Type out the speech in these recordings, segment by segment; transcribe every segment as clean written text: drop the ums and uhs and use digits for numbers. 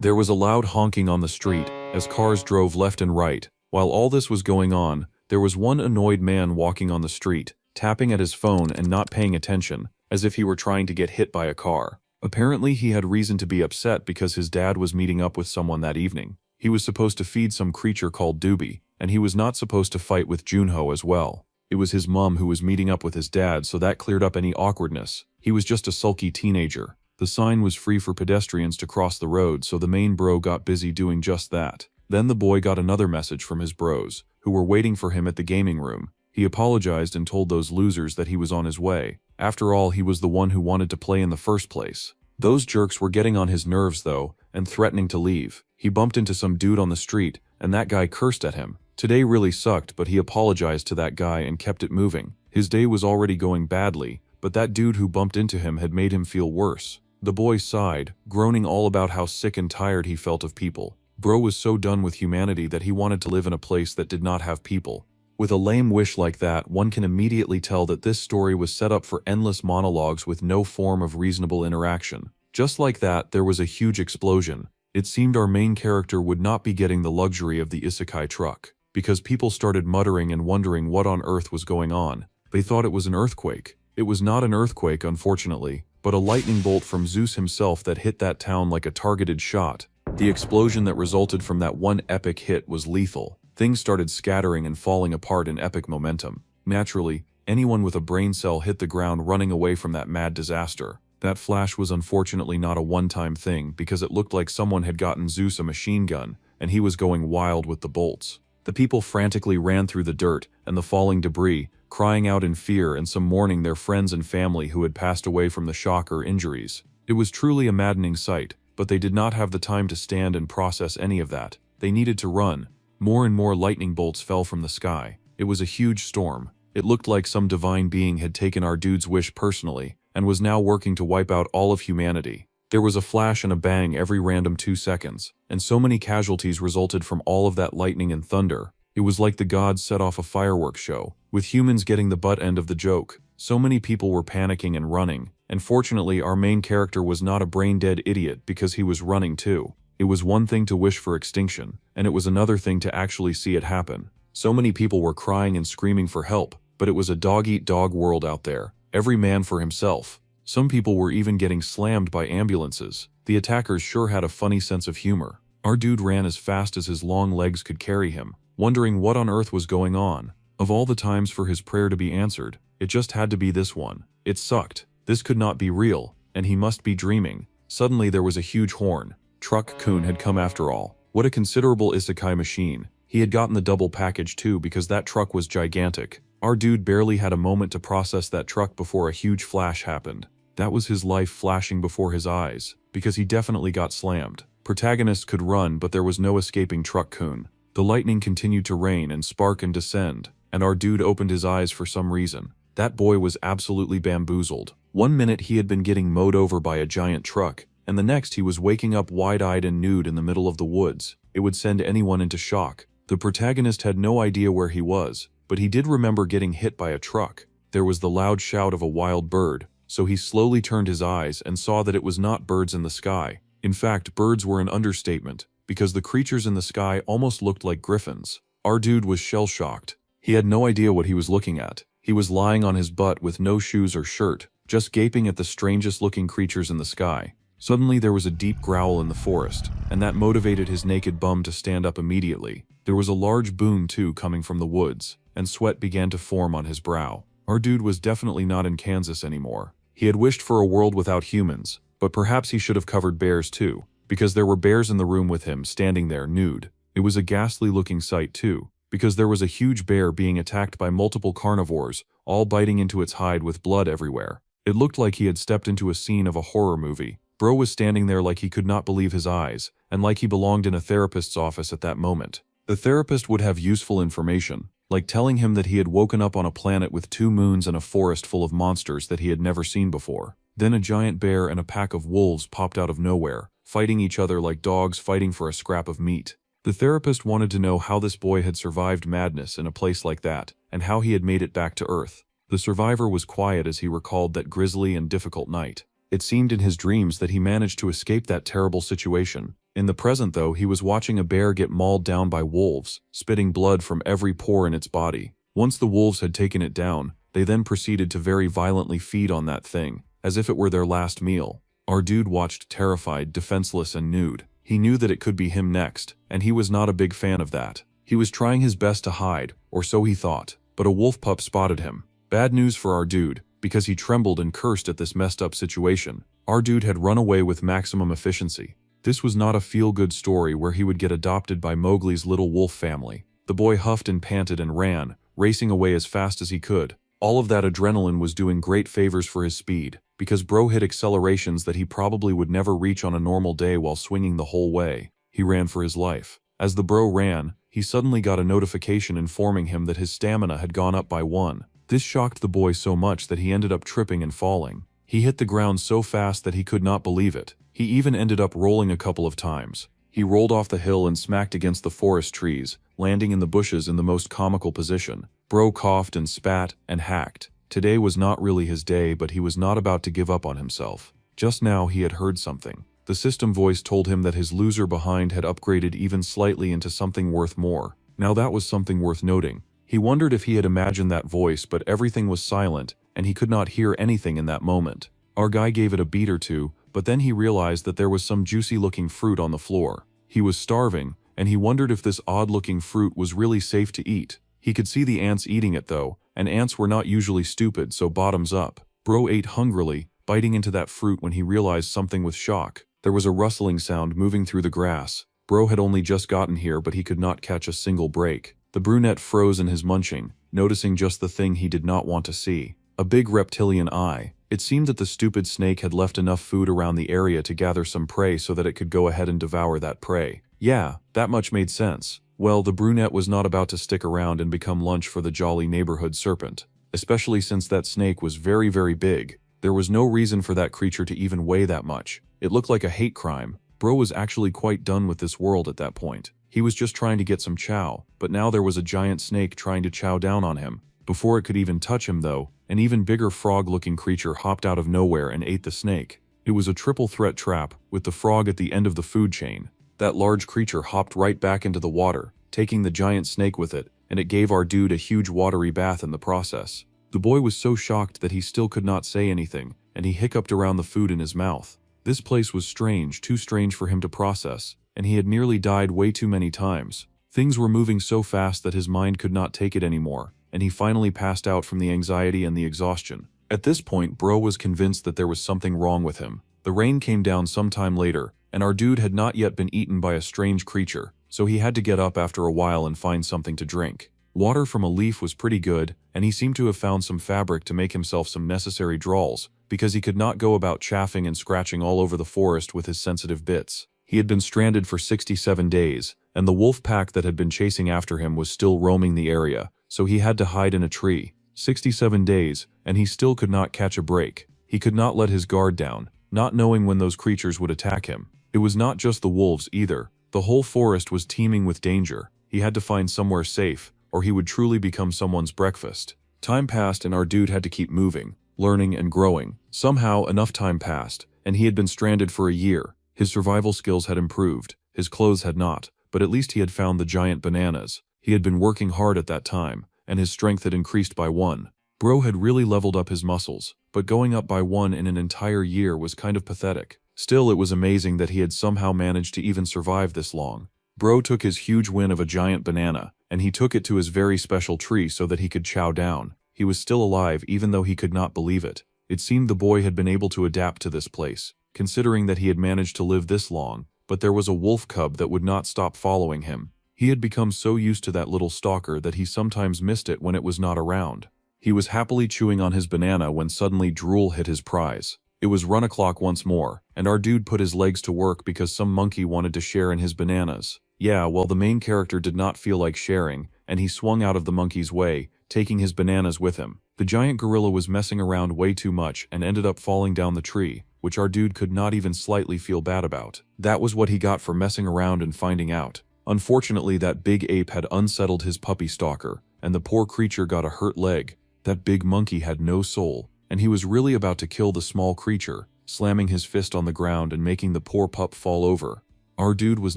There was a loud honking on the street as cars drove left and right. While all this was going on, there was one annoyed man walking on the street, tapping at his phone and not paying attention, as if he were trying to get hit by a car. Apparently he had reason to be upset because his dad was meeting up with someone that evening. He was supposed to feed some creature called Doobie, and he was not supposed to fight with Junho as well. It was his mom who was meeting up with his dad, so that cleared up any awkwardness. He was just a sulky teenager. The sign was free for pedestrians to cross the road, so the main bro got busy doing just that. Then the boy got another message from his bros, who were waiting for him at the gaming room. He apologized and told those losers that he was on his way. After all, he was the one who wanted to play in the first place. Those jerks were getting on his nerves though, and threatening to leave. He bumped into some dude on the street, and that guy cursed at him. Today really sucked, but he apologized to that guy and kept it moving. His day was already going badly, but that dude who bumped into him had made him feel worse. The boy sighed, groaning all about how sick and tired he felt of people. Bro was so done with humanity that he wanted to live in a place that did not have people. With a lame wish like that, one can immediately tell that this story was set up for endless monologues with no form of reasonable interaction. Just like that, there was a huge explosion. It seemed our main character would not be getting the luxury of the isekai truck, because people started muttering and wondering what on earth was going on. They thought it was an earthquake. It was not an earthquake, unfortunately, but a lightning bolt from Zeus himself that hit that town like a targeted shot. The explosion that resulted from that one epic hit was lethal. Things started scattering and falling apart in epic momentum. Naturally, anyone with a brain cell hit the ground running away from that mad disaster. That flash was unfortunately not a one-time thing because it looked like someone had gotten Zeus a machine gun and he was going wild with the bolts. The people frantically ran through the dirt and the falling debris, crying out in fear and some mourning their friends and family who had passed away from the shock or injuries. It was truly a maddening sight, but they did not have the time to stand and process any of that. They needed to run. More and more lightning bolts fell from the sky. It was a huge storm. It looked like some divine being had taken our dude's wish personally and was now working to wipe out all of humanity. There was a flash and a bang every random 2 seconds, and so many casualties resulted from all of that lightning and thunder. It was like the gods set off a fireworks show, with humans getting the butt end of the joke. So many people were panicking and running, and fortunately our main character was not a brain-dead idiot because he was running too. It was one thing to wish for extinction, and it was another thing to actually see it happen. So many people were crying and screaming for help, but it was a dog-eat-dog world out there, every man for himself. Some people were even getting slammed by ambulances. The attackers sure had a funny sense of humor. Our dude ran as fast as his long legs could carry him, wondering what on earth was going on. Of all the times for his prayer to be answered, it just had to be this one. It sucked. This could not be real, and he must be dreaming. Suddenly there was a huge horn. Truck-kun had come after all. What a considerable isekai machine. He had gotten the double package too because that truck was gigantic. Our dude barely had a moment to process that truck before a huge flash happened. That was his life flashing before his eyes, because he definitely got slammed. Protagonist could run, but there was no escaping Truck-kun. The lightning continued to rain and spark and descend, and our dude opened his eyes for some reason. That boy was absolutely bamboozled. One minute he had been getting mowed over by a giant truck, and the next he was waking up wide-eyed and nude in the middle of the woods. It would send anyone into shock. The protagonist had no idea where he was, but he did remember getting hit by a truck. There was the loud shout of a wild bird, so he slowly turned his eyes and saw that it was not birds in the sky. In fact, birds were an understatement, because the creatures in the sky almost looked like griffins. Our dude was shell-shocked. He had no idea what he was looking at. He was lying on his butt with no shoes or shirt, just gaping at the strangest-looking creatures in the sky. Suddenly there was a deep growl in the forest, and that motivated his naked bum to stand up immediately. There was a large boom too coming from the woods, and sweat began to form on his brow. Our dude was definitely not in Kansas anymore. He had wished for a world without humans, but perhaps he should have covered bears too, because there were bears in the room with him standing there nude. It was a ghastly-looking sight too, because there was a huge bear being attacked by multiple carnivores, all biting into its hide with blood everywhere. It looked like he had stepped into a scene of a horror movie. Bro was standing there like he could not believe his eyes, and like he belonged in a therapist's office at that moment. The therapist would have useful information, like telling him that he had woken up on a planet with 2 moons and a forest full of monsters that he had never seen before. Then a giant bear and a pack of wolves popped out of nowhere, fighting each other like dogs fighting for a scrap of meat. The therapist wanted to know how this boy had survived madness in a place like that, and how he had made it back to Earth. The survivor was quiet as he recalled that grisly and difficult night. It seemed in his dreams that he managed to escape that terrible situation. In the present though, he was watching a bear get mauled down by wolves, spitting blood from every pore in its body. Once the wolves had taken it down, they then proceeded to very violently feed on that thing, as if it were their last meal. Our dude watched terrified, defenseless and nude. He knew that it could be him next, and he was not a big fan of that. He was trying his best to hide, or so he thought, but a wolf pup spotted him. Bad news for our dude, because he trembled and cursed at this messed up situation. Our dude had run away with maximum efficiency. This was not a feel-good story where he would get adopted by Mowgli's little wolf family. The boy huffed and panted and ran, racing away as fast as he could. All of that adrenaline was doing great favors for his speed, because bro hit accelerations that he probably would never reach on a normal day while swinging the whole way. He ran for his life. As the bro ran, he suddenly got a notification informing him that his stamina had gone up by 1. This shocked the boy so much that he ended up tripping and falling. He hit the ground so fast that he could not believe it. He even ended up rolling a couple of times. He rolled off the hill and smacked against the forest trees, landing in the bushes in the most comical position. Bro coughed and spat and hacked. Today was not really his day, but he was not about to give up on himself. Just now he had heard something. The system voice told him that his loser behind had upgraded even slightly into something worth more. Now that was something worth noting. He wondered if he had imagined that voice, but everything was silent, and he could not hear anything in that moment. Our guy gave it a beat or two, but then he realized that there was some juicy-looking fruit on the floor. He was starving, and he wondered if this odd-looking fruit was really safe to eat. He could see the ants eating it though, and ants were not usually stupid, so bottoms up. Bro ate hungrily, biting into that fruit when he realized something with shock. There was a rustling sound moving through the grass. Bro had only just gotten here, but he could not catch a single break. The brunette froze in his munching, noticing just the thing he did not want to see. A big reptilian eye. It seemed that the stupid snake had left enough food around the area to gather some prey so that it could go ahead and devour that prey. Yeah, that much made sense. Well, the brunette was not about to stick around and become lunch for the jolly neighborhood serpent, especially since that snake was very, very big. There was no reason for that creature to even weigh that much. It looked like a hate crime. Bro was actually quite done with this world at that point. He was just trying to get some chow, but now there was a giant snake trying to chow down on him. Before it could even touch him though, an even bigger frog-looking creature hopped out of nowhere and ate the snake. It was a triple threat trap, with the frog at the end of the food chain. That large creature hopped right back into the water, taking the giant snake with it, and it gave our dude a huge watery bath in the process. The boy was so shocked that he still could not say anything, and he hiccuped around the food in his mouth. This place was strange, too strange for him to process, and he had nearly died way too many times. Things were moving so fast that his mind could not take it anymore, and he finally passed out from the anxiety and the exhaustion. At this point, Bro was convinced that there was something wrong with him. The rain came down sometime later, and our dude had not yet been eaten by a strange creature, so he had to get up after a while and find something to drink. Water from a leaf was pretty good, and he seemed to have found some fabric to make himself some necessary drawls, because he could not go about chaffing and scratching all over the forest with his sensitive bits. He had been stranded for 67 days, and the wolf pack that had been chasing after him was still roaming the area, so he had to hide in a tree. 67 days, and he still could not catch a break. He could not let his guard down, not knowing when those creatures would attack him. It was not just the wolves either. The whole forest was teeming with danger. He had to find somewhere safe, or he would truly become someone's breakfast. Time passed and our dude had to keep moving, learning and growing. Somehow enough time passed, and he had been stranded for a year. His survival skills had improved, his clothes had not, but at least he had found the giant bananas. He had been working hard at that time, and his strength had increased by 1. Bro had really leveled up his muscles, but going up by 1 in an entire year was kind of pathetic. Still, it was amazing that he had somehow managed to even survive this long. Bro took his huge win of a giant banana, and he took it to his very special tree so that he could chow down. He was still alive even though he could not believe it. It seemed the boy had been able to adapt to this place, considering that he had managed to live this long, but there was a wolf cub that would not stop following him. He had become so used to that little stalker that he sometimes missed it when it was not around. He was happily chewing on his banana when suddenly drool hit his prize. It was run o'clock once more, and our dude put his legs to work because some monkey wanted to share in his bananas. Yeah, well, the main character did not feel like sharing, and he swung out of the monkey's way, taking his bananas with him. The giant gorilla was messing around way too much and ended up falling down the tree, which our dude could not even slightly feel bad about. That was what he got for messing around and finding out. Unfortunately, that big ape had unsettled his puppy stalker, and the poor creature got a hurt leg. That big monkey had no soul, and he was really about to kill the small creature, slamming his fist on the ground and making the poor pup fall over. Our dude was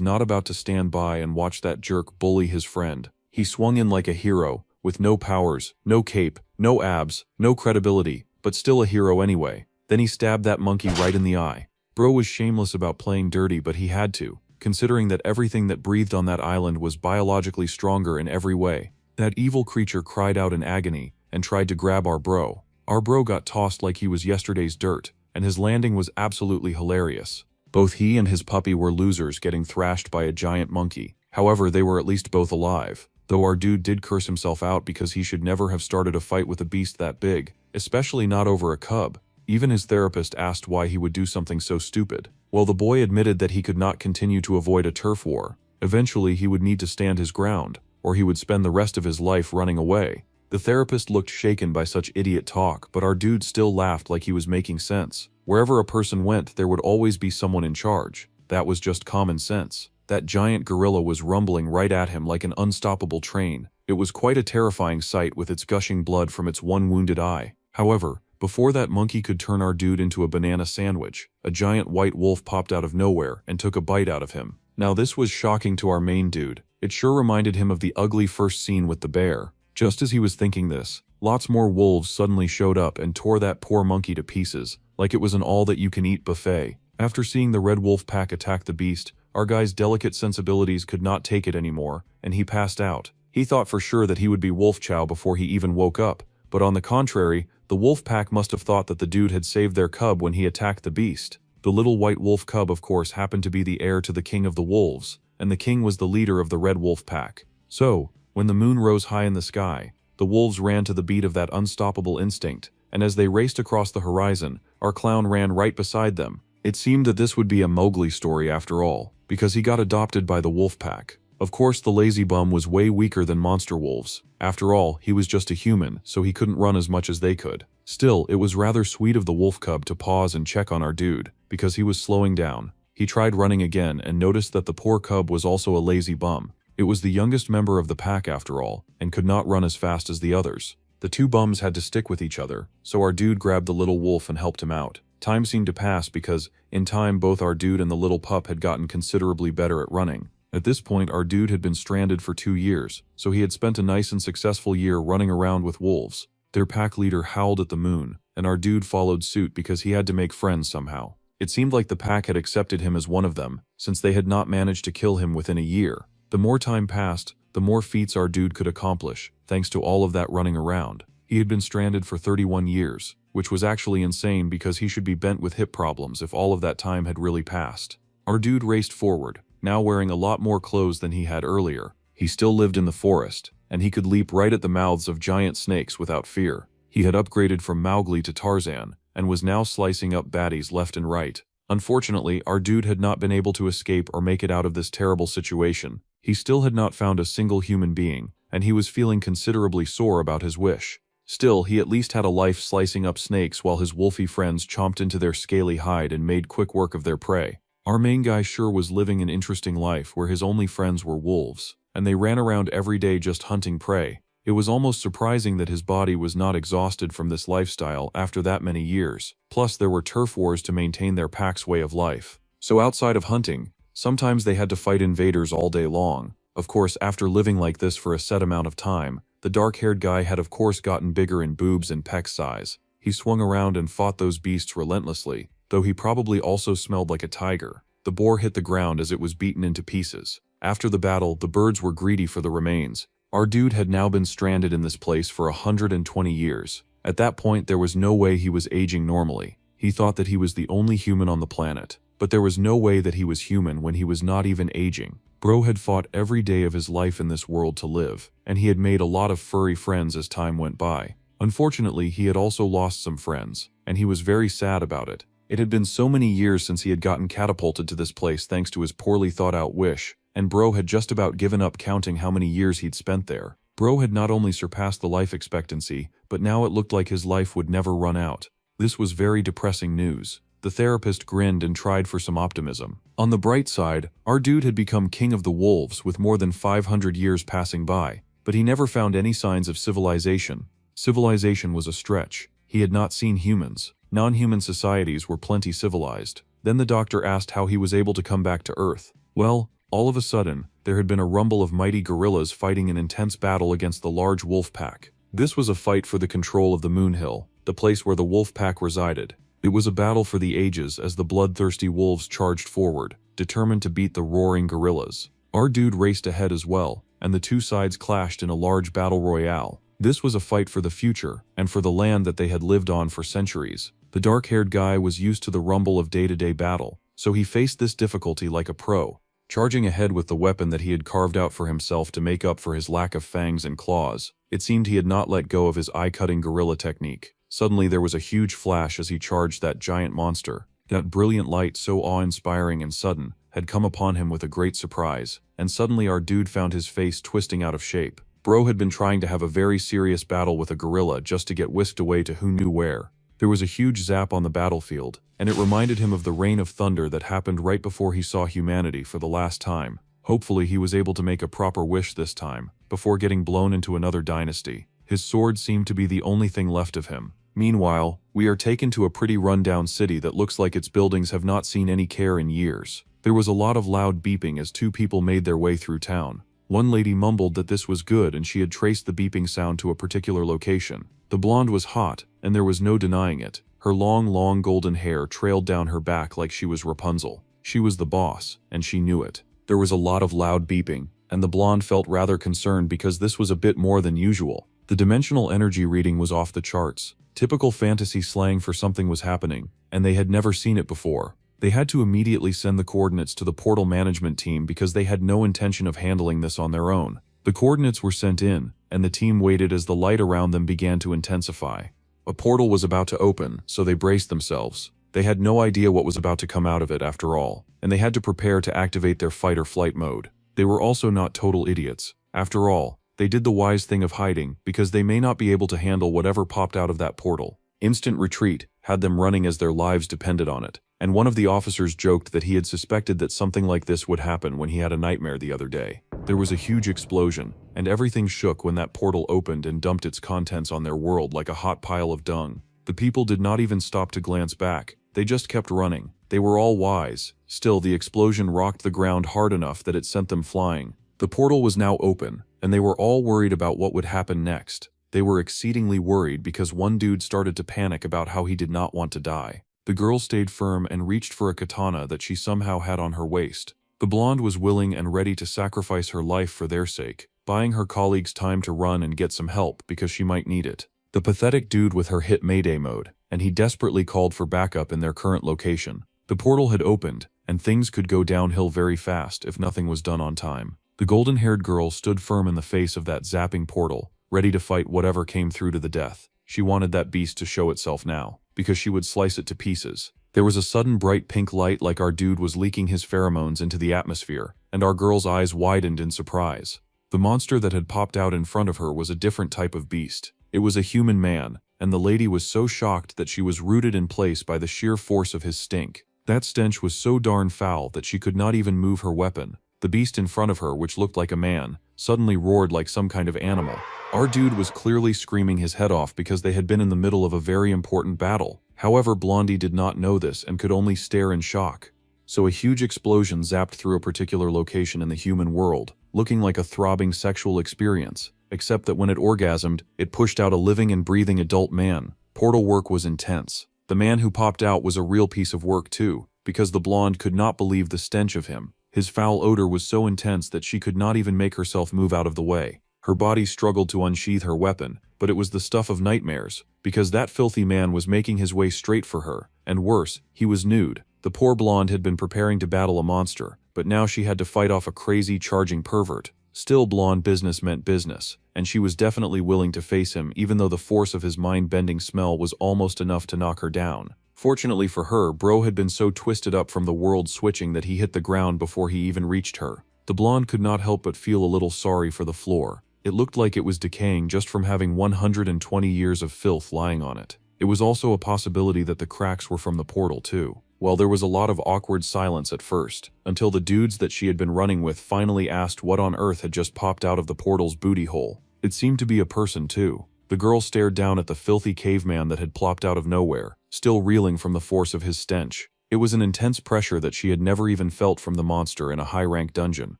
not about to stand by and watch that jerk bully his friend. He swung in like a hero, with no powers, no cape, no abs, no credibility, but still a hero anyway. Then he stabbed that monkey right in the eye. Bro was shameless about playing dirty, but he had to, considering that everything that breathed on that island was biologically stronger in every way. That evil creature cried out in agony and tried to grab our bro. Our bro got tossed like he was yesterday's dirt, and his landing was absolutely hilarious. Both he and his puppy were losers getting thrashed by a giant monkey. However, they were at least both alive, though our dude did curse himself out because he should never have started a fight with a beast that big, especially not over a cub. Even his therapist asked why he would do something so stupid. Well, the boy admitted that he could not continue to avoid a turf war. Eventually, he would need to stand his ground, or he would spend the rest of his life running away. The therapist looked shaken by such idiot talk, but our dude still laughed like he was making sense. Wherever a person went, there would always be someone in charge. That was just common sense. That giant gorilla was rumbling right at him like an unstoppable train. It was quite a terrifying sight with its gushing blood from its one wounded eye. However, before that monkey could turn our dude into a banana sandwich, a giant white wolf popped out of nowhere and took a bite out of him. Now this was shocking to our main dude. It sure reminded him of the ugly first scene with the bear. Just as he was thinking this, lots more wolves suddenly showed up and tore that poor monkey to pieces, like it was an all-that-you-can-eat buffet. After seeing the red wolf pack attack the beast, our guy's delicate sensibilities could not take it anymore, and he passed out. He thought for sure that he would be wolf chow before he even woke up, but on the contrary, the wolf pack must have thought that the dude had saved their cub when he attacked the beast. The little white wolf cub, of course, happened to be the heir to the king of the wolves, and the king was the leader of the red wolf pack. So, when the moon rose high in the sky, the wolves ran to the beat of that unstoppable instinct, and as they raced across the horizon, our clown ran right beside them. It seemed that this would be a Mowgli story after all, because he got adopted by the wolf pack. Of course, the lazy bum was way weaker than monster wolves. After all, he was just a human, so he couldn't run as much as they could. Still, it was rather sweet of the wolf cub to pause and check on our dude, because he was slowing down. He tried running again and noticed that the poor cub was also a lazy bum. It was the youngest member of the pack after all, and could not run as fast as the others. The two bums had to stick with each other, so our dude grabbed the little wolf and helped him out. Time seemed to pass because, in time, both our dude and the little pup had gotten considerably better at running. At this point, our dude had been stranded for 2 years, so he had spent a nice and successful year running around with wolves. Their pack leader howled at the moon, and our dude followed suit because he had to make friends somehow. It seemed like the pack had accepted him as one of them, since they had not managed to kill him within a year. The more time passed, the more feats our dude could accomplish, thanks to all of that running around. He had been stranded for 31 years, which was actually insane because he should be bent with hip problems if all of that time had really passed. Our dude raced forward, now wearing a lot more clothes than he had earlier. He still lived in the forest, and he could leap right at the mouths of giant snakes without fear. He had upgraded from Mowgli to Tarzan, and was now slicing up baddies left and right. Unfortunately, our dude had not been able to escape or make it out of this terrible situation. He still had not found a single human being, and he was feeling considerably sore about his wish. Still, he at least had a life slicing up snakes while his wolfy friends chomped into their scaly hide and made quick work of their prey. Our main guy sure was living an interesting life where his only friends were wolves, and they ran around every day just hunting prey. It was almost surprising that his body was not exhausted from this lifestyle after that many years. Plus, there were turf wars to maintain their pack's way of life. So outside of hunting, sometimes they had to fight invaders all day long. Of course, after living like this for a set amount of time, the dark-haired guy had of course gotten bigger in boobs and pec size. He swung around and fought those beasts relentlessly, though he probably also smelled like a tiger. The boar hit the ground as it was beaten into pieces. After the battle, the birds were greedy for the remains. Our dude had now been stranded in this place for 120 years. At that point, there was no way he was aging normally. He thought that he was the only human on the planet. But there was no way that he was human when he was not even aging. Bro had fought every day of his life in this world to live, and he had made a lot of furry friends as time went by. Unfortunately, he had also lost some friends, and he was very sad about it. It had been so many years since he had gotten catapulted to this place thanks to his poorly thought-out wish, and Bro had just about given up counting how many years he'd spent there. Bro had not only surpassed the life expectancy, but now it looked like his life would never run out. This was very depressing news. The therapist grinned and tried for some optimism. On the bright side, our dude had become king of the wolves with more than 500 years passing by, but he never found any signs of civilization. Civilization was a stretch. He had not seen humans. Non-human societies were plenty civilized. Then the doctor asked how he was able to come back to Earth. Well, all of a sudden, there had been a rumble of mighty gorillas fighting an intense battle against the large wolf pack. This was a fight for the control of the Moonhill, the place where the wolf pack resided. It was a battle for the ages as the bloodthirsty wolves charged forward, determined to beat the roaring gorillas. Our dude raced ahead as well, and the two sides clashed in a large battle royale. This was a fight for the future, and for the land that they had lived on for centuries. The dark-haired guy was used to the rumble of day-to-day battle, so he faced this difficulty like a pro, charging ahead with the weapon that he had carved out for himself to make up for his lack of fangs and claws. It seemed he had not let go of his eye-cutting gorilla technique. Suddenly there was a huge flash as he charged that giant monster. That brilliant light, so awe-inspiring and sudden, had come upon him with a great surprise, and suddenly our dude found his face twisting out of shape. Bro had been trying to have a very serious battle with a gorilla just to get whisked away to who knew where. There was a huge zap on the battlefield, and it reminded him of the rain of thunder that happened right before he saw humanity for the last time. Hopefully he was able to make a proper wish this time, before getting blown into another dynasty. His sword seemed to be the only thing left of him. Meanwhile, we are taken to a pretty run-down city that looks like its buildings have not seen any care in years. There was a lot of loud beeping as two people made their way through town. One lady mumbled that this was good and she had traced the beeping sound to a particular location. The blonde was hot, and there was no denying it. Her long golden hair trailed down her back like she was Rapunzel. She was the boss, and she knew it. There was a lot of loud beeping, and the blonde felt rather concerned because this was a bit more than usual. The dimensional energy reading was off the charts. Typical fantasy slang for something was happening, and they had never seen it before. They had to immediately send the coordinates to the portal management team because they had no intention of handling this on their own. The coordinates were sent in, and the team waited as the light around them began to intensify. A portal was about to open, so they braced themselves. They had no idea what was about to come out of it after all, and they had to prepare to activate their fight or flight mode. They were also not total idiots. After all, they did the wise thing of hiding because they may not be able to handle whatever popped out of that portal. Instant retreat had them running as their lives depended on it, and one of the officers joked that he had suspected that something like this would happen when he had a nightmare the other day. There was a huge explosion, and everything shook when that portal opened and dumped its contents on their world like a hot pile of dung. The people did not even stop to glance back. They just kept running. They were all wise. Still, the explosion rocked the ground hard enough that it sent them flying. The portal was now open, and they were all worried about what would happen next. They were exceedingly worried because one dude started to panic about how he did not want to die. The girl stayed firm and reached for a katana that she somehow had on her waist. The blonde was willing and ready to sacrifice her life for their sake, buying her colleagues time to run and get some help because she might need it. The pathetic dude with her hit Mayday mode, and he desperately called for backup in their current location. The portal had opened, and things could go downhill very fast if nothing was done on time. The golden-haired girl stood firm in the face of that zapping portal, ready to fight whatever came through to the death. She wanted that beast to show itself now, because she would slice it to pieces. There was a sudden bright pink light like our dude was leaking his pheromones into the atmosphere, and our girl's eyes widened in surprise. The monster that had popped out in front of her was a different type of beast. It was a human man, and the lady was so shocked that she was rooted in place by the sheer force of his stink. That stench was so darn foul that she could not even move her weapon. The beast in front of her, which looked like a man, suddenly roared like some kind of animal. Our dude was clearly screaming his head off because they had been in the middle of a very important battle. However, Blondie did not know this and could only stare in shock. So a huge explosion zapped through a particular location in the human world, looking like a throbbing sexual experience, except that when it orgasmed, it pushed out a living and breathing adult man. Portal work was intense. The man who popped out was a real piece of work too, because the blonde could not believe the stench of him. His foul odor was so intense that she could not even make herself move out of the way. Her body struggled to unsheath her weapon, but it was the stuff of nightmares, because that filthy man was making his way straight for her, and worse, he was nude. The poor blonde had been preparing to battle a monster, but now she had to fight off a crazy charging pervert. Still, blonde business meant business, and she was definitely willing to face him even though the force of his mind-bending smell was almost enough to knock her down. Fortunately for her, Bro had been so twisted up from the world switching that he hit the ground before he even reached her. The blonde could not help but feel a little sorry for the floor. It looked like it was decaying just from having 120 years of filth lying on it. It was also a possibility that the cracks were from the portal too. Well, there was a lot of awkward silence at first, until the dudes that she had been running with finally asked what on earth had just popped out of the portal's booty hole. It seemed to be a person too. The girl stared down at the filthy caveman that had plopped out of nowhere, still reeling from the force of his stench. It was an intense pressure that she had never even felt from the monster in a high-rank dungeon,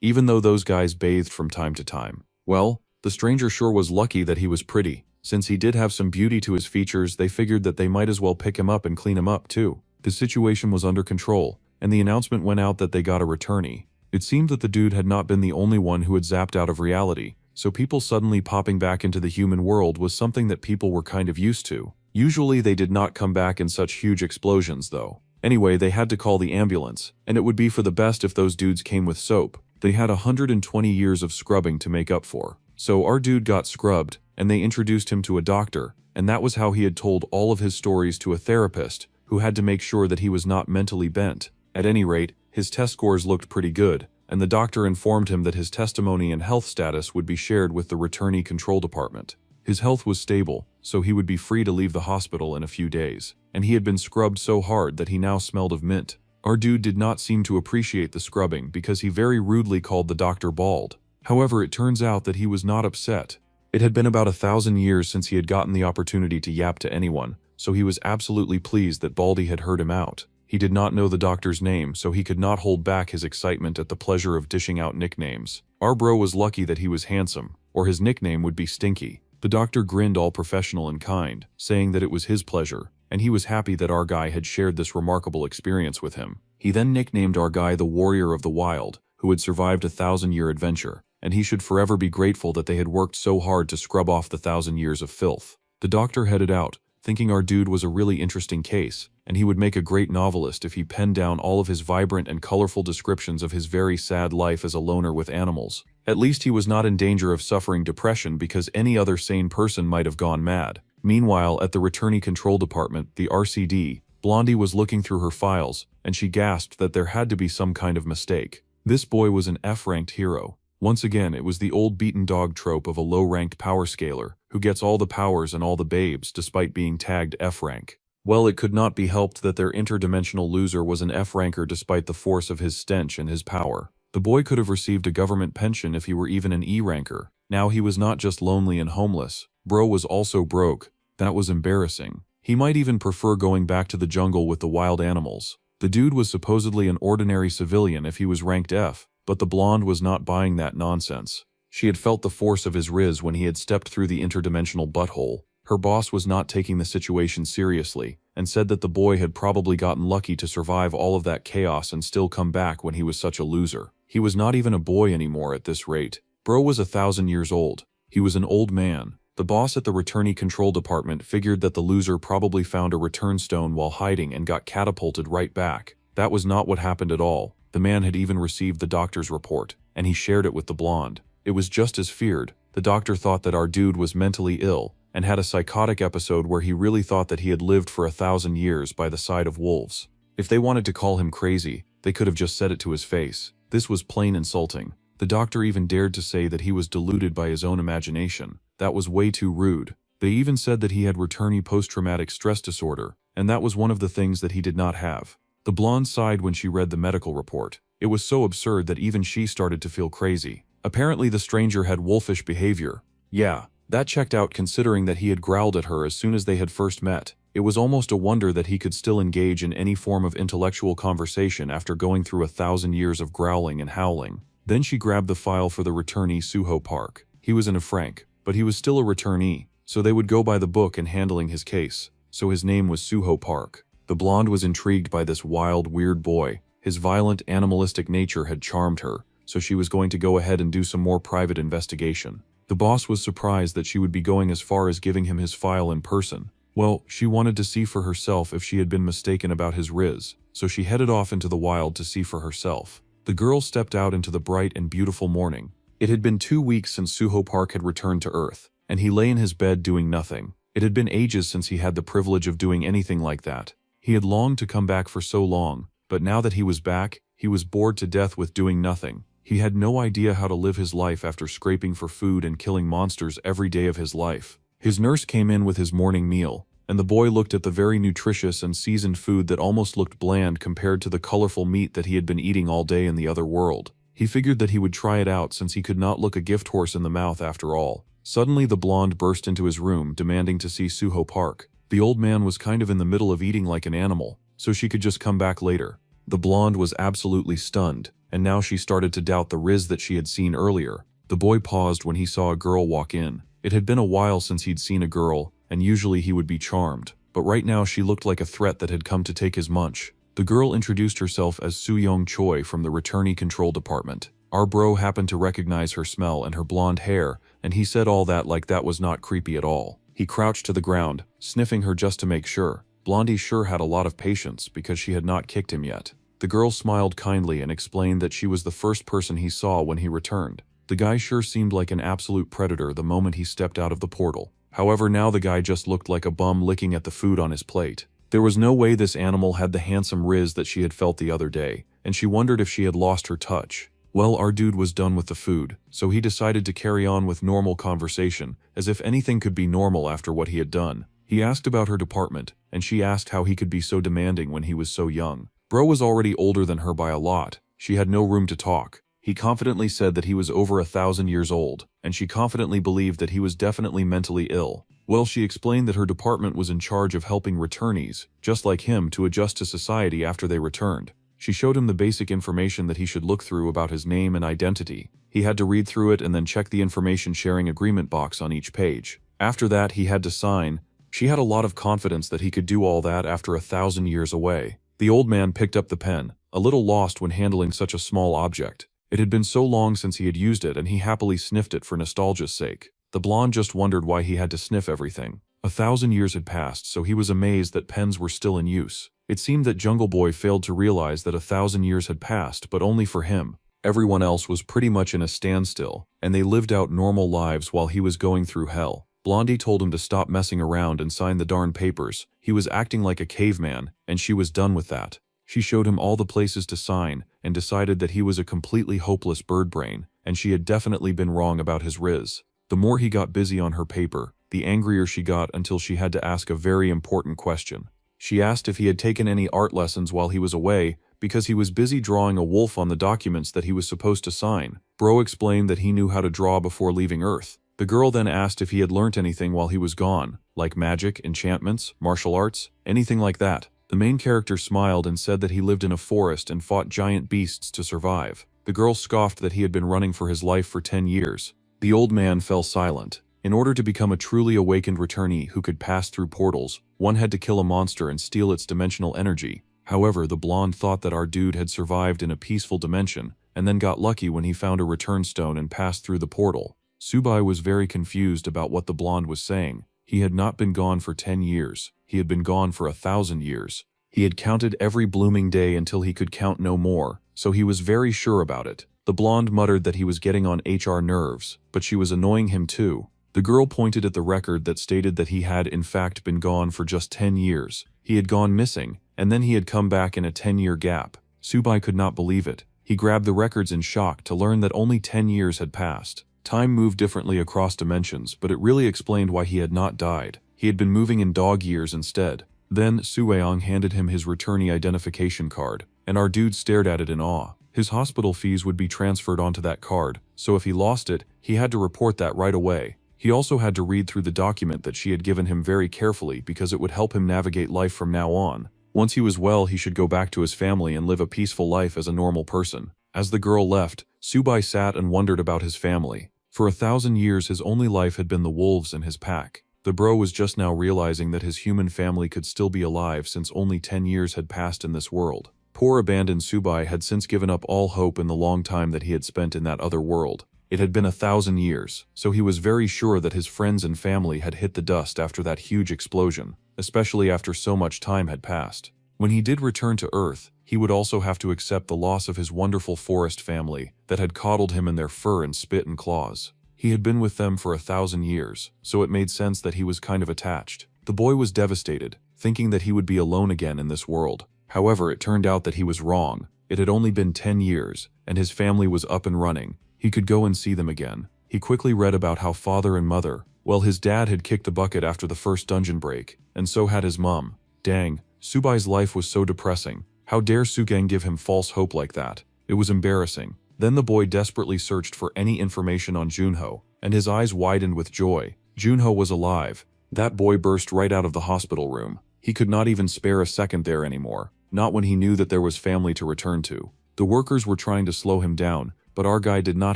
even though those guys bathed from time to time. Well, the stranger sure was lucky that he was pretty. Since he did have some beauty to his features, they figured that they might as well pick him up and clean him up too. The situation was under control, and the announcement went out that they got a returnee. It seemed that the dude had not been the only one who had zapped out of reality, so people suddenly popping back into the human world was something that people were kind of used to. Usually they did not come back in such huge explosions though. Anyway, they had to call the ambulance, and it would be for the best if those dudes came with soap. They had 120 years of scrubbing to make up for. So our dude got scrubbed, and they introduced him to a doctor, and that was how he had told all of his stories to a therapist, who had to make sure that he was not mentally bent. At any rate, his test scores looked pretty good, and the doctor informed him that his testimony and health status would be shared with the returnee control department. His health was stable, so he would be free to leave the hospital in a few days, and he had been scrubbed so hard that he now smelled of mint. Our dude did not seem to appreciate the scrubbing because he very rudely called the doctor bald. However, it turns out that he was not upset. It had been about 1,000 years since he had gotten the opportunity to yap to anyone, so he was absolutely pleased that Baldy had heard him out. He did not know the doctor's name, so he could not hold back his excitement at the pleasure of dishing out nicknames. Our bro was lucky that he was handsome, or his nickname would be Stinky. The doctor grinned all professional and kind, saying that it was his pleasure, and he was happy that our guy had shared this remarkable experience with him. He then nicknamed our guy the Warrior of the Wild, who had survived a 1,000-year adventure, and he should forever be grateful that they had worked so hard to scrub off the 1,000 years of filth. The doctor headed out, thinking our dude was a really interesting case, and he would make a great novelist if he penned down all of his vibrant and colorful descriptions of his very sad life as a loner with animals. At least he was not in danger of suffering depression because any other sane person might have gone mad. Meanwhile, at the returnee control department, the RCD, Blondie was looking through her files, and she gasped that there had to be some kind of mistake. This boy was an F-ranked hero. Once again, it was the old beaten dog trope of a low-ranked power scaler, who gets all the powers and all the babes despite being tagged F-rank. Well, it could not be helped that their interdimensional loser was an F-ranker despite the force of his stench and his power. The boy could have received a government pension if he were even an E-ranker. Now he was not just lonely and homeless, bro was also broke. That was embarrassing. He might even prefer going back to the jungle with the wild animals. The dude was supposedly an ordinary civilian if he was ranked F, but the blonde was not buying that nonsense. She had felt the force of his riz when he had stepped through the interdimensional butthole. Her boss was not taking the situation seriously, and said that the boy had probably gotten lucky to survive all of that chaos and still come back when he was such a loser. He was not even a boy anymore at this rate. Bro was 1,000 years old. He was an old man. The boss at the returnee control department figured that the loser probably found a return stone while hiding and got catapulted right back. That was not what happened at all. The man had even received the doctor's report, and he shared it with the blonde. It was just as feared. The doctor thought that our dude was mentally ill, and had a psychotic episode where he really thought that he had lived for 1,000 years by the side of wolves. If they wanted to call him crazy, they could have just said it to his face. This was plain insulting. The doctor even dared to say that he was deluded by his own imagination. That was way too rude. They even said that he had returnee post-traumatic stress disorder, and that was one of the things that he did not have. The blonde sighed when she read the medical report. It was so absurd that even she started to feel crazy. Apparently the stranger had wolfish behavior. Yeah, that checked out considering that he had growled at her as soon as they had first met. It was almost a wonder that he could still engage in any form of intellectual conversation after going through 1,000 years of growling and howling. Then she grabbed the file for the returnee Suho Park. He was in a frank, but he was still a returnee, so they would go by the book in handling his case. So his name was Suho Park. The blonde was intrigued by this wild, weird boy. His violent, animalistic nature had charmed her, so she was going to go ahead and do some more private investigation. The boss was surprised that she would be going as far as giving him his file in person. Well, she wanted to see for herself if she had been mistaken about his riz, so she headed off into the wild to see for herself. The girl stepped out into the bright and beautiful morning. It had been 2 weeks since Suho Park had returned to Earth, and he lay in his bed doing nothing. It had been ages since he had the privilege of doing anything like that. He had longed to come back for so long, but now that he was back, he was bored to death with doing nothing. He had no idea how to live his life after scraping for food and killing monsters every day of his life. His nurse came in with his morning meal, and the boy looked at the very nutritious and seasoned food that almost looked bland compared to the colorful meat that he had been eating all day in the other world. He figured that he would try it out since he could not look a gift horse in the mouth after all. Suddenly the blonde burst into his room demanding to see Suho Park. The old man was kind of in the middle of eating like an animal, so she could just come back later. The blonde was absolutely stunned, and now she started to doubt the Riz that she had seen earlier. The boy paused when he saw a girl walk in. It had been a while since he'd seen a girl, and usually he would be charmed, but right now she looked like a threat that had come to take his munch. The girl introduced herself as Soo-young Choi from the Returnee Control Department. Our bro happened to recognize her smell and her blonde hair, and he said all that like that was not creepy at all. He crouched to the ground, sniffing her just to make sure. Blondie sure had a lot of patience because she had not kicked him yet. The girl smiled kindly and explained that she was the first person he saw when he returned. The guy sure seemed like an absolute predator the moment he stepped out of the portal. However, now the guy just looked like a bum licking at the food on his plate. There was no way this animal had the handsome Riz that she had felt the other day, and she wondered if she had lost her touch. Well, our dude was done with the food, so he decided to carry on with normal conversation, as if anything could be normal after what he had done. He asked about her department, and she asked how he could be so demanding when he was so young. Bro was already older than her by a lot. She had no room to talk. He confidently said that he was over 1,000 years old, and she confidently believed that he was definitely mentally ill. Well, she explained that her department was in charge of helping returnees, just like him, to adjust to society after they returned. She showed him the basic information that he should look through about his name and identity. He had to read through it and then check the information sharing agreement box on each page. After that, he had to sign. She had a lot of confidence that he could do all that after 1,000 years away. The old man picked up the pen, a little lost when handling such a small object. It had been so long since he had used it, and he happily sniffed it for nostalgia's sake. The blonde just wondered why he had to sniff everything. 1,000 years had passed, so he was amazed that pens were still in use. It seemed that Jungle Boy failed to realize that 1,000 years had passed, but only for him. Everyone else was pretty much in a standstill, and they lived out normal lives while he was going through hell. Blondie told him to stop messing around and sign the darn papers. He was acting like a caveman, and she was done with that. She showed him all the places to sign, and decided that he was a completely hopeless bird brain, and she had definitely been wrong about his Riz. The more he got busy on her paper, the angrier she got until she had to ask a very important question. She asked if he had taken any art lessons while he was away, because he was busy drawing a wolf on the documents that he was supposed to sign. Bro explained that he knew how to draw before leaving Earth. The girl then asked if he had learnt anything while he was gone, like magic, enchantments, martial arts, anything like that. The main character smiled and said that he lived in a forest and fought giant beasts to survive. The girl scoffed that he had been running for his life for 10 years. The old man fell silent. In order to become a truly awakened returnee who could pass through portals, one had to kill a monster and steal its dimensional energy. However, the blonde thought that our dude had survived in a peaceful dimension, and then got lucky when he found a return stone and passed through the portal. Subai was very confused about what the blonde was saying. He had not been gone for 10 years. He had been gone for 1,000 years. He had counted every blooming day until he could count no more, so he was very sure about it. The blonde muttered that he was getting on HR nerves, but she was annoying him too. The girl pointed at the record that stated that he had in fact been gone for just 10 years. He had gone missing, and then he had come back in a 10-year gap. Subai could not believe it. He grabbed the records in shock to learn that only 10 years had passed. Time moved differently across dimensions, but it really explained why he had not died. He had been moving in dog years instead. Then, Sueong handed him his returnee identification card, and our dude stared at it in awe. His hospital fees would be transferred onto that card, so if he lost it, he had to report that right away. He also had to read through the document that she had given him very carefully because it would help him navigate life from now on. Once he was well, he should go back to his family and live a peaceful life as a normal person. As the girl left, Subai sat and wondered about his family. For 1,000 years his only life had been the wolves in his pack. The bro was just now realizing that his human family could still be alive since only 10 years had passed in this world. Poor abandoned Subai had since given up all hope in the long time that he had spent in that other world. It had been 1,000 years, so he was very sure that his friends and family had hit the dust after that huge explosion, especially after so much time had passed. When he did return to Earth, he would also have to accept the loss of his wonderful forest family that had coddled him in their fur and spit and claws. He had been with them for 1,000 years, so it made sense that he was kind of attached. The boy was devastated, thinking that he would be alone again in this world. However, it turned out that he was wrong. It had only been 10 years, and his family was up and running. He could go and see them again. He quickly read about how father and mother, well, his dad had kicked the bucket after the first dungeon break, and so had his mom. Dang, Subai's life was so depressing. How dare Sugang give him false hope like that? It was embarrassing. Then the boy desperately searched for any information on Junho, and his eyes widened with joy. Junho was alive. That boy burst right out of the hospital room. He could not even spare a second there anymore, not when he knew that there was family to return to. The workers were trying to slow him down, but our guy did not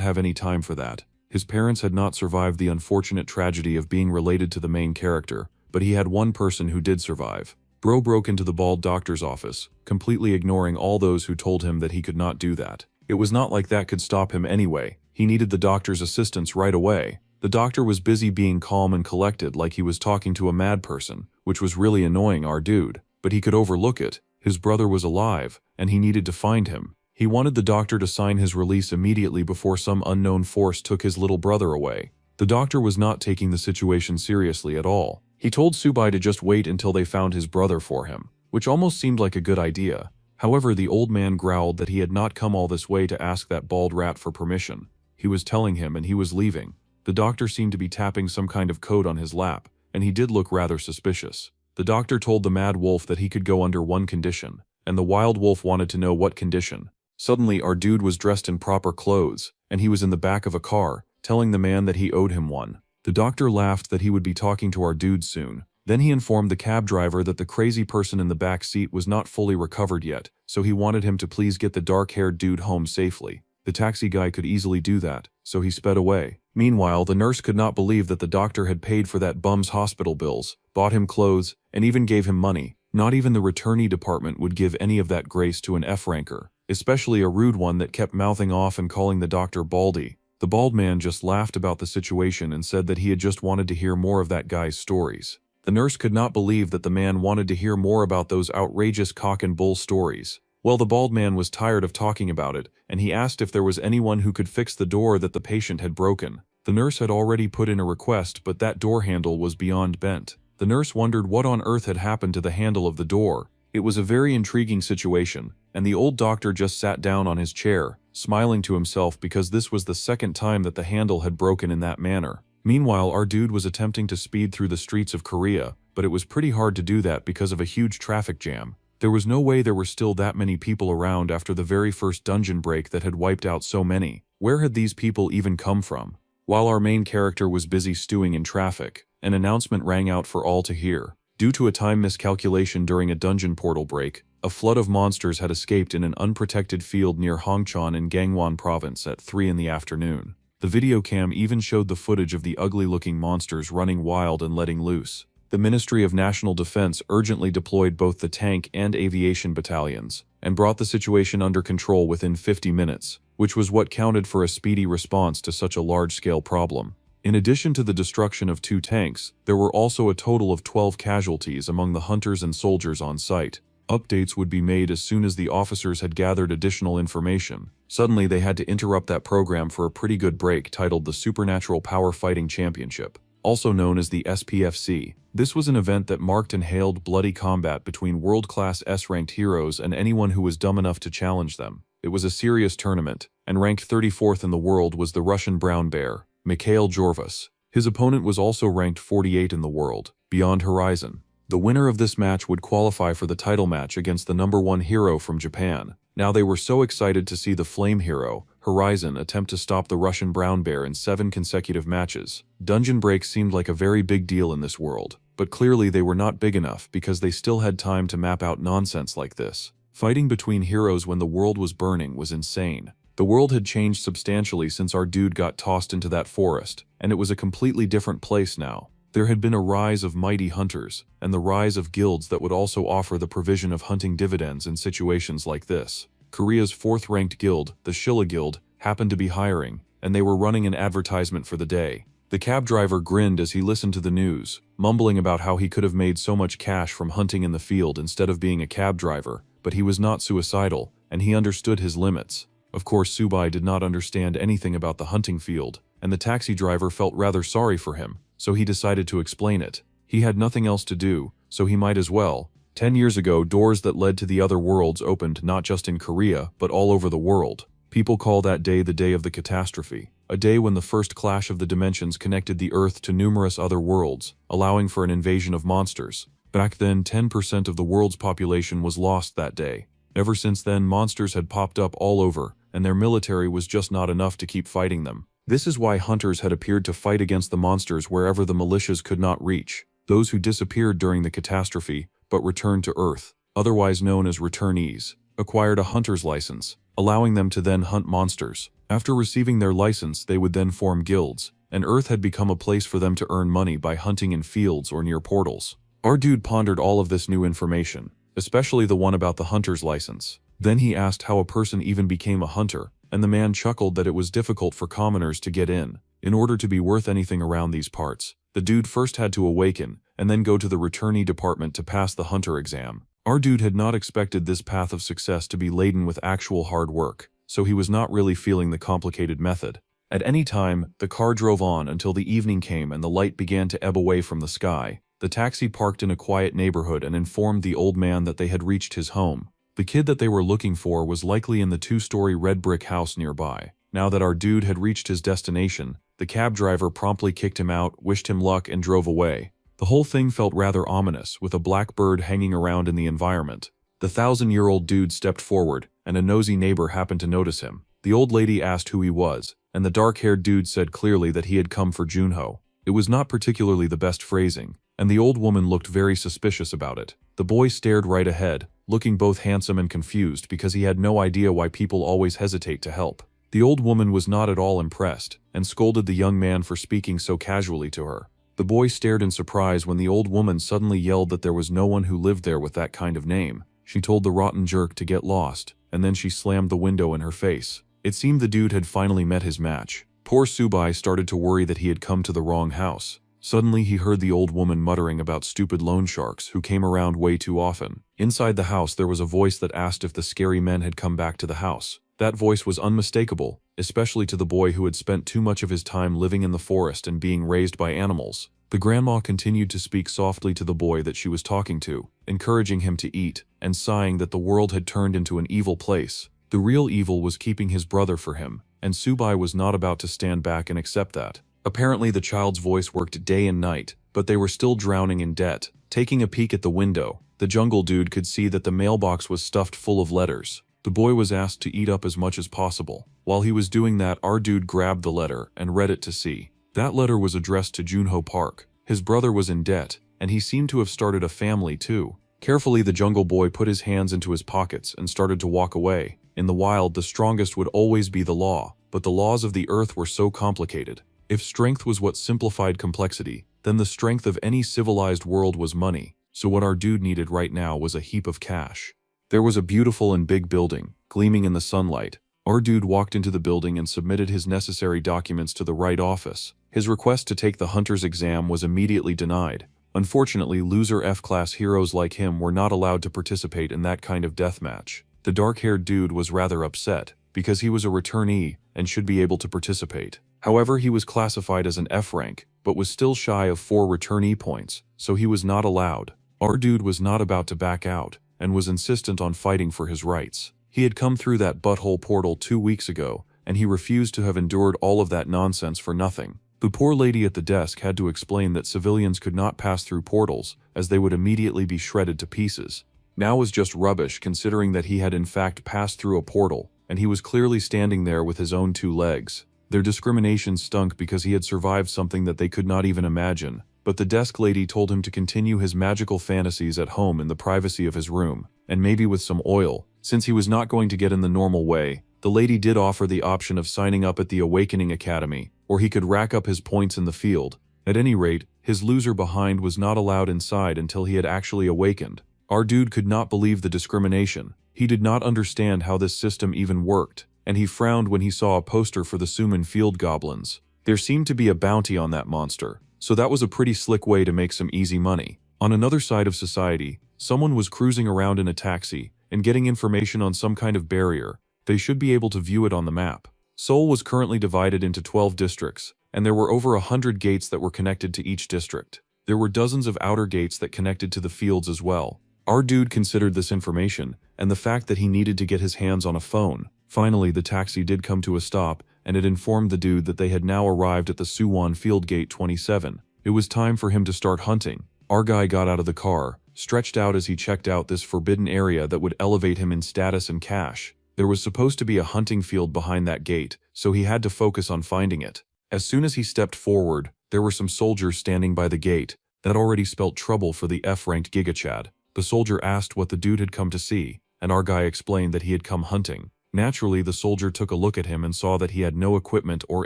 have any time for that. His parents had not survived the unfortunate tragedy of being related to the main character, but he had one person who did survive. Bro broke into the bald doctor's office, completely ignoring all those who told him that he could not do that. It was not like that could stop him anyway. He needed the doctor's assistance right away. The doctor was busy being calm and collected like he was talking to a mad person, which was really annoying our dude, but he could overlook it. His brother was alive, and he needed to find him. He wanted the doctor to sign his release immediately before some unknown force took his little brother away. The doctor was not taking the situation seriously at all. He told Subai to just wait until they found his brother for him, which almost seemed like a good idea. However, the old man growled that he had not come all this way to ask that bald rat for permission. He was telling him and he was leaving. The doctor seemed to be tapping some kind of code on his lap, and he did look rather suspicious. The doctor told the mad wolf that he could go under one condition, and the wild wolf wanted to know what condition. Suddenly, our dude was dressed in proper clothes, and he was in the back of a car, telling the man that he owed him one. The doctor laughed that he would be talking to our dude soon. Then he informed the cab driver that the crazy person in the back seat was not fully recovered yet, so he wanted him to please get the dark-haired dude home safely. The taxi guy could easily do that, so he sped away. Meanwhile, the nurse could not believe that the doctor had paid for that bum's hospital bills, bought him clothes, and even gave him money. Not even the returnee department would give any of that grace to an F-ranker, especially a rude one that kept mouthing off and calling the doctor Baldy. The bald man just laughed about the situation and said that he had just wanted to hear more of that guy's stories. The nurse could not believe that the man wanted to hear more about those outrageous cock and bull stories. Well, the bald man was tired of talking about it, and he asked if there was anyone who could fix the door that the patient had broken. The nurse had already put in a request, but that door handle was beyond bent. The nurse wondered what on earth had happened to the handle of the door. It was a very intriguing situation, and the old doctor just sat down on his chair, smiling to himself because this was the second time that the handle had broken in that manner. Meanwhile, our dude was attempting to speed through the streets of Korea, but it was pretty hard to do that because of a huge traffic jam. There was no way there were still that many people around after the very first dungeon break that had wiped out so many. Where had these people even come from? While our main character was busy stewing in traffic, an announcement rang out for all to hear. Due to a time miscalculation during a dungeon portal break, a flood of monsters had escaped in an unprotected field near Hongcheon in Gangwon province at 3 in the afternoon. The video cam even showed the footage of the ugly-looking monsters running wild and letting loose. The Ministry of National Defense urgently deployed both the tank and aviation battalions, and brought the situation under control within 50 minutes, which was what counted for a speedy response to such a large-scale problem. In addition to the destruction of 2 tanks, there were also a total of 12 casualties among the hunters and soldiers on site. Updates would be made as soon as the officers had gathered additional information. Suddenly, they had to interrupt that program for a pretty good break titled the Supernatural Power Fighting Championship, also known as the SPFC. This was an event that marked and hailed bloody combat between world-class S-ranked heroes and anyone who was dumb enough to challenge them. It was a serious tournament, and ranked 34th in the world was the Russian brown bear, Mikhail Jorvas. His opponent was also ranked 48 in the world, Beyond Horizon. The winner of this match would qualify for the title match against the #1 hero from Japan. Now they were so excited to see the flame hero, Horizon, attempt to stop the Russian brown bear in 7 consecutive matches. Dungeon breaks seemed like a very big deal in this world, but clearly they were not big enough because they still had time to map out nonsense like this. Fighting between heroes when the world was burning was insane. The world had changed substantially since our dude got tossed into that forest, and it was a completely different place now. There had been a rise of mighty hunters, and the rise of guilds that would also offer the provision of hunting dividends in situations like this. Korea's 4th-ranked guild, the Shilla Guild, happened to be hiring, and they were running an advertisement for the day. The cab driver grinned as he listened to the news, mumbling about how he could have made so much cash from hunting in the field instead of being a cab driver, but he was not suicidal, and he understood his limits. Of course, Subai did not understand anything about the hunting field, and the taxi driver felt rather sorry for him, so he decided to explain it. He had nothing else to do, so he might as well. 10 years ago, doors that led to the other worlds opened not just in Korea, but all over the world. People call that day the Day of the Catastrophe, a day when the first clash of the dimensions connected the Earth to numerous other worlds, allowing for an invasion of monsters. Back then, 10% of the world's population was lost that day. Ever since then, monsters had popped up all over, and their military was just not enough to keep fighting them. This is why hunters had appeared to fight against the monsters wherever the militias could not reach. Those who disappeared during the catastrophe but returned to Earth, otherwise known as returnees, acquired a hunter's license, allowing them to then hunt monsters. After receiving their license, they would then form guilds, and Earth had become a place for them to earn money by hunting in fields or near portals. Our dude pondered all of this new information, especially the one about the hunter's license. Then he asked how a person even became a hunter, and the man chuckled that it was difficult for commoners to get in. In order to be worth anything around these parts, the dude first had to awaken, and then go to the returnee department to pass the hunter exam. Our dude had not expected this path of success to be laden with actual hard work, so he was not really feeling the complicated method. At any time, the car drove on until the evening came and the light began to ebb away from the sky. The taxi parked in a quiet neighborhood and informed the old man that they had reached his home. The kid that they were looking for was likely in the 2-story red brick house nearby. Now that our dude had reached his destination, the cab driver promptly kicked him out, wished him luck, and drove away. The whole thing felt rather ominous, with a black bird hanging around in the environment. The 1,000-year-old dude stepped forward, and a nosy neighbor happened to notice him. The old lady asked who he was, and the dark-haired dude said clearly that he had come for Junho. It was not particularly the best phrasing, and the old woman looked very suspicious about it. The boy stared right ahead, looking both handsome and confused because he had no idea why people always hesitate to help. The old woman was not at all impressed, and scolded the young man for speaking so casually to her. The boy stared in surprise when the old woman suddenly yelled that there was no one who lived there with that kind of name. She told the rotten jerk to get lost, and then she slammed the window in her face. It seemed the dude had finally met his match. Poor Subai started to worry that he had come to the wrong house. Suddenly he heard the old woman muttering about stupid loan sharks who came around way too often. Inside the house there was a voice that asked if the scary men had come back to the house. That voice was unmistakable, especially to the boy who had spent too much of his time living in the forest and being raised by animals. The grandma continued to speak softly to the boy that she was talking to, encouraging him to eat, and sighing that the world had turned into an evil place. The real evil was keeping his brother for him, and Subai was not about to stand back and accept that. Apparently the child's voice worked day and night, but they were still drowning in debt. Taking a peek at the window, the jungle dude could see that the mailbox was stuffed full of letters. The boy was asked to eat up as much as possible. While he was doing that, our dude grabbed the letter and read it to see. That letter was addressed to Junho Park. His brother was in debt, and he seemed to have started a family too. Carefully, the jungle boy put his hands into his pockets and started to walk away. In the wild, the strongest would always be the law, but the laws of the earth were so complicated. If strength was what simplified complexity, then the strength of any civilized world was money. So what our dude needed right now was a heap of cash. There was a beautiful and big building, gleaming in the sunlight. Our dude walked into the building and submitted his necessary documents to the right office. His request to take the hunter's exam was immediately denied. Unfortunately, loser F-class heroes like him were not allowed to participate in that kind of deathmatch. The dark-haired dude was rather upset, because he was a returnee and should be able to participate. However, he was classified as an F rank, but was still shy of 4 returnee points, so he was not allowed. Our dude was not about to back out, and was insistent on fighting for his rights. He had come through that butthole portal 2 weeks ago, and he refused to have endured all of that nonsense for nothing. The poor lady at the desk had to explain that civilians could not pass through portals, as they would immediately be shredded to pieces. Now was just rubbish, considering that he had in fact passed through a portal, and he was clearly standing there with his own 2 legs. Their discrimination stunk because he had survived something that they could not even imagine. But the desk lady told him to continue his magical fantasies at home in the privacy of his room, and maybe with some oil. Since he was not going to get in the normal way, the lady did offer the option of signing up at the Awakening Academy, or he could rack up his points in the field. At any rate, his loser behind was not allowed inside until he had actually awakened. Our dude could not believe the discrimination. He did not understand how this system even worked, and he frowned when he saw a poster for the Suman Field Goblins. There seemed to be a bounty on that monster, so that was a pretty slick way to make some easy money. On another side of society, someone was cruising around in a taxi and getting information on some kind of barrier. They should be able to view it on the map. Seoul was currently divided into 12 districts, and there were over 100 gates that were connected to each district. There were dozens of outer gates that connected to the fields as well. Our dude considered this information, and the fact that he needed to get his hands on a phone. Finally, the taxi did come to a stop, and it informed the dude that they had now arrived at the Suwon Field Gate 27. It was time for him to start hunting. Our guy got out of the car, stretched out as he checked out this forbidden area that would elevate him in status and cash. There was supposed to be a hunting field behind that gate, so he had to focus on finding it. As soon as he stepped forward, there were some soldiers standing by the gate. That already spelt trouble for the F-ranked Gigachad. The soldier asked what the dude had come to see, and our guy explained that he had come hunting. Naturally, the soldier took a look at him and saw that he had no equipment or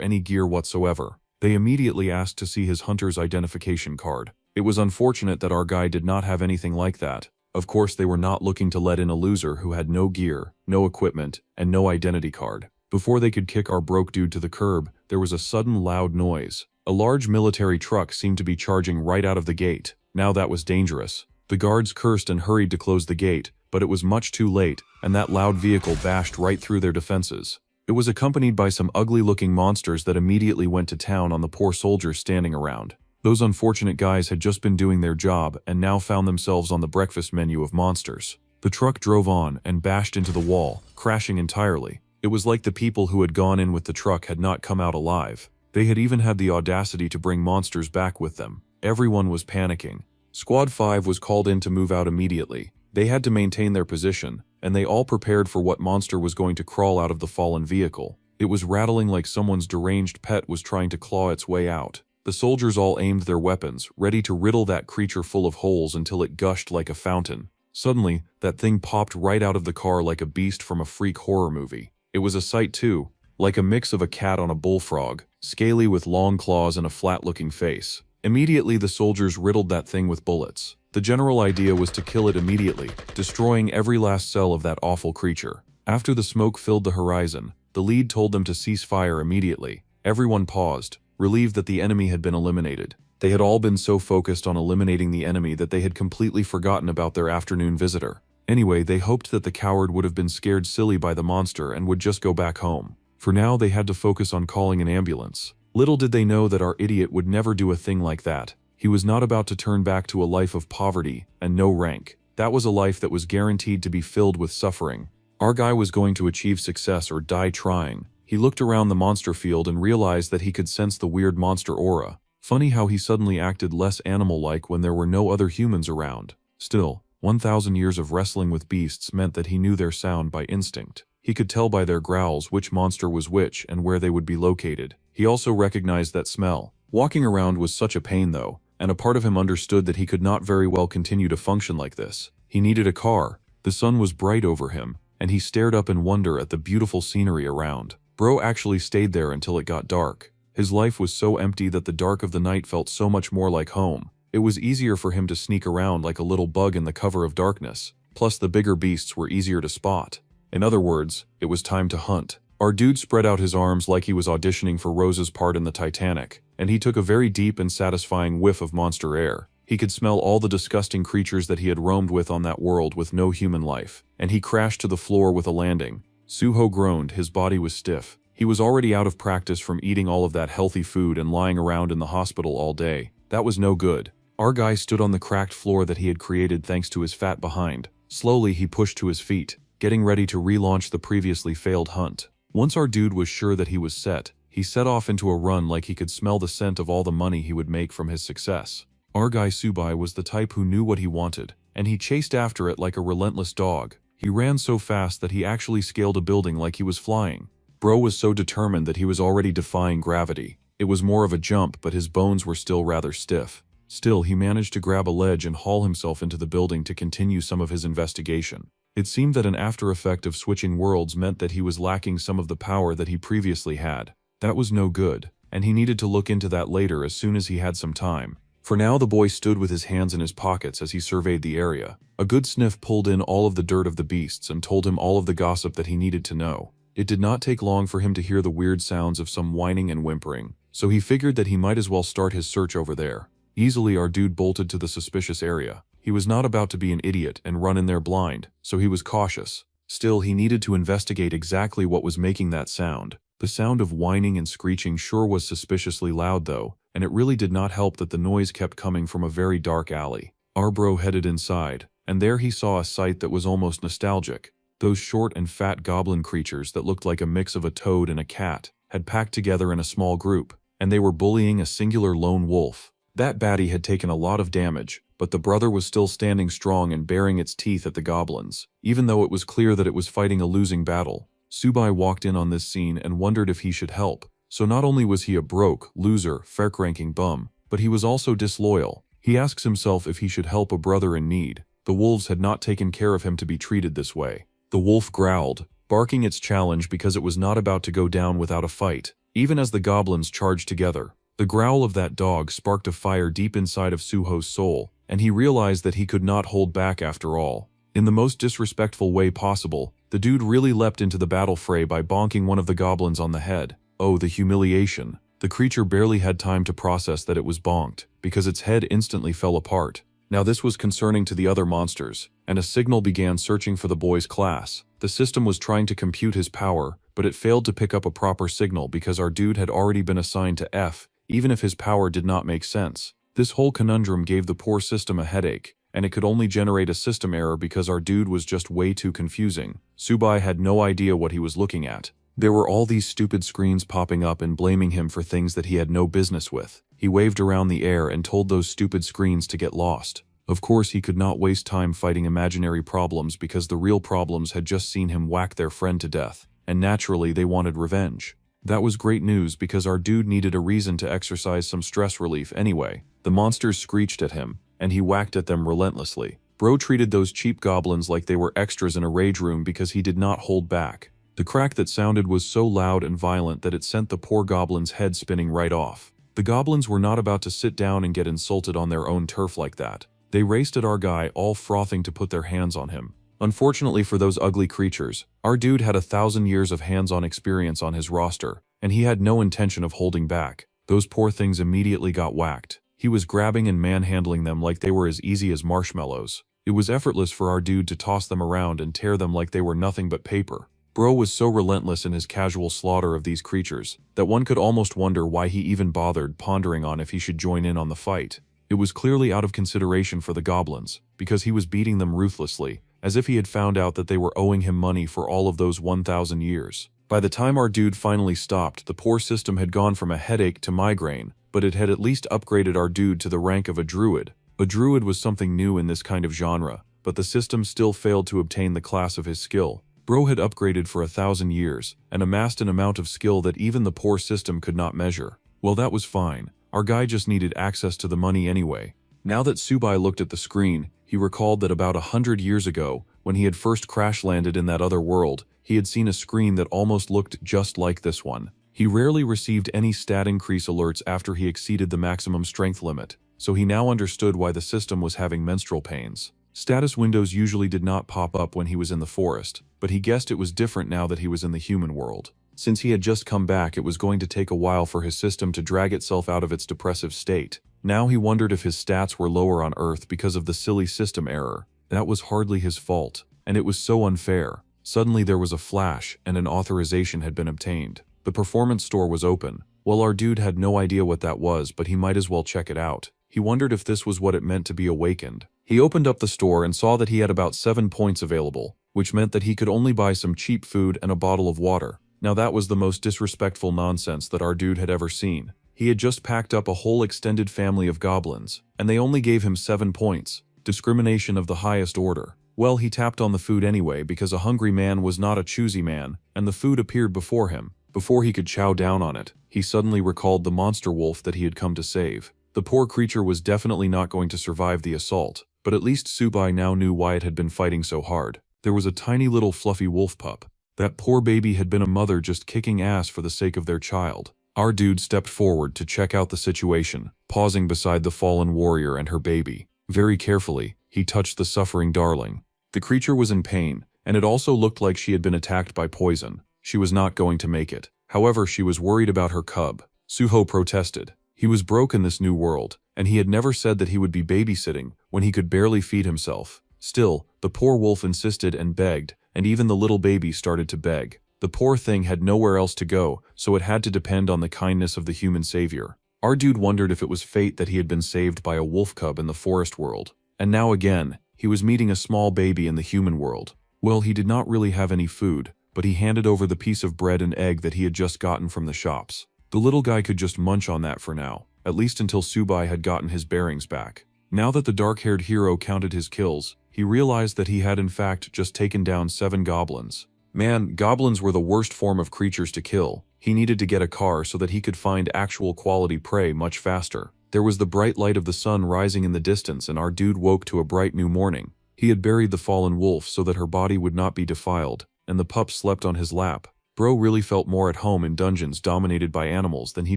any gear whatsoever. They immediately asked to see his hunter's identification card. It was unfortunate that our guy did not have anything like that. Of course, they were not looking to let in a loser who had no gear, no equipment, and no identity card. Before they could kick our broke dude to the curb, there was a sudden loud noise. A large military truck seemed to be charging right out of the gate. Now that was dangerous. The guards cursed and hurried to close the gate, but it was much too late, and that loud vehicle bashed right through their defenses. It was accompanied by some ugly-looking monsters that immediately went to town on the poor soldiers standing around. Those unfortunate guys had just been doing their job and now found themselves on the breakfast menu of monsters. The truck drove on and bashed into the wall, crashing entirely. It was like the people who had gone in with the truck had not come out alive. They had even had the audacity to bring monsters back with them. Everyone was panicking. Squad 5 was called in to move out immediately. They had to maintain their position, and they all prepared for what monster was going to crawl out of the fallen vehicle. It was rattling like someone's deranged pet was trying to claw its way out. The soldiers all aimed their weapons, ready to riddle that creature full of holes until it gushed like a fountain. Suddenly, that thing popped right out of the car like a beast from a freak horror movie. It was a sight too, like a mix of a cat on a bullfrog, scaly with long claws and a flat-looking face. Immediately, the soldiers riddled that thing with bullets. The general idea was to kill it immediately, destroying every last cell of that awful creature. After the smoke filled the horizon, the lead told them to cease fire immediately. Everyone paused, relieved that the enemy had been eliminated. They had all been so focused on eliminating the enemy that they had completely forgotten about their afternoon visitor. Anyway, they hoped that the coward would have been scared silly by the monster and would just go back home. For now, they had to focus on calling an ambulance. Little did they know that our idiot would never do a thing like that. He was not about to turn back to a life of poverty and no rank. That was a life that was guaranteed to be filled with suffering. Our guy was going to achieve success or die trying. He looked around the monster field and realized that he could sense the weird monster aura. Funny how he suddenly acted less animal-like when there were no other humans around. Still, 1,000 years of wrestling with beasts meant that he knew their sound by instinct. He could tell by their growls which monster was which and where they would be located. He also recognized that smell. Walking around was such a pain though, and a part of him understood that he could not very well continue to function like this. He needed a car. The sun was bright over him, and he stared up in wonder at the beautiful scenery around. Bro actually stayed there until it got dark. His life was so empty that the dark of the night felt so much more like home. It was easier for him to sneak around like a little bug in the cover of darkness. Plus, the bigger beasts were easier to spot. In other words, it was time to hunt. Our dude spread out his arms like he was auditioning for Rose's part in the Titanic, and he took a very deep and satisfying whiff of monster air. He could smell all the disgusting creatures that he had roamed with on that world with no human life, and he crashed to the floor with a landing. Suho groaned, his body was stiff. He was already out of practice from eating all of that healthy food and lying around in the hospital all day. That was no good. Our guy stood on the cracked floor that he had created thanks to his fat behind. Slowly, he pushed to his feet, getting ready to relaunch the previously failed hunt. Once our dude was sure that he was set, he set off into a run like he could smell the scent of all the money he would make from his success. Our guy Subai was the type who knew what he wanted, and he chased after it like a relentless dog. He ran so fast that he actually scaled a building like he was flying. Bro was so determined that he was already defying gravity. It was more of a jump, but his bones were still rather stiff. Still, he managed to grab a ledge and haul himself into the building to continue some of his investigation. It seemed that an after effect of switching worlds meant that he was lacking some of the power that he previously had. That was no good, and he needed to look into that later as soon as he had some time. For now, the boy stood with his hands in his pockets as he surveyed the area. A good sniff pulled in all of the dirt of the beasts and told him all of the gossip that he needed to know. It did not take long for him to hear the weird sounds of some whining and whimpering, so he figured that he might as well start his search over there. Easily, our dude bolted to the suspicious area. He was not about to be an idiot and run in there blind, so he was cautious. Still, he needed to investigate exactly what was making that sound. The sound of whining and screeching sure was suspiciously loud though, and it really did not help that the noise kept coming from a very dark alley. Our bro headed inside, and there he saw a sight that was almost nostalgic. Those short and fat goblin creatures that looked like a mix of a toad and a cat had packed together in a small group, and they were bullying a singular lone wolf. That baddie had taken a lot of damage, but the brother was still standing strong and baring its teeth at the goblins, even though it was clear that it was fighting a losing battle. Subai walked in on this scene and wondered if he should help. So not only was he a broke, loser, FERC-ranking bum, but he was also disloyal. He asks himself if he should help a brother in need. The wolves had not taken care of him to be treated this way. The wolf growled, barking its challenge because it was not about to go down without a fight, even as the goblins charged together. The growl of that dog sparked a fire deep inside of Suho's soul, and he realized that he could not hold back after all. In the most disrespectful way possible, the dude really leapt into the battle fray by bonking one of the goblins on the head. Oh, the humiliation. The creature barely had time to process that it was bonked, because its head instantly fell apart. Now this was concerning to the other monsters, and a signal began searching for the boy's class. The system was trying to compute his power, but it failed to pick up a proper signal because our dude had already been assigned to F, even if his power did not make sense. This whole conundrum gave the poor system a headache, and it could only generate a system error because our dude was just way too confusing. Subai had no idea what he was looking at. There were all these stupid screens popping up and blaming him for things that he had no business with. He waved around the air and told those stupid screens to get lost. Of course, he could not waste time fighting imaginary problems because the real problems had just seen him whack their friend to death, and naturally they wanted revenge. That was great news because our dude needed a reason to exercise some stress relief anyway. The monsters screeched at him, and he whacked at them relentlessly. Bro treated those cheap goblins like they were extras in a rage room because he did not hold back. The crack that sounded was so loud and violent that it sent the poor goblin's head spinning right off. The goblins were not about to sit down and get insulted on their own turf like that. They raced at our guy, all frothing to put their hands on him. Unfortunately for those ugly creatures, our dude had 1,000 years of hands-on experience on his roster, and he had no intention of holding back. Those poor things immediately got whacked. He was grabbing and manhandling them like they were as easy as marshmallows. It was effortless for our dude to toss them around and tear them like they were nothing but paper. Bro was so relentless in his casual slaughter of these creatures that one could almost wonder why he even bothered pondering on if he should join in on the fight. It was clearly out of consideration for the goblins, because he was beating them ruthlessly, as if he had found out that they were owing him money for all of those 1,000 years. By the time our dude finally stopped, the poor system had gone from a headache to migraine, but it had at least upgraded our dude to the rank of a druid. A druid was something new in this kind of genre, but the system still failed to obtain the class of his skill. Bro had upgraded for 1,000 years, and amassed an amount of skill that even the poor system could not measure. Well, that was fine. Our guy just needed access to the money anyway. Now that Subai looked at the screen, he recalled that about 100 years ago, when he had first crash-landed in that other world, he had seen a screen that almost looked just like this one. He rarely received any stat increase alerts after he exceeded the maximum strength limit, so he now understood why the system was having menstrual pains. Status windows usually did not pop up when he was in the forest, but he guessed it was different now that he was in the human world. Since he had just come back, it was going to take a while for his system to drag itself out of its depressive state. Now he wondered if his stats were lower on Earth because of the silly system error. That was hardly his fault, and it was so unfair. Suddenly there was a flash, and an authorization had been obtained. The performance store was open. Well, our dude had no idea what that was, but he might as well check it out. He wondered if this was what it meant to be awakened. He opened up the store and saw that he had about 7 points available, which meant that he could only buy some cheap food and a bottle of water. Now that was the most disrespectful nonsense that our dude had ever seen. He had just packed up a whole extended family of goblins, and they only gave him 7 points. Discrimination of the highest order. Well, he tapped on the food anyway because a hungry man was not a choosy man, and the food appeared before him. Before he could chow down on it, he suddenly recalled the monster wolf that he had come to save. The poor creature was definitely not going to survive the assault, but at least Subai now knew why it had been fighting so hard. There was a tiny little fluffy wolf pup. That poor baby had been a mother just kicking ass for the sake of their child. Our dude stepped forward to check out the situation, pausing beside the fallen warrior and her baby. Very carefully, he touched the suffering darling. The creature was in pain, and it also looked like she had been attacked by poison. She was not going to make it. However, she was worried about her cub. Suho protested. He was broke in this new world, and he had never said that he would be babysitting when he could barely feed himself. Still, the poor wolf insisted and begged, and even the little baby started to beg. The poor thing had nowhere else to go, so it had to depend on the kindness of the human savior. Our dude wondered if it was fate that he had been saved by a wolf cub in the forest world. And now again, he was meeting a small baby in the human world. Well, he did not really have any food, but he handed over the piece of bread and egg that he had just gotten from the shops. The little guy could just munch on that for now, at least until Subai had gotten his bearings back. Now that the dark-haired hero counted his kills, he realized that he had in fact just taken down 7 goblins. Man, goblins were the worst form of creatures to kill. He needed to get a car so that he could find actual quality prey much faster. There was the bright light of the sun rising in the distance, and our dude woke to a bright new morning. He had buried the fallen wolf so that her body would not be defiled, and the pup slept on his lap. Bro really felt more at home in dungeons dominated by animals than he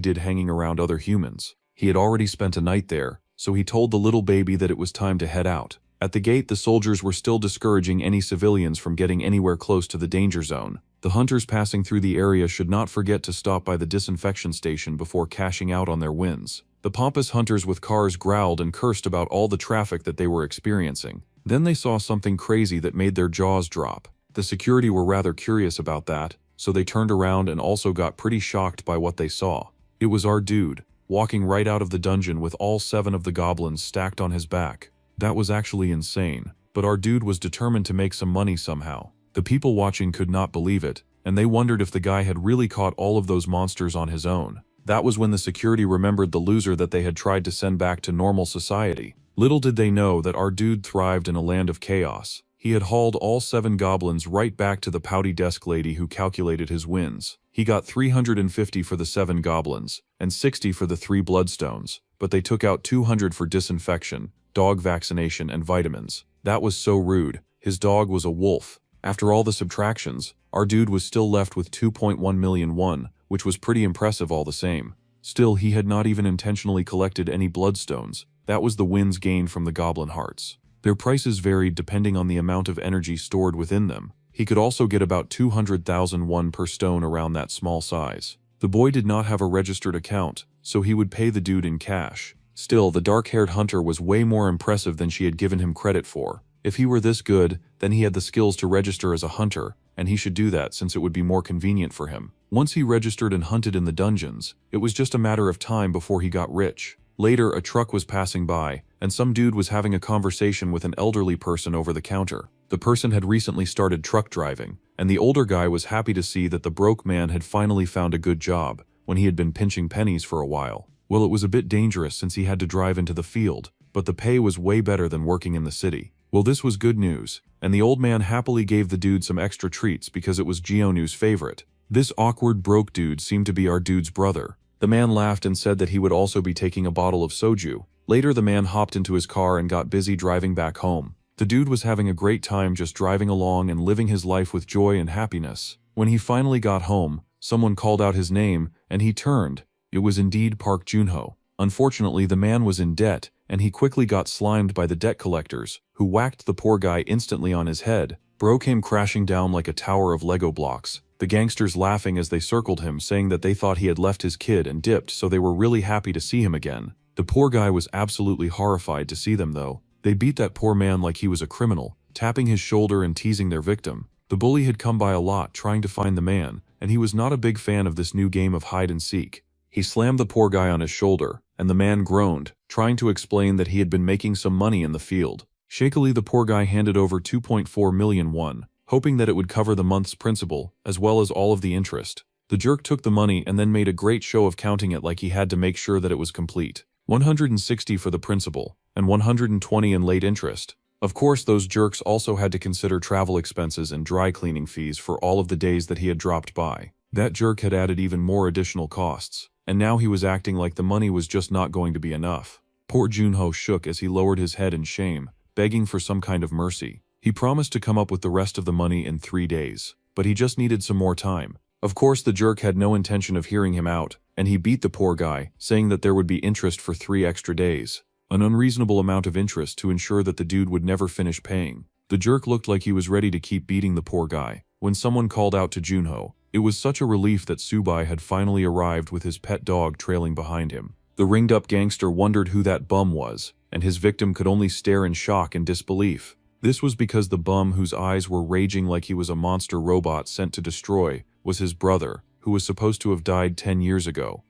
did hanging around other humans. He had already spent a night there, so he told the little baby that it was time to head out. At the gate, the soldiers were still discouraging any civilians from getting anywhere close to the danger zone. The hunters passing through the area should not forget to stop by the disinfection station before cashing out on their wins. The pompous hunters with cars growled and cursed about all the traffic that they were experiencing. Then they saw something crazy that made their jaws drop. The security were rather curious about that, so they turned around and also got pretty shocked by what they saw. It was our dude, walking right out of the dungeon with all 7 of the goblins stacked on his back. That was actually insane, but our dude was determined to make some money somehow. The people watching could not believe it, and they wondered if the guy had really caught all of those monsters on his own. That was when the security remembered the loser that they had tried to send back to normal society. Little did they know that our dude thrived in a land of chaos. He had hauled all 7 goblins right back to the pouty desk lady who calculated his wins. He got 350 for the 7 goblins, and 60 for the 3 bloodstones, but they took out 200 for disinfection, dog vaccination, and vitamins. That was so rude. His dog was a wolf. After all the subtractions, our dude was still left with 2.1 million won, which was pretty impressive all the same. Still, he had not even intentionally collected any bloodstones. That was the wins gained from the goblin hearts. Their prices varied depending on the amount of energy stored within them. He could also get about 200,000 won per stone around that small size. The boy did not have a registered account, so he would pay the dude in cash. Still, the dark-haired hunter was way more impressive than she had given him credit for. If he were this good, then he had the skills to register as a hunter, and he should do that since it would be more convenient for him. Once he registered and hunted in the dungeons, it was just a matter of time before he got rich. Later, a truck was passing by, and some dude was having a conversation with an elderly person over the counter. The person had recently started truck driving, and the older guy was happy to see that the broke man had finally found a good job, when he had been pinching pennies for a while. Well, it was a bit dangerous since he had to drive into the field, but the pay was way better than working in the city. Well, this was good news, and the old man happily gave the dude some extra treats because it was Gionu's favorite. This awkward broke dude seemed to be our dude's brother. The man laughed and said that he would also be taking a bottle of soju. Later, the man hopped into his car and got busy driving back home. The dude was having a great time just driving along and living his life with joy and happiness. When he finally got home, someone called out his name, and he turned. It was indeed Park Junho. Unfortunately, the man was in debt, and he quickly got slimed by the debt collectors, who whacked the poor guy instantly on his head. Bro came crashing down like a tower of Lego blocks. The gangsters laughing as they circled him, saying that they thought he had left his kid and dipped, so they were really happy to see him again. The poor guy was absolutely horrified to see them though. They beat that poor man like he was a criminal, tapping his shoulder and teasing their victim. The bully had come by a lot trying to find the man, and he was not a big fan of this new game of hide and seek. He slammed the poor guy on his shoulder, and the man groaned, trying to explain that he had been making some money in the field. Shakily, the poor guy handed over 2.4 million won, hoping that it would cover the month's principal, as well as all of the interest. The jerk took the money and then made a great show of counting it like he had to make sure that it was complete. 160 for the principal, and 120 in late interest. Of course, those jerks also had to consider travel expenses and dry cleaning fees for all of the days that he had dropped by. That jerk had added even more additional costs, and now he was acting like the money was just not going to be enough. Poor Junho shook as he lowered his head in shame, begging for some kind of mercy. He promised to come up with the rest of the money in 3 days, but he just needed some more time. Of course, the jerk had no intention of hearing him out, and he beat the poor guy, saying that there would be interest for 3 extra days. An unreasonable amount of interest to ensure that the dude would never finish paying. The jerk looked like he was ready to keep beating the poor guy, when someone called out to Junho. It was such a relief that Subai had finally arrived with his pet dog trailing behind him. The ringed-up gangster wondered who that bum was, and his victim could only stare in shock and disbelief. This was because the bum, whose eyes were raging like he was a monster robot sent to destroy, was his brother, who was supposed to have died 10 years ago.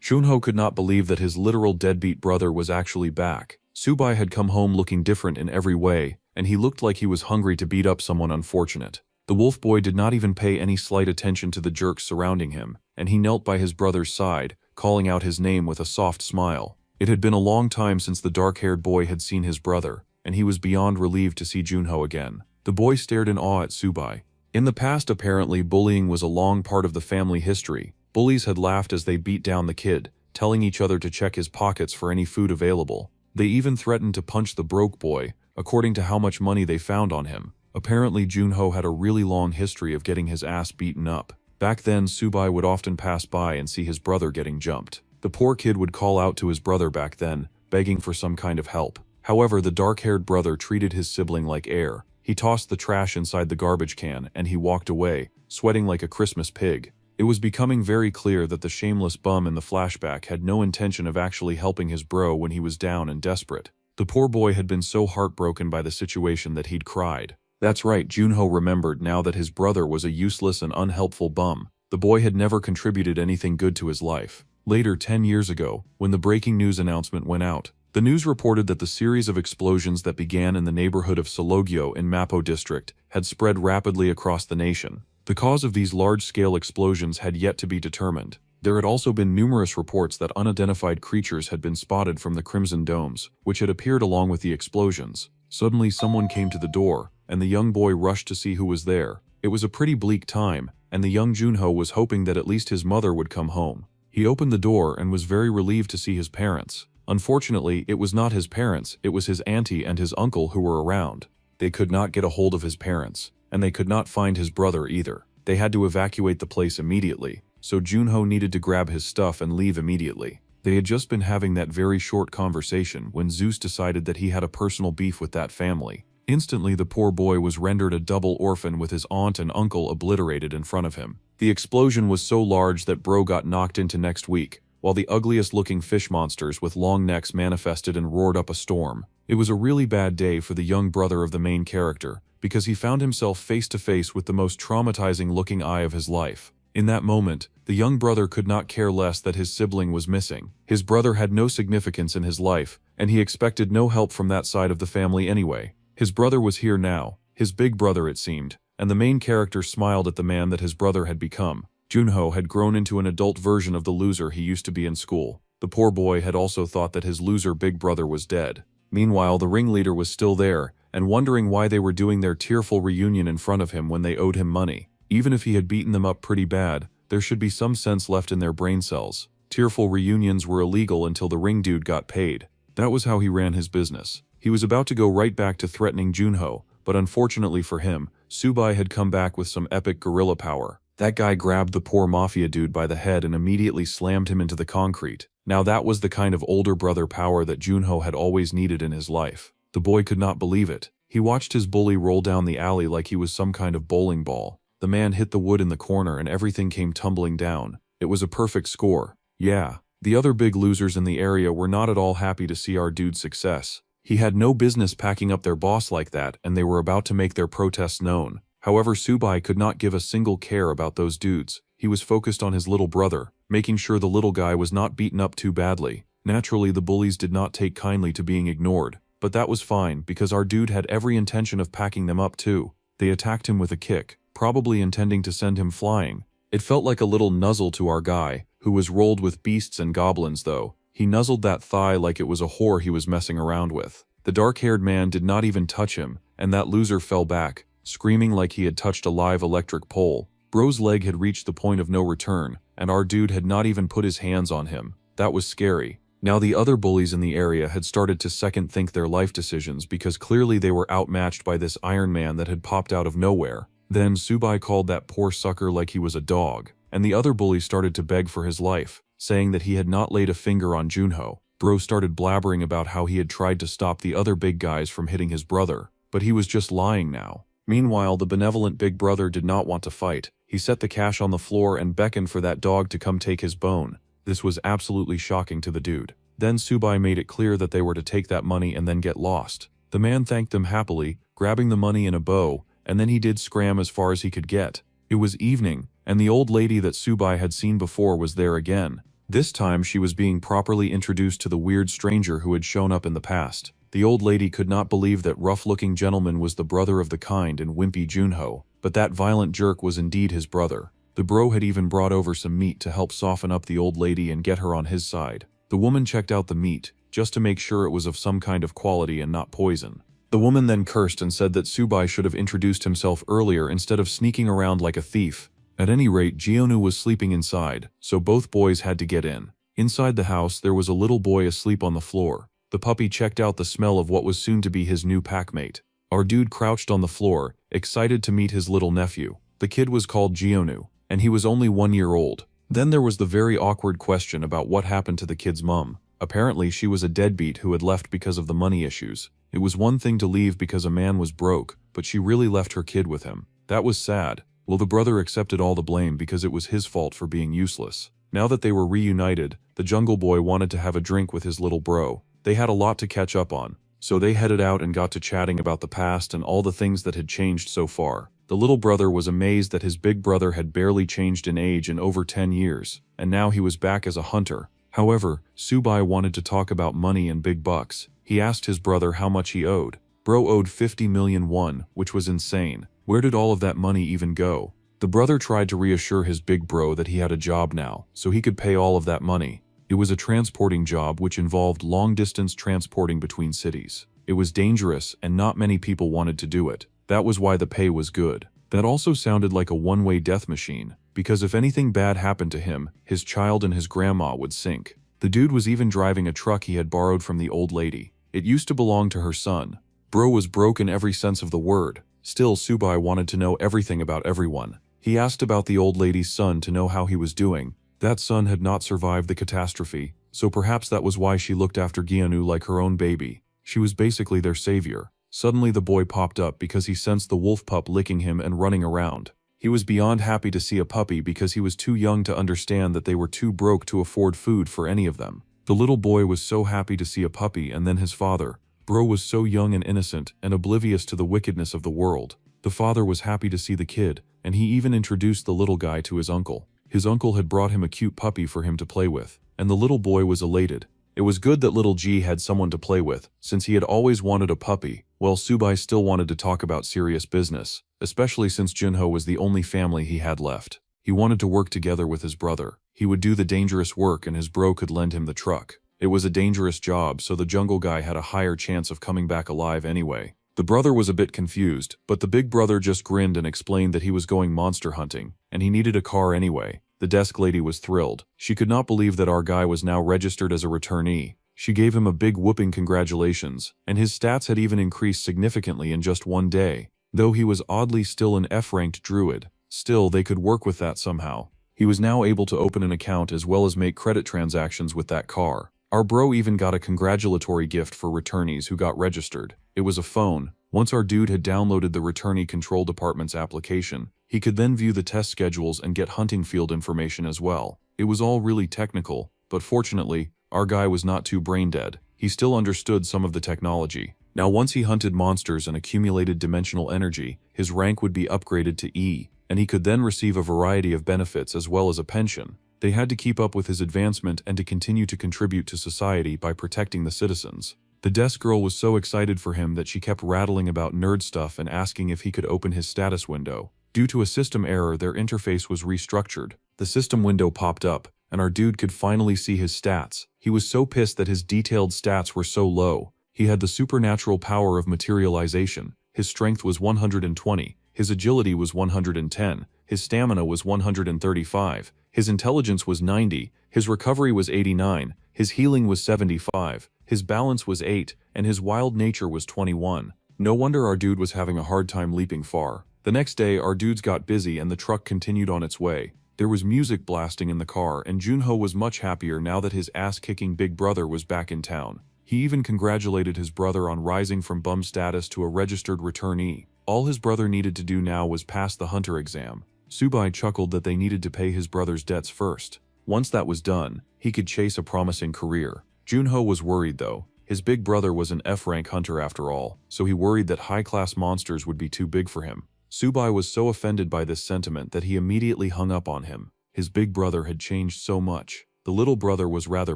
Junho could not believe that his literal deadbeat brother was actually back. Subai had come home looking different in every way, and he looked like he was hungry to beat up someone unfortunate. The wolf boy did not even pay any slight attention to the jerks surrounding him, and he knelt by his brother's side, calling out his name with a soft smile. It had been a long time since the dark-haired boy had seen his brother, and he was beyond relieved to see Junho again. The boy stared in awe at Subai. In the past, apparently, bullying was a long part of the family history. Bullies had laughed as they beat down the kid, telling each other to check his pockets for any food available. They even threatened to punch the broke boy, according to how much money they found on him. Apparently Junho had a really long history of getting his ass beaten up. Back then, Subai would often pass by and see his brother getting jumped. The poor kid would call out to his brother back then, begging for some kind of help. However, the dark-haired brother treated his sibling like air. He tossed the trash inside the garbage can and he walked away, sweating like a Christmas pig. It was becoming very clear that the shameless bum in the flashback had no intention of actually helping his bro when he was down and desperate. The poor boy had been so heartbroken by the situation that he'd cried. That's right, Junho remembered now that his brother was a useless and unhelpful bum. The boy had never contributed anything good to his life. Later, 10 years ago, when the breaking news announcement went out, the news reported that the series of explosions that began in the neighborhood of Sologyo in Mapo district had spread rapidly across the nation. The cause of these large-scale explosions had yet to be determined. There had also been numerous reports that unidentified creatures had been spotted from the Crimson Domes, which had appeared along with the explosions. Suddenly someone came to the door, and the young boy rushed to see who was there. It was a pretty bleak time, and the young Junho was hoping that at least his mother would come home. He opened the door and was very relieved to see his parents. Unfortunately, it was not his parents, it was his auntie and his uncle who were around. They could not get a hold of his parents, and they could not find his brother either. They had to evacuate the place immediately, so Junho needed to grab his stuff and leave immediately. They had just been having that very short conversation when Zeus decided that he had a personal beef with that family. Instantly, the poor boy was rendered a double orphan with his aunt and uncle obliterated in front of him. The explosion was so large that bro got knocked into next week, while the ugliest-looking fish monsters with long necks manifested and roared up a storm. It was a really bad day for the young brother of the main character, because he found himself face-to-face with the most traumatizing-looking eye of his life. In that moment, the young brother could not care less that his sibling was missing. His brother had no significance in his life, and he expected no help from that side of the family anyway. His brother was here now, his big brother it seemed, and the main character smiled at the man that his brother had become. Junho had grown into an adult version of the loser he used to be in school. The poor boy had also thought that his loser big brother was dead. Meanwhile, the ringleader was still there, and wondering why they were doing their tearful reunion in front of him when they owed him money. Even if he had beaten them up pretty bad, there should be some sense left in their brain cells. Tearful reunions were illegal until the ring dude got paid. That was how he ran his business. He was about to go right back to threatening Junho, but unfortunately for him, Subai had come back with some epic gorilla power. That guy grabbed the poor mafia dude by the head and immediately slammed him into the concrete. Now that was the kind of older brother power that Junho had always needed in his life. The boy could not believe it. He watched his bully roll down the alley like he was some kind of bowling ball. The man hit the wood in the corner and everything came tumbling down. It was a perfect score. Yeah, the other big losers in the area were not at all happy to see our dude's success. He had no business packing up their boss like that, and they were about to make their protests known. However, Subai could not give a single care about those dudes. He was focused on his little brother, making sure the little guy was not beaten up too badly. Naturally, the bullies did not take kindly to being ignored, but that was fine because our dude had every intention of packing them up too. They attacked him with a kick, probably intending to send him flying. It felt like a little nuzzle to our guy, who was rolled with beasts and goblins though. He nuzzled that thigh like it was a whore he was messing around with. The dark-haired man did not even touch him, and that loser fell back, screaming like he had touched a live electric pole. Bro's leg had reached the point of no return, and our dude had not even put his hands on him. That was scary. Now the other bullies in the area had started to second-think their life decisions because clearly they were outmatched by this Iron Man that had popped out of nowhere. Then Subai called that poor sucker like he was a dog, and the other bully started to beg for his life, saying that he had not laid a finger on Junho. Bro started blabbering about how he had tried to stop the other big guys from hitting his brother, but he was just lying now. Meanwhile, the benevolent big brother did not want to fight. He set the cash on the floor and beckoned for that dog to come take his bone. This was absolutely shocking to the dude. Then Subai made it clear that they were to take that money and then get lost. The man thanked them happily, grabbing the money in a bow, and then he did scram as far as he could get. It was evening, and the old lady that Subai had seen before was there again. This time she was being properly introduced to the weird stranger who had shown up in the past. The old lady could not believe that rough-looking gentleman was the brother of the kind and wimpy Junho, but that violent jerk was indeed his brother. The bro had even brought over some meat to help soften up the old lady and get her on his side. The woman checked out the meat, just to make sure it was of some kind of quality and not poison. The woman then cursed and said that Subai should have introduced himself earlier instead of sneaking around like a thief. At any rate, Gionu was sleeping inside, so both boys had to get in. Inside the house, there was a little boy asleep on the floor. The puppy checked out the smell of what was soon to be his new packmate. Our dude crouched on the floor, excited to meet his little nephew. The kid was called Gionu, and he was only 1 year old. Then there was the very awkward question about what happened to the kid's mum. Apparently she was a deadbeat who had left because of the money issues. It was one thing to leave because a man was broke, but she really left her kid with him. That was sad. Well, the brother accepted all the blame because it was his fault for being useless. Now that they were reunited, the Jungle Boy wanted to have a drink with his little bro. They had a lot to catch up on, so they headed out and got to chatting about the past and all the things that had changed so far. The little brother was amazed that his big brother had barely changed in age in over 10 years, and now he was back as a hunter. However, Subai wanted to talk about money and big bucks. He asked his brother how much he owed. Bro owed 50 million won, which was insane. Where did all of that money even go? The brother tried to reassure his big bro that he had a job now, so he could pay all of that money. It was a transporting job which involved long-distance transporting between cities. It was dangerous and not many people wanted to do it. That was why the pay was good. That also sounded like a one-way death machine, because if anything bad happened to him, his child and his grandma would sink. The dude was even driving a truck he had borrowed from the old lady. It used to belong to her son. Bro was broke in every sense of the word. Still, Subai wanted to know everything about everyone. He asked about the old lady's son to know how he was doing. That son had not survived the catastrophe, so perhaps that was why she looked after Gianu like her own baby. She was basically their savior. Suddenly the boy popped up because he sensed the wolf pup licking him and running around. He was beyond happy to see a puppy because he was too young to understand that they were too broke to afford food for any of them. The little boy was so happy to see a puppy, and then his father. Bro was so young and innocent and oblivious to the wickedness of the world. The father was happy to see the kid, and he even introduced the little guy to his uncle. His uncle had brought him a cute puppy for him to play with, and the little boy was elated. It was good that little G had someone to play with, since he had always wanted a puppy, while Subai still wanted to talk about serious business, especially since Junho was the only family he had left. He wanted to work together with his brother. He would do the dangerous work and his bro could lend him the truck. It was a dangerous job, so the jungle guy had a higher chance of coming back alive anyway. The brother was a bit confused, but the big brother just grinned and explained that he was going monster hunting, and he needed a car anyway. The desk lady was thrilled. She could not believe that our guy was now registered as a returnee. She gave him a big whooping congratulations, and his stats had even increased significantly in just one day. Though he was oddly still an F-ranked druid, still they could work with that somehow. He was now able to open an account as well as make credit transactions with that car. Our bro even got a congratulatory gift for returnees who got registered. It was a phone. Once our dude had downloaded the returnee control department's application, he could then view the test schedules and get hunting field information as well. It was all really technical, but fortunately, our guy was not too brain dead. He still understood some of the technology. Now once he hunted monsters and accumulated dimensional energy, his rank would be upgraded to E, and he could then receive a variety of benefits as well as a pension. They had to keep up with his advancement and to continue to contribute to society by protecting the citizens. The desk girl was so excited for him that she kept rattling about nerd stuff and asking if he could open his status window. Due to a system error, their interface was restructured. The system window popped up, and our dude could finally see his stats. He was so pissed that his detailed stats were so low. He had the supernatural power of materialization. His strength was 120, his agility was 110, his stamina was 135, his intelligence was 90, his recovery was 89, his healing was 75, his balance was 8, and his wild nature was 21. No wonder our dude was having a hard time leaping far. The next day, our dudes got busy and the truck continued on its way. There was music blasting in the car, and Junho was much happier now that his ass-kicking big brother was back in town. He even congratulated his brother on rising from bum status to a registered returnee. All his brother needed to do now was pass the hunter exam. Subai chuckled that they needed to pay his brother's debts first. Once that was done, he could chase a promising career. Junho was worried though. His big brother was an F-rank hunter after all, so he worried that high-class monsters would be too big for him. Subai was so offended by this sentiment that he immediately hung up on him. His big brother had changed so much. The little brother was rather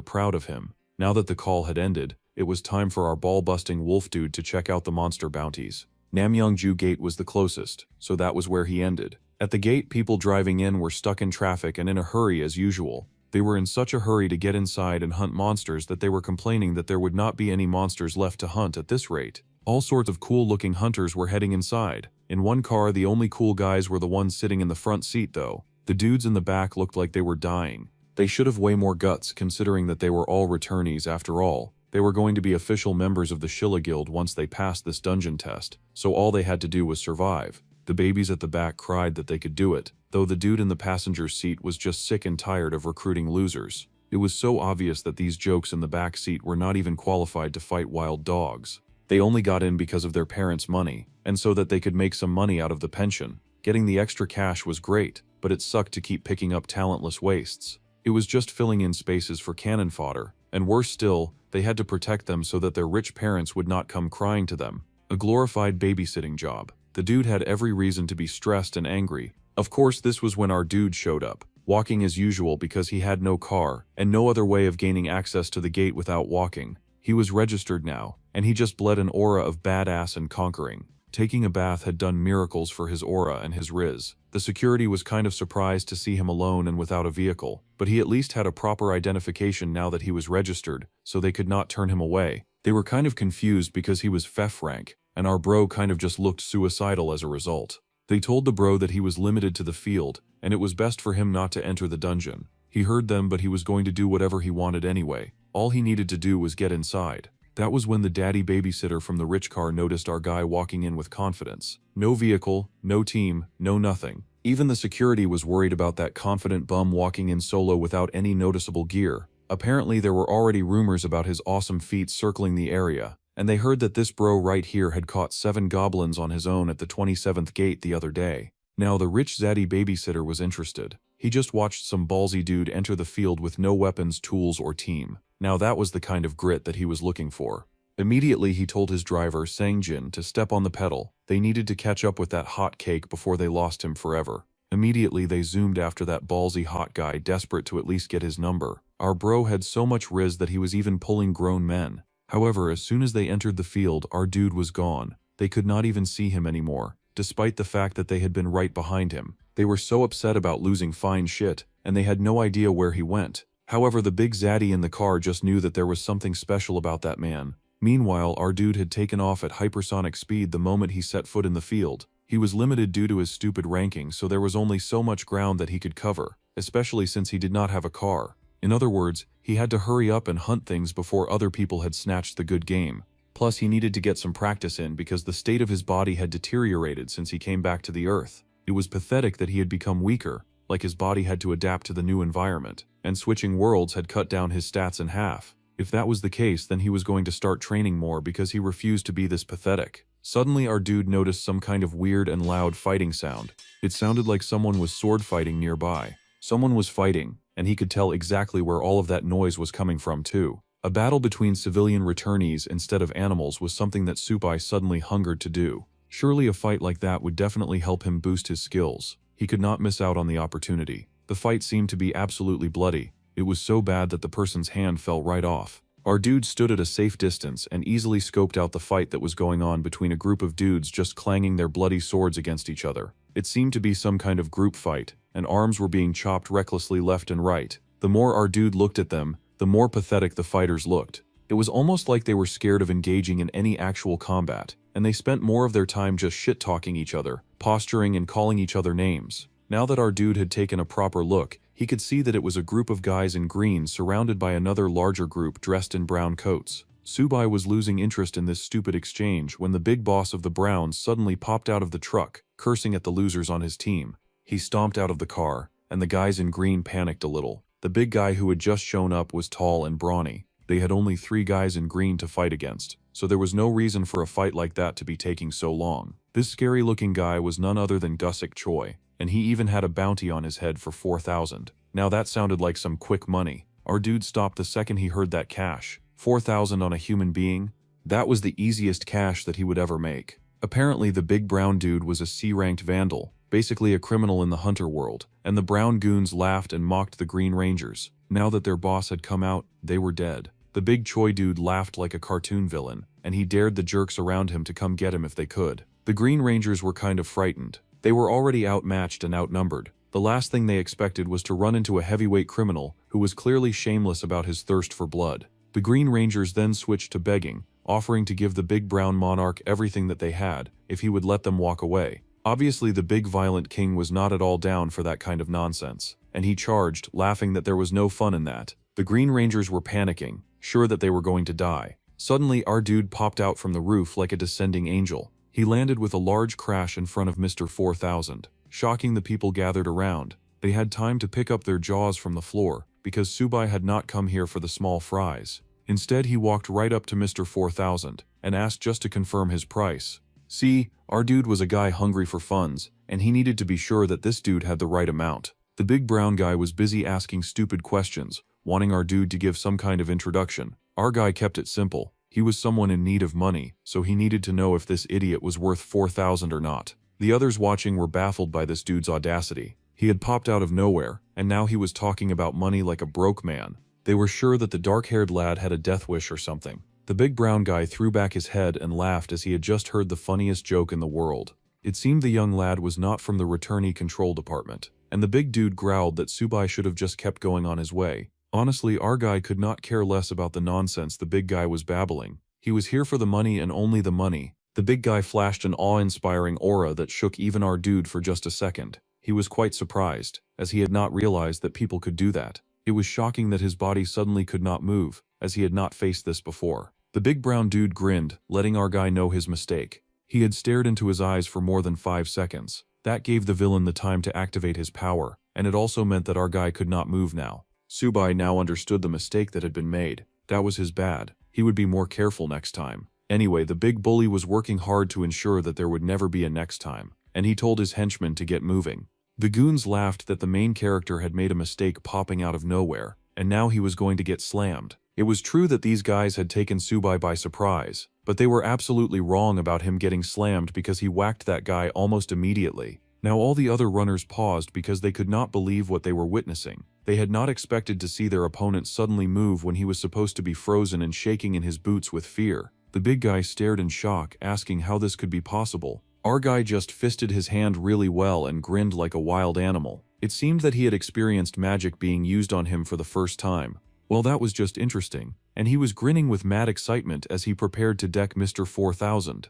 proud of him. Now that the call had ended, it was time for our ball-busting wolf dude to check out the monster bounties. Namyongju Gate was the closest, so that was where he ended. At the gate, people driving in were stuck in traffic and in a hurry as usual. They were in such a hurry to get inside and hunt monsters that they were complaining that there would not be any monsters left to hunt at this rate. All sorts of cool-looking hunters were heading inside. In one car, the only cool guys were the ones sitting in the front seat though. The dudes in the back looked like they were dying. They should have way more guts considering that they were all returnees after all. They were going to be official members of the Shilla Guild once they passed this dungeon test, so all they had to do was survive. The babies at the back cried that they could do it, though the dude in the passenger seat was just sick and tired of recruiting losers. It was so obvious that these jokes in the back seat were not even qualified to fight wild dogs. They only got in because of their parents' money, and so that they could make some money out of the pension. Getting the extra cash was great, but it sucked to keep picking up talentless wastes. It was just filling in spaces for cannon fodder, and worse still, they had to protect them so that their rich parents would not come crying to them. A glorified babysitting job. The dude had every reason to be stressed and angry. Of course, this was when our dude showed up, walking as usual because he had no car, and no other way of gaining access to the gate without walking. He was registered now, and he just bled an aura of badass and conquering. Taking a bath had done miracles for his aura and his riz. The security was kind of surprised to see him alone and without a vehicle, but he at least had a proper identification now that he was registered, so they could not turn him away. They were kind of confused because he was FEF rank, and our bro kind of just looked suicidal as a result. They told the bro that he was limited to the field, and it was best for him not to enter the dungeon. He heard them, but he was going to do whatever he wanted anyway. All he needed to do was get inside. That was when the daddy babysitter from the rich car noticed our guy walking in with confidence. No vehicle, no team, no nothing. Even the security was worried about that confident bum walking in solo without any noticeable gear. Apparently there were already rumors about his awesome feats circling the area, and they heard that this bro right here had caught 7 goblins on his own at the 27th gate the other day. Now the rich zaddy babysitter was interested. He just watched some ballsy dude enter the field with no weapons, tools, or team. Now that was the kind of grit that he was looking for. Immediately he told his driver, Sangjin, to step on the pedal. They needed to catch up with that hot cake before they lost him forever. Immediately they zoomed after that ballsy hot guy, desperate to at least get his number. Our bro had so much riz that he was even pulling grown men. However, as soon as they entered the field, our dude was gone. They could not even see him anymore, despite the fact that they had been right behind him. They were so upset about losing fine shit, and they had no idea where he went. However, the big zaddy in the car just knew that there was something special about that man. Meanwhile, our dude had taken off at hypersonic speed the moment he set foot in the field. He was limited due to his stupid ranking, so there was only so much ground that he could cover, especially since he did not have a car. In other words, he had to hurry up and hunt things before other people had snatched the good game. Plus, he needed to get some practice in because the state of his body had deteriorated since he came back to the Earth. It was pathetic that he had become weaker, like his body had to adapt to the new environment, and switching worlds had cut down his stats in half. If that was the case, then he was going to start training more because he refused to be this pathetic. Suddenly our dude noticed some kind of weird and loud fighting sound. It sounded like someone was sword fighting nearby. Someone was fighting, and he could tell exactly where all of that noise was coming from too. A battle between civilian returnees instead of animals was something that Supai suddenly hungered to do. Surely a fight like that would definitely help him boost his skills. He could not miss out on the opportunity. The fight seemed to be absolutely bloody. It was so bad that the person's hand fell right off. Our dude stood at a safe distance and easily scoped out the fight that was going on between a group of dudes just clanging their bloody swords against each other. It seemed to be some kind of group fight, and arms were being chopped recklessly left and right. The more our dude looked at them, the more pathetic the fighters looked. It was almost like they were scared of engaging in any actual combat, and they spent more of their time just shit-talking each other, posturing and calling each other names. Now that our dude had taken a proper look, he could see that it was a group of guys in green surrounded by another larger group dressed in brown coats. Subai was losing interest in this stupid exchange when the big boss of the Browns suddenly popped out of the truck, cursing at the losers on his team. He stomped out of the car, and the guys in green panicked a little. The big guy who had just shown up was tall and brawny. They had only 3 guys in green to fight against, so there was no reason for a fight like that to be taking so long. This scary-looking guy was none other than Gusik Choi, and he even had a bounty on his head for 4,000. Now that sounded like some quick money. Our dude stopped the second he heard that cash. 4,000 on a human being? That was the easiest cash that he would ever make. Apparently the big brown dude was a C-ranked vandal, basically a criminal in the hunter world, and the brown goons laughed and mocked the Green Rangers. Now that their boss had come out, they were dead. The big Choi dude laughed like a cartoon villain, and he dared the jerks around him to come get him if they could. The Green Rangers were kind of frightened. They were already outmatched and outnumbered. The last thing they expected was to run into a heavyweight criminal who was clearly shameless about his thirst for blood. The Green Rangers then switched to begging, offering to give the big brown monarch everything that they had if he would let them walk away. Obviously the big violent king was not at all down for that kind of nonsense, and he charged, laughing that there was no fun in that. The Green Rangers were panicking, sure that they were going to die. Suddenly, our dude popped out from the roof like a descending angel. He landed with a large crash in front of Mr. 4000, shocking the people gathered around. They had time to pick up their jaws from the floor, because Subai had not come here for the small fries. Instead, he walked right up to Mr. 4000 and asked just to confirm his price. See, our dude was a guy hungry for funds, and he needed to be sure that this dude had the right amount. The big brown guy was busy asking stupid questions, wanting our dude to give some kind of introduction. Our guy kept it simple. He was someone in need of money, so he needed to know if this idiot was worth 4,000 or not. The others watching were baffled by this dude's audacity. He had popped out of nowhere, and now he was talking about money like a broke man. They were sure that the dark-haired lad had a death wish or something. The big brown guy threw back his head and laughed as he had just heard the funniest joke in the world. It seemed the young lad was not from the returnee control department, and the big dude growled that Subai should have just kept going on his way. Honestly, our guy could not care less about the nonsense the big guy was babbling. He was here for the money and only the money. The big guy flashed an awe-inspiring aura that shook even our dude for just a second. He was quite surprised, as he had not realized that people could do that. It was shocking that his body suddenly could not move, as he had not faced this before. The big brown dude grinned, letting our guy know his mistake. He had stared into his eyes for more than 5 seconds. That gave the villain the time to activate his power, and it also meant that our guy could not move now. Subai now understood the mistake that had been made. That was his bad. He would be more careful next time. Anyway, the big bully was working hard to ensure that there would never be a next time, and he told his henchmen to get moving. The goons laughed that the main character had made a mistake popping out of nowhere, and now he was going to get slammed. It was true that these guys had taken Subai by surprise, but they were absolutely wrong about him getting slammed because he whacked that guy almost immediately. Now all the other runners paused because they could not believe what they were witnessing. They had not expected to see their opponent suddenly move when he was supposed to be frozen and shaking in his boots with fear. The big guy stared in shock, asking how this could be possible. Our guy just fisted his hand really well and grinned like a wild animal. It seemed that he had experienced magic being used on him for the first time. Well, that was just interesting, and he was grinning with mad excitement as he prepared to deck Mr. 4000.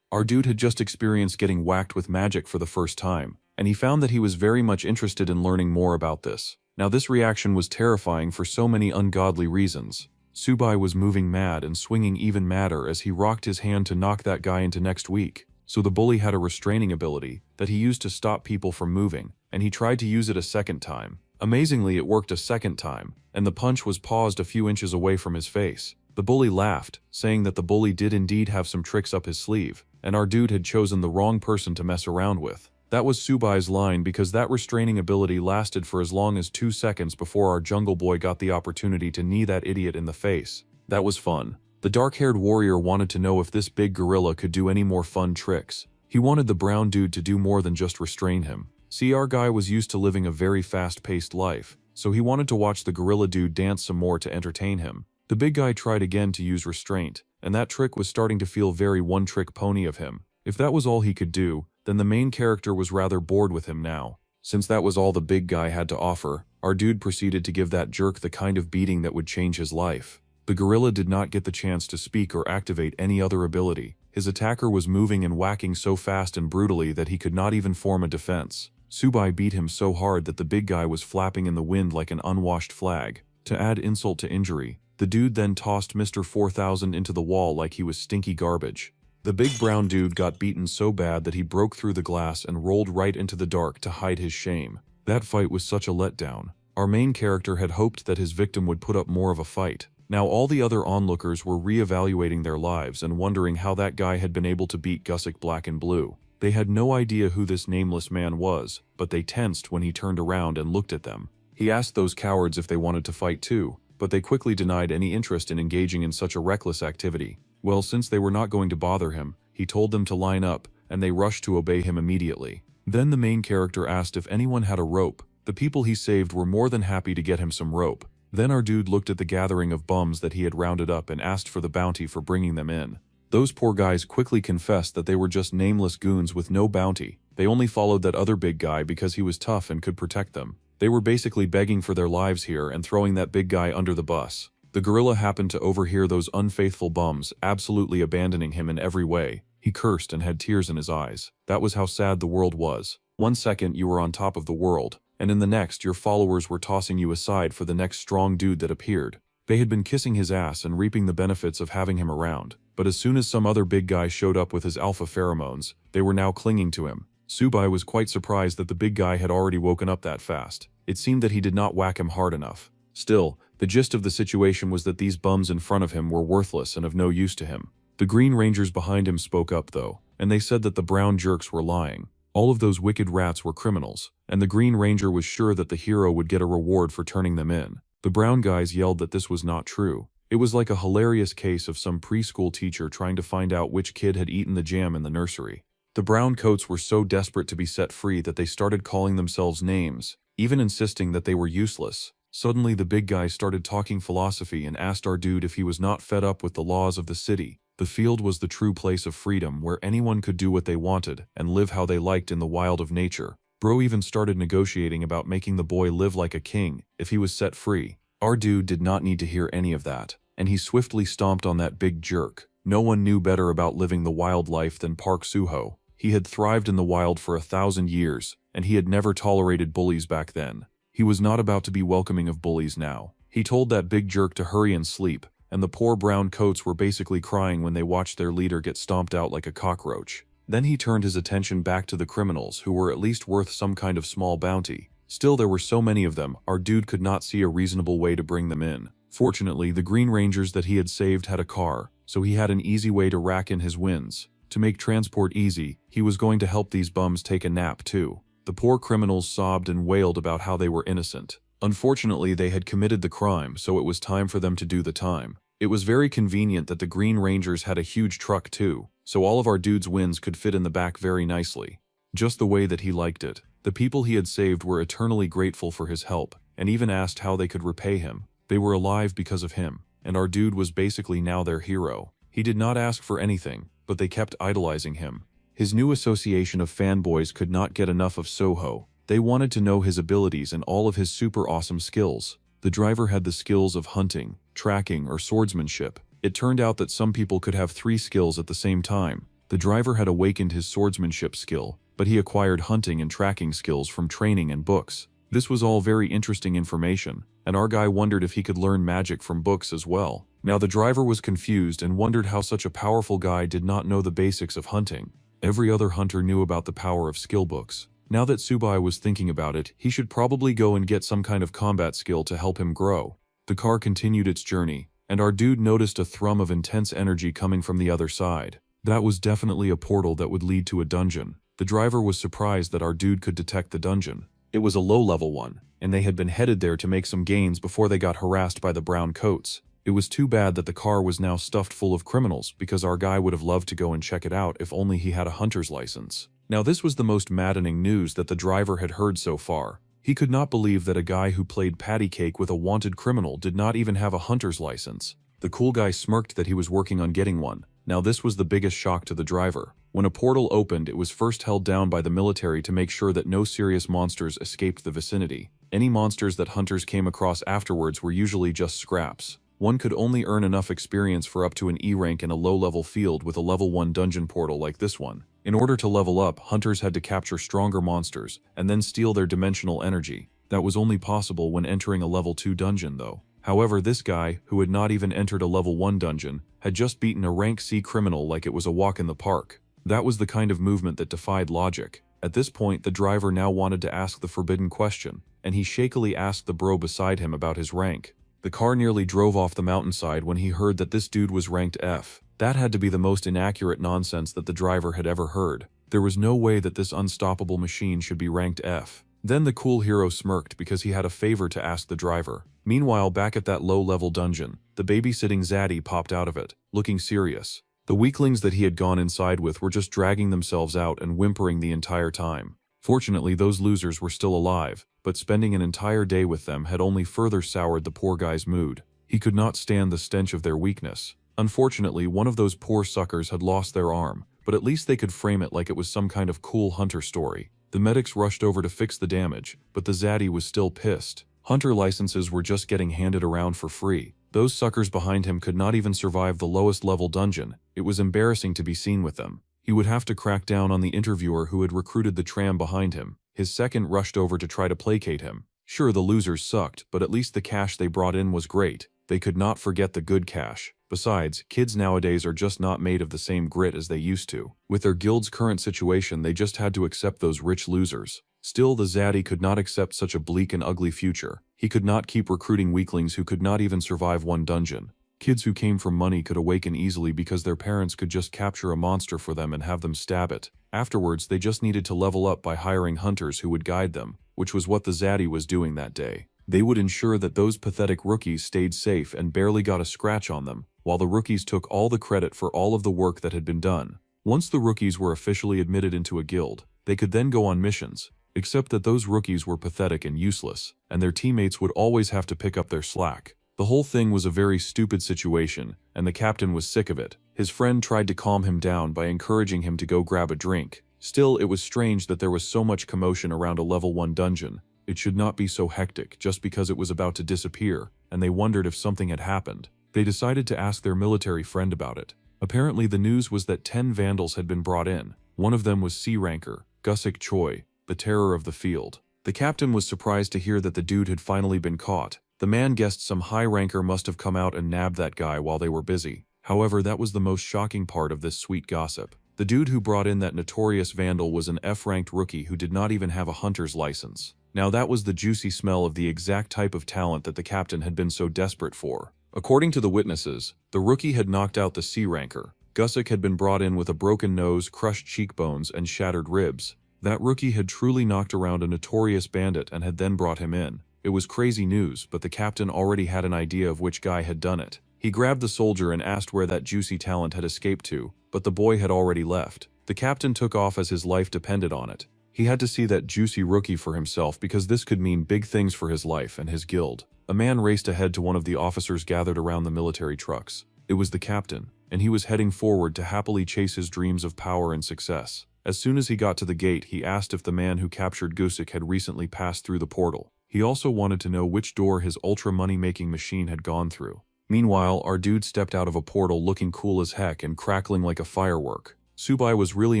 Our dude had just experienced getting whacked with magic for the first time, and he found that he was very much interested in learning more about this. Now this reaction was terrifying for so many ungodly reasons. Subai was moving mad and swinging even madder as he rocked his hand to knock that guy into next week. So the bully had a restraining ability that he used to stop people from moving, and he tried to use it a second time. Amazingly, it worked a second time, and the punch was paused a few inches away from his face. The bully laughed, saying that the bully did indeed have some tricks up his sleeve, and our dude had chosen the wrong person to mess around with. That was Subai's line because that restraining ability lasted for as long as 2 seconds before our jungle boy got the opportunity to knee that idiot in the face. That was fun. The dark-haired warrior wanted to know if this big gorilla could do any more fun tricks. He wanted the brown dude to do more than just restrain him. See, our guy was used to living a very fast-paced life, so he wanted to watch the gorilla dude dance some more to entertain him. The big guy tried again to use restraint, and that trick was starting to feel very one-trick pony of him. If that was all he could do, then the main character was rather bored with him now. Since that was all the big guy had to offer, our dude proceeded to give that jerk the kind of beating that would change his life. The gorilla did not get the chance to speak or activate any other ability. His attacker was moving and whacking so fast and brutally that he could not even form a defense. Subai beat him so hard that the big guy was flapping in the wind like an unwashed flag. To add insult to injury, the dude then tossed Mr. 4000 into the wall like he was stinky garbage. The big brown dude got beaten so bad that he broke through the glass and rolled right into the dark to hide his shame. That fight was such a letdown. Our main character had hoped that his victim would put up more of a fight. Now all the other onlookers were re-evaluating their lives and wondering how that guy had been able to beat Gussick Black and Blue. They had no idea who this nameless man was, but they tensed when he turned around and looked at them. He asked those cowards if they wanted to fight too, but they quickly denied any interest in engaging in such a reckless activity. Well, since they were not going to bother him, he told them to line up, and they rushed to obey him immediately. Then the main character asked if anyone had a rope. The people he saved were more than happy to get him some rope. Then our dude looked at the gathering of bums that he had rounded up and asked for the bounty for bringing them in. Those poor guys quickly confessed that they were just nameless goons with no bounty. They only followed that other big guy because he was tough and could protect them. They were basically begging for their lives here and throwing that big guy under the bus. The gorilla happened to overhear those unfaithful bums, absolutely abandoning him in every way. He cursed and had tears in his eyes. That was how sad the world was. 1 second you were on top of the world, and in the next your followers were tossing you aside for the next strong dude that appeared. They had been kissing his ass and reaping the benefits of having him around, but as soon as some other big guy showed up with his alpha pheromones, they were now clinging to him. Subai was quite surprised that the big guy had already woken up that fast. It seemed that he did not whack him hard enough. Still, the gist of the situation was that these bums in front of him were worthless and of no use to him. The Green Rangers behind him spoke up though, and they said that the brown jerks were lying. All of those wicked rats were criminals, and the Green Ranger was sure that the hero would get a reward for turning them in. The brown guys yelled that this was not true. It was like a hilarious case of some preschool teacher trying to find out which kid had eaten the jam in the nursery. The brown coats were so desperate to be set free that they started calling themselves names, even insisting that they were useless. Suddenly the big guy started talking philosophy and asked our dude if he was not fed up with the laws of the city. The field was the true place of freedom where anyone could do what they wanted and live how they liked in the wild of nature. Bro even started negotiating about making the boy live like a king if he was set free. Our dude did not need to hear any of that, and he swiftly stomped on that big jerk. No one knew better about living the wild life than Park Suho. He had thrived in the wild for 1,000 years, and he had never tolerated bullies back then. He was not about to be welcoming of bullies now. He told that big jerk to hurry and sleep, and the poor brown coats were basically crying when they watched their leader get stomped out like a cockroach. Then he turned his attention back to the criminals who were at least worth some kind of small bounty. Still, there were so many of them, our dude could not see a reasonable way to bring them in. Fortunately, the Green Rangers that he had saved had a car, so he had an easy way to rack in his wins. To make transport easy, he was going to help these bums take a nap too. The poor criminals sobbed and wailed about how they were innocent. Unfortunately, they had committed the crime, so it was time for them to do the time. It was very convenient that the Green Rangers had a huge truck too, so all of our dude's wins could fit in the back very nicely. Just the way that he liked it. The people he had saved were eternally grateful for his help, and even asked how they could repay him. They were alive because of him, and our dude was basically now their hero. He did not ask for anything, but they kept idolizing him. His new association of fanboys could not get enough of Soho. They wanted to know his abilities and all of his super awesome skills. The driver had the skills of hunting, tracking, or swordsmanship. It turned out that some people could have 3 skills at the same time. The driver had awakened his swordsmanship skill, but he acquired hunting and tracking skills from training and books. This was all very interesting information, and our guy wondered if he could learn magic from books as well. Now the driver was confused and wondered how such a powerful guy did not know the basics of hunting. Every other hunter knew about the power of skill books. Now that Subai was thinking about it, he should probably go and get some kind of combat skill to help him grow. The car continued its journey, and our dude noticed a thrum of intense energy coming from the other side. That was definitely a portal that would lead to a dungeon. The driver was surprised that our dude could detect the dungeon. It was a low-level one, and they had been headed there to make some gains before they got harassed by the brown coats. It was too bad that the car was now stuffed full of criminals, because our guy would have loved to go and check it out if only he had a hunter's license. Now this was the most maddening news that the driver had heard so far. He could not believe that a guy who played patty cake with a wanted criminal did not even have a hunter's license. The cool guy smirked that he was working on getting one. Now this was the biggest shock to the driver. When a portal opened, it was first held down by the military to make sure that no serious monsters escaped the vicinity. Any monsters that hunters came across afterwards were usually just scraps. One could only earn enough experience for up to an E rank in a low-level field with a level 1 dungeon portal like this one. In order to level up, hunters had to capture stronger monsters and then steal their dimensional energy. That was only possible when entering a level 2 dungeon though. However, this guy, who had not even entered a level 1 dungeon, had just beaten a rank C criminal like it was a walk in the park. That was the kind of movement that defied logic. At this point, the driver now wanted to ask the forbidden question, and he shakily asked the bro beside him about his rank. The car nearly drove off the mountainside when he heard that this dude was ranked F. That had to be the most inaccurate nonsense that the driver had ever heard. There was no way that this unstoppable machine should be ranked F. Then the cool hero smirked because he had a favor to ask the driver. Meanwhile, back at that low-level dungeon, the babysitting zaddy popped out of it, looking serious. The weaklings that he had gone inside with were just dragging themselves out and whimpering the entire time. Fortunately, those losers were still alive, but spending an entire day with them had only further soured the poor guy's mood. He could not stand the stench of their weakness. Unfortunately, one of those poor suckers had lost their arm, but at least they could frame it like it was some kind of cool hunter story. The medics rushed over to fix the damage, but the zaddy was still pissed. Hunter licenses were just getting handed around for free. Those suckers behind him could not even survive the lowest level dungeon. It was embarrassing to be seen with them. He would have to crack down on the interviewer who had recruited the tram behind him. His second rushed over to try to placate him. Sure, the losers sucked, but at least the cash they brought in was great. They could not forget the good cash. Besides, kids nowadays are just not made of the same grit as they used to. With their guild's current situation, they just had to accept those rich losers. Still, the zaddy could not accept such a bleak and ugly future. He could not keep recruiting weaklings who could not even survive one dungeon. Kids who came from money could awaken easily because their parents could just capture a monster for them and have them stab it. Afterwards, they just needed to level up by hiring hunters who would guide them, which was what the zaddy was doing that day. They would ensure that those pathetic rookies stayed safe and barely got a scratch on them, while the rookies took all the credit for all of the work that had been done. Once the rookies were officially admitted into a guild, they could then go on missions, except that those rookies were pathetic and useless, and their teammates would always have to pick up their slack. The whole thing was a very stupid situation, and the captain was sick of it. His friend tried to calm him down by encouraging him to go grab a drink. Still, it was strange that there was so much commotion around a level 1 dungeon. It should not be so hectic just because it was about to disappear, and they wondered if something had happened. They decided to ask their military friend about it. Apparently the news was that 10 vandals had been brought in. One of them was C-ranker, Gusik Choi, the terror of the field. The captain was surprised to hear that the dude had finally been caught. The man guessed some high ranker must have come out and nabbed that guy while they were busy. However, that was the most shocking part of this sweet gossip. The dude who brought in that notorious vandal was an F-ranked rookie who did not even have a hunter's license. Now that was the juicy smell of the exact type of talent that the captain had been so desperate for. According to the witnesses, the rookie had knocked out the C-ranker. Gusik had been brought in with a broken nose, crushed cheekbones, and shattered ribs. That rookie had truly knocked around a notorious bandit and had then brought him in. It was crazy news, but the captain already had an idea of which guy had done it. He grabbed the soldier and asked where that juicy talent had escaped to, but the boy had already left. The captain took off as his life depended on it. He had to see that juicy rookie for himself because this could mean big things for his life and his guild. A man raced ahead to one of the officers gathered around the military trucks. It was the captain, and he was heading forward to happily chase his dreams of power and success. As soon as he got to the gate, he asked if the man who captured Gusik had recently passed through the portal. He also wanted to know which door his ultra money-making machine had gone through. Meanwhile, our dude stepped out of a portal looking cool as heck and crackling like a firework. Subai was really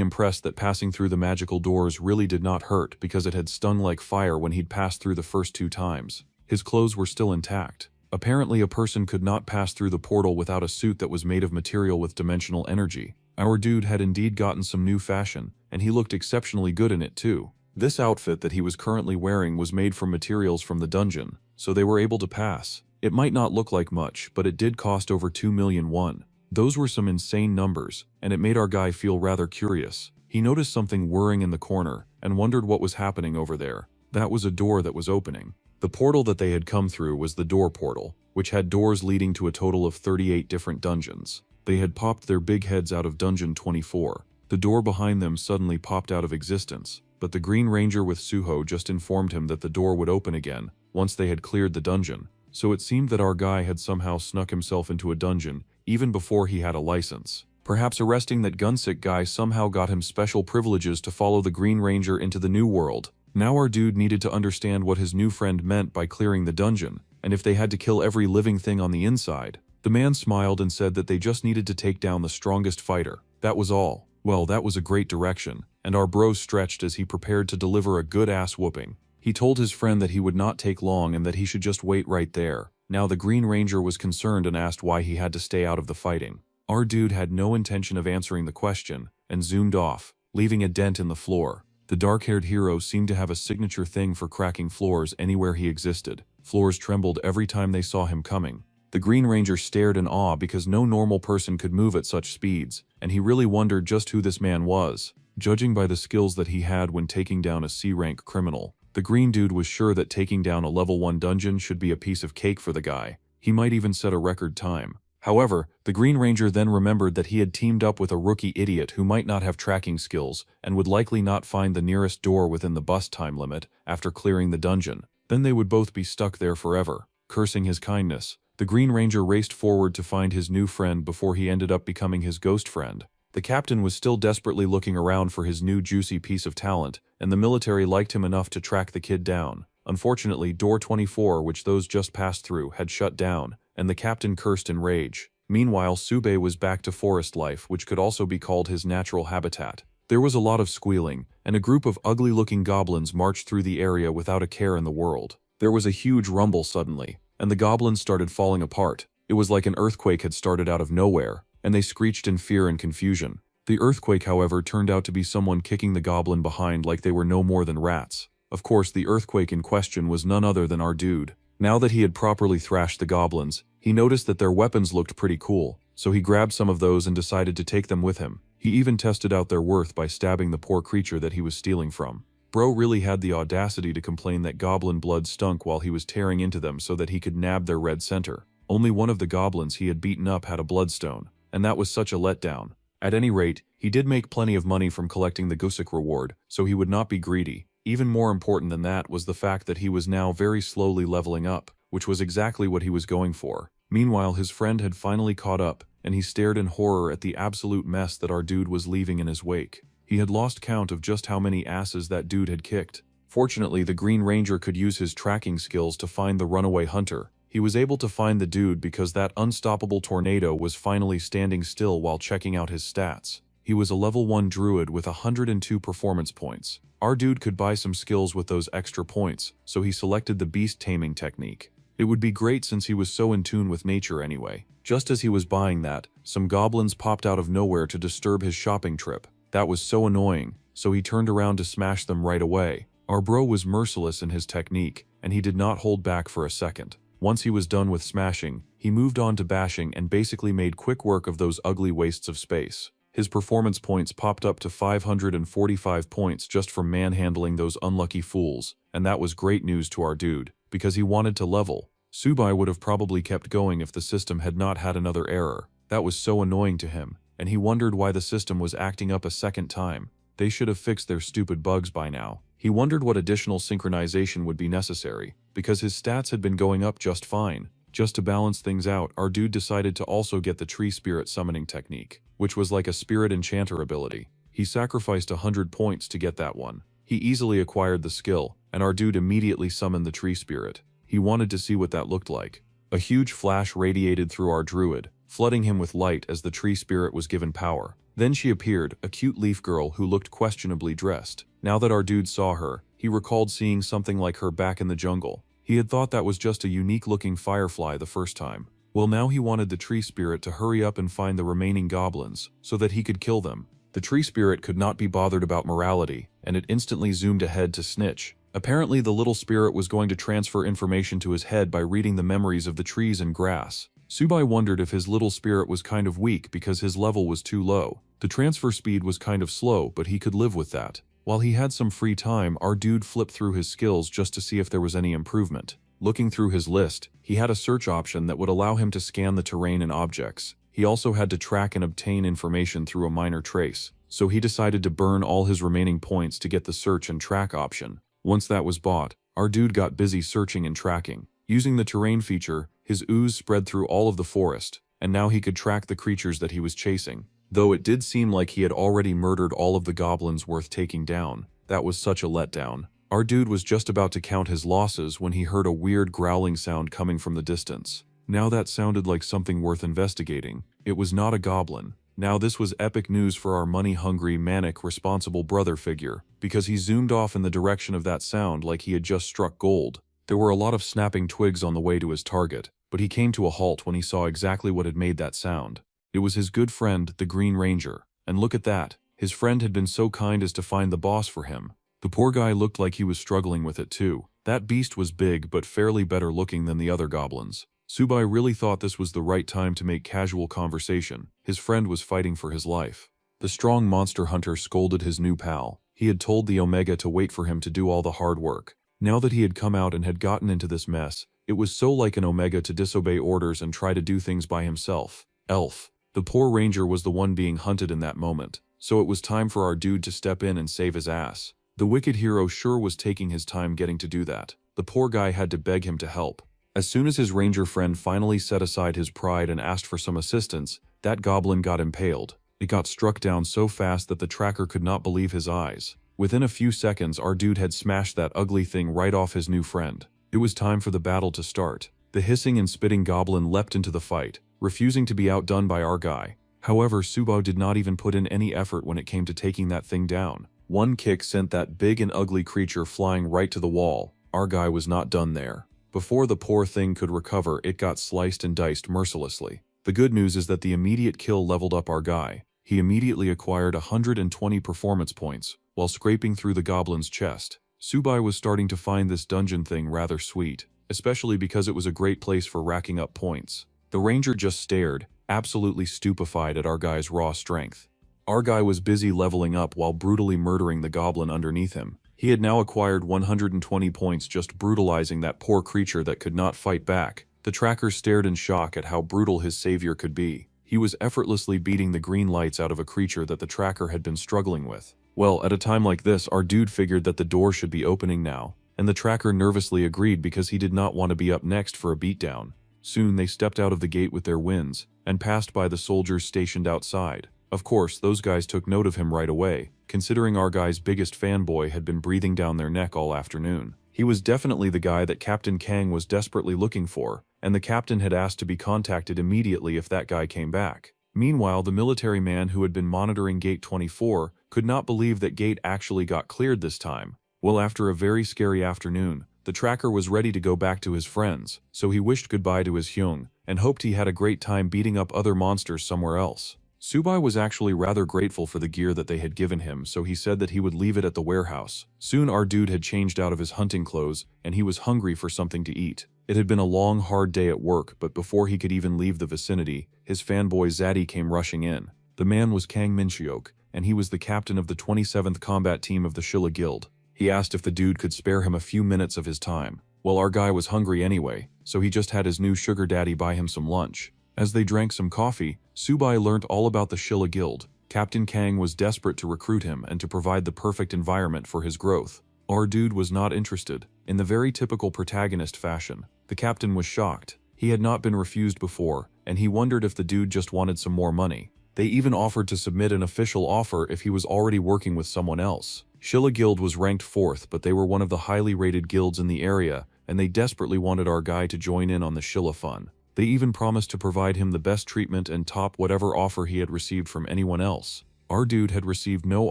impressed that passing through the magical doors really did not hurt because it had stung like fire when he'd passed through the first 2 times. His clothes were still intact. Apparently, a person could not pass through the portal without a suit that was made of material with dimensional energy. Our dude had indeed gotten some new fashion, and he looked exceptionally good in it too. This outfit that he was currently wearing was made from materials from the dungeon, so they were able to pass. It might not look like much, but it did cost over 2 million won. Those were some insane numbers, and it made our guy feel rather curious. He noticed something whirring in the corner, and wondered what was happening over there. That was a door that was opening. The portal that they had come through was the door portal, which had doors leading to a total of 38 different dungeons. They had popped their big heads out of dungeon 24. The door behind them suddenly popped out of existence, but the Green Ranger with Suho just informed him that the door would open again once they had cleared the dungeon. So it seemed that our guy had somehow snuck himself into a dungeon even before he had a license. Perhaps arresting that Gunsick guy somehow got him special privileges to follow the Green Ranger into the new world. Now our dude needed to understand what his new friend meant by clearing the dungeon, and if they had to kill every living thing on the inside. The man smiled and said that they just needed to take down the strongest fighter. That was all. Well, that was a great direction, and our bro stretched as he prepared to deliver a good-ass whooping. He told his friend that he would not take long and that he should just wait right there. Now the Green Ranger was concerned and asked why he had to stay out of the fighting. Our dude had no intention of answering the question, and zoomed off, leaving a dent in the floor. The dark-haired hero seemed to have a signature thing for cracking floors anywhere he existed. Floors trembled every time they saw him coming. The Green Ranger stared in awe because no normal person could move at such speeds, and he really wondered just who this man was. Judging by the skills that he had when taking down a C-rank criminal, the green dude was sure that taking down a level 1 dungeon should be a piece of cake for the guy. He might even set a record time. However, the Green Ranger then remembered that he had teamed up with a rookie idiot who might not have tracking skills and would likely not find the nearest door within the bus time limit after clearing the dungeon. Then they would both be stuck there forever. Cursing his kindness, the Green Ranger raced forward to find his new friend before he ended up becoming his ghost friend. The captain was still desperately looking around for his new juicy piece of talent, and the military liked him enough to track the kid down. Unfortunately, door 24, which those just passed through, had shut down, and the captain cursed in rage. Meanwhile, Sube was back to forest life, which could also be called his natural habitat. There was a lot of squealing, and a group of ugly-looking goblins marched through the area without a care in the world. There was a huge rumble suddenly, and the goblins started falling apart. It was like an earthquake had started out of nowhere, and they screeched in fear and confusion. The earthquake, however, turned out to be someone kicking the goblin behind like they were no more than rats. Of course, the earthquake in question was none other than our dude. Now that he had properly thrashed the goblins, he noticed that their weapons looked pretty cool, so he grabbed some of those and decided to take them with him. He even tested out their worth by stabbing the poor creature that he was stealing from. Bro really had the audacity to complain that goblin blood stunk while he was tearing into them so that he could nab their red center. Only one of the goblins he had beaten up had a bloodstone, and that was such a letdown. At any rate, he did make plenty of money from collecting the Gusik reward, so he would not be greedy. Even more important than that was the fact that he was now very slowly leveling up, which was exactly what he was going for. Meanwhile, his friend had finally caught up, and he stared in horror at the absolute mess that our dude was leaving in his wake. He had lost count of just how many asses that dude had kicked. Fortunately, the Green Ranger could use his tracking skills to find the runaway hunter. He was able to find the dude because that unstoppable tornado was finally standing still while checking out his stats. He was a level 1 druid with 102 performance points. Our dude could buy some skills with those extra points, so he selected the beast taming technique. It would be great since he was so in tune with nature anyway. Just as he was buying that, some goblins popped out of nowhere to disturb his shopping trip. That was so annoying, so he turned around to smash them right away. Our bro was merciless in his technique, and he did not hold back for a second. Once he was done with smashing, he moved on to bashing and basically made quick work of those ugly wastes of space. His performance points popped up to 545 points just from manhandling those unlucky fools, and that was great news to our dude, because he wanted to level. Subai would have probably kept going if the system had not had another error. That was so annoying to him, and he wondered why the system was acting up a second time. They should have fixed their stupid bugs by now. He wondered what additional synchronization would be necessary, because his stats had been going up just fine. Just to balance things out, our dude decided to also get the tree spirit summoning technique, which was like a spirit enchanter ability. He sacrificed 100 points to get that one. He easily acquired the skill, and our dude immediately summoned the tree spirit. He wanted to see what that looked like. A huge flash radiated through our druid, flooding him with light as the tree spirit was given power. Then she appeared, a cute leaf girl who looked questionably dressed. Now that our dude saw her, he recalled seeing something like her back in the jungle. He had thought that was just a unique-looking firefly the first time. Well, now he wanted the tree spirit to hurry up and find the remaining goblins, so that he could kill them. The tree spirit could not be bothered about morality, and it instantly zoomed ahead to snitch. Apparently, the little spirit was going to transfer information to his head by reading the memories of the trees and grass. Subai wondered if his little spirit was kind of weak because his level was too low. The transfer speed was kind of slow, but he could live with that. While he had some free time, our dude flipped through his skills just to see if there was any improvement. Looking through his list, he had a search option that would allow him to scan the terrain and objects. He also had to track and obtain information through a minor trace, so he decided to burn all his remaining points to get the search and track option. Once that was bought, our dude got busy searching and tracking. Using the terrain feature, his ooze spread through all of the forest, and now he could track the creatures that he was chasing. Though it did seem like he had already murdered all of the goblins worth taking down. That was such a letdown. Our dude was just about to count his losses when he heard a weird growling sound coming from the distance. Now that sounded like something worth investigating. It was not a goblin. Now this was epic news for our money-hungry, manic, responsible brother figure, because he zoomed off in the direction of that sound like he had just struck gold. There were a lot of snapping twigs on the way to his target, but he came to a halt when he saw exactly what had made that sound. It was his good friend, the Green Ranger. And look at that. His friend had been so kind as to find the boss for him. The poor guy looked like he was struggling with it too. That beast was big but fairly better looking than the other goblins. Subai really thought this was the right time to make casual conversation. His friend was fighting for his life. The strong monster hunter scolded his new pal. He had told the Omega to wait for him to do all the hard work. Now that he had come out and had gotten into this mess, it was so like an Omega to disobey orders and try to do things by himself. Elf. The poor ranger was the one being hunted in that moment, so it was time for our dude to step in and save his ass. The wicked hero sure was taking his time getting to do that. The poor guy had to beg him to help. As soon as his ranger friend finally set aside his pride and asked for some assistance, that goblin got impaled. It got struck down so fast that the tracker could not believe his eyes. Within a few seconds, our dude had smashed that ugly thing right off his new friend. It was time for the battle to start. The hissing and spitting goblin leapt into the fight, refusing to be outdone by our guy. However, Subao did not even put in any effort when it came to taking that thing down. One kick sent that big and ugly creature flying right to the wall. Our guy was not done there. Before the poor thing could recover, it got sliced and diced mercilessly. The good news is that the immediate kill leveled up our guy. He immediately acquired 120 performance points, while scraping through the goblin's chest. Subai was starting to find this dungeon thing rather sweet, especially because it was a great place for racking up points. The ranger just stared, absolutely stupefied at our guy's raw strength. Our guy was busy leveling up while brutally murdering the goblin underneath him. He had now acquired 120 points just brutalizing that poor creature that could not fight back. The tracker stared in shock at how brutal his savior could be. He was effortlessly beating the green lights out of a creature that the tracker had been struggling with. Well, at a time like this, our dude figured that the door should be opening now, and the tracker nervously agreed because he did not want to be up next for a beatdown. Soon they stepped out of the gate with their wins, and passed by the soldiers stationed outside. Of course, those guys took note of him right away, considering our guy's biggest fanboy had been breathing down their neck all afternoon. He was definitely the guy that Captain Kang was desperately looking for, and the captain had asked to be contacted immediately if that guy came back. Meanwhile, the military man who had been monitoring Gate 24 could not believe that Gate actually got cleared this time. Well, after a very scary afternoon, the tracker was ready to go back to his friends, so he wished goodbye to his Hyung, and hoped he had a great time beating up other monsters somewhere else. Subai was actually rather grateful for the gear that they had given him, so he said that he would leave it at the warehouse. Soon our dude had changed out of his hunting clothes, and he was hungry for something to eat. It had been a long, hard day at work, but before he could even leave the vicinity, his fanboy Zaddy came rushing in. The man was Kang Mincheok, and he was the captain of the 27th Combat Team of the Shilla Guild. He asked if the dude could spare him a few minutes of his time. Well, our guy was hungry anyway, so he just had his new sugar daddy buy him some lunch. As they drank some coffee, Subai learned all about the Shilla Guild. Captain Kang was desperate to recruit him and to provide the perfect environment for his growth. Our dude was not interested. In the very typical protagonist fashion, the captain was shocked. He had not been refused before, and he wondered if the dude just wanted some more money. They even offered to submit an official offer if he was already working with someone else. Shilla Guild was ranked 4th, but they were one of the highly rated guilds in the area, and they desperately wanted our guy to join in on the Shilla fun. They even promised to provide him the best treatment and top whatever offer he had received from anyone else. Our dude had received no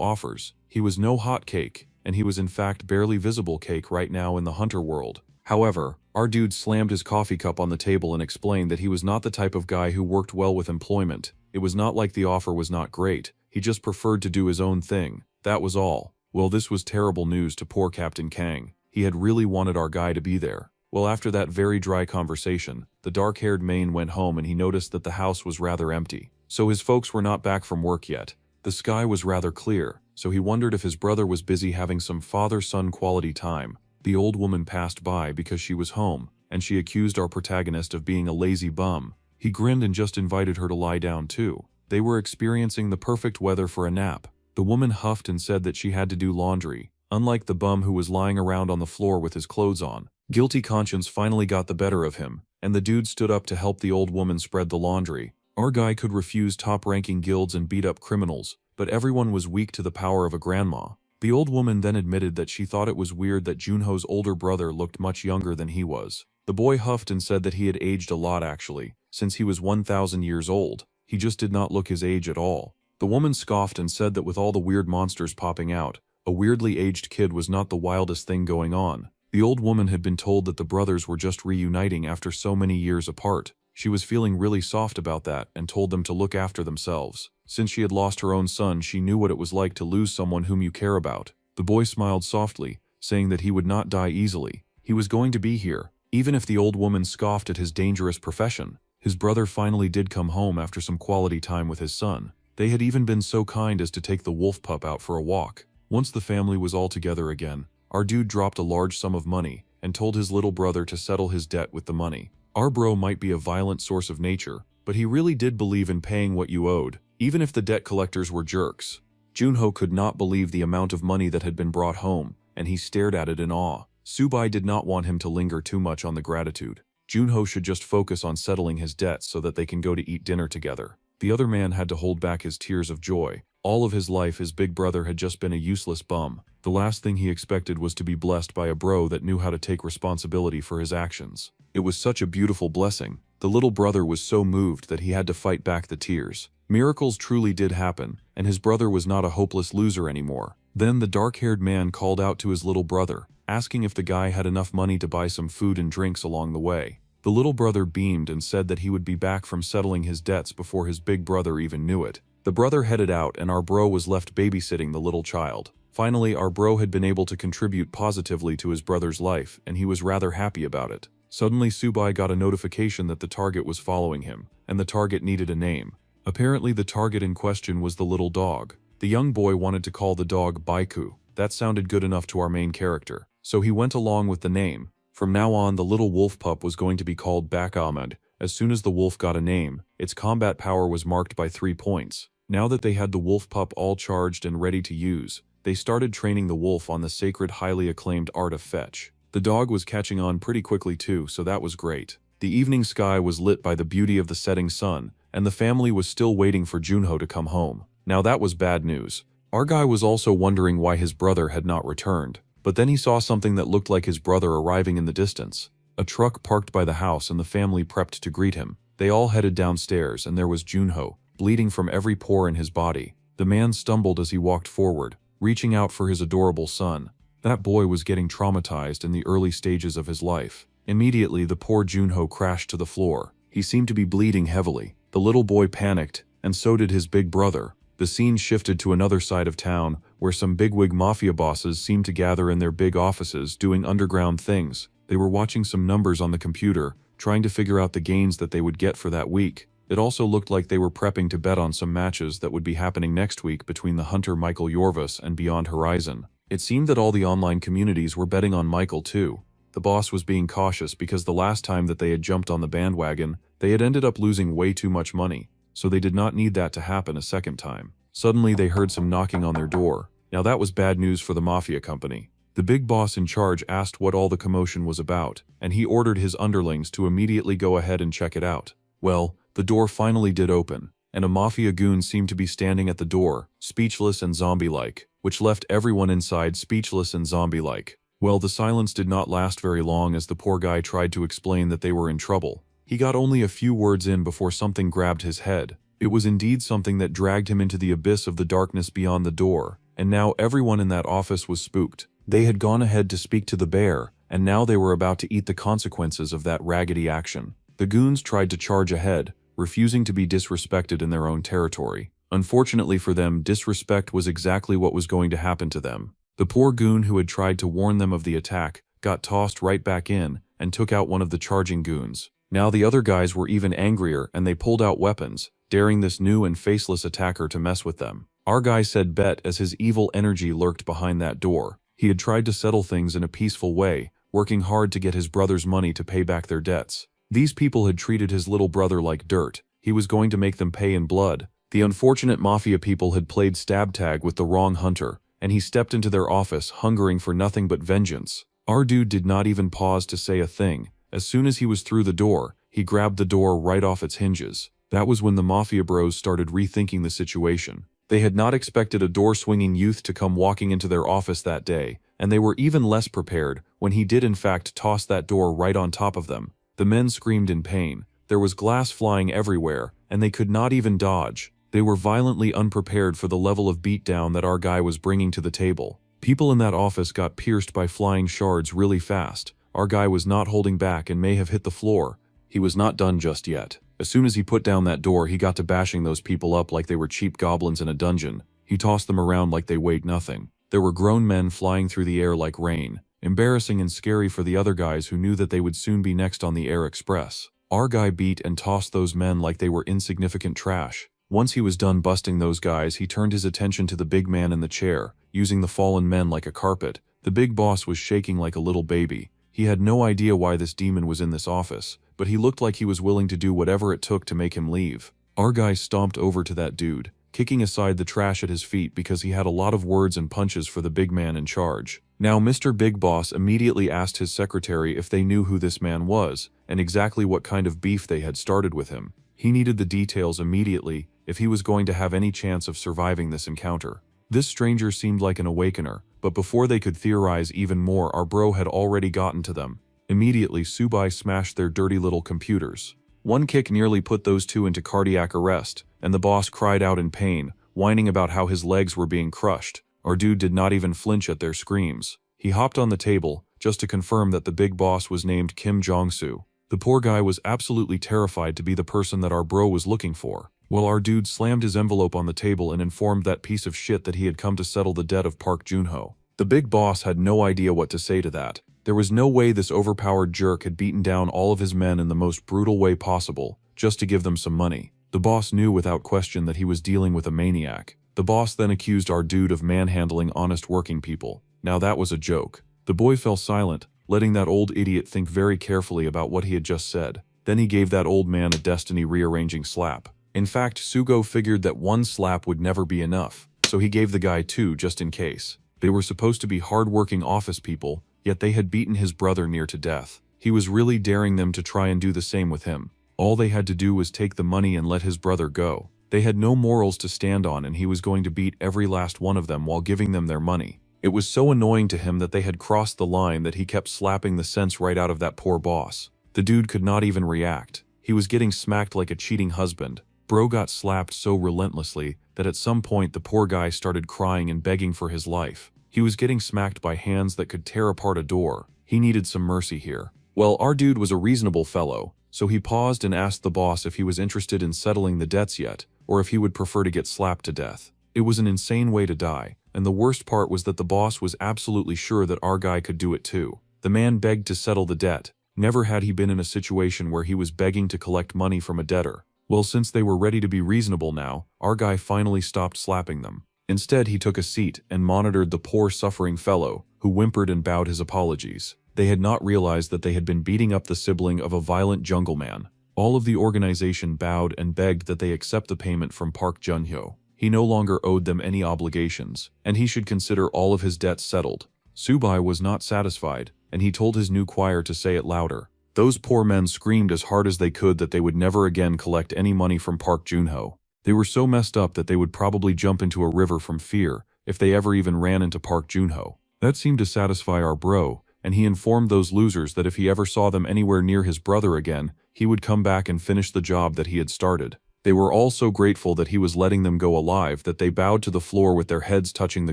offers. He was no hot cake, and he was in fact barely visible cake right now in the hunter world. However, our dude slammed his coffee cup on the table and explained that he was not the type of guy who worked well with employment. It was not like the offer was not great, he just preferred to do his own thing. That was all. Well, this was terrible news to poor Captain Kang. He had really wanted our guy to be there. Well, after that very dry conversation, the dark-haired man went home and he noticed that the house was rather empty. So his folks were not back from work yet. The sky was rather clear, so he wondered if his brother was busy having some father-son quality time. The old woman passed by because she was home, and she accused our protagonist of being a lazy bum. He grinned and just invited her to lie down too. They were experiencing the perfect weather for a nap. The woman huffed and said that she had to do laundry, unlike the bum who was lying around on the floor with his clothes on. Guilty conscience finally got the better of him, and the dude stood up to help the old woman spread the laundry. Our guy could refuse top-ranking guilds and beat up criminals, but everyone was weak to the power of a grandma. The old woman then admitted that she thought it was weird that Junho's older brother looked much younger than he was. The boy huffed and said that he had aged a lot actually, since he was 1,000 years old. He just did not look his age at all. The woman scoffed and said that with all the weird monsters popping out, a weirdly aged kid was not the wildest thing going on. The old woman had been told that the brothers were just reuniting after so many years apart. She was feeling really soft about that and told them to look after themselves. Since she had lost her own son, she knew what it was like to lose someone whom you care about. The boy smiled softly, saying that he would not die easily. He was going to be here, even if the old woman scoffed at his dangerous profession. His brother finally did come home after some quality time with his son. They had even been so kind as to take the wolf pup out for a walk. Once the family was all together again, our dude dropped a large sum of money and told his little brother to settle his debt with the money. Our bro might be a violent source of nature, but he really did believe in paying what you owed, even if the debt collectors were jerks. Junho could not believe the amount of money that had been brought home, and he stared at it in awe. Subai did not want him to linger too much on the gratitude. Junho should just focus on settling his debts so that they can go to eat dinner together. The other man had to hold back his tears of joy. All of his life his big brother had just been a useless bum. The last thing he expected was to be blessed by a bro that knew how to take responsibility for his actions. It was such a beautiful blessing. The little brother was so moved that he had to fight back the tears. Miracles truly did happen, and his brother was not a hopeless loser anymore. Then the dark-haired man called out to his little brother, asking if the guy had enough money to buy some food and drinks along the way. The little brother beamed and said that he would be back from settling his debts before his big brother even knew it. The brother headed out and our bro was left babysitting the little child. Finally, our bro had been able to contribute positively to his brother's life, and he was rather happy about it. Suddenly, Subai got a notification that the target was following him, and the target needed a name. Apparently, the target in question was the little dog. The young boy wanted to call the dog Baiku. That sounded good enough to our main character, so he went along with the name. From now on, the little wolf pup was going to be called Bak Ahmed. As soon as the wolf got a name, its combat power was marked by 3 points. Now that they had the wolf pup all charged and ready to use, they started training the wolf on the sacred, highly acclaimed art of fetch. The dog was catching on pretty quickly too, so that was great. The evening sky was lit by the beauty of the setting sun, and the family was still waiting for Junho to come home. Now that was bad news. Our guy was also wondering why his brother had not returned, but then he saw something that looked like his brother arriving in the distance. A truck parked by the house and the family prepped to greet him. They all headed downstairs and there was Junho, bleeding from every pore in his body. The man stumbled as he walked forward, reaching out for his adorable son. That boy was getting traumatized in the early stages of his life. Immediately, the poor Junho crashed to the floor. He seemed to be bleeding heavily. The little boy panicked, and so did his big brother. The scene shifted to another side of town, where some bigwig mafia bosses seemed to gather in their big offices doing underground things. They were watching some numbers on the computer, trying to figure out the gains that they would get for that week. It also looked like they were prepping to bet on some matches that would be happening next week between the hunter Michael Yorvis and Beyond Horizon. It seemed that all the online communities were betting on Michael too. The boss was being cautious because the last time that they had jumped on the bandwagon, they had ended up losing way too much money, so they did not need that to happen a second time. Suddenly they heard some knocking on their door. Now that was bad news for the mafia company. The big boss in charge asked what all the commotion was about, and he ordered his underlings to immediately go ahead and check it out. Well, the door finally did open, and a mafia goon seemed to be standing at the door, speechless and zombie-like, which left everyone inside speechless and zombie-like. Well, the silence did not last very long as the poor guy tried to explain that they were in trouble. He got only a few words in before something grabbed his head. It was indeed something that dragged him into the abyss of the darkness beyond the door, and now everyone in that office was spooked. They had gone ahead to speak to the bear, and now they were about to eat the consequences of that raggedy action. The goons tried to charge ahead, refusing to be disrespected in their own territory. Unfortunately for them, disrespect was exactly what was going to happen to them. The poor goon who had tried to warn them of the attack got tossed right back in and took out one of the charging goons. Now the other guys were even angrier and they pulled out weapons, daring this new and faceless attacker to mess with them. Our guy said bet as his evil energy lurked behind that door. He had tried to settle things in a peaceful way, working hard to get his brother's money to pay back their debts. These people had treated his little brother like dirt. He was going to make them pay in blood. The unfortunate mafia people had played stab tag with the wrong hunter, and he stepped into their office hungering for nothing but vengeance. Our dude did not even pause to say a thing. As soon as he was through the door, he grabbed the door right off its hinges. That was when the mafia bros started rethinking the situation. They had not expected a door-swinging youth to come walking into their office that day, and they were even less prepared when he did in fact toss that door right on top of them. The men screamed in pain. There was glass flying everywhere, and they could not even dodge. They were violently unprepared for the level of beatdown that our guy was bringing to the table. People in that office got pierced by flying shards really fast. Our guy was not holding back and may have hit the floor. He was not done just yet. As soon as he put down that door, he got to bashing those people up like they were cheap goblins in a dungeon. He tossed them around like they weighed nothing. There were grown men flying through the air like rain. Embarrassing and scary for the other guys who knew that they would soon be next on the Air Express. Our guy beat and tossed those men like they were insignificant trash. Once he was done busting those guys, he turned his attention to the big man in the chair, using the fallen men like a carpet. The big boss was shaking like a little baby. He had no idea why this demon was in this office, but he looked like he was willing to do whatever it took to make him leave. Our guy stomped over to that dude, kicking aside the trash at his feet because he had a lot of words and punches for the big man in charge. Now Mr. Big Boss immediately asked his secretary if they knew who this man was, and exactly what kind of beef they had started with him. He needed the details immediately if he was going to have any chance of surviving this encounter. This stranger seemed like an awakener, but before they could theorize even more, our bro had already gotten to them. Immediately, Subai smashed their dirty little computers. One kick nearly put those two into cardiac arrest, and the boss cried out in pain, whining about how his legs were being crushed. Our dude did not even flinch at their screams. He hopped on the table, just to confirm that the big boss was named Kim Jong-soo. The poor guy was absolutely terrified to be the person that our bro was looking for. Well, our dude slammed his envelope on the table and informed that piece of shit that he had come to settle the debt of Park Junho. The big boss had no idea what to say to that. There was no way this overpowered jerk had beaten down all of his men in the most brutal way possible, just to give them some money. The boss knew without question that he was dealing with a maniac. The boss then accused our dude of manhandling honest working people. Now that was a joke. The boy fell silent, letting that old idiot think very carefully about what he had just said. Then he gave that old man a destiny-rearranging slap. In fact, Sugo figured that one slap would never be enough, so he gave the guy two just in case. They were supposed to be hard-working office people, yet they had beaten his brother near to death. He was really daring them to try and do the same with him. All they had to do was take the money and let his brother go. They had no morals to stand on, and he was going to beat every last one of them while giving them their money. It was so annoying to him that they had crossed the line that he kept slapping the sense right out of that poor boss. The dude could not even react. He was getting smacked like a cheating husband. Bro got slapped so relentlessly that at some point the poor guy started crying and begging for his life. He was getting smacked by hands that could tear apart a door. He needed some mercy here. Well, our dude was a reasonable fellow, so he paused and asked the boss if he was interested in settling the debts yet, or if he would prefer to get slapped to death. It was an insane way to die, and the worst part was that the boss was absolutely sure that our guy could do it too. The man begged to settle the debt. Never had he been in a situation where he was begging to collect money from a debtor. Well, since they were ready to be reasonable now, our guy finally stopped slapping them. Instead, he took a seat and monitored the poor suffering fellow, who whimpered and bowed his apologies. They had not realized that they had been beating up the sibling of a violent jungle man. All of the organization bowed and begged that they accept the payment from Park Junho. He no longer owed them any obligations, and he should consider all of his debts settled. Subai was not satisfied, and he told his new choir to say it louder. Those poor men screamed as hard as they could that they would never again collect any money from Park Junho. They were so messed up that they would probably jump into a river from fear if they ever even ran into Park Junho. That seemed to satisfy our bro, and he informed those losers that if he ever saw them anywhere near his brother again, he would come back and finish the job that he had started. They were all so grateful that he was letting them go alive that they bowed to the floor with their heads touching the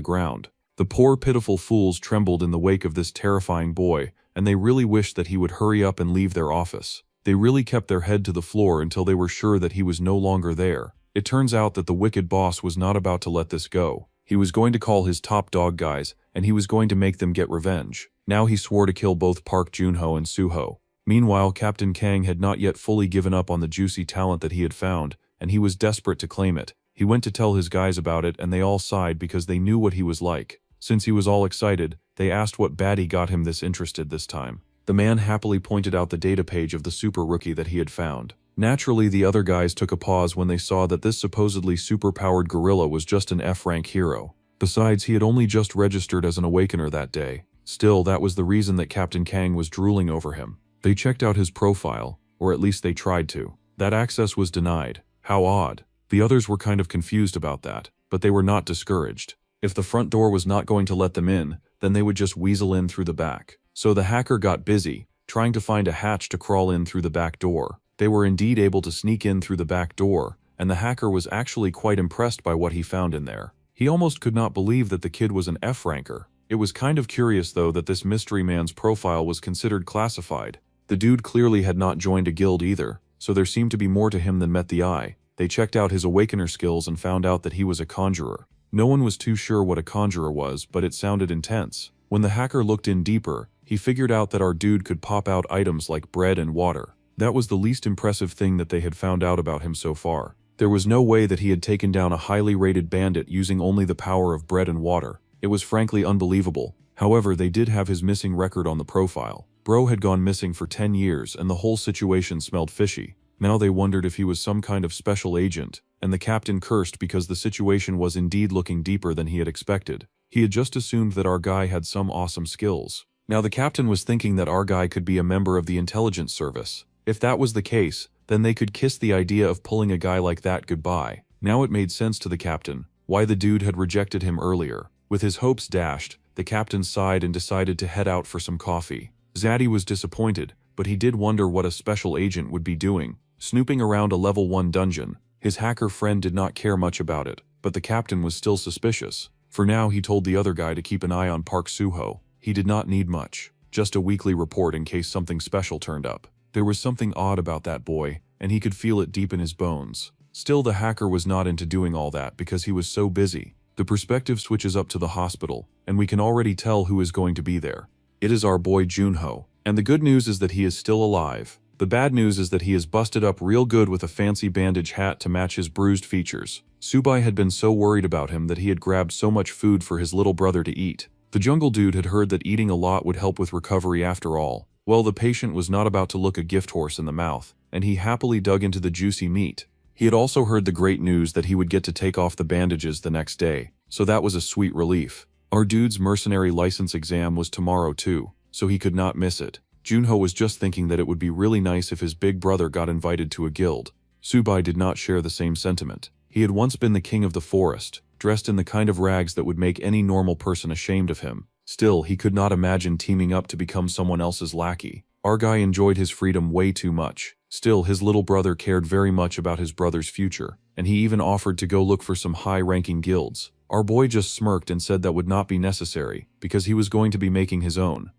ground. The poor pitiful fools trembled in the wake of this terrifying boy, and they really wished that he would hurry up and leave their office. They really kept their head to the floor until they were sure that he was no longer there. It turns out that the wicked boss was not about to let this go. He was going to call his top dog guys, and he was going to make them get revenge. Now he swore to kill both Park Junho and Suho. Meanwhile, Captain Kang had not yet fully given up on the juicy talent that he had found, and he was desperate to claim it. He went to tell his guys about it, and they all sighed because they knew what he was like. Since he was all excited, they asked what baddie got him this interested this time. The man happily pointed out the data page of the super rookie that he had found. Naturally, the other guys took a pause when they saw that this supposedly super-powered gorilla was just an F-rank hero. Besides, he had only just registered as an awakener that day. Still, that was the reason that Captain Kang was drooling over him. They checked out his profile, or at least they tried to. That access was denied. How odd. The others were kind of confused about that, but they were not discouraged. If the front door was not going to let them in, then they would just weasel in through the back. So the hacker got busy, trying to find a hatch to crawl in through the back door. They were indeed able to sneak in through the back door, and the hacker was actually quite impressed by what he found in there. He almost could not believe that the kid was an F-ranker. It was kind of curious though that this mystery man's profile was considered classified. The dude clearly had not joined a guild either, so there seemed to be more to him than met the eye. They checked out his awakener skills and found out that he was a conjurer. No one was too sure what a conjurer was, but it sounded intense. When the hacker looked in deeper, he figured out that our dude could pop out items like bread and water. That was the least impressive thing that they had found out about him so far. There was no way that he had taken down a highly rated bandit using only the power of bread and water. It was frankly unbelievable. However, they did have his missing record on the profile. Bro had gone missing for 10 years and the whole situation smelled fishy. Now they wondered if he was some kind of special agent, and the captain cursed because the situation was indeed looking deeper than he had expected. He had just assumed that our guy had some awesome skills. Now the captain was thinking that our guy could be a member of the intelligence service. If that was the case, then they could kiss the idea of pulling a guy like that goodbye. Now it made sense to the captain why the dude had rejected him earlier. With his hopes dashed, the captain sighed and decided to head out for some coffee. Zaddy was disappointed, but he did wonder what a special agent would be doing. snooping around a level 1 dungeon. His hacker friend did not care much about it, but the captain was still suspicious. For now, he told the other guy to keep an eye on Park Suho. He did not need much, just a weekly report in case something special turned up. There was something odd about that boy, and he could feel it deep in his bones. Still, the hacker was not into doing all that because he was so busy. The perspective switches up to the hospital, and we can already tell who is going to be there. It is our boy Junho, and the good news is that he is still alive. The bad news is that he is busted up real good with a fancy bandage hat to match his bruised features. Subai had been so worried about him that he had grabbed so much food for his little brother to eat. The jungle dude had heard that eating a lot would help with recovery after all. Well, the patient was not about to look a gift horse in the mouth, and he happily dug into the juicy meat. He had also heard the great news that he would get to take off the bandages the next day, so that was a sweet relief. Our dude's mercenary license exam was tomorrow too, so he could not miss it. Junho was just thinking that it would be really nice if his big brother got invited to a guild. Subai did not share the same sentiment. He had once been the king of the forest, dressed in the kind of rags that would make any normal person ashamed of him. Still, he could not imagine teaming up to become someone else's lackey. Our guy enjoyed his freedom way too much. Still, his little brother cared very much about his brother's future, and he even offered to go look for some high-ranking guilds. Our boy just smirked and said that would not be necessary, because he was going to be making his own.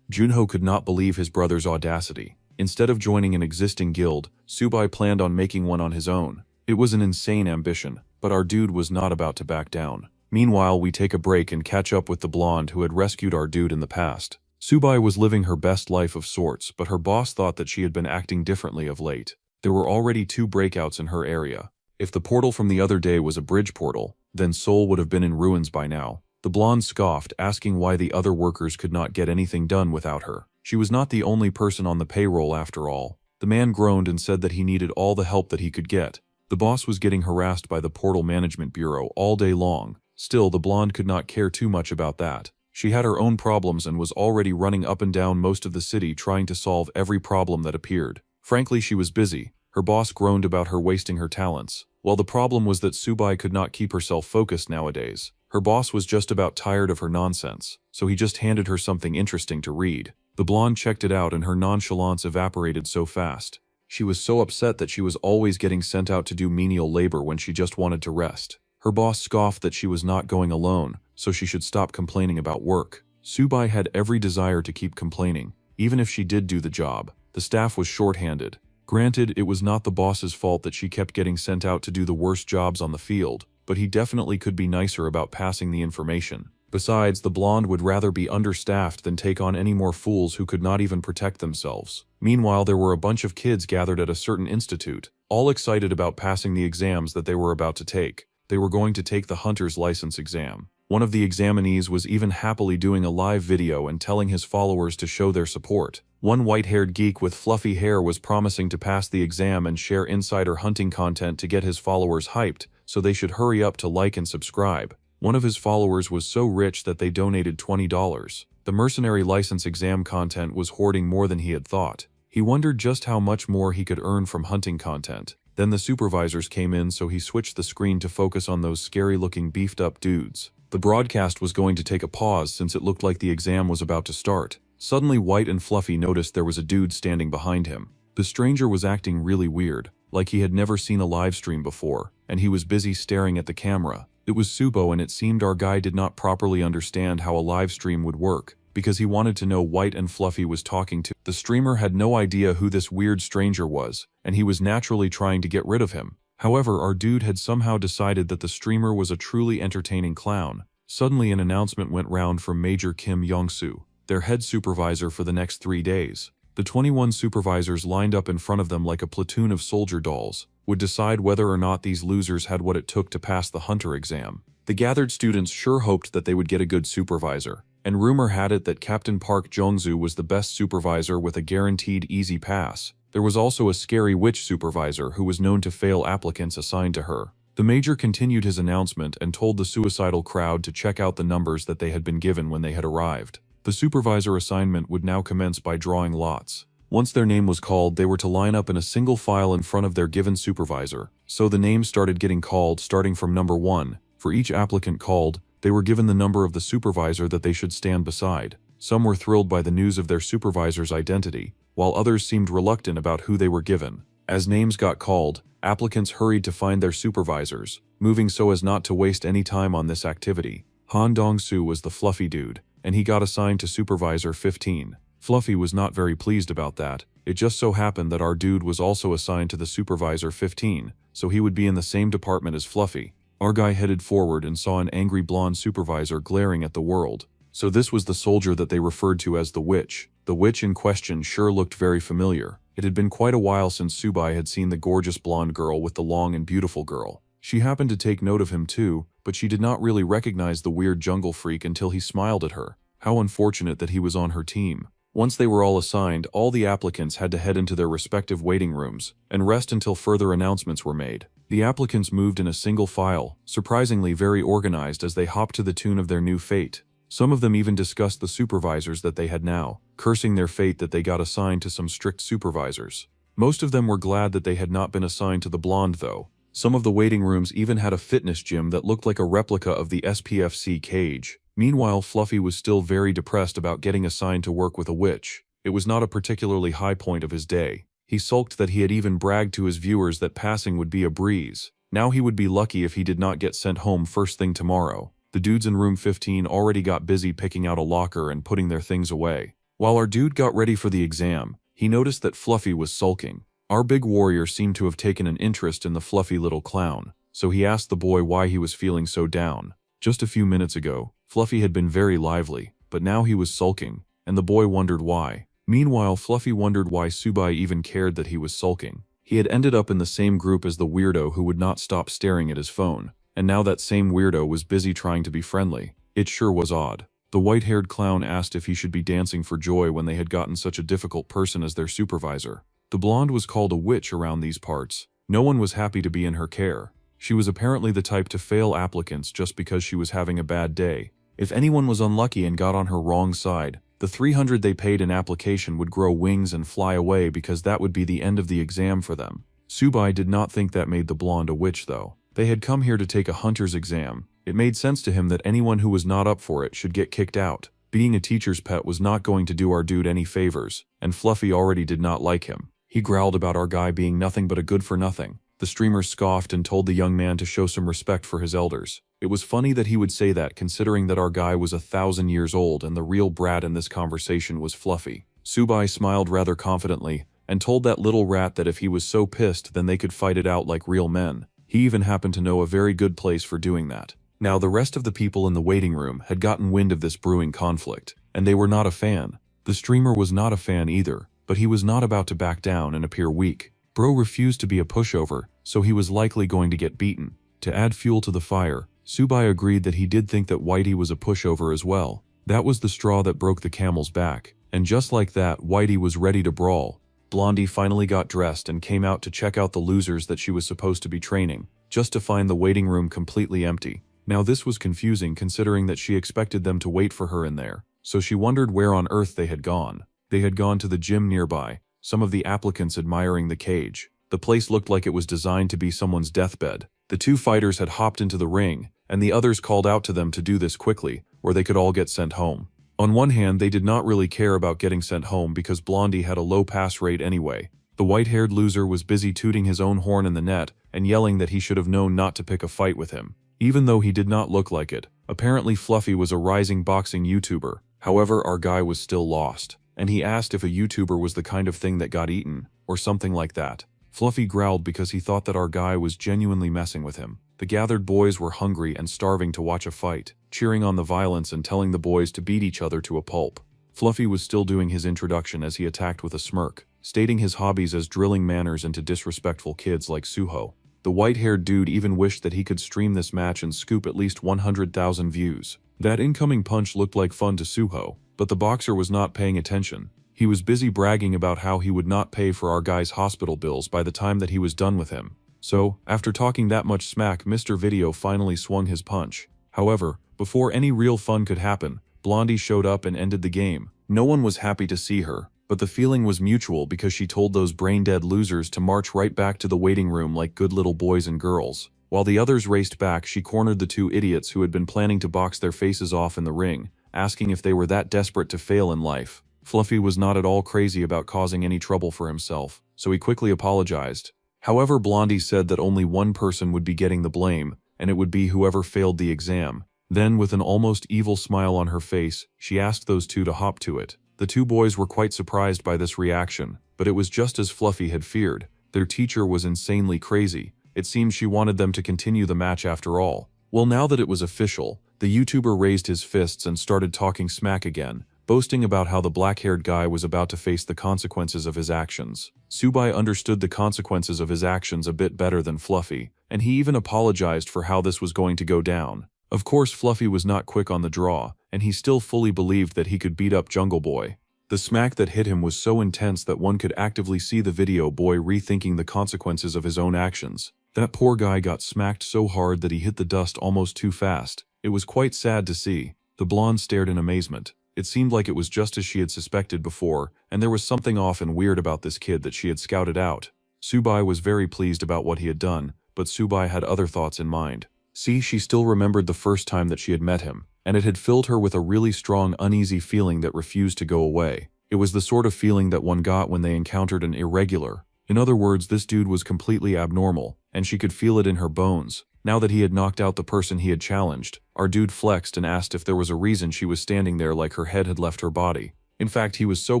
Junho could not believe his brother's audacity. Instead of joining an existing guild, Subai planned on making one on his own. It was an insane ambition, but our dude was not about to back down. Meanwhile, we take a break and catch up with the blonde who had rescued our dude in the past. Subai was living her best life of sorts, but her boss thought that she had been acting differently of late. There were already 2 breakouts in her area. If the portal from the other day was a bridge portal, then Seoul would have been in ruins by now. The blonde scoffed, asking why the other workers could not get anything done without her. She was not the only person on the payroll after all. The man groaned and said that he needed all the help that he could get. The boss was getting harassed by the Portal Management Bureau all day long. Still, the blonde could not care too much about that. She had her own problems and was already running up and down most of the city trying to solve every problem that appeared. Frankly, she was busy. Her boss groaned about her wasting her talents. Well, the problem was that Subai could not keep herself focused nowadays. Her boss was just about tired of her nonsense, so he just handed her something interesting to read. The blonde checked it out and her nonchalance evaporated so fast. She was so upset that she was always getting sent out to do menial labor when she just wanted to rest. Her boss scoffed that she was not going alone, so she should stop complaining about work. Subai had every desire to keep complaining, even if she did do the job. The staff was short-handed. Granted, it was not the boss's fault that she kept getting sent out to do the worst jobs on the field, but he definitely could be nicer about passing the information. Besides, the blonde would rather be understaffed than take on any more fools who could not even protect themselves. Meanwhile, there were a bunch of kids gathered at a certain institute, all excited about passing the exams that they were about to take. They were going to take the hunter's license exam. One of the examinees was even happily doing a live video and telling his followers to show their support. One white-haired geek with fluffy hair was promising to pass the exam and share insider hunting content to get his followers hyped, so they should hurry up to like and subscribe. One of his followers was so rich that they donated $20. The mercenary license exam content was hoarding more than he had thought. He wondered just how much more he could earn from hunting content. Then the supervisors came in, so he switched the screen to focus on those scary-looking beefed-up dudes. The broadcast was going to take a pause since it looked like the exam was about to start. Suddenly, White and Fluffy noticed there was a dude standing behind him. The stranger was acting really weird, like he had never seen a live stream before, and he was busy staring at the camera. It was Subo, and it seemed our guy did not properly understand how a live stream would work, because he wanted to know White and Fluffy was talking to. The streamer had no idea who this weird stranger was, and he was naturally trying to get rid of him. However, our dude had somehow decided that the streamer was a truly entertaining clown. Suddenly, an announcement went round from Major Kim Young-soo, their head supervisor for the next 3 days. The 21 supervisors lined up in front of them like a platoon of soldier dolls, would decide whether or not these losers had what it took to pass the hunter exam. The gathered students sure hoped that they would get a good supervisor, and rumor had it that Captain Park Jongsu was the best supervisor with a guaranteed easy pass. There was also a scary witch supervisor who was known to fail applicants assigned to her. The major continued his announcement and told the suicidal crowd to check out the numbers that they had been given when they had arrived. The supervisor assignment would now commence by drawing lots. Once their name was called, they were to line up in a single file in front of their given supervisor. So the names started getting called, starting from number 1. For each applicant called, they were given the number of the supervisor that they should stand beside. Some were thrilled by the news of their supervisor's identity, while others seemed reluctant about who they were given. As names got called, applicants hurried to find their supervisors, moving so as not to waste any time on this activity. Han Dong-soo was the fluffy dude, and he got assigned to Supervisor 15. Fluffy was not very pleased about that. It just so happened that our dude was also assigned to the Supervisor 15, so he would be in the same department as Fluffy. Our guy headed forward and saw an angry blonde supervisor glaring at the world. So this was the soldier that they referred to as the witch. The witch in question sure looked very familiar. It had been quite a while since Subai had seen the gorgeous blonde girl with the long and beautiful girl. She happened to take note of him too, but she did not really recognize the weird jungle freak until he smiled at her. How unfortunate that he was on her team. Once they were all assigned, all the applicants had to head into their respective waiting rooms and rest until further announcements were made. The applicants moved in a single file, surprisingly very organized as they hopped to the tune of their new fate. Some of them even discussed the supervisors that they had now, cursing their fate that they got assigned to some strict supervisors. Most of them were glad that they had not been assigned to the blonde though. Some of the waiting rooms even had a fitness gym that looked like a replica of the SPFC cage. Meanwhile, Fluffy was still very depressed about getting assigned to work with a witch. It was not a particularly high point of his day. He sulked that he had even bragged to his viewers that passing would be a breeze. Now he would be lucky if he did not get sent home first thing tomorrow. The dudes in room 15 already got busy picking out a locker and putting their things away. While our dude got ready for the exam, he noticed that Fluffy was sulking. Our big warrior seemed to have taken an interest in the fluffy little clown, so he asked the boy why he was feeling so down. Just a few minutes ago, Fluffy had been very lively, but now he was sulking, and the boy wondered why. Meanwhile, Fluffy wondered why Subai even cared that he was sulking. He had ended up in the same group as the weirdo who would not stop staring at his phone, and now that same weirdo was busy trying to be friendly. It sure was odd. The white-haired clown asked if he should be dancing for joy when they had gotten such a difficult person as their supervisor. The blonde was called a witch around these parts. No one was happy to be in her care. She was apparently the type to fail applicants just because she was having a bad day. If anyone was unlucky and got on her wrong side, the 300 they paid in application would grow wings and fly away because that would be the end of the exam for them. Subai did not think that made the blonde a witch though. They had come here to take a hunter's exam. It made sense to him that anyone who was not up for it should get kicked out. Being a teacher's pet was not going to do our dude any favors, and Fluffy already did not like him. He growled about our guy being nothing but a good-for-nothing. The streamer scoffed and told the young man to show some respect for his elders. It was funny that he would say that considering that our guy was 1,000 years old and the real brat in this conversation was Fluffy. Subai smiled rather confidently and told that little rat that if he was so pissed then they could fight it out like real men. He even happened to know a very good place for doing that. Now the rest of the people in the waiting room had gotten wind of this brewing conflict, and they were not a fan. The streamer was not a fan either, but he was not about to back down and appear weak. Bro refused to be a pushover, so he was likely going to get beaten. To add fuel to the fire, Subai agreed that he did think that Whitey was a pushover as well. That was the straw that broke the camel's back, and just like that, Whitey was ready to brawl. Blondie finally got dressed and came out to check out the losers that she was supposed to be training, just to find the waiting room completely empty. Now this was confusing considering that she expected them to wait for her in there, so she wondered where on earth they had gone. They had gone to the gym nearby, some of the applicants admiring the cage. The place looked like it was designed to be someone's deathbed. The two fighters had hopped into the ring, and the others called out to them to do this quickly, or they could all get sent home. On one hand, they did not really care about getting sent home because Blondie had a low pass rate anyway. The white-haired loser was busy tooting his own horn in the net and yelling that he should have known not to pick a fight with him. Even though he did not look like it, apparently Fluffy was a rising boxing YouTuber. However, our guy was still lost, and he asked if a YouTuber was the kind of thing that got eaten, or something like that. Fluffy growled because he thought that our guy was genuinely messing with him. The gathered boys were hungry and starving to watch a fight, cheering on the violence and telling the boys to beat each other to a pulp. Fluffy was still doing his introduction as he attacked with a smirk, stating his hobbies as drilling manners into disrespectful kids like Suho. The white-haired dude even wished that he could stream this match and scoop at least 100,000 views. That incoming punch looked like fun to Suho, but the boxer was not paying attention. He was busy bragging about how he would not pay for our guy's hospital bills by the time that he was done with him. So, after talking that much smack, Mr. Video finally swung his punch. However, before any real fun could happen, Blondie showed up and ended the game. No one was happy to see her, but the feeling was mutual because she told those brain-dead losers to march right back to the waiting room like good little boys and girls. While the others raced back, she cornered the two idiots who had been planning to box their faces off in the ring, asking if they were that desperate to fail in life. Fluffy was not at all crazy about causing any trouble for himself, so he quickly apologized. However, Blondie said that only one person would be getting the blame, and it would be whoever failed the exam. Then, with an almost evil smile on her face, she asked those two to hop to it. The two boys were quite surprised by this reaction, but it was just as Fluffy had feared. Their teacher was insanely crazy. It seemed she wanted them to continue the match after all. Well, now that it was official, the YouTuber raised his fists and started talking smack again, boasting about how the black-haired guy was about to face the consequences of his actions. Subai understood the consequences of his actions a bit better than Fluffy, and he even apologized for how this was going to go down. Of course, Fluffy was not quick on the draw, and he still fully believed that he could beat up Jungle Boy. The smack that hit him was so intense that one could actively see the video boy rethinking the consequences of his own actions. That poor guy got smacked so hard that he hit the dust almost too fast. It was quite sad to see. The blonde stared in amazement. It seemed like it was just as she had suspected before, and there was something off and weird about this kid that she had scouted out. Subai was very pleased about what he had done, but Subai had other thoughts in mind. See, she still remembered the first time that she had met him, and it had filled her with a really strong, uneasy feeling that refused to go away. It was the sort of feeling that one got when they encountered an irregular. In other words, this dude was completely abnormal, and she could feel it in her bones. Now that he had knocked out the person he had challenged, our dude flexed and asked if there was a reason she was standing there like her head had left her body. In fact, he was so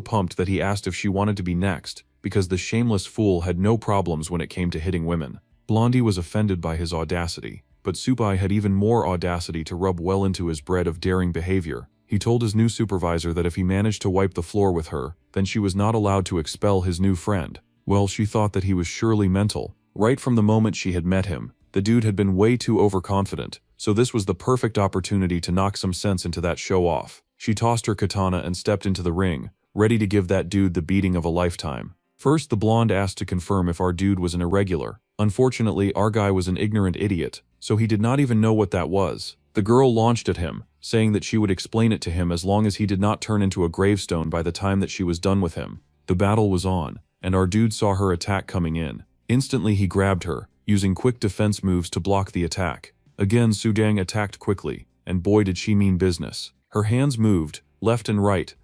pumped that he asked if she wanted to be next, because the shameless fool had no problems when it came to hitting women. Blondie was offended by his audacity, but Subai had even more audacity to rub well into his bread of daring behavior. He told his new supervisor that if he managed to wipe the floor with her, then she was not allowed to expel his new friend. Well, she thought that he was surely mental. Right from the moment she had met him, the dude had been way too overconfident, so this was the perfect opportunity to knock some sense into that show-off. She tossed her katana and stepped into the ring, ready to give that dude the beating of a lifetime. First, the blonde asked to confirm if our dude was an irregular. Unfortunately, our guy was an ignorant idiot, so he did not even know what that was. The girl launched at him, saying that she would explain it to him as long as he did not turn into a gravestone by the time that she was done with him. The battle was on, and our dude saw her attack coming in. Instantly, he grabbed her, using quick defense moves to block the attack. Again, Sudang attacked quickly, and boy did she mean business. Her hands moved, left and right,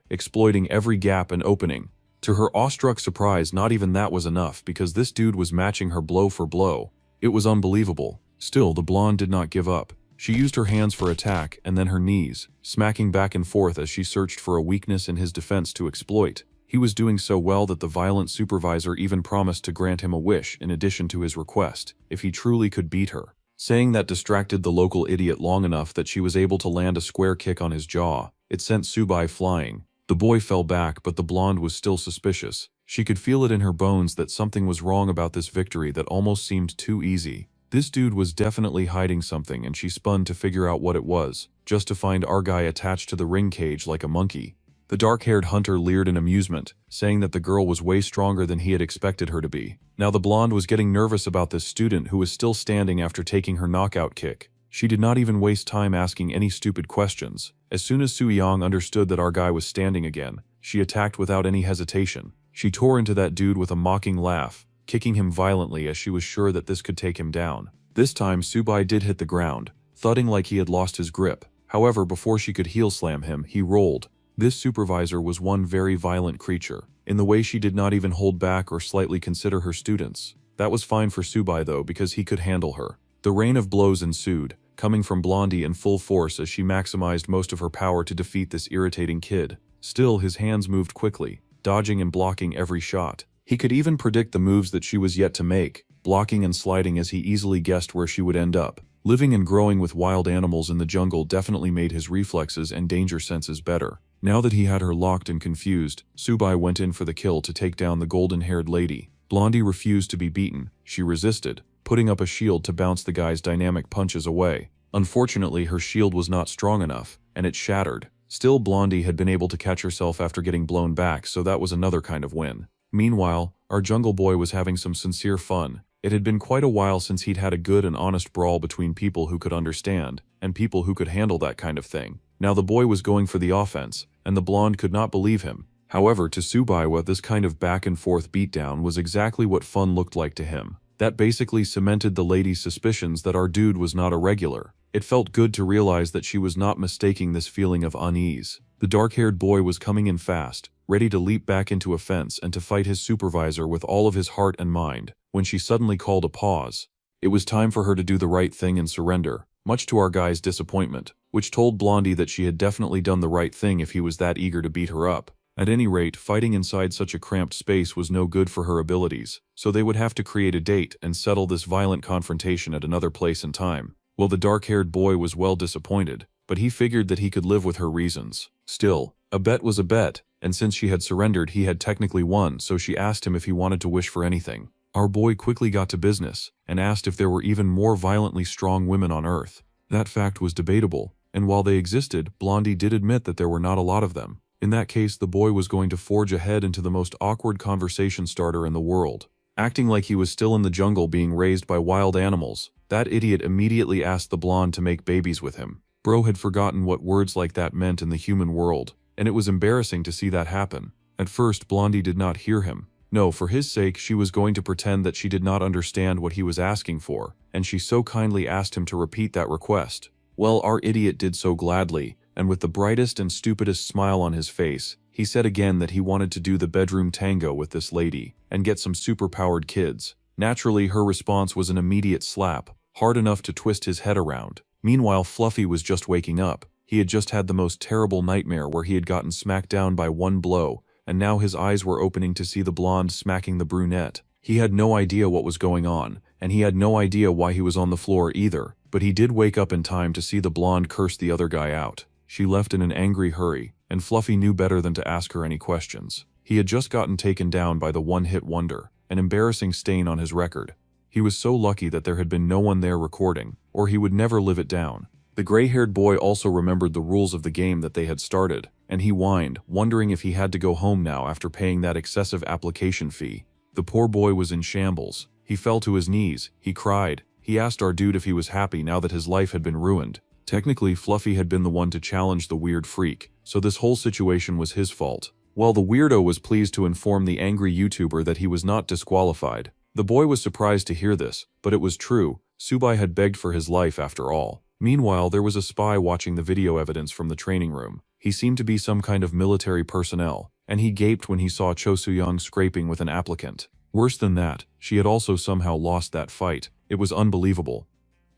exploiting every gap and opening. To her awestruck surprise, not even that was enough because this dude was matching her blow for blow. It was unbelievable. Still, the blonde did not give up. She used her hands for attack and then her knees, smacking back and forth as she searched for a weakness in his defense to exploit. He was doing so well that the violent supervisor even promised to grant him a wish in addition to his request, if he truly could beat her. Saying that distracted the local idiot long enough that she was able to land a square kick on his jaw. It sent Subai flying. The boy fell back, but the blonde was still suspicious. She could feel it in her bones that something was wrong about this victory that almost seemed too easy. This dude was definitely hiding something, and she spun to figure out what it was, just to find our guy attached to the ring cage like a monkey. The dark-haired hunter leered in amusement, saying that the girl was way stronger than he had expected her to be. Now the blonde was getting nervous about this student who was still standing after taking her knockout kick. She did not even waste time asking any stupid questions. As soon as Suyang understood that our guy was standing again, she attacked without any hesitation. She tore into that dude with a mocking laugh, kicking him violently as she was sure that this could take him down. This time Subai did hit the ground, thudding like he had lost his grip. However, before she could heel slam him, he rolled. This supervisor was one very violent creature, in the way she did not even hold back or slightly consider her students. That was fine for Subai though, because he could handle her. The rain of blows ensued, coming from Blondie in full force as she maximized most of her power to defeat this irritating kid. Still, his hands moved quickly, dodging and blocking every shot. He could even predict the moves that she was yet to make, blocking and sliding as he easily guessed where she would end up. Living and growing with wild animals in the jungle definitely made his reflexes and danger senses better. Now that he had her locked and confused, Subai went in for the kill to take down the golden-haired lady. Blondie refused to be beaten. She resisted, putting up a shield to bounce the guy's dynamic punches away. Unfortunately, her shield was not strong enough, and it shattered. Still, Blondie had been able to catch herself after getting blown back, so that was another kind of win. Meanwhile, our jungle boy was having some sincere fun. It had been quite a while since he'd had a good and honest brawl between people who could understand, and people who could handle that kind of thing. Now the boy was going for the offense, and the blonde could not believe him. However, to Subaiwa, this kind of back-and-forth beatdown was exactly what fun looked like to him. That basically cemented the lady's suspicions that our dude was not a regular. It felt good to realize that she was not mistaking this feeling of unease. The dark-haired boy was coming in fast, ready to leap back into a fence and to fight his supervisor with all of his heart and mind, when she suddenly called a pause. It was time for her to do the right thing and surrender, much to our guy's disappointment, which told Blondie that she had definitely done the right thing if he was that eager to beat her up. At any rate, fighting inside such a cramped space was no good for her abilities, so they would have to create a date and settle this violent confrontation at another place and time. Well, the dark-haired boy was well disappointed, but he figured that he could live with her reasons. Still, a bet was a bet, and since she had surrendered he had technically won, so she asked him if he wanted to wish for anything. Our boy quickly got to business, and asked if there were even more violently strong women on Earth. That fact was debatable, and while they existed, Blondie did admit that there were not a lot of them. In that case, the boy was going to forge ahead into the most awkward conversation starter in the world. Acting like he was still in the jungle being raised by wild animals, that idiot immediately asked the blonde to make babies with him. Bro had forgotten what words like that meant in the human world, and it was embarrassing to see that happen. At first, Blondie did not hear him. No, for his sake, she was going to pretend that she did not understand what he was asking for, and she so kindly asked him to repeat that request. Well, our idiot did so gladly, and with the brightest and stupidest smile on his face, he said again that he wanted to do the bedroom tango with this lady, and get some superpowered kids. Naturally, her response was an immediate slap, hard enough to twist his head around. Meanwhile, Fluffy was just waking up. He had just had the most terrible nightmare where he had gotten smacked down by one blow, and now his eyes were opening to see the blonde smacking the brunette. He had no idea what was going on, and he had no idea why he was on the floor either, but he did wake up in time to see the blonde curse the other guy out. She left in an angry hurry, and Fluffy knew better than to ask her any questions. He had just gotten taken down by the one-hit wonder, an embarrassing stain on his record. He was so lucky that there had been no one there recording, or he would never live it down. The gray-haired boy also remembered the rules of the game that they had started, and he whined, wondering if he had to go home now after paying that excessive application fee. The poor boy was in shambles. He fell to his knees, he cried, he asked our dude if he was happy now that his life had been ruined. Technically, Fluffy had been the one to challenge the weird freak, so this whole situation was his fault. While the weirdo was pleased to inform the angry YouTuber that he was not disqualified, the boy was surprised to hear this, but it was true. Subai had begged for his life after all. Meanwhile, there was a spy watching the video evidence from the training room. He seemed to be some kind of military personnel, and he gaped when he saw Cho Soo-young scraping with an applicant. Worse than that, she had also somehow lost that fight. It was unbelievable.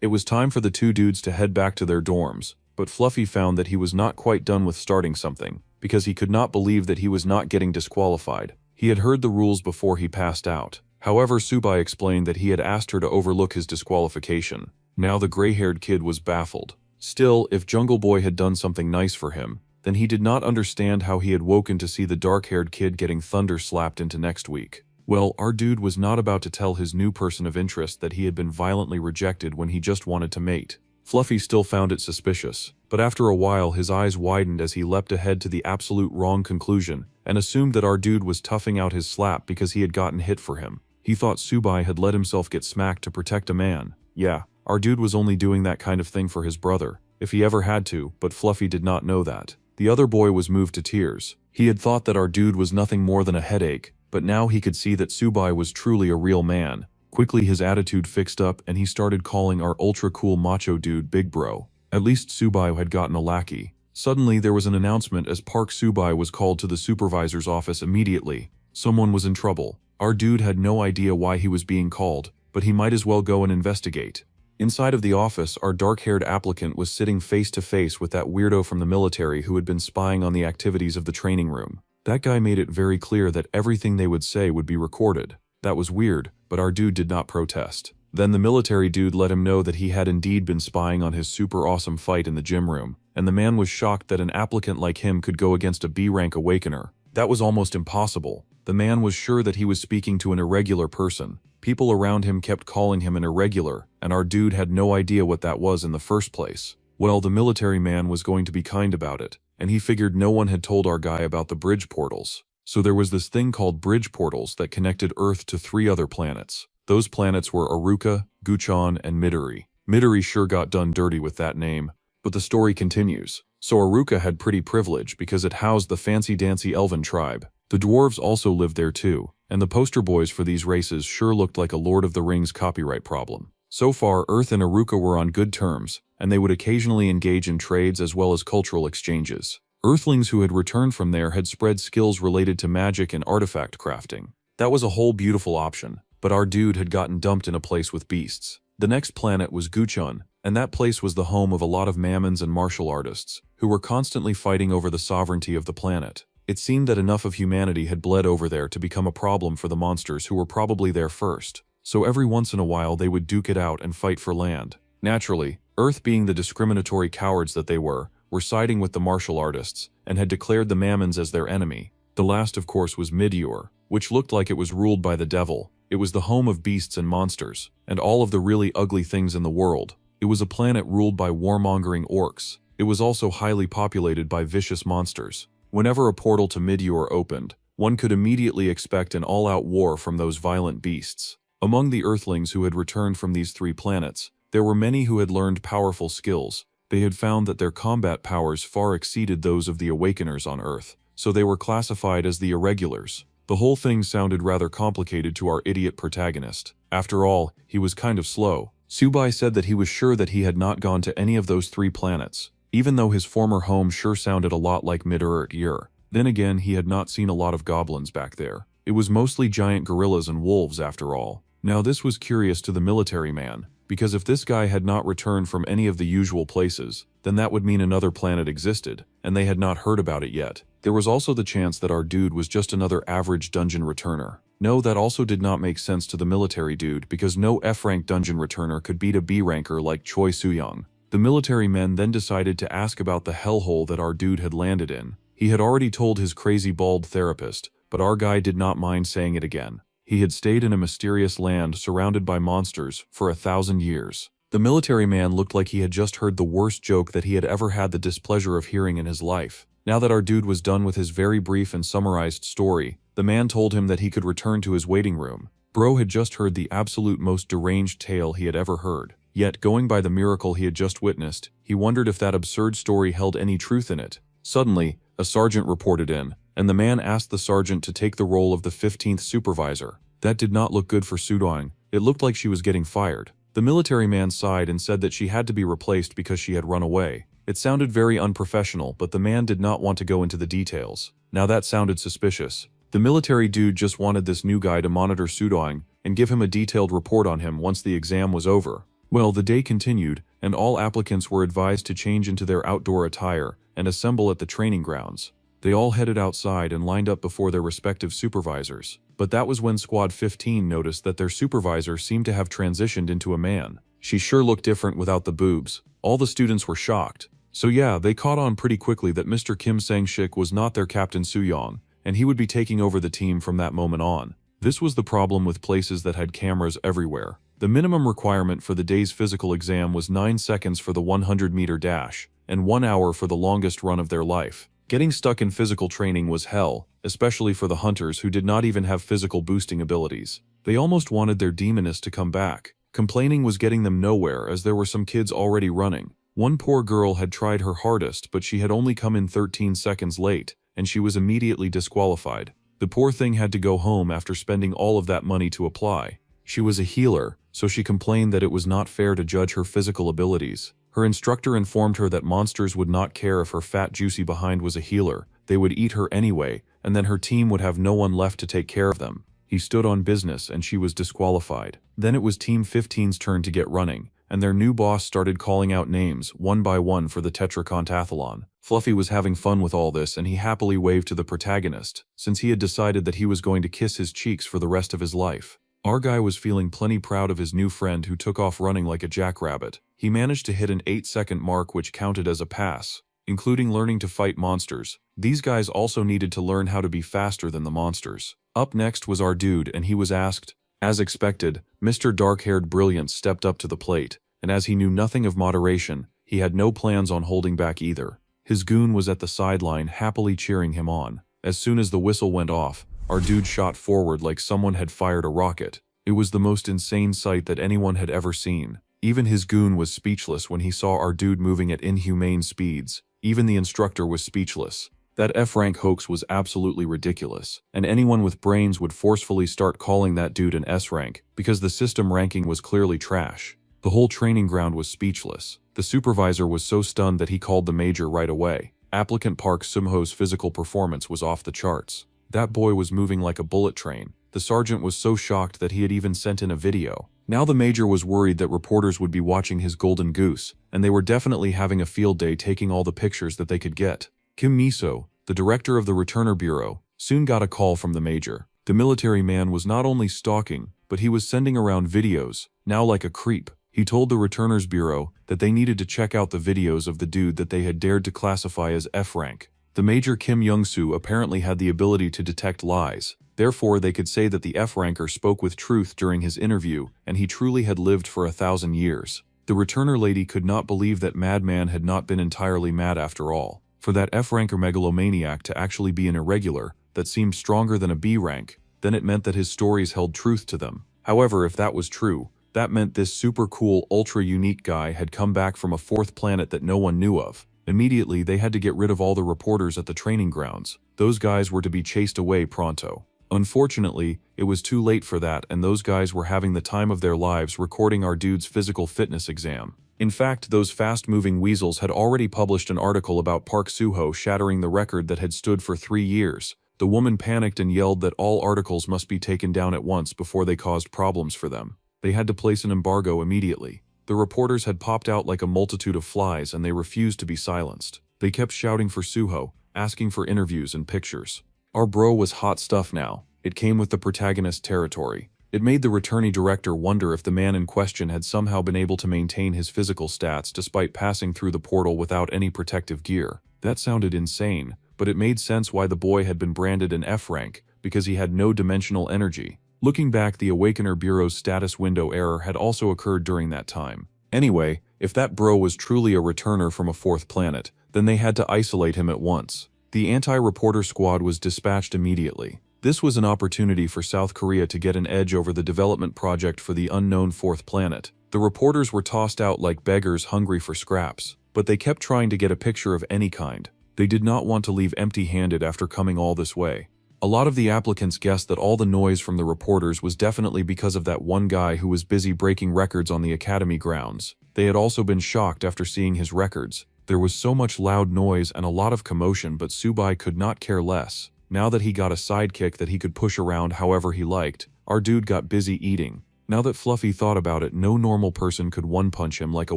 It was time for the two dudes to head back to their dorms, but Fluffy found that he was not quite done with starting something, because he could not believe that he was not getting disqualified. He had heard the rules before he passed out. However, Subai explained that he had asked her to overlook his disqualification. Now the gray-haired kid was baffled. Still, if Jungle Boy had done something nice for him, then he did not understand how he had woken to see the dark-haired kid getting thunder slapped into next week. Well, our dude was not about to tell his new person of interest that he had been violently rejected when he just wanted to mate. Fluffy still found it suspicious, but after a while his eyes widened as he leapt ahead to the absolute wrong conclusion and assumed that our dude was toughing out his slap because he had gotten hit for him. He thought Subai had let himself get smacked to protect a man. Yeah, our dude was only doing that kind of thing for his brother, if he ever had to, but Fluffy did not know that. The other boy was moved to tears. He had thought that our dude was nothing more than a headache, but now he could see that Subai was truly a real man. Quickly his attitude fixed up and he started calling our ultra-cool macho dude Big Bro. At least Subai had gotten a lackey. Suddenly there was an announcement as Park Subai was called to the supervisor's office immediately. Someone was in trouble. Our dude had no idea why he was being called, but he might as well go and investigate. Inside of the office, our dark-haired applicant was sitting face-to-face with that weirdo from the military who had been spying on the activities of the training room. That guy made it very clear that everything they would say would be recorded. That was weird, but our dude did not protest. Then the military dude let him know that he had indeed been spying on his super awesome fight in the gym room, and the man was shocked that an applicant like him could go against a B-rank awakener. That was almost impossible. The man was sure that he was speaking to an irregular person. People around him kept calling him an irregular, and our dude had no idea what that was in the first place. Well, the military man was going to be kind about it, and he figured no one had told our guy about the bridge portals. So there was this thing called bridge portals that connected Earth to 3 other planets. Those planets were Aruka, Guchon, and Midori. Midori sure got done dirty with that name, but the story continues. So Aruka had pretty privilege because it housed the fancy-dancy elven tribe. The dwarves also lived there too, and the poster boys for these races sure looked like a Lord of the Rings copyright problem. So far, Earth and Aruka were on good terms, and they would occasionally engage in trades as well as cultural exchanges. Earthlings who had returned from there had spread skills related to magic and artifact crafting. That was a whole beautiful option, but our dude had gotten dumped in a place with beasts. The next planet was Guchun, and that place was the home of a lot of mammons and martial artists, who were constantly fighting over the sovereignty of the planet. It seemed that enough of humanity had bled over there to become a problem for the monsters who were probably there first, so every once in a while they would duke it out and fight for land. Naturally, Earth, being the discriminatory cowards that they were siding with the martial artists, and had declared the mammons as their enemy. The last, of course, was Meteor, which looked like it was ruled by the devil. It was the home of beasts and monsters, and all of the really ugly things in the world. It was a planet ruled by warmongering orcs. It was also highly populated by vicious monsters. Whenever a portal to Meteor opened, one could immediately expect an all-out war from those violent beasts. Among the Earthlings who had returned from these 3 planets, there were many who had learned powerful skills. They had found that their combat powers far exceeded those of the Awakeners on Earth, so they were classified as the Irregulars. The whole thing sounded rather complicated to our idiot protagonist. After all, he was kind of slow. Subai said that he was sure that he had not gone to any of those 3 planets, even though his former home sure sounded a lot like Middle-earth. Then again, he had not seen a lot of goblins back there. It was mostly giant gorillas and wolves after all. Now this was curious to the military man, because if this guy had not returned from any of the usual places, then that would mean another planet existed, and they had not heard about it yet. There was also the chance that our dude was just another average dungeon returner. No, that also did not make sense to the military dude, because no F-rank dungeon returner could beat a B-ranker like Choi Soo-young. The military men then decided to ask about the hellhole that our dude had landed in. He had already told his crazy bald therapist, but our guy did not mind saying it again. He had stayed in a mysterious land surrounded by monsters for 1,000 years. The military man looked like he had just heard the worst joke that he had ever had the displeasure of hearing in his life. Now that our dude was done with his very brief and summarized story, the man told him that he could return to his waiting room. Bro had just heard the absolute most deranged tale he had ever heard. Yet, going by the miracle he had just witnessed, he wondered if that absurd story held any truth in it. Suddenly, a sergeant reported in, and the man asked the sergeant to take the role of the 15th supervisor. That did not look good for Sudong. It looked like she was getting fired. The military man sighed and said that she had to be replaced because she had run away. It sounded very unprofessional, but the man did not want to go into the details. Now that sounded suspicious. The military dude just wanted this new guy to monitor Sudong and give him a detailed report on him once the exam was over. Well, the day continued, and all applicants were advised to change into their outdoor attire and assemble at the training grounds. They all headed outside and lined up before their respective supervisors. But that was when Squad 15 noticed that their supervisor seemed to have transitioned into a man. She sure looked different without the boobs. All the students were shocked. So yeah, they caught on pretty quickly that Mr. Kim Sang-shik was not their Captain Soo-young, and he would be taking over the team from that moment on. This was the problem with places that had cameras everywhere. The minimum requirement for the day's physical exam was 9 seconds for the 100-meter dash, and 1 hour for the longest run of their life. Getting stuck in physical training was hell, especially for the hunters who did not even have physical boosting abilities. They almost wanted their demoness to come back. Complaining was getting them nowhere as there were some kids already running. One poor girl had tried her hardest, but she had only come in 13 seconds late, and she was immediately disqualified. The poor thing had to go home after spending all of that money to apply. She was a healer, so she complained that it was not fair to judge her physical abilities. Her instructor informed her that monsters would not care if her fat juicy behind was a healer. They would eat her anyway, and then her team would have no one left to take care of them. He stood on business and she was disqualified. Then it was Team 15's turn to get running, and their new boss started calling out names, one by one, for the tetracontathlon. Fluffy was having fun with all this and he happily waved to the protagonist, since he had decided that he was going to kiss his cheeks for the rest of his life. Our guy was feeling plenty proud of his new friend who took off running like a jackrabbit. He managed to hit an 8-second mark which counted as a pass, including learning to fight monsters. These guys also needed to learn how to be faster than the monsters. Up next was our dude and he was asked. As expected, Mr. Dark-haired Brilliance stepped up to the plate, and as he knew nothing of moderation, he had no plans on holding back either. His goon was at the sideline happily cheering him on. As soon as the whistle went off, our dude shot forward like someone had fired a rocket. It was the most insane sight that anyone had ever seen. Even his goon was speechless when he saw our dude moving at inhumane speeds. Even the instructor was speechless. That F-rank hoax was absolutely ridiculous, and anyone with brains would forcefully start calling that dude an S-rank, because the system ranking was clearly trash. The whole training ground was speechless. The supervisor was so stunned that he called the major right away. Applicant Park Sung-ho's physical performance was off the charts. That boy was moving like a bullet train. The sergeant was so shocked that he had even sent in a video. Now the major was worried that reporters would be watching his golden goose, and they were definitely having a field day taking all the pictures that they could get. Kim Miso, the director of the Returner Bureau, soon got a call from the major. The military man was not only stalking, but he was sending around videos, now like a creep. He told the Returners Bureau that they needed to check out the videos of the dude that they had dared to classify as F rank. The Major Kim Young-soo apparently had the ability to detect lies. Therefore, they could say that the F-ranker spoke with truth during his interview, and he truly had lived for 1,000 years. The returner lady could not believe that Madman had not been entirely mad after all. For that F-ranker megalomaniac to actually be an irregular that seemed stronger than a B-rank, then it meant that his stories held truth to them. However, if that was true, that meant this super cool, ultra-unique guy had come back from a fourth planet that no one knew of. Immediately, they had to get rid of all the reporters at the training grounds. Those guys were to be chased away pronto. Unfortunately, it was too late for that, and those guys were having the time of their lives recording our dude's physical fitness exam. In fact, those fast-moving weasels had already published an article about Park Soo-ho shattering the record that had stood for 3 years. The woman panicked and yelled that all articles must be taken down at once before they caused problems for them. They had to place an embargo immediately. The reporters had popped out like a multitude of flies, and they refused to be silenced. They kept shouting for Soo-ho, asking for interviews and pictures. Our bro was hot stuff now. It came with the protagonist territory. It made the returnee director wonder if the man in question had somehow been able to maintain his physical stats despite passing through the portal without any protective gear. That sounded insane, but it made sense why the boy had been branded an F rank, because he had no dimensional energy. Looking back, the Awakener Bureau's status window error had also occurred during that time. Anyway, if that bro was truly a returner from a fourth planet, then they had to isolate him at once. The anti-reporter squad was dispatched immediately. This was an opportunity for South Korea to get an edge over the development project for the unknown fourth planet. The reporters were tossed out like beggars hungry for scraps, but they kept trying to get a picture of any kind. They did not want to leave empty-handed after coming all this way. A lot of the applicants guessed that all the noise from the reporters was definitely because of that one guy who was busy breaking records on the academy grounds. They had also been shocked after seeing his records. There was so much loud noise and a lot of commotion, but Subai could not care less. Now that he got a sidekick that he could push around however he liked, our dude got busy eating. Now that Fluffy thought about it, no normal person could one-punch him like a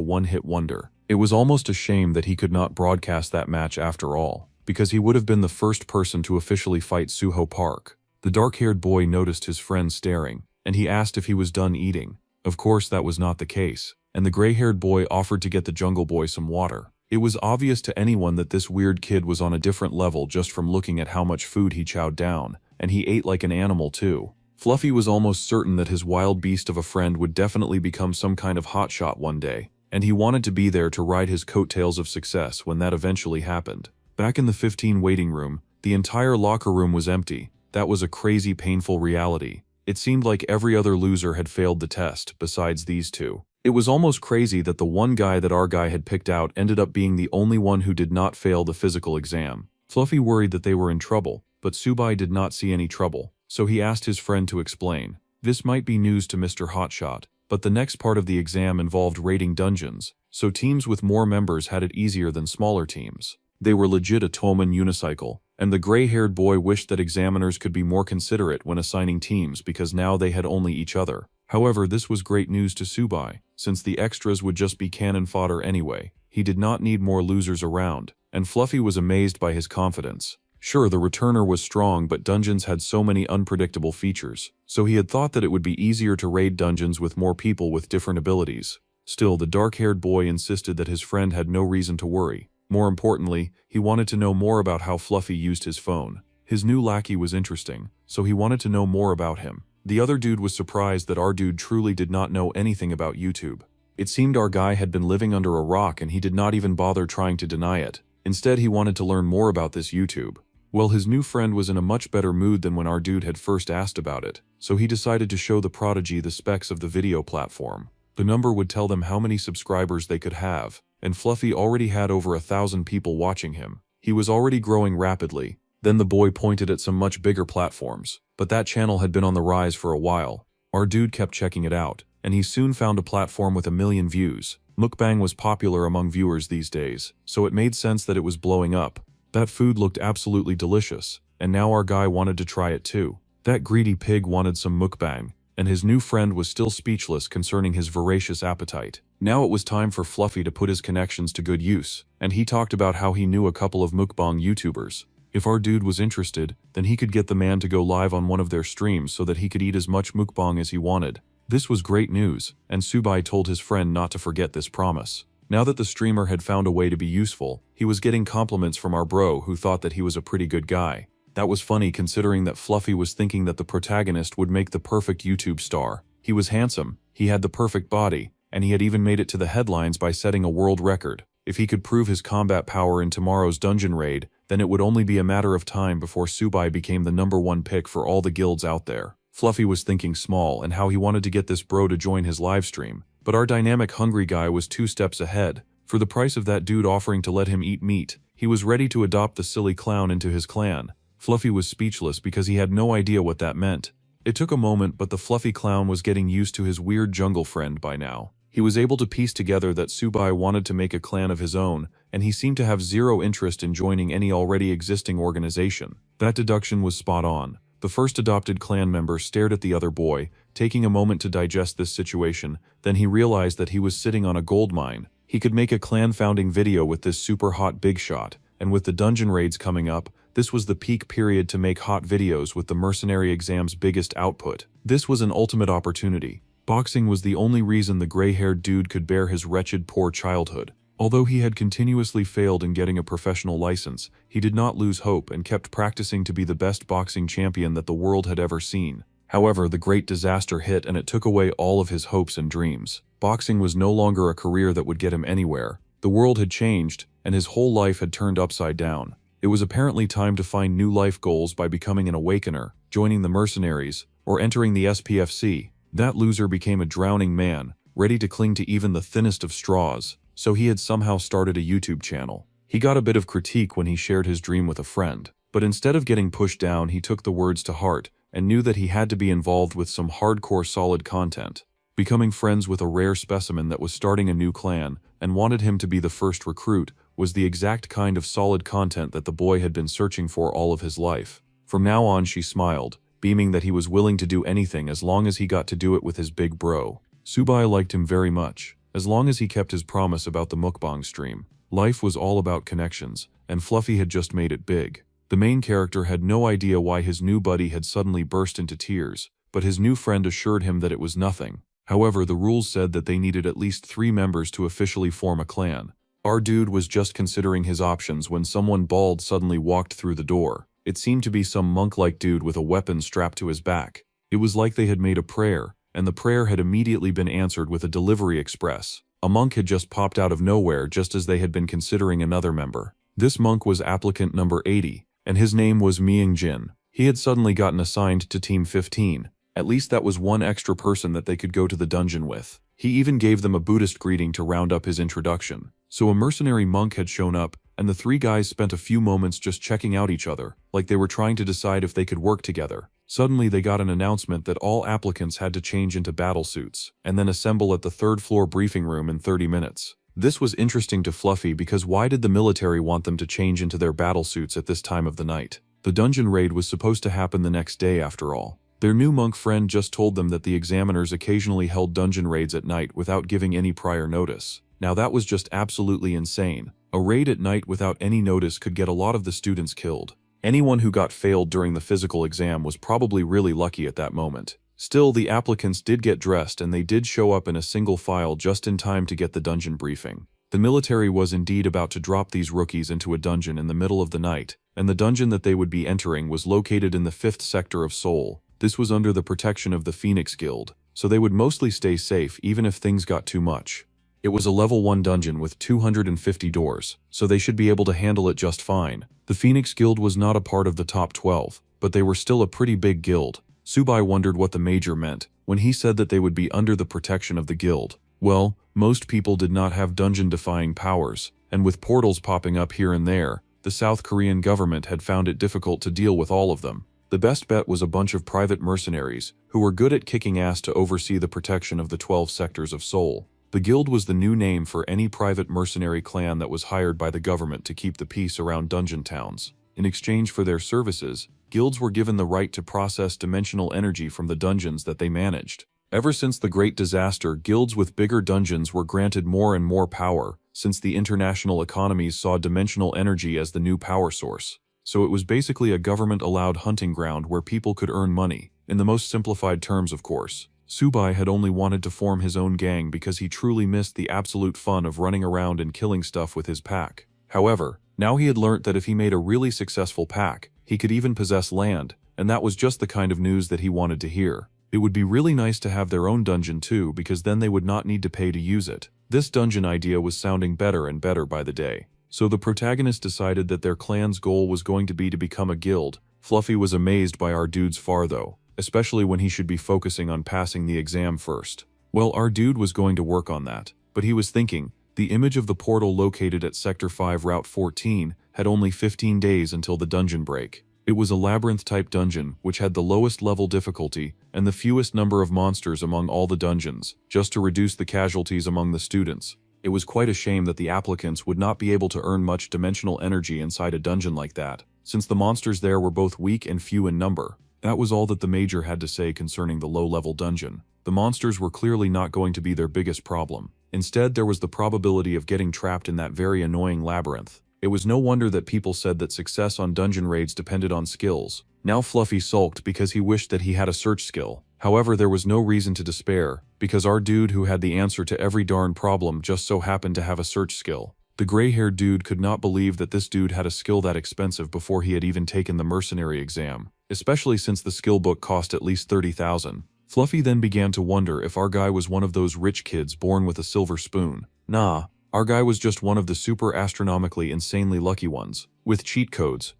one-hit wonder. It was almost a shame that he could not broadcast that match after all, because he would have been the first person to officially fight Soo-ho Park. The dark-haired boy noticed his friend staring, and he asked if he was done eating. Of course, that was not the case, and the gray-haired boy offered to get the jungle boy some water. It was obvious to anyone that this weird kid was on a different level just from looking at how much food he chowed down, and he ate like an animal too. Fluffy was almost certain that his wild beast of a friend would definitely become some kind of hotshot one day, and he wanted to be there to ride his coattails of success when that eventually happened. Back in the 15 waiting room, the entire locker room was empty. That was a crazy, painful reality. It seemed like every other loser had failed the test, besides these two. It was almost crazy that the one guy that our guy had picked out ended up being the only one who did not fail the physical exam. Fluffy worried that they were in trouble, but Subai did not see any trouble, so he asked his friend to explain. This might be news to Mr. Hotshot, but the next part of the exam involved raiding dungeons, so teams with more members had it easier than smaller teams. They were legit a Toman unicycle, and the gray-haired boy wished that examiners could be more considerate when assigning teams because now they had only each other. However, this was great news to Subai, since the extras would just be cannon fodder anyway. He did not need more losers around, and Fluffy was amazed by his confidence. Sure, the returner was strong, but dungeons had so many unpredictable features, so he had thought that it would be easier to raid dungeons with more people with different abilities. Still, the dark-haired boy insisted that his friend had no reason to worry. More importantly, he wanted to know more about how Fluffy used his phone. His new lackey was interesting, so he wanted to know more about him. The other dude was surprised that our dude truly did not know anything about YouTube. It seemed our guy had been living under a rock and he did not even bother trying to deny it. Instead, he wanted to learn more about this YouTube. Well, his new friend was in a much better mood than when our dude had first asked about it, so he decided to show the prodigy the specs of the video platform. The number would tell them how many subscribers they could have, and Fluffy already had over 1,000 people watching him. He was already growing rapidly. Then the boy pointed at some much bigger platforms, but that channel had been on the rise for a while. Our dude kept checking it out, and he soon found a platform with 1 million views. Mukbang was popular among viewers these days, so it made sense that it was blowing up. That food looked absolutely delicious, and now our guy wanted to try it too. That greedy pig wanted some mukbang, and his new friend was still speechless concerning his voracious appetite. Now it was time for Fluffy to put his connections to good use, and he talked about how he knew a couple of mukbang YouTubers. If our dude was interested, then he could get the man to go live on one of their streams so that he could eat as much mukbang as he wanted. This was great news, and Subai told his friend not to forget this promise. Now that the streamer had found a way to be useful, he was getting compliments from our bro who thought that he was a pretty good guy. That was funny considering that Fluffy was thinking that the protagonist would make the perfect YouTube star. He was handsome, he had the perfect body, and he had even made it to the headlines by setting a world record. If he could prove his combat power in tomorrow's dungeon raid, then it would only be a matter of time before Subai became the #1 pick for all the guilds out there. Fluffy was thinking small and how he wanted to get this bro to join his livestream, but our dynamic hungry guy was 2 steps ahead. For the price of that dude offering to let him eat meat, he was ready to adopt the silly clown into his clan. Fluffy was speechless because he had no idea what that meant. It took a moment, but the fluffy clown was getting used to his weird jungle friend by now. He was able to piece together that Subai wanted to make a clan of his own, and he seemed to have zero interest in joining any already existing organization. That deduction was spot on. The first adopted clan member stared at the other boy, taking a moment to digest this situation. Then he realized that he was sitting on a gold mine. He could make a clan founding video with this super hot big shot, and with the dungeon raids coming up, this was the peak period to make hot videos with the mercenary exam's biggest output. This was an ultimate opportunity. Boxing was the only reason the gray-haired dude could bear his wretched poor childhood. Although he had continuously failed in getting a professional license, he did not lose hope and kept practicing to be the best boxing champion that the world had ever seen. However, the great disaster hit and it took away all of his hopes and dreams. Boxing was no longer a career that would get him anywhere. The world had changed, and his whole life had turned upside down. It was apparently time to find new life goals by becoming an awakener, joining the mercenaries, or entering the SPFC. That loser became a drowning man, ready to cling to even the thinnest of straws. So he had somehow started a YouTube channel. He got a bit of critique when he shared his dream with a friend, but instead of getting pushed down, he took the words to heart and knew that he had to be involved with some hardcore solid content. Becoming friends with a rare specimen that was starting a new clan and wanted him to be the first recruit was the exact kind of solid content that the boy had been searching for all of his life. From now on, she smiled, beaming that he was willing to do anything as long as he got to do it with his big bro. Subai liked him very much, as long as he kept his promise about the mukbang stream. Life was all about connections, and Fluffy had just made it big. The main character had no idea why his new buddy had suddenly burst into tears, but his new friend assured him that it was nothing. However, the rules said that they needed at least 3 members to officially form a clan. Our dude was just considering his options when someone bald suddenly walked through the door. It seemed to be some monk-like dude with a weapon strapped to his back. It was like they had made a prayer, and the prayer had immediately been answered with a delivery express. A monk had just popped out of nowhere just as they had been considering another member. This monk was applicant number 80, and his name was Myung-jin. He had suddenly gotten assigned to Team 15. At least that was one extra person that they could go to the dungeon with. He even gave them a Buddhist greeting to round up his introduction. So a mercenary monk had shown up, and the 3 guys spent a few moments just checking out each other, like they were trying to decide if they could work together. Suddenly they got an announcement that all applicants had to change into battle suits, and then assemble at the 3rd floor briefing room in 30 minutes. This was interesting to Fluffy because why did the military want them to change into their battle suits at this time of the night? The dungeon raid was supposed to happen the next day after all. Their new monk friend just told them that the examiners occasionally held dungeon raids at night without giving any prior notice. Now that was just absolutely insane. A raid at night without any notice could get a lot of the students killed. Anyone who got failed during the physical exam was probably really lucky at that moment. Still, the applicants did get dressed and they did show up in a single file just in time to get the dungeon briefing. The military was indeed about to drop these rookies into a dungeon in the middle of the night, and the dungeon that they would be entering was located in the 5th sector of Seoul. This was under the protection of the Phoenix Guild, so they would mostly stay safe even if things got too much. It was a level 1 dungeon with 250 doors, so they should be able to handle it just fine. The Phoenix Guild was not a part of the top 12, but they were still a pretty big guild. Subai wondered what the major meant when he said that they would be under the protection of the guild. Well, most people did not have dungeon-defying powers, and with portals popping up here and there, the South Korean government had found it difficult to deal with all of them. The best bet was a bunch of private mercenaries, who were good at kicking ass to oversee the protection of the 12 sectors of Seoul. The guild was the new name for any private mercenary clan that was hired by the government to keep the peace around dungeon towns. In exchange for their services, guilds were given the right to process dimensional energy from the dungeons that they managed. Ever since the Great Disaster, guilds with bigger dungeons were granted more and more power, since the international economies saw dimensional energy as the new power source. So it was basically a government-allowed hunting ground where people could earn money, in the most simplified terms of course. Subai had only wanted to form his own gang because he truly missed the absolute fun of running around and killing stuff with his pack. However, now he had learnt that if he made a really successful pack, he could even possess land, and that was just the kind of news that he wanted to hear. It would be really nice to have their own dungeon too, because then they would not need to pay to use it. This dungeon idea was sounding better and better by the day. So the protagonist decided that their clan's goal was going to be to become a guild. Fluffy was amazed by our dude's far though, especially when he should be focusing on passing the exam first. Well, our dude was going to work on that, but he was thinking, the image of the portal located at Sector 5 Route 14 had only 15 days until the dungeon break. It was a labyrinth-type dungeon, which had the lowest level difficulty and the fewest number of monsters among all the dungeons, just to reduce the casualties among the students. It was quite a shame that the applicants would not be able to earn much dimensional energy inside a dungeon like that, since the monsters there were both weak and few in number. That was all that the major had to say concerning the low-level dungeon. The monsters were clearly not going to be their biggest problem. Instead, there was the probability of getting trapped in that very annoying labyrinth. It was no wonder that people said that success on dungeon raids depended on skills. Now Fluffy sulked because he wished that he had a search skill. However, there was no reason to despair, because our dude who had the answer to every darn problem just so happened to have a search skill. The gray-haired dude could not believe that this dude had a skill that expensive before he had even taken the mercenary exam, especially since the skill book cost at least 30,000. Fluffy then began to wonder if our guy was one of those rich kids born with a silver spoon. Nah, our guy was just one of the super astronomically insanely lucky ones, with cheat codes.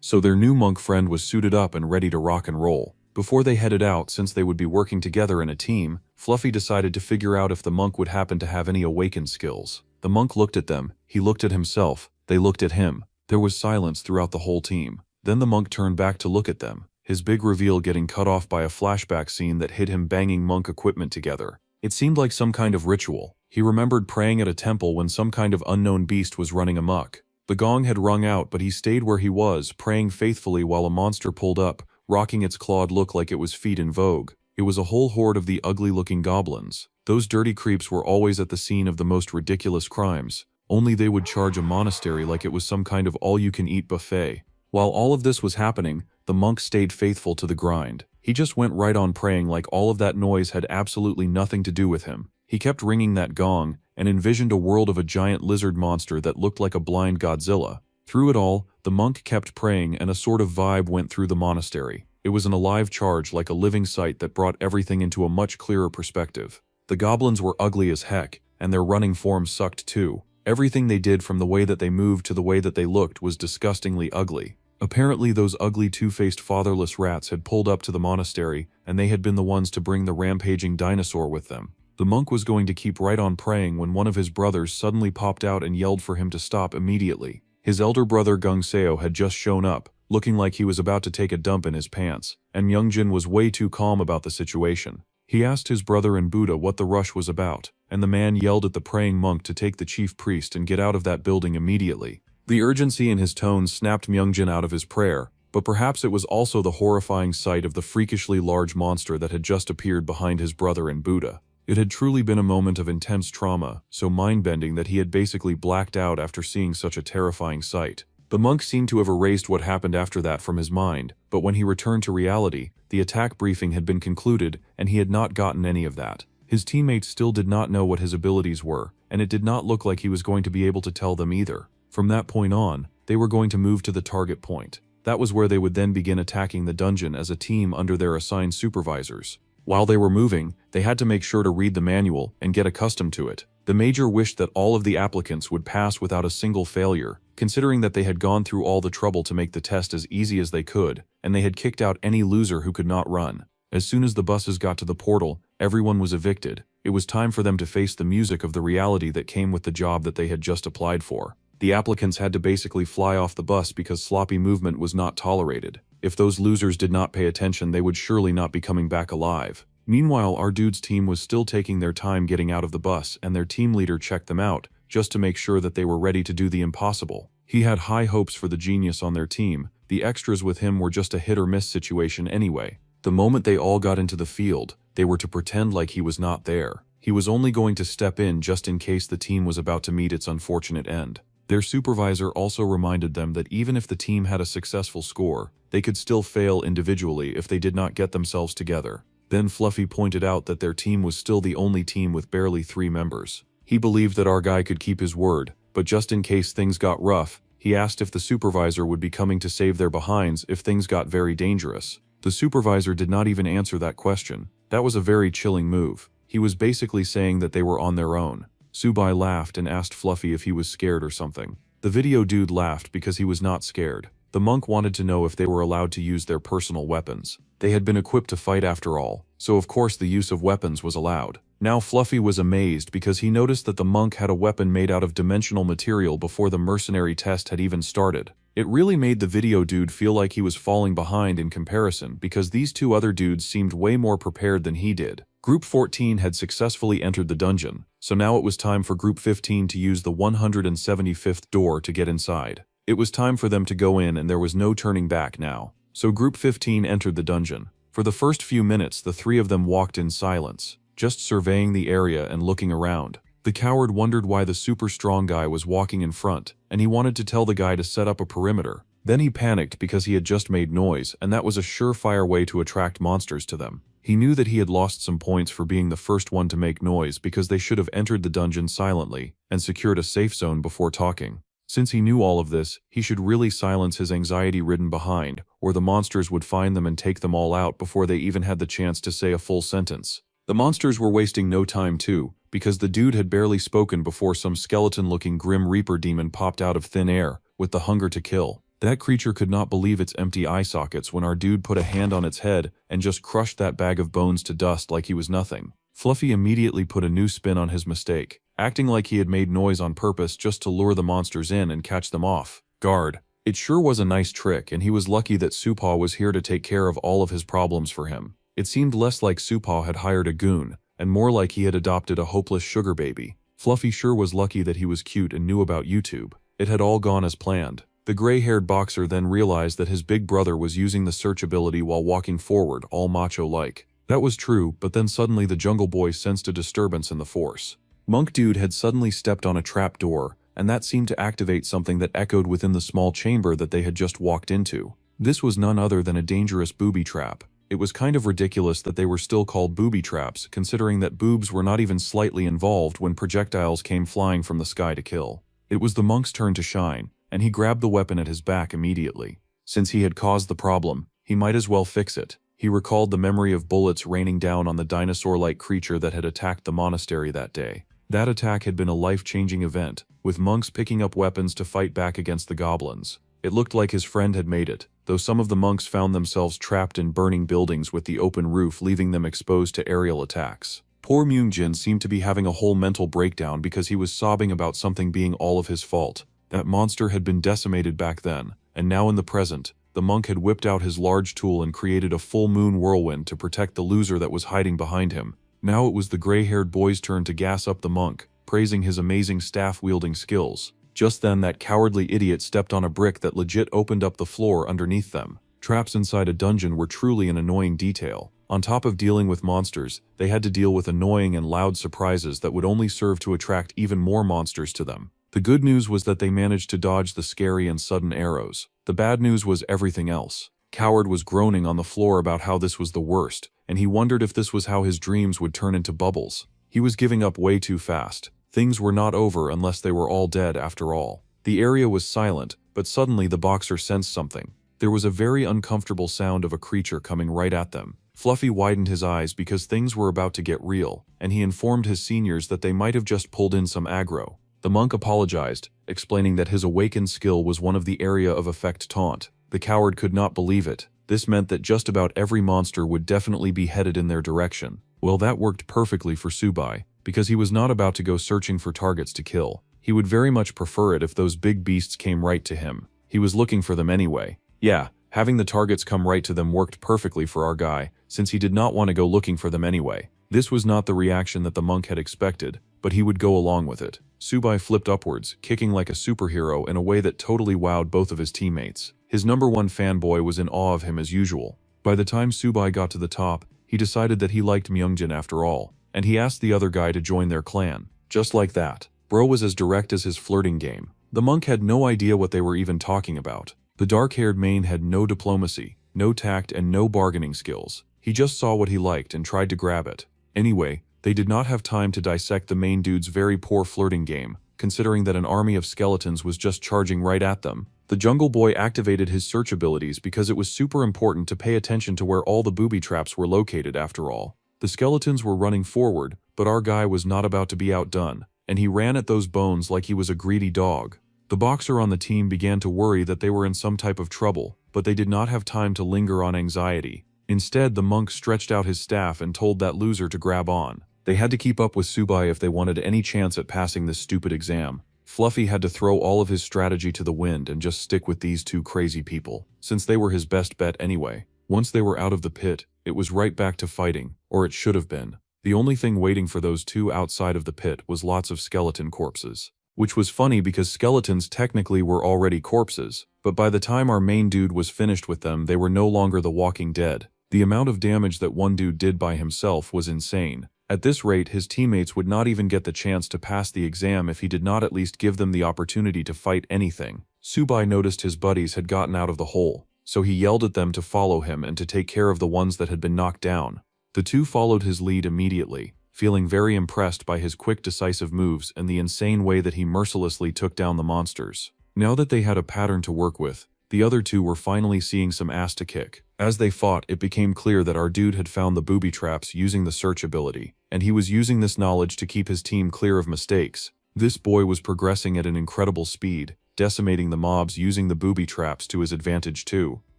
So their new monk friend was suited up and ready to rock and roll. Before they headed out, since they would be working together in a team, Fluffy decided to figure out if the monk would happen to have any awakened skills. The monk looked at them, he looked at himself, they looked at him. There was silence throughout the whole team. Then the monk turned back to look at them, his big reveal getting cut off by a flashback scene that hid him banging monk equipment together. It seemed like some kind of ritual. He remembered praying at a temple when some kind of unknown beast was running amok. The gong had rung out, but he stayed where he was, praying faithfully while a monster pulled up, rocking its clawed look like it was feet in vogue. It was a whole horde of the ugly-looking goblins. Those dirty creeps were always at the scene of the most ridiculous crimes, only they would charge a monastery like it was some kind of all-you-can-eat buffet. While all of this was happening, the monk stayed faithful to the grind. He just went right on praying like all of that noise had absolutely nothing to do with him. He kept ringing that gong, and envisioned a world of a giant lizard monster that looked like a blind Godzilla. Through it all, the monk kept praying and a sort of vibe went through the monastery. It was an alive charge like a living sight that brought everything into a much clearer perspective. The goblins were ugly as heck, and their running forms sucked too. Everything they did, from the way that they moved to the way that they looked, was disgustingly ugly. Apparently those ugly two-faced fatherless rats had pulled up to the monastery, and they had been the ones to bring the rampaging dinosaur with them. The monk was going to keep right on praying when one of his brothers suddenly popped out and yelled for him to stop immediately. His elder brother Gungseo had just shown up, looking like he was about to take a dump in his pants, and Myungjin was way too calm about the situation. He asked his brother and Buddha what the rush was about, and the man yelled at the praying monk to take the chief priest and get out of that building immediately. The urgency in his tone snapped Myungjin out of his prayer, but perhaps it was also the horrifying sight of the freakishly large monster that had just appeared behind his brother and Buddha. It had truly been a moment of intense trauma, so mind-bending that he had basically blacked out after seeing such a terrifying sight. The monk seemed to have erased what happened after that from his mind, but when he returned to reality, the attack briefing had been concluded and he had not gotten any of that. His teammates still did not know what his abilities were, and it did not look like he was going to be able to tell them either. From that point on, they were going to move to the target point. That was where they would then begin attacking the dungeon as a team under their assigned supervisors. While they were moving, they had to make sure to read the manual and get accustomed to it. The major wished that all of the applicants would pass without a single failure, considering that they had gone through all the trouble to make the test as easy as they could, and they had kicked out any loser who could not run. As soon as the buses got to the portal, everyone was evicted. It was time for them to face the music of the reality that came with the job that they had just applied for. The applicants had to basically fly off the bus because sloppy movement was not tolerated. If those losers did not pay attention, they would surely not be coming back alive. Meanwhile, our dude's team was still taking their time getting out of the bus, and their team leader checked them out, just to make sure that they were ready to do the impossible. He had high hopes for the genius on their team. The extras with him were just a hit-or-miss situation anyway. The moment they all got into the field, they were to pretend like he was not there. He was only going to step in just in case the team was about to meet its unfortunate end. Their supervisor also reminded them that even if the team had a successful score, they could still fail individually if they did not get themselves together. Then Fluffy pointed out that their team was still the only team with barely 3 members. He believed that our guy could keep his word, but just in case things got rough, he asked if the supervisor would be coming to save their behinds if things got very dangerous. The supervisor did not even answer that question. That was a very chilling move. He was basically saying that they were on their own. Subai laughed and asked Fluffy if he was scared or something. The video dude laughed because he was not scared. The monk wanted to know if they were allowed to use their personal weapons. They had been equipped to fight after all, so of course the use of weapons was allowed. Now Fluffy was amazed because he noticed that the monk had a weapon made out of dimensional material before the mercenary test had even started. It really made the video dude feel like he was falling behind in comparison because these 2 other dudes seemed way more prepared than he did. Group 14 had successfully entered the dungeon, so now it was time for Group 15 to use the 175th door to get inside. It was time for them to go in and there was no turning back now. So Group 15 entered the dungeon. For the first few minutes, the 3 of them walked in silence, just surveying the area and looking around. The coward wondered why the super strong guy was walking in front, and he wanted to tell the guy to set up a perimeter. Then he panicked because he had just made noise, and that was a surefire way to attract monsters to them. He knew that he had lost some points for being the first one to make noise because they should have entered the dungeon silently and secured a safe zone before talking. Since he knew all of this, he should really silence his anxiety-ridden behind, or the monsters would find them and take them all out before they even had the chance to say a full sentence. The monsters were wasting no time too, because the dude had barely spoken before some skeleton-looking Grim Reaper demon popped out of thin air, with the hunger to kill. That creature could not believe its empty eye sockets when our dude put a hand on its head and just crushed that bag of bones to dust like he was nothing. Fluffy immediately put a new spin on his mistake, acting like he had made noise on purpose just to lure the monsters in and catch them off guard. It sure was a nice trick, and he was lucky that Supaw was here to take care of all of his problems for him. It seemed less like Supaw had hired a goon, and more like he had adopted a hopeless sugar baby. Fluffy sure was lucky that he was cute and knew about YouTube. It had all gone as planned. The gray-haired boxer then realized that his big brother was using the search ability while walking forward, all macho-like. That was true, but then suddenly the Jungle Boy sensed a disturbance in the force. Monk Dude had suddenly stepped on a trap door, and that seemed to activate something that echoed within the small chamber that they had just walked into. This was none other than a dangerous booby trap. It was kind of ridiculous that they were still called booby traps, considering that boobs were not even slightly involved when projectiles came flying from the sky to kill. It was the monk's turn to shine, and he grabbed the weapon at his back immediately. Since he had caused the problem, he might as well fix it. He recalled the memory of bullets raining down on the dinosaur-like creature that had attacked the monastery that day. That attack had been a life-changing event, with monks picking up weapons to fight back against the goblins. It looked like his friend had made it, though some of the monks found themselves trapped in burning buildings with the open roof, leaving them exposed to aerial attacks. Poor Myungjin seemed to be having a whole mental breakdown because he was sobbing about something being all of his fault. That monster had been decimated back then, and now in the present, the monk had whipped out his large tool and created a full moon whirlwind to protect the loser that was hiding behind him. Now it was the gray-haired boy's turn to gas up the monk, praising his amazing staff-wielding skills. Just then that cowardly idiot stepped on a brick that legit opened up the floor underneath them. Traps inside a dungeon were truly an annoying detail. On top of dealing with monsters, they had to deal with annoying and loud surprises that would only serve to attract even more monsters to them. The good news was that they managed to dodge the scary and sudden arrows. The bad news was everything else. Coward was groaning on the floor about how this was the worst, and he wondered if this was how his dreams would turn into bubbles. He was giving up way too fast. Things were not over unless they were all dead after all. The area was silent, but suddenly the boxer sensed something. There was a very uncomfortable sound of a creature coming right at them. Fluffy widened his eyes because things were about to get real, and he informed his seniors that they might have just pulled in some aggro. The monk apologized, explaining that his awakened skill was one of the area of effect taunt. The coward could not believe it. This meant that just about every monster would definitely be headed in their direction. Well, that worked perfectly for Subai, because he was not about to go searching for targets to kill. He would very much prefer it if those big beasts came right to him. He was looking for them anyway. Yeah, Having the targets come right to them worked perfectly for our guy, since he did not want to go looking for them anyway. This was not the reaction that the monk had expected, but he would go along with it. Subai flipped upwards, kicking like a superhero in a way that totally wowed both of his teammates. His #1 fanboy was in awe of him as usual. By the time Subai got to the top, he decided that he liked Myungjin after all, and he asked the other guy to join their clan. Just like that. Bro was as direct as his flirting game. The monk had no idea what they were even talking about. The dark-haired main had no diplomacy, no tact, and no bargaining skills. He just saw what he liked and tried to grab it. Anyway, they did not have time to dissect the main dude's very poor flirting game, considering that an army of skeletons was just charging right at them. The jungle boy activated his search abilities because it was super important to pay attention to where all the booby traps were located after all. The skeletons were running forward, but our guy was not about to be outdone, and he ran at those bones like he was a greedy dog. The boxer on the team began to worry that they were in some type of trouble, but they did not have time to linger on anxiety. Instead, the monk stretched out his staff and told that loser to grab on. They had to keep up with Subai if they wanted any chance at passing this stupid exam. Fluffy had to throw all of his strategy to the wind and just stick with these two crazy people, since they were his best bet anyway. Once they were out of the pit, it was right back to fighting, or it should have been. The only thing waiting for those two outside of the pit was lots of skeleton corpses. Which was funny because skeletons technically were already corpses, but by the time our main dude was finished with them, they were no longer the walking dead. The amount of damage that one dude did by himself was insane. At this rate, his teammates would not even get the chance to pass the exam if he did not at least give them the opportunity to fight anything. Subai noticed his buddies had gotten out of the hole, so he yelled at them to follow him and to take care of the ones that had been knocked down. The two followed his lead immediately, feeling very impressed by his quick decisive moves and the insane way that he mercilessly took down the monsters. Now that they had a pattern to work with, the other two were finally seeing some ass to kick. As they fought, it became clear that our dude had found the booby traps using the search ability, and he was using this knowledge to keep his team clear of mistakes. This boy was progressing at an incredible speed, decimating the mobs using the booby traps to his advantage too.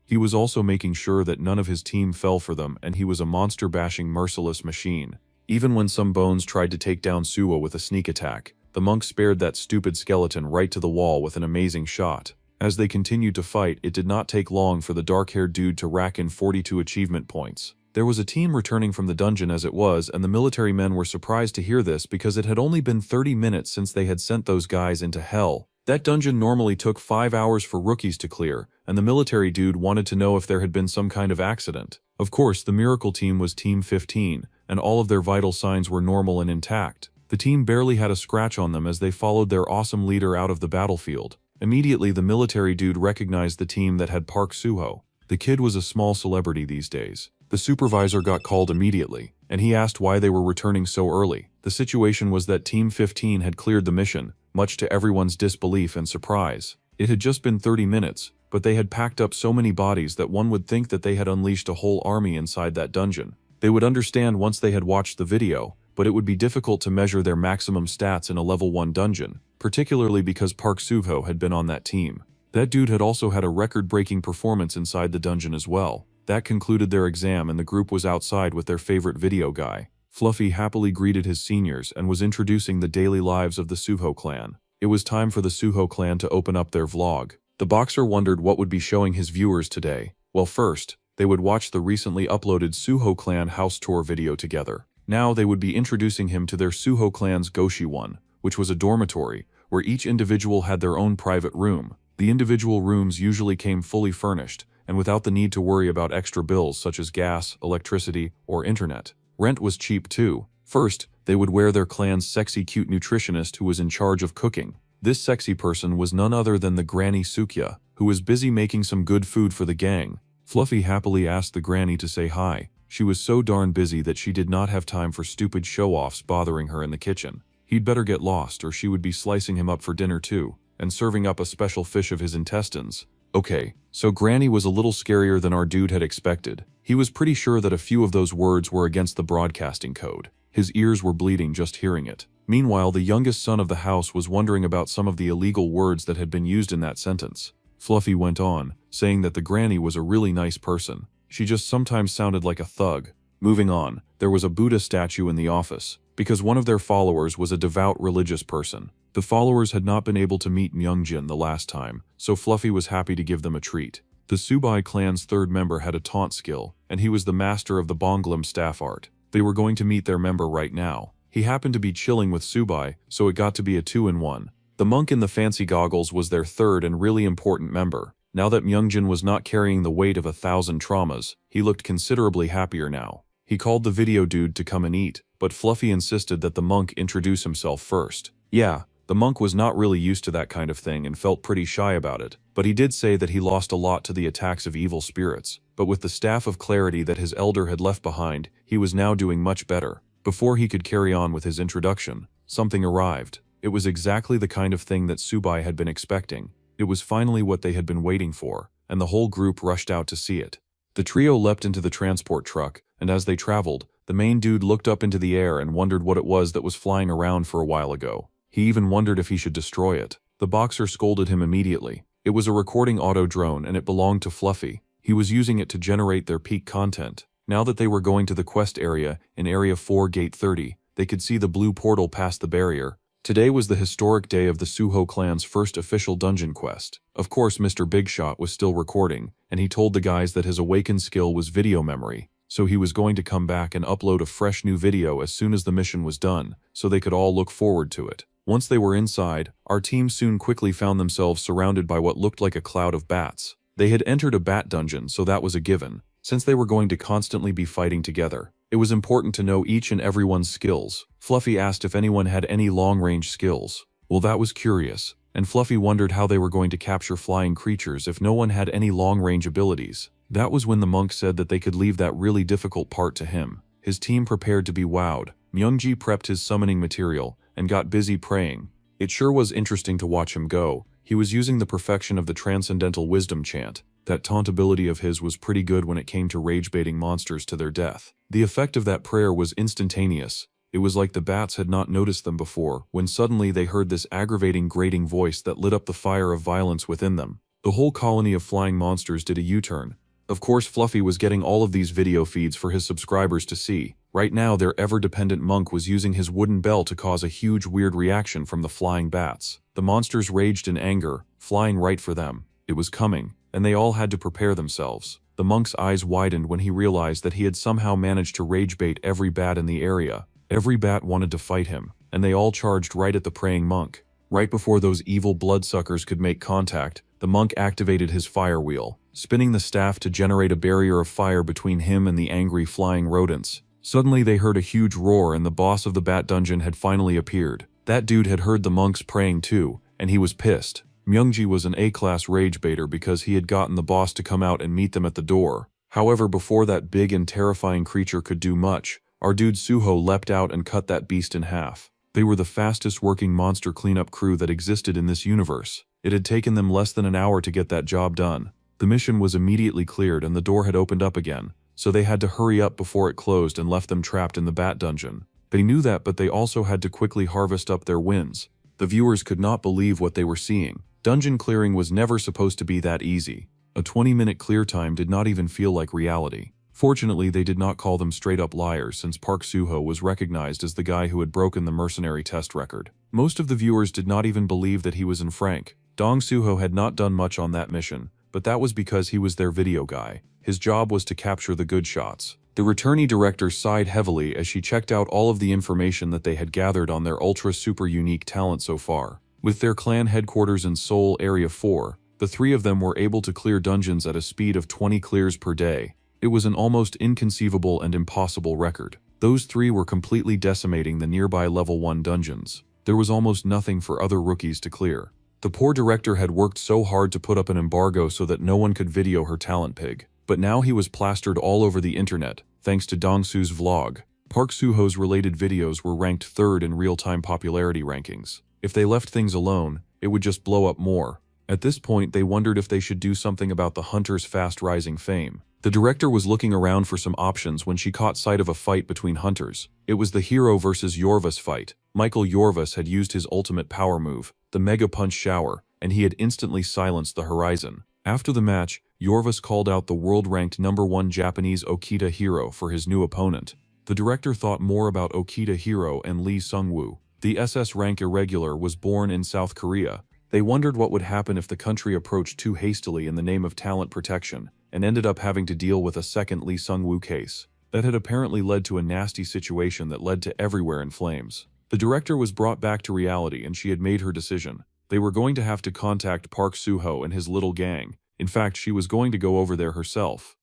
He was also making sure that none of his team fell for them, and he was a monster-bashing merciless machine. Even when some bones tried to take down Suwa with a sneak attack, the monk spared that stupid skeleton right to the wall with an amazing shot. As they continued to fight, it did not take long for the dark-haired dude to rack in 42 achievement points. There was a team returning from the dungeon as it was, and the military men were surprised to hear this because it had only been 30 minutes since they had sent those guys into hell. That dungeon normally took 5 hours for rookies to clear, and the military dude wanted to know if there had been some kind of accident. Of course, the miracle team was Team 15, and all of their vital signs were normal and intact. The team barely had a scratch on them as they followed their awesome leader out of the battlefield. Immediately, the military dude recognized the team that had Park Suho. The kid was a small celebrity these days. The supervisor got called immediately, and he asked why they were returning so early. The situation was that Team 15 had cleared the mission, much to everyone's disbelief and surprise. It had just been 30 minutes, but they had packed up so many bodies that one would think that they had unleashed a whole army inside that dungeon. They would understand once they had watched the video, but it would be difficult to measure their maximum stats in a level 1 dungeon, particularly because Park Suho had been on that team. That dude had also had a record-breaking performance inside the dungeon as well. That concluded their exam and the group was outside with their favorite video guy. Fluffy happily greeted his seniors and was introducing the daily lives of the Suho clan. It was time for the Suho clan to open up their vlog. The boxer wondered what would be showing his viewers today. Well, first, they would watch the recently uploaded Suho clan house tour video together. Now they would be introducing him to their Suho clan's Goshi one, which was a dormitory, where each individual had their own private room. The individual rooms usually came fully furnished, and without the need to worry about extra bills such as gas, electricity, or internet. Rent was cheap too. First, they would wear their clan's sexy cute nutritionist who was in charge of cooking. This sexy person was none other than the Granny Sukya, who was busy making some good food for the gang. Fluffy happily asked the granny to say hi. She was so darn busy that she did not have time for stupid show-offs bothering her in the kitchen. He'd better get lost or she would be slicing him up for dinner too, and serving up a special fish of his intestines. Okay, so Granny was a little scarier than our dude had expected. He was pretty sure that a few of those words were against the broadcasting code. His ears were bleeding just hearing it. Meanwhile, the youngest son of the house was wondering about some of the illegal words that had been used in that sentence. Fluffy went on, saying that the granny was a really nice person. She just sometimes sounded like a thug. Moving on, there was a Buddha statue in the office, because one of their followers was a devout religious person. The followers had not been able to meet Myungjin the last time, so Fluffy was happy to give them a treat. The Subai clan's third member had a taunt skill, and he was the master of the Bonglam staff art. They were going to meet their member right now. He happened to be chilling with Subai, so it got to be a 2-in-1. The monk in the fancy goggles was their third and really important member. Now that Myungjin was not carrying the weight of 1,000 traumas, he looked considerably happier now. He called the video dude to come and eat, but Fluffy insisted that the monk introduce himself first. Yeah, the monk was not really used to that kind of thing and felt pretty shy about it, but he did say that he lost a lot to the attacks of evil spirits. But with the staff of clarity that his elder had left behind, he was now doing much better. Before he could carry on with his introduction, something arrived. It was exactly the kind of thing that Subai had been expecting. It was finally what they had been waiting for, and the whole group rushed out to see it. The trio leapt into the transport truck, and as they traveled, the main dude looked up into the air and wondered what it was that was flying around for a while ago. He even wondered if he should destroy it. The boxer scolded him immediately. It was a recording auto drone and it belonged to Fluffy. He was using it to generate their peak content. Now that they were going to the quest area, in Area 4 Gate 30, they could see the blue portal past the barrier. Today was the historic day of the Suho clan's first official dungeon quest. Of course, Mr. Big Shot was still recording, and he told the guys that his awakened skill was video memory, so he was going to come back and upload a fresh new video as soon as the mission was done, so they could all look forward to it. Once they were inside, our team soon quickly found themselves surrounded by what looked like a cloud of bats. They had entered a bat dungeon, so that was a given. Since they were going to constantly be fighting together, it was important to know each and everyone's skills. Fluffy asked if anyone had any long-range skills. Well, that was curious, and Fluffy wondered how they were going to capture flying creatures if no one had any long-range abilities. That was when the monk said that they could leave that really difficult part to him. His team prepared to be wowed. Myungji prepped his summoning material and got busy praying. It sure was interesting to watch him go. He was using the perfection of the Transcendental Wisdom chant. That taunt ability of his was pretty good when it came to rage-baiting monsters to their death. The effect of that prayer was instantaneous. It was like the bats had not noticed them before, when suddenly they heard this aggravating, grating voice that lit up the fire of violence within them. The whole colony of flying monsters did a U-turn. Of course, Fluffy was getting all of these video feeds for his subscribers to see. Right now, their ever-dependent monk was using his wooden bell to cause a huge weird reaction from the flying bats. The monsters raged in anger, flying right for them. It was coming, and they all had to prepare themselves. The monk's eyes widened when he realized that he had somehow managed to rage-bait every bat in the area. Every bat wanted to fight him, and they all charged right at the praying monk. Right before those evil bloodsuckers could make contact, the monk activated his fire wheel, spinning the staff to generate a barrier of fire between him and the angry flying rodents. Suddenly they heard a huge roar and the boss of the bat dungeon had finally appeared. That dude had heard the monks praying too, and he was pissed. Myungji was an A-class rage baiter because he had gotten the boss to come out and meet them at the door. However, before that big and terrifying creature could do much, our dude Suho leapt out and cut that beast in half. They were the fastest working monster cleanup crew that existed in this universe. It had taken them less than an hour to get that job done. The mission was immediately cleared and the door had opened up again, so they had to hurry up before it closed and left them trapped in the bat dungeon. They knew that, but they also had to quickly harvest up their wins. The viewers could not believe what they were seeing. Dungeon clearing was never supposed to be that easy. A 20-minute clear time did not even feel like reality. Fortunately, they did not call them straight-up liars since Park Suho was recognized as the guy who had broken the mercenary test record. Most of the viewers did not even believe that he was in Frank. Dong Suho had not done much on that mission, but that was because he was their video guy. His job was to capture the good shots. The returnee director sighed heavily as she checked out all of the information that they had gathered on their ultra-super unique talent so far. With their clan headquarters in Seoul Area 4, the three of them were able to clear dungeons at a speed of 20 clears per day. It was an almost inconceivable and impossible record. Those three were completely decimating the nearby level 1 dungeons. There was almost nothing for other rookies to clear. The poor director had worked so hard to put up an embargo so that no one could video her talent pig. But now he was plastered all over the internet, thanks to Dongsu's vlog. Park Suho's related videos were ranked 3rd in real-time popularity rankings. If they left things alone, it would just blow up more. At this point, they wondered if they should do something about the hunter's fast-rising fame. The director was looking around for some options when she caught sight of a fight between hunters. It was the Hero versus Yorvas fight. Michael Yorvas had used his ultimate power move, the Mega Punch Shower, and he had instantly silenced the Horizon. After the match, Yorvas called out the world-ranked #1 Japanese Okita Hero for his new opponent. The director thought more about Okita Hero and Lee Sung-woo. The SS rank irregular was born in South Korea, They wondered what would happen if the country approached too hastily in the name of talent protection, and ended up having to deal with a second Lee Sung-woo case. That had apparently led to a nasty situation that led to everywhere in flames. The director was brought back to reality and she had made her decision. They were going to have to contact Park Soo-ho and his little gang. In fact, she was going to go over there herself.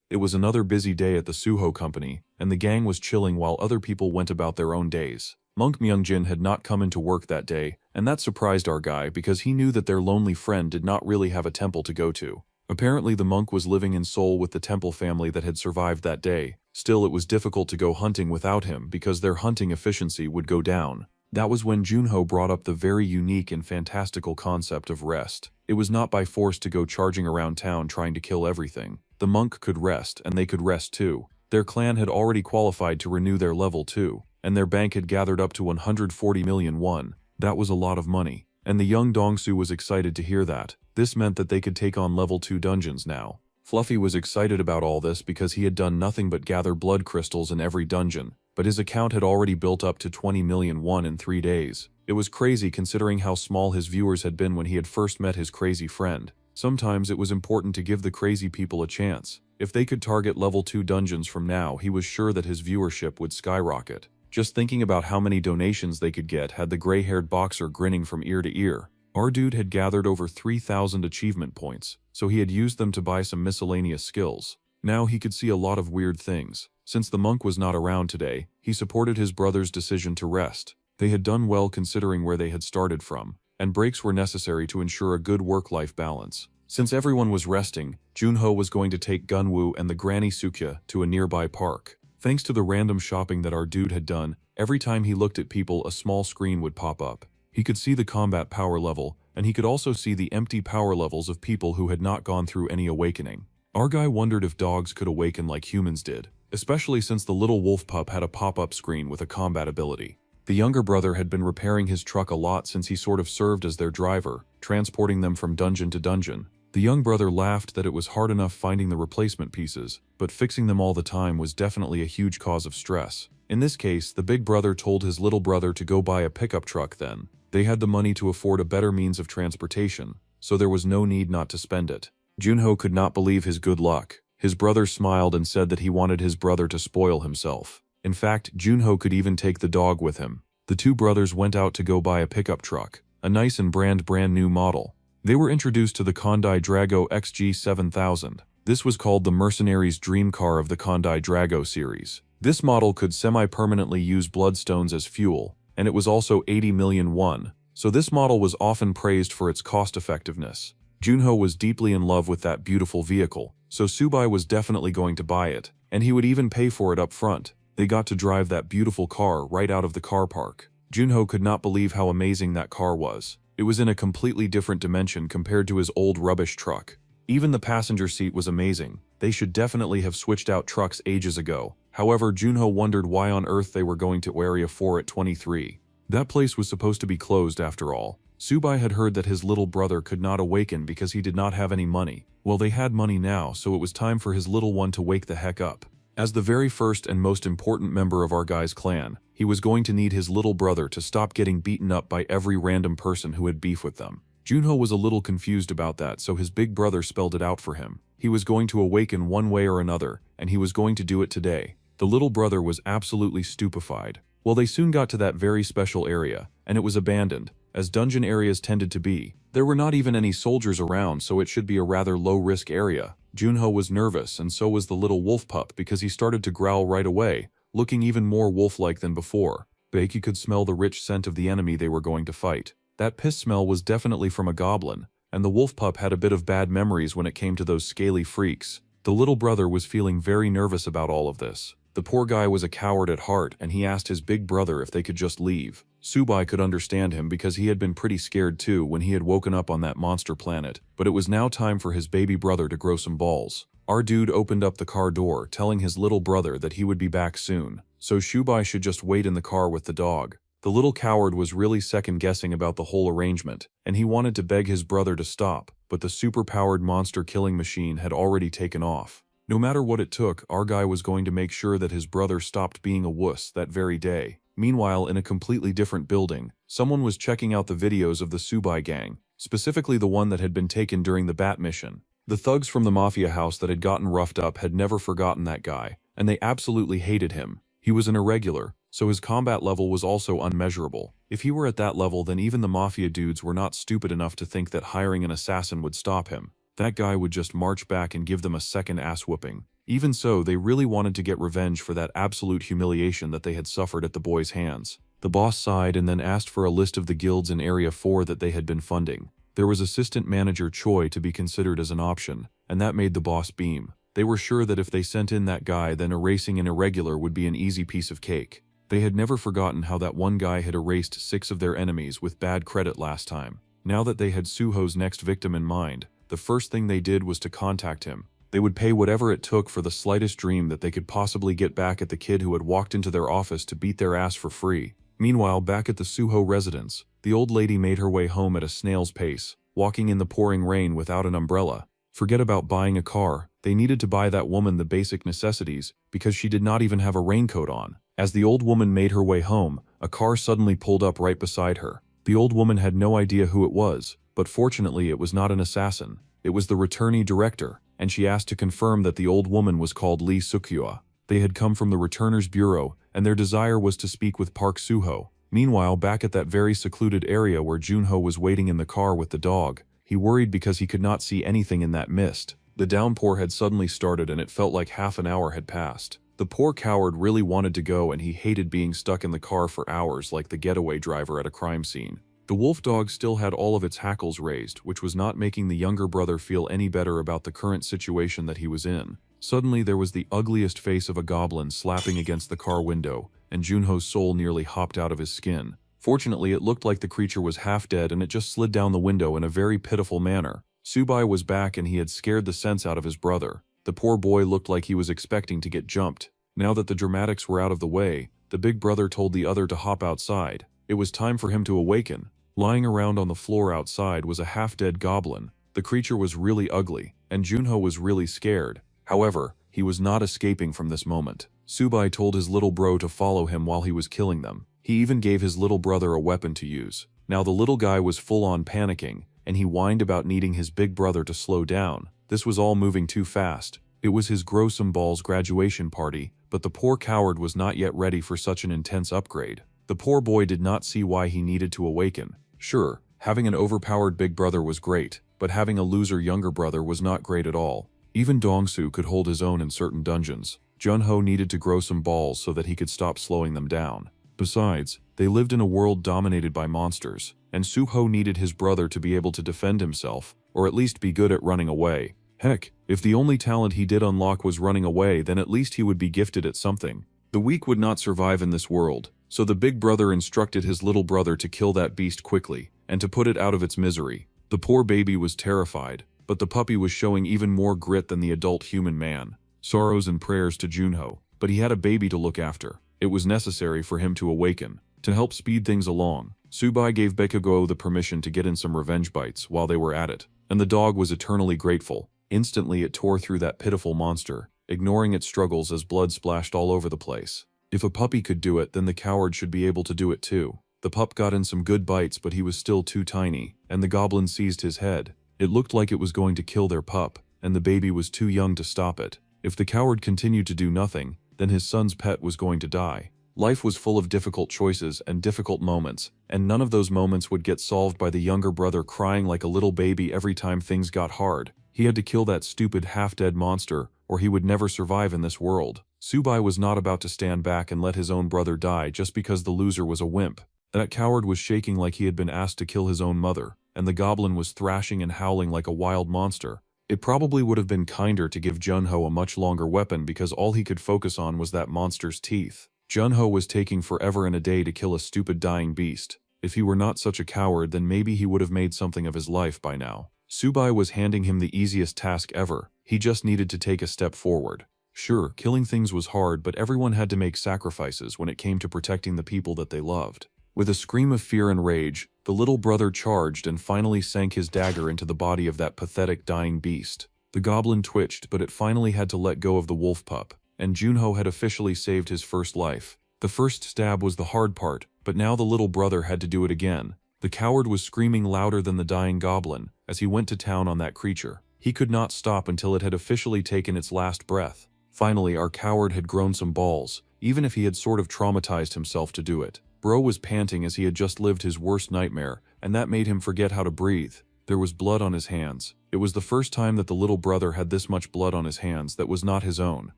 It was another busy day at the Soo-ho company, and the gang was chilling while other people went about their own days. Monk Myungjin had not come into work that day, and that surprised our guy because he knew that their lonely friend did not really have a temple to go to. Apparently the monk was living in Seoul with the temple family that had survived that day. Still, it was difficult to go hunting without him because their hunting efficiency would go down. That was when Junho brought up the very unique and fantastical concept of rest. It was not by force to go charging around town trying to kill everything. The monk could rest, and they could rest too. Their clan had already qualified to renew their level 2, and their bank had gathered up to 140 million won. That was a lot of money. And the young Dongsu was excited to hear that. This meant that they could take on level 2 dungeons now. Fluffy was excited about all this because he had done nothing but gather blood crystals in every dungeon, but his account had already built up to 20 million won in 3 days. It was crazy considering how small his viewers had been when he had first met his crazy friend. Sometimes it was important to give the crazy people a chance. If they could target level 2 dungeons from now, he was sure that his viewership would skyrocket. Just thinking about how many donations they could get had the gray-haired boxer grinning from ear to ear. Our dude had gathered over 3,000 achievement points, so he had used them to buy some miscellaneous skills. Now he could see a lot of weird things. Since the monk was not around today, he supported his brother's decision to rest. They had done well considering where they had started from, and breaks were necessary to ensure a good work-life balance. Since everyone was resting, Junho was going to take Gunwoo and the Granny Sukya to a nearby park. Thanks to the random shopping that our dude had done, every time he looked at people a small screen would pop up. He could see the combat power level, and he could also see the empty power levels of people who had not gone through any awakening. Our guy wondered if dogs could awaken like humans did, especially since the little wolf pup had a pop-up screen with a combat ability. The younger brother had been repairing his truck a lot since he sort of served as their driver, transporting them from dungeon to dungeon. The young brother laughed that it was hard enough finding the replacement pieces, but fixing them all the time was definitely a huge cause of stress. In this case, the big brother told his little brother to go buy a pickup truck then. They had the money to afford a better means of transportation, so there was no need not to spend it. Junho could not believe his good luck. His brother smiled and said that he wanted his brother to spoil himself. In fact, Junho could even take the dog with him. The two brothers went out to go buy a pickup truck, a nice and brand new model. They were introduced to the Kondai Drago XG7000. This was called the Mercenary's dream car of the Kondai Drago series. This model could semi-permanently use bloodstones as fuel, and it was also 80 million won, so this model was often praised for its cost-effectiveness. Junho was deeply in love with that beautiful vehicle, so Subai was definitely going to buy it, and he would even pay for it up front. They got to drive that beautiful car right out of the car park. Junho could not believe how amazing that car was. It was in a completely different dimension compared to his old rubbish truck. Even the passenger seat was amazing. They should definitely have switched out trucks ages ago. However, Junho wondered why on earth they were going to Area 4 at 23. That place was supposed to be closed after all. Subai had heard that his little brother could not awaken because he did not have any money. Well, they had money now, so it was time for his little one to wake the heck up. As the very first and most important member of our guy's clan, he was going to need his little brother to stop getting beaten up by every random person who had beef with them. Junho was a little confused about that, so his big brother spelled it out for him. He was going to awaken one way or another, and he was going to do it today. The little brother was absolutely stupefied. Well, they soon got to that very special area, and it was abandoned, as dungeon areas tended to be. There were not even any soldiers around, so it should be a rather low-risk area. Junho was nervous, and so was the little wolf pup because he started to growl right away, looking even more wolf-like than before. Beiki could smell the rich scent of the enemy they were going to fight. That piss smell was definitely from a goblin, and the wolf pup had a bit of bad memories when it came to those scaly freaks. The little brother was feeling very nervous about all of this. The poor guy was a coward at heart, and he asked his big brother if they could just leave. Subai could understand him because he had been pretty scared too when he had woken up on that monster planet, but it was now time for his baby brother to grow some balls. Our dude opened up the car door, telling his little brother that he would be back soon, so Subai should just wait in the car with the dog. The little coward was really second-guessing about the whole arrangement, and he wanted to beg his brother to stop, but the super-powered monster-killing machine had already taken off. No matter what it took, our guy was going to make sure that his brother stopped being a wuss that very day. Meanwhile, in a completely different building, someone was checking out the videos of the Subai gang. specifically the one that had been taken during the Bat mission. The thugs from the mafia house that had gotten roughed up had never forgotten that guy, and they absolutely hated him. He was an irregular, so his combat level was also unmeasurable. If he were at that level, then even the mafia dudes were not stupid enough to think that hiring an assassin would stop him. That guy would just march back and give them a second ass whooping. Even so, they really wanted to get revenge for that absolute humiliation that they had suffered at the boys' hands. The boss sighed and then asked for a list of the guilds in Area 4 that they had been funding. There was Assistant Manager Choi to be considered as an option, and that made the boss beam. They were sure that if they sent in that guy, then erasing an irregular would be an easy piece of cake. They had never forgotten how that one guy had erased 6 of their enemies with bad credit last time. Now that they had Suho's next victim in mind, the first thing they did was to contact him. They would pay whatever it took for the slightest dream that they could possibly get back at the kid who had walked into their office to beat their ass for free. Meanwhile, back at the Suho residence, the old lady made her way home at a snail's pace, walking in the pouring rain without an umbrella. Forget about buying a car, they needed to buy that woman the basic necessities, because she did not even have a raincoat on. As the old woman made her way home, a car suddenly pulled up right beside her. The old woman had no idea who it was, but fortunately it was not an assassin. It was the returnee director, and she asked to confirm that the old woman was called Lee Sukyua. They had come from the Returner's Bureau, and their desire was to speak with Park Suho. Meanwhile, back at that very secluded area where Junho was waiting in the car with the dog, he worried because he could not see anything in that mist. The downpour had suddenly started and it felt like half an hour had passed. The poor coward really wanted to go, and he hated being stuck in the car for hours like the getaway driver at a crime scene. The wolf dog still had all of its hackles raised, which was not making the younger brother feel any better about the current situation that he was in. Suddenly there was the ugliest face of a goblin slapping against the car window, and Junho's soul nearly hopped out of his skin. Fortunately, it looked like the creature was half dead and it just slid down the window in a very pitiful manner. Subai was back and he had scared the sense out of his brother. The poor boy looked like he was expecting to get jumped. Now that the dramatics were out of the way, the big brother told the other to hop outside. It was time for him to awaken. Lying around on the floor outside was a half-dead goblin. The creature was really ugly, and Junho was really scared. However, he was not escaping from this moment. Subai told his little bro to follow him while he was killing them. He even gave his little brother a weapon to use. Now the little guy was full-on panicking, and he whined about needing his big brother to slow down. This was all moving too fast. It was his Grossum Ball's graduation party, but the poor coward was not yet ready for such an intense upgrade. The poor boy did not see why he needed to awaken. Sure, having an overpowered big brother was great, but having a loser younger brother was not great at all. Even Dongsu could hold his own in certain dungeons. Junho needed to grow some balls so that he could stop slowing them down. Besides, they lived in a world dominated by monsters, and Suho needed his brother to be able to defend himself, or at least be good at running away. Heck, if the only talent he did unlock was running away, then at least he would be gifted at something. The weak would not survive in this world, so the big brother instructed his little brother to kill that beast quickly, and to put it out of its misery. The poor baby was terrified, but the puppy was showing even more grit than the adult human man. Sorrows and prayers to Junho, but he had a baby to look after. It was necessary for him to awaken. To help speed things along, Subai gave Bakugo the permission to get in some revenge bites while they were at it, and the dog was eternally grateful. Instantly it tore through that pitiful monster, ignoring its struggles as blood splashed all over the place. If a puppy could do it, then the coward should be able to do it too. The pup got in some good bites, but he was still too tiny, and the goblin seized his head. It looked like it was going to kill their pup, and the baby was too young to stop it. If the coward continued to do nothing, then his son's pet was going to die. Life was full of difficult choices and difficult moments, and none of those moments would get solved by the younger brother crying like a little baby every time things got hard. He had to kill that stupid half-dead monster, or he would never survive in this world. Subai was not about to stand back and let his own brother die just because the loser was a wimp. That coward was shaking like he had been asked to kill his own mother, and the goblin was thrashing and howling like a wild monster. It probably would have been kinder to give Junho a much longer weapon because all he could focus on was that monster's teeth. Junho was taking forever and a day to kill a stupid dying beast. If he were not such a coward, then maybe he would have made something of his life by now. Subai was handing him the easiest task ever. He just needed to take a step forward. Sure, killing things was hard, but everyone had to make sacrifices when it came to protecting the people that they loved. With a scream of fear and rage, the little brother charged and finally sank his dagger into the body of that pathetic dying beast. The goblin twitched, but it finally had to let go of the wolf pup, and Junho had officially saved his first life. The first stab was the hard part, but now the little brother had to do it again. The coward was screaming louder than the dying goblin as he went to town on that creature. He could not stop until it had officially taken its last breath. Finally, our coward had grown some balls, even if he had sort of traumatized himself to do it. Bro was panting as he had just lived his worst nightmare, and that made him forget how to breathe. There was blood on his hands. It was the first time that the little brother had this much blood on his hands that was not his own.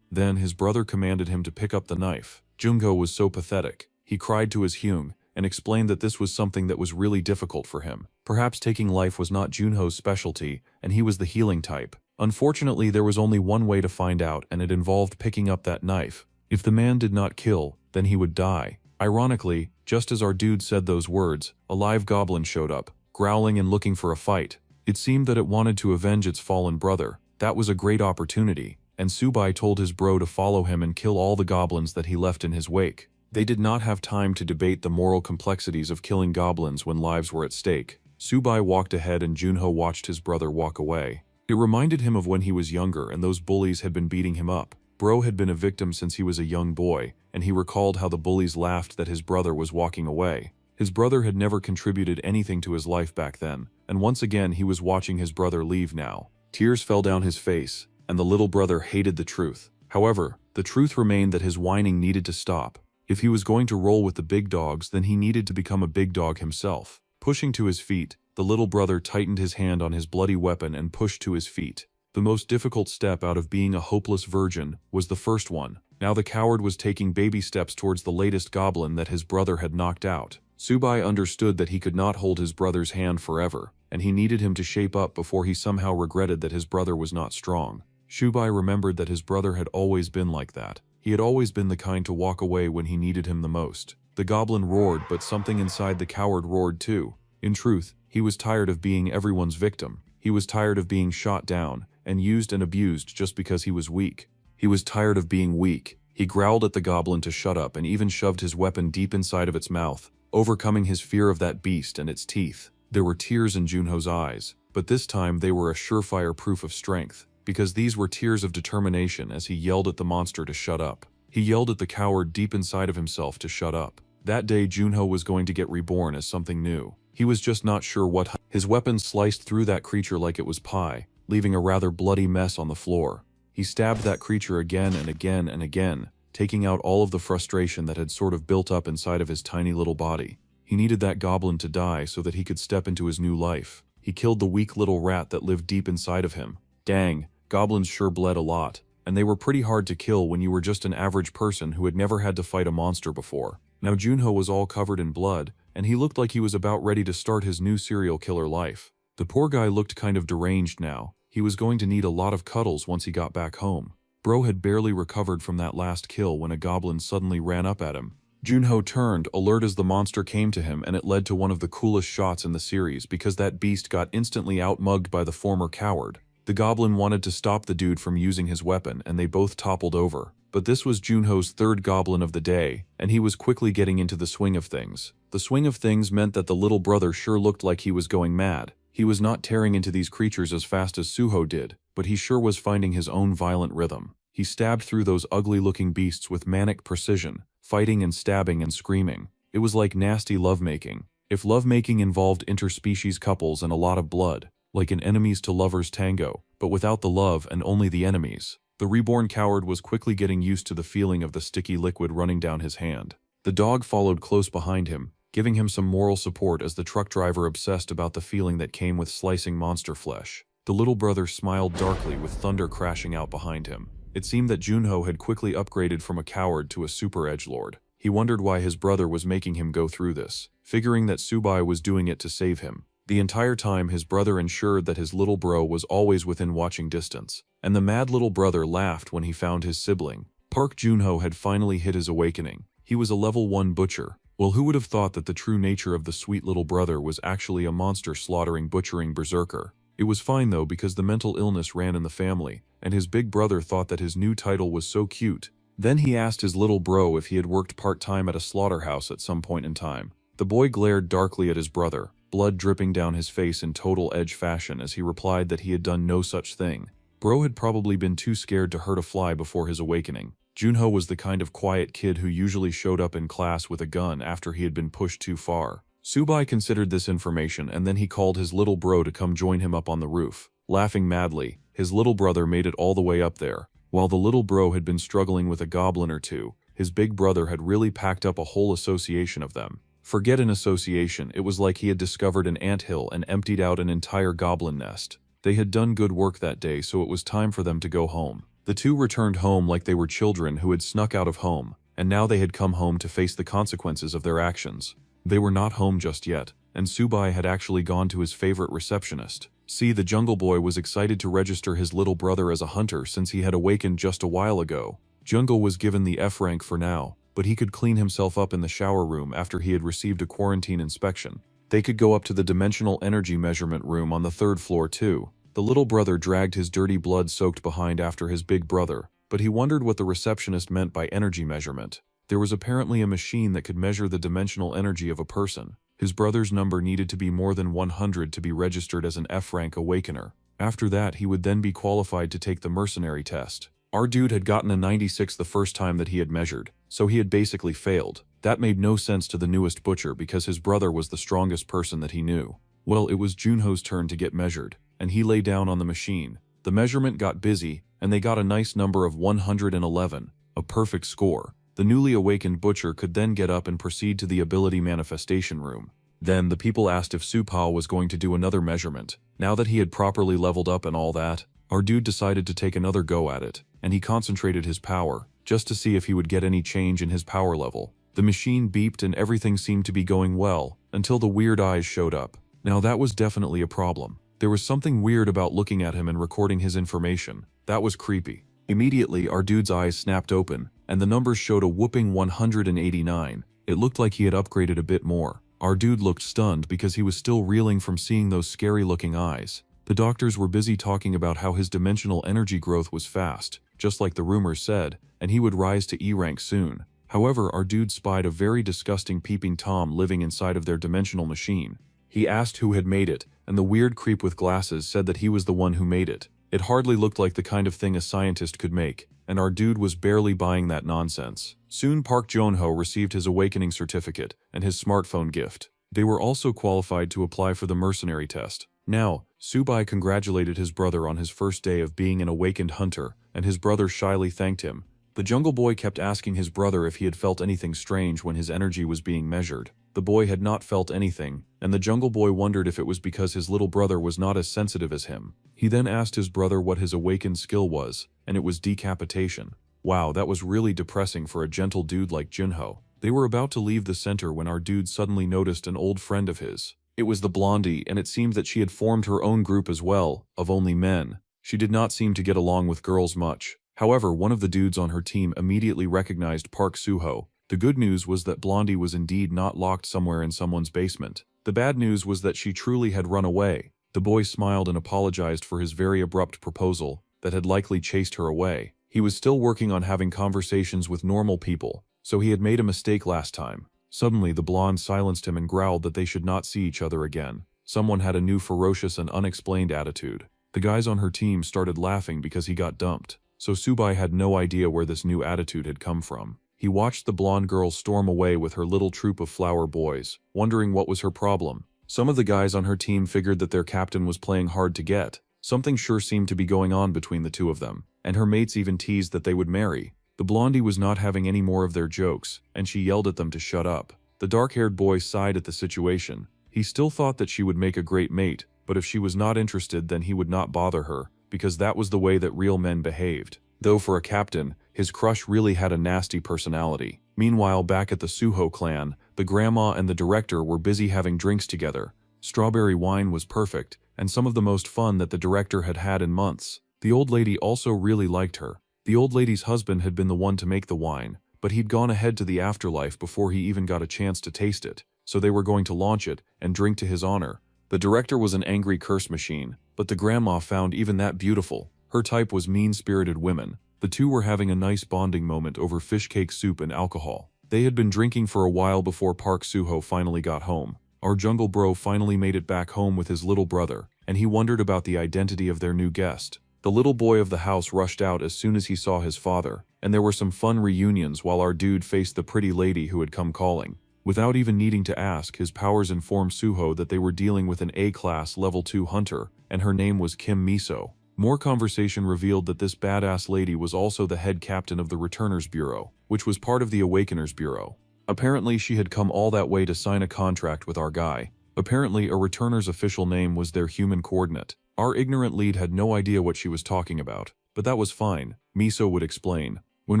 Then his brother commanded him to pick up the knife. Junho was so pathetic. He cried to his Hyung and explained that this was something that was really difficult for him. Perhaps taking life was not Junho's specialty, and he was the healing type. Unfortunately, there was only one way to find out, and it involved picking up that knife. If the man did not kill, then he would die. Ironically, just as our dude said those words, a live goblin showed up, growling and looking for a fight. It seemed that it wanted to avenge its fallen brother. That was a great opportunity, and Subai told his bro to follow him and kill all the goblins that he left in his wake. They did not have time to debate the moral complexities of killing goblins when lives were at stake. Subai walked ahead and Junho watched his brother walk away. It reminded him of when he was younger and those bullies had been beating him up. Bro had been a victim since he was a young boy, and he recalled how the bullies laughed that his brother was walking away. His brother had never contributed anything to his life back then, and once again he was watching his brother leave now. Tears fell down his face, and the little brother hated the truth. However, the truth remained that his whining needed to stop. If he was going to roll with the big dogs, then he needed to become a big dog himself. Pushing to his feet, the little brother tightened his hand on his bloody weapon and pushed to his feet. The most difficult step out of being a hopeless virgin was the first one. Now the coward was taking baby steps towards the latest goblin that his brother had knocked out. Subai understood that he could not hold his brother's hand forever, and he needed him to shape up before he somehow regretted that his brother was not strong. Subai remembered that his brother had always been like that. He had always been the kind to walk away when he needed him the most. The goblin roared, but something inside the coward roared too. In truth, he was tired of being everyone's victim. He was tired of being shot down and used and abused just because he was weak. He was tired of being weak. He growled at the goblin to shut up and even shoved his weapon deep inside of its mouth, overcoming his fear of that beast and its teeth. There were tears in Junho's eyes, but this time they were a surefire proof of strength, because these were tears of determination as he yelled at the monster to shut up. He yelled at the coward deep inside of himself to shut up. That day Junho was going to get reborn as something new. He was just not sure what. His weapon sliced through that creature like it was pie, leaving a rather bloody mess on the floor. He stabbed that creature again and again and again, taking out all of the frustration that had sort of built up inside of his tiny little body. He needed that goblin to die so that he could step into his new life. He killed the weak little rat that lived deep inside of him. Dang, goblins sure bled a lot, and they were pretty hard to kill when you were just an average person who had never had to fight a monster before. Now Junho was all covered in blood, and he looked like he was about ready to start his new serial killer life. The poor guy looked kind of deranged now. He was going to need a lot of cuddles once he got back home. Bro had barely recovered from that last kill when a goblin suddenly ran up at him. Junho turned, alert as the monster came to him, and it led to one of the coolest shots in the series because that beast got instantly outmugged by the former coward. The goblin wanted to stop the dude from using his weapon, and they both toppled over. But this was Junho's third goblin of the day, and he was quickly getting into the swing of things. The swing of things meant that the little brother sure looked like he was going mad. He was not tearing into these creatures as fast as Suho did, but he sure was finding his own violent rhythm. He stabbed through those ugly-looking beasts with manic precision, fighting and stabbing and screaming. It was like nasty lovemaking. If lovemaking involved interspecies couples and a lot of blood, like an enemies to lovers tango, but without the love and only the enemies. The reborn coward was quickly getting used to the feeling of the sticky liquid running down his hand. The dog followed close behind him, giving him some moral support as the truck driver obsessed about the feeling that came with slicing monster flesh. The little brother smiled darkly with thunder crashing out behind him. It seemed that Junho had quickly upgraded from a coward to a super edgelord. He wondered why his brother was making him go through this, figuring that Subai was doing it to save him. The entire time his brother ensured that his little bro was always within watching distance, and the mad little brother laughed when he found his sibling. Park Junho had finally hit his awakening. He was a level 1 butcher. Well, who would have thought that the true nature of the sweet little brother was actually a monster slaughtering butchering berserker? It was fine though because the mental illness ran in the family, and his big brother thought that his new title was so cute. Then he asked his little bro if he had worked part-time at a slaughterhouse at some point in time. The boy glared darkly at his brother, blood dripping down his face in total edge fashion as he replied that he had done no such thing. Bro had probably been too scared to hurt a fly before his awakening. Junho was the kind of quiet kid who usually showed up in class with a gun after he had been pushed too far. Subai considered this information and then he called his little bro to come join him up on the roof. Laughing madly, his little brother made it all the way up there. While the little bro had been struggling with a goblin or two, his big brother had really packed up a whole association of them. Forget an association, it was like he had discovered an anthill and emptied out an entire goblin nest. They had done good work that day, so it was time for them to go home. The two returned home like they were children who had snuck out of home, and now they had come home to face the consequences of their actions. They were not home just yet, and Subai had actually gone to his favorite receptionist. See, the Jungle Boy was excited to register his little brother as a hunter since he had awakened just a while ago. Jungle was given the F rank for now, but he could clean himself up in the shower room after he had received a quarantine inspection. They could go up to the dimensional energy measurement room on the 3rd floor too. The little brother dragged his dirty blood-soaked behind after his big brother, but he wondered what the receptionist meant by energy measurement. There was apparently a machine that could measure the dimensional energy of a person. His brother's number needed to be more than 100 to be registered as an F-rank awakener. After that, he would then be qualified to take the mercenary test. Our dude had gotten a 96 the first time that he had measured, so he had basically failed. That made no sense to the newest butcher because his brother was the strongest person that he knew. Well, it was Junho's turn to get measured, and he lay down on the machine. The measurement got busy, and they got a nice number of 111, a perfect score. The newly awakened butcher could then get up and proceed to the ability manifestation room. Then the people asked if Supa was going to do another measurement. Now that he had properly leveled up and all that, our dude decided to take another go at it, and he concentrated his power, just to see if he would get any change in his power level. The machine beeped and everything seemed to be going well, until the weird eyes showed up. Now that was definitely a problem. There was something weird about looking at him and recording his information. That was creepy. Immediately, our dude's eyes snapped open, and the numbers showed a whooping 189. It looked like he had upgraded a bit more. Our dude looked stunned because he was still reeling from seeing those scary-looking eyes. The doctors were busy talking about how his dimensional energy growth was fast, just like the rumors said, and he would rise to E rank soon. However, our dude spied a very disgusting peeping Tom living inside of their dimensional machine. He asked who had made it, and the weird creep with glasses said that he was the one who made it. It hardly looked like the kind of thing a scientist could make, and our dude was barely buying that nonsense. Soon Park Joon-ho received his awakening certificate and his smartphone gift. They were also qualified to apply for the mercenary test. Now, Subai congratulated his brother on his first day of being an awakened hunter, and his brother shyly thanked him. The Jungle Boy kept asking his brother if he had felt anything strange when his energy was being measured. The boy had not felt anything, and the Jungle Boy wondered if it was because his little brother was not as sensitive as him. He then asked his brother what his awakened skill was, and it was decapitation. Wow, that was really depressing for a gentle dude like Junho. They were about to leave the center when our dude suddenly noticed an old friend of his. It was the blondie, and it seemed that she had formed her own group as well, of only men. She did not seem to get along with girls much. However, one of the dudes on her team immediately recognized Park Suho. The good news was that Blondie was indeed not locked somewhere in someone's basement. The bad news was that she truly had run away. The boy smiled and apologized for his very abrupt proposal that had likely chased her away. He was still working on having conversations with normal people, so he had made a mistake last time. Suddenly, the blonde silenced him and growled that they should not see each other again. Someone had a new ferocious and unexplained attitude. The guys on her team started laughing because he got dumped, so Subai had no idea where this new attitude had come from. He watched the blonde girl storm away with her little troop of flower boys, wondering what was her problem. Some of the guys on her team figured that their captain was playing hard to get. Something sure seemed to be going on between the two of them, and her mates even teased that they would marry. The blondie was not having any more of their jokes, and she yelled at them to shut up. The dark-haired boy sighed at the situation. He still thought that she would make a great mate, but if she was not interested then he would not bother her, because that was the way that real men behaved. Though for a captain, his crush really had a nasty personality. Meanwhile, back at the Suho clan, the grandma and the director were busy having drinks together. Strawberry wine was perfect, and some of the most fun that the director had had in months. The old lady also really liked her. The old lady's husband had been the one to make the wine, but he'd gone ahead to the afterlife before he even got a chance to taste it, so they were going to launch it and drink to his honor. The director was an angry curse machine, but the grandma found even that beautiful. Her type was mean-spirited women. The two were having a nice bonding moment over fish cake soup and alcohol. They had been drinking for a while before Park Suho finally got home. Our jungle bro finally made it back home with his little brother, and he wondered about the identity of their new guest. The little boy of the house rushed out as soon as he saw his father, and there were some fun reunions while our dude faced the pretty lady who had come calling. Without even needing to ask, his powers informed Suho that they were dealing with an A-class level 2 hunter, and her name was Kim Miso. More conversation revealed that this badass lady was also the head captain of the Returners Bureau, which was part of the Awakeners Bureau. Apparently she had come all that way to sign a contract with our guy. Apparently a Returner's official name was their human coordinate. Our ignorant lead had no idea what she was talking about, but that was fine, Miso would explain. When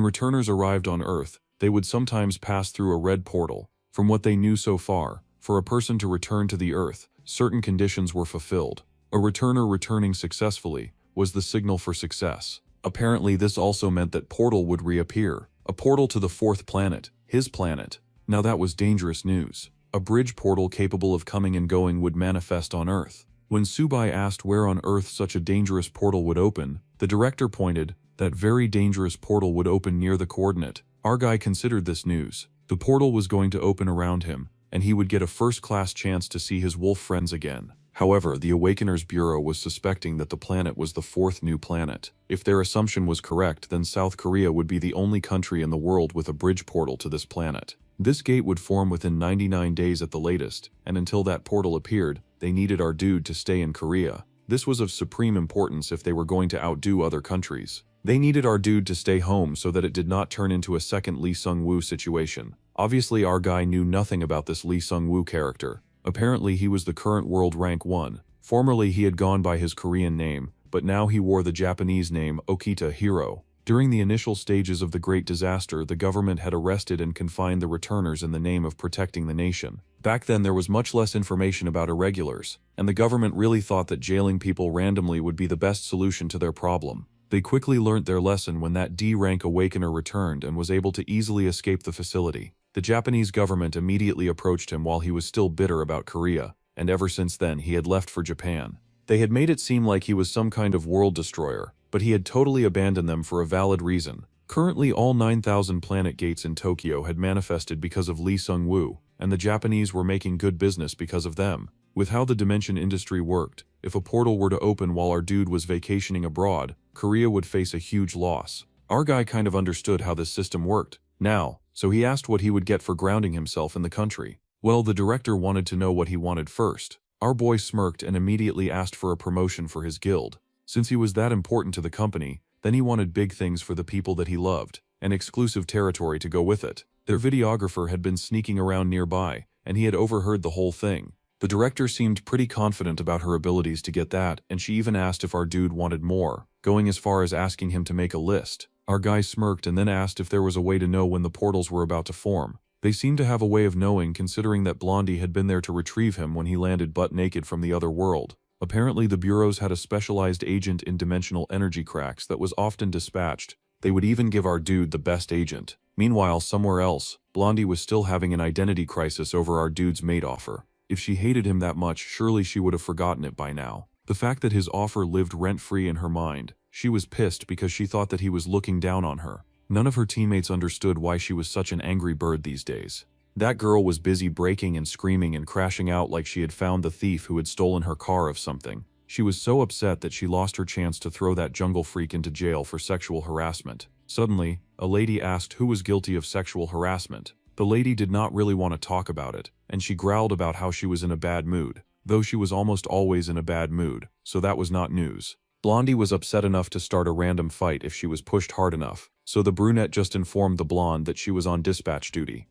returners arrived on Earth, they would sometimes pass through a red portal. From what they knew so far, for a person to return to the Earth, certain conditions were fulfilled. A returner returning successfully was the signal for success. Apparently this also meant that portal would reappear. A portal to the 4th planet, his planet. Now that was dangerous news. A bridge portal capable of coming and going would manifest on Earth. When Subai asked where on Earth such a dangerous portal would open, the director pointed, that very dangerous portal would open near the coordinate. Our guy considered this news. The portal was going to open around him, and he would get a first-class chance to see his wolf friends again. However, the Awakeners Bureau was suspecting that the planet was the 4th new planet. If their assumption was correct, then South Korea would be the only country in the world with a bridge portal to this planet. This gate would form within 99 days at the latest, and until that portal appeared, they needed our dude to stay in Korea. This was of supreme importance if they were going to outdo other countries. They needed our dude to stay home so that it did not turn into a second Lee Sung-woo situation. Obviously our guy knew nothing about this Lee Sung-woo character. Apparently he was the current world rank 1. Formerly he had gone by his Korean name, but now he wore the Japanese name Okita Hiro. During the initial stages of the Great Disaster, the government had arrested and confined the returners in the name of protecting the nation. Back then there was much less information about irregulars, and the government really thought that jailing people randomly would be the best solution to their problem. They quickly learnt their lesson when that D-rank Awakener returned and was able to easily escape the facility. The Japanese government immediately approached him while he was still bitter about Korea, and ever since then he had left for Japan. They had made it seem like he was some kind of world destroyer, but he had totally abandoned them for a valid reason. Currently all 9,000 planet gates in Tokyo had manifested because of Lee Sung-woo, and the Japanese were making good business because of them. With how the dimension industry worked, if a portal were to open while our dude was vacationing abroad, Korea would face a huge loss. Our guy kind of understood how this system worked now, so he asked what he would get for grounding himself in the country. Well, the director wanted to know what he wanted first. Our boy smirked and immediately asked for a promotion for his guild. Since he was that important to the company, then he wanted big things for the people that he loved, and exclusive territory to go with it. Their videographer had been sneaking around nearby, and he had overheard the whole thing. The director seemed pretty confident about her abilities to get that, and she even asked if our dude wanted more, going as far as asking him to make a list. Our guy smirked and then asked if there was a way to know when the portals were about to form. They seemed to have a way of knowing, considering that Blondie had been there to retrieve him when he landed butt naked from the other world. Apparently the bureaus had a specialized agent in dimensional energy cracks that was often dispatched. They would even give our dude the best agent. Meanwhile, somewhere else, Blondie was still having an identity crisis over our dude's mate offer. If she hated him that much, surely she would have forgotten it by now. The fact that his offer lived rent-free in her mind, she was pissed because she thought that he was looking down on her. None of her teammates understood why she was such an angry bird these days. That girl was busy breaking and screaming and crashing out like she had found the thief who had stolen her car of something. She was so upset that she lost her chance to throw that jungle freak into jail for sexual harassment. Suddenly, a lady asked who was guilty of sexual harassment. The lady did not really want to talk about it, and she growled about how she was in a bad mood, though she was almost always in a bad mood, so that was not news. Blondie was upset enough to start a random fight if she was pushed hard enough, so the brunette just informed the blonde that she was on dispatch duty.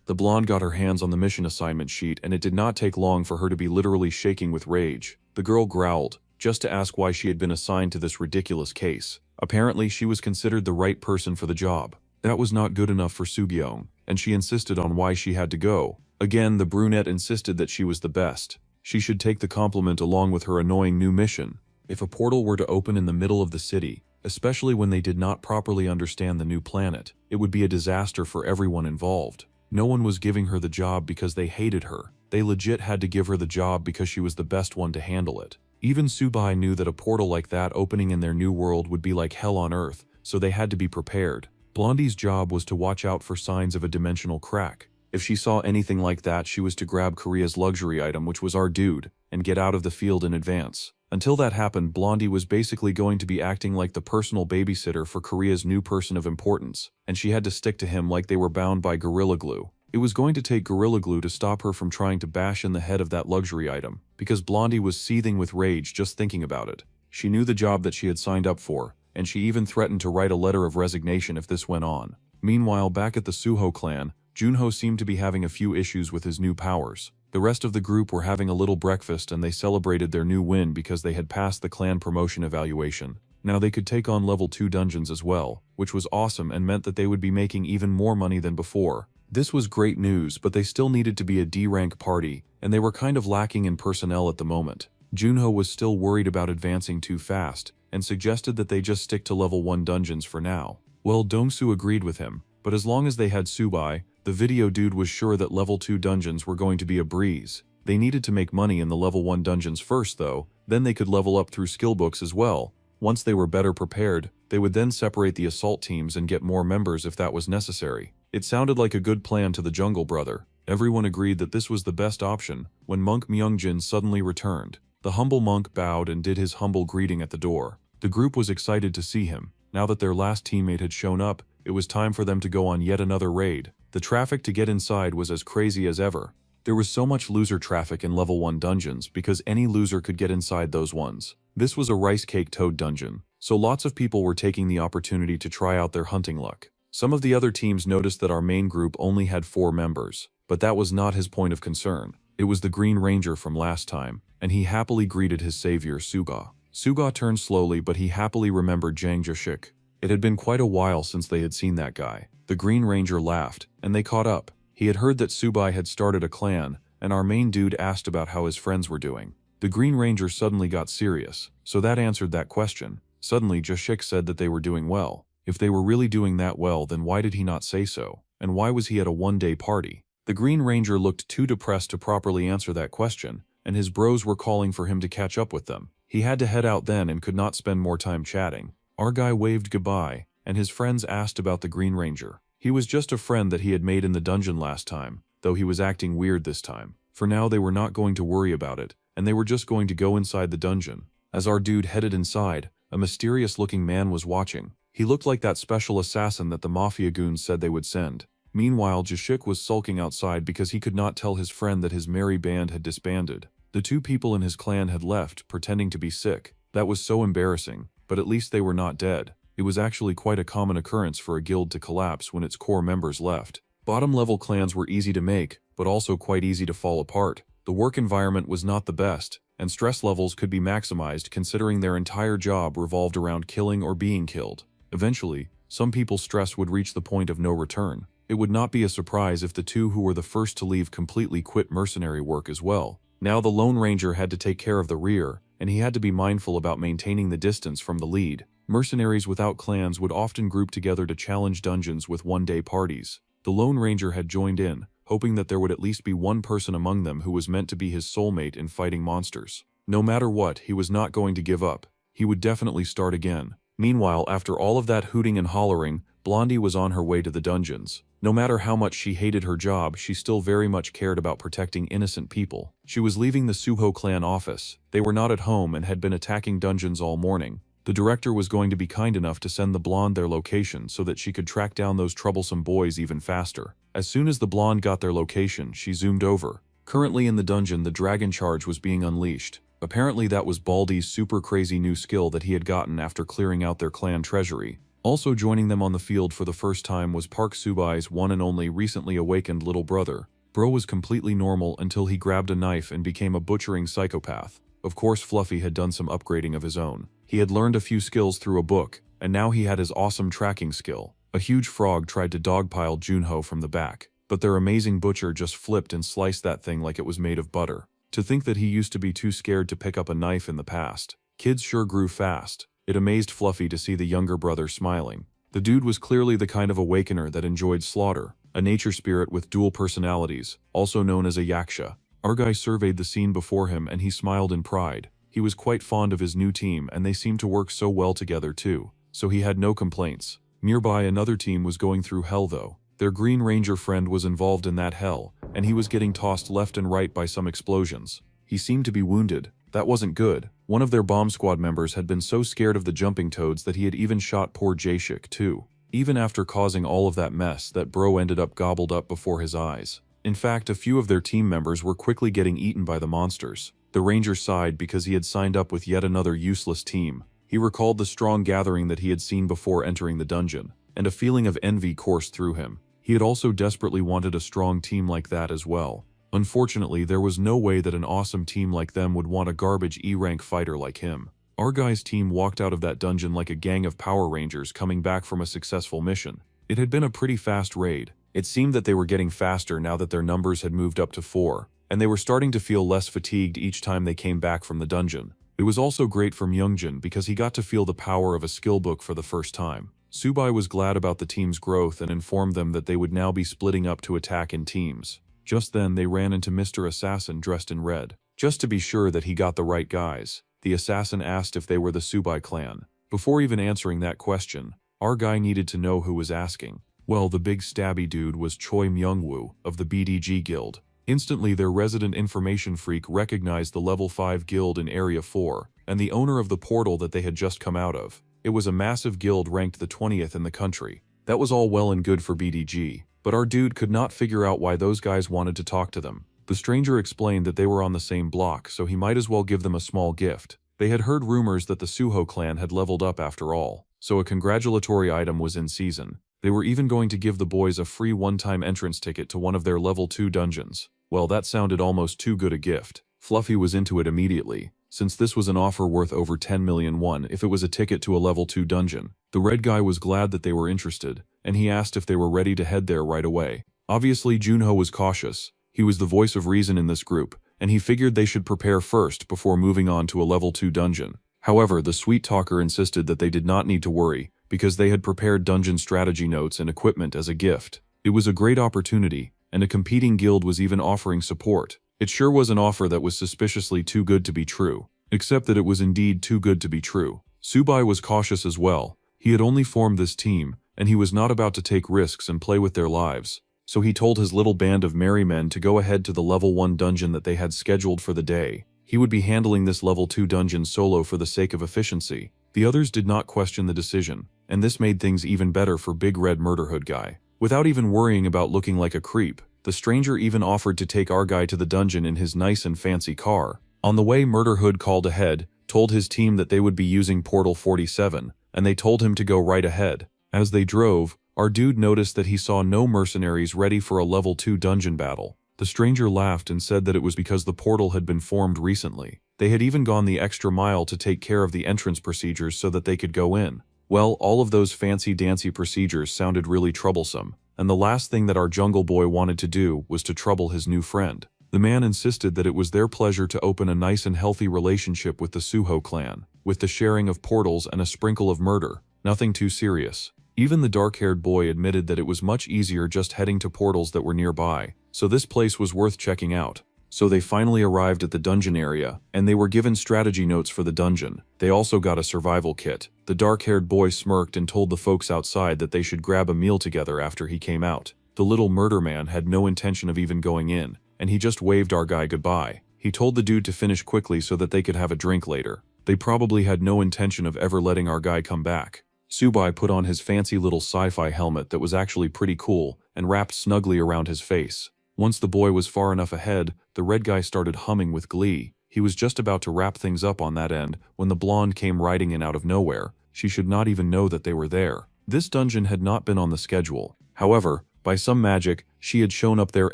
The blonde got her hands on the mission assignment sheet, and it did not take long for her to be literally shaking with rage. The girl growled, just to ask why she had been assigned to this ridiculous case. Apparently she was considered the right person for the job. That was not good enough for Sugyeong, and she insisted on why she had to go. Again, the brunette insisted that she was the best. She should take the compliment along with her annoying new mission. If a portal were to open in the middle of the city, especially when they did not properly understand the new planet, it would be a disaster for everyone involved. No one was giving her the job because they hated her. They legit had to give her the job because she was the best one to handle it. Even Subai knew that a portal like that opening in their new world would be like hell on earth, so they had to be prepared. Blondie's job was to watch out for signs of a dimensional crack. If she saw anything like that, she was to grab Korea's luxury item, which was our dude, and get out of the field in advance. Until that happened, Blondie was basically going to be acting like the personal babysitter for Korea's new person of importance, and she had to stick to him like they were bound by gorilla glue. It was going to take Gorilla Glue to stop her from trying to bash in the head of that luxury item, because Blondie was seething with rage just thinking about it. She knew the job that she had signed up for, and she even threatened to write a letter of resignation if this went on. Meanwhile, back at the Suho clan, Junho seemed to be having a few issues with his new powers. The rest of the group were having a little breakfast and they celebrated their new win because they had passed the clan promotion evaluation. Now they could take on level 2 dungeons as well, which was awesome and meant that they would be making even more money than before. This was great news, but they still needed to be a D-rank party, and they were kind of lacking in personnel at the moment. Junho was still worried about advancing too fast, and suggested that they just stick to level 1 dungeons for now. Well, Dongsu agreed with him, but as long as they had Subai, the video dude was sure that level 2 dungeons were going to be a breeze. They needed to make money in the level 1 dungeons first though, then they could level up through skill books as well. Once they were better prepared, they would then separate the assault teams and get more members if that was necessary. It sounded like a good plan to the Jungle Brother. Everyone agreed that this was the best option when monk Myungjin suddenly returned. The humble monk bowed and did his humble greeting at the door. The group was excited to see him. Now that their last teammate had shown up, it was time for them to go on yet another raid. The traffic to get inside was as crazy as ever. There was so much loser traffic in level 1 dungeons because any loser could get inside those ones. This was a rice cake toad dungeon, so lots of people were taking the opportunity to try out their hunting luck. Some of the other teams noticed that our main group only had 4 members, but that was not his point of concern. It was the Green Ranger from last time, and he happily greeted his savior Suga. Suga turned slowly, but he happily remembered Jang Jashik. It had been quite a while since they had seen that guy. The Green Ranger laughed, and they caught up. He had heard that Subai had started a clan, and our main dude asked about how his friends were doing. The Green Ranger suddenly got serious, so that answered that question. Suddenly Jashik said that they were doing well. If they were really doing that well, then why did he not say so? And why was he at a one-day party? The Green Ranger looked too depressed to properly answer that question, and his bros were calling for him to catch up with them. He had to head out then and could not spend more time chatting. Our guy waved goodbye, and his friends asked about the Green Ranger. He was just a friend that he had made in the dungeon last time, though he was acting weird this time. For now they were not going to worry about it, and they were just going to go inside the dungeon. As our dude headed inside, a mysterious-looking man was watching. He looked like that special assassin that the mafia goons said they would send. Meanwhile, Jashik was sulking outside because he could not tell his friend that his merry band had disbanded. The 2 people in his clan had left, pretending to be sick. That was so embarrassing, but at least they were not dead. It was actually quite a common occurrence for a guild to collapse when its core members left. Bottom-level clans were easy to make, but also quite easy to fall apart. The work environment was not the best, and stress levels could be maximized considering their entire job revolved around killing or being killed. Eventually, some people's stress would reach the point of no return. It would not be a surprise if the 2 who were the first to leave completely quit mercenary work as well. Now the Lone Ranger had to take care of the rear, and he had to be mindful about maintaining the distance from the lead. Mercenaries without clans would often group together to challenge dungeons with one-day parties. The Lone Ranger had joined in, hoping that there would at least be one person among them who was meant to be his soulmate in fighting monsters. No matter what, he was not going to give up. He would definitely start again. Meanwhile, after all of that hooting and hollering, Blondie was on her way to the dungeons. No matter how much she hated her job, she still very much cared about protecting innocent people. She was leaving the Suho clan office. They were not at home and had been attacking dungeons all morning. The director was going to be kind enough to send the blonde their location so that she could track down those troublesome boys even faster. As soon as the blonde got their location, she zoomed over. Currently in the dungeon, the dragon charge was being unleashed. Apparently that was Baldi's super crazy new skill that he had gotten after clearing out their clan treasury. Also joining them on the field for the first time was Park Subai's one and only recently awakened little brother. Bro was completely normal until he grabbed a knife and became a butchering psychopath. Of course, Fluffy had done some upgrading of his own. He had learned a few skills through a book, and now he had his awesome tracking skill. A huge frog tried to dogpile Junho from the back, but their amazing butcher just flipped and sliced that thing like it was made of butter. To think that he used to be too scared to pick up a knife in the past. Kids sure grew fast. It amazed Fluffy to see the younger brother smiling. The dude was clearly the kind of awakener that enjoyed slaughter, a nature spirit with dual personalities, also known as a yaksha. Our guy surveyed the scene before him and he smiled in pride. He was quite fond of his new team and they seemed to work so well together too, so he had no complaints. Nearby, another team was going through hell though. Their Green Ranger friend was involved in that hell, and he was getting tossed left and right by some explosions. He seemed to be wounded. That wasn't good. One of their bomb squad members had been so scared of the jumping toads that he had even shot poor Jashik too. Even after causing all of that mess, that bro ended up gobbled up before his eyes. In fact, a few of their team members were quickly getting eaten by the monsters. The ranger sighed because he had signed up with yet another useless team. He recalled the strong gathering that he had seen before entering the dungeon, and a feeling of envy coursed through him. He had also desperately wanted a strong team like that as well. Unfortunately, there was no way that an awesome team like them would want a garbage E-rank fighter like him. Our guy's team walked out of that dungeon like a gang of Power Rangers coming back from a successful mission. It had been a pretty fast raid. It seemed that they were getting faster now that their numbers had moved up to 4, and they were starting to feel less fatigued each time they came back from the dungeon. It was also great for Myungjin because he got to feel the power of a skill book for the first time. Subai was glad about the team's growth and informed them that they would now be splitting up to attack in teams. Just then they ran into Mr. Assassin dressed in red. Just to be sure that he got the right guys, the assassin asked if they were the Subai clan. Before even answering that question, our guy needed to know who was asking. Well, the big stabby dude was Choi Myungwoo of the BDG Guild. Instantly, their resident information freak recognized the level 5 guild in Area 4, and the owner of the portal that they had just come out of. It was a massive guild ranked the 20th in the country. That was all well and good for BDG, but our dude could not figure out why those guys wanted to talk to them. The stranger explained that they were on the same block, so he might as well give them a small gift. They had heard rumors that the Suho clan had leveled up after all, so a congratulatory item was in season. They were even going to give the boys a free one-time entrance ticket to one of their level 2 dungeons. Well, that sounded almost too good a gift. Fluffy was into it immediately, since this was an offer worth over 10 million won if it was a ticket to a level 2 dungeon. The red guy was glad that they were interested, and he asked if they were ready to head there right away. Obviously, Junho was cautious. He was the voice of reason in this group, and he figured they should prepare first before moving on to a level 2 dungeon. However, the sweet talker insisted that they did not need to worry, because they had prepared dungeon strategy notes and equipment as a gift. It was a great opportunity, and a competing guild was even offering support. It sure was an offer that was suspiciously too good to be true. Except that it was indeed too good to be true. Subai was cautious as well. He had only formed this team, and he was not about to take risks and play with their lives. So he told his little band of merry men to go ahead to the level 1 dungeon that they had scheduled for the day. He would be handling this level 2 dungeon solo for the sake of efficiency. The others did not question the decision, and this made things even better for Big Red Murderhood guy. Without even worrying about looking like a creep, the stranger even offered to take our guy to the dungeon in his nice and fancy car. On the way, Murderhood called ahead, told his team that they would be using Portal 47, and they told him to go right ahead. As they drove, our dude noticed that he saw no mercenaries ready for a level 2 dungeon battle. The stranger laughed and said that it was because the portal had been formed recently. They had even gone the extra mile to take care of the entrance procedures so that they could go in. Well, all of those fancy-dancy procedures sounded really troublesome, and the last thing that our jungle boy wanted to do was to trouble his new friend. The man insisted that it was their pleasure to open a nice and healthy relationship with the Suho clan, with the sharing of portals and a sprinkle of murder. Nothing too serious. Even the dark-haired boy admitted that it was much easier just heading to portals that were nearby, so this place was worth checking out. So they finally arrived at the dungeon area, and they were given strategy notes for the dungeon. They also got a survival kit. The dark-haired boy smirked and told the folks outside that they should grab a meal together after he came out. The little murder man had no intention of even going in, and he just waved our guy goodbye. He told the dude to finish quickly so that they could have a drink later. They probably had no intention of ever letting our guy come back. Subai put on his fancy little sci-fi helmet that was actually pretty cool and wrapped snugly around his face. Once the boy was far enough ahead, the red guy started humming with glee. He was just about to wrap things up on that end when the blonde came riding in out of nowhere. She should not even know that they were there. This dungeon had not been on the schedule. However, by some magic, she had shown up there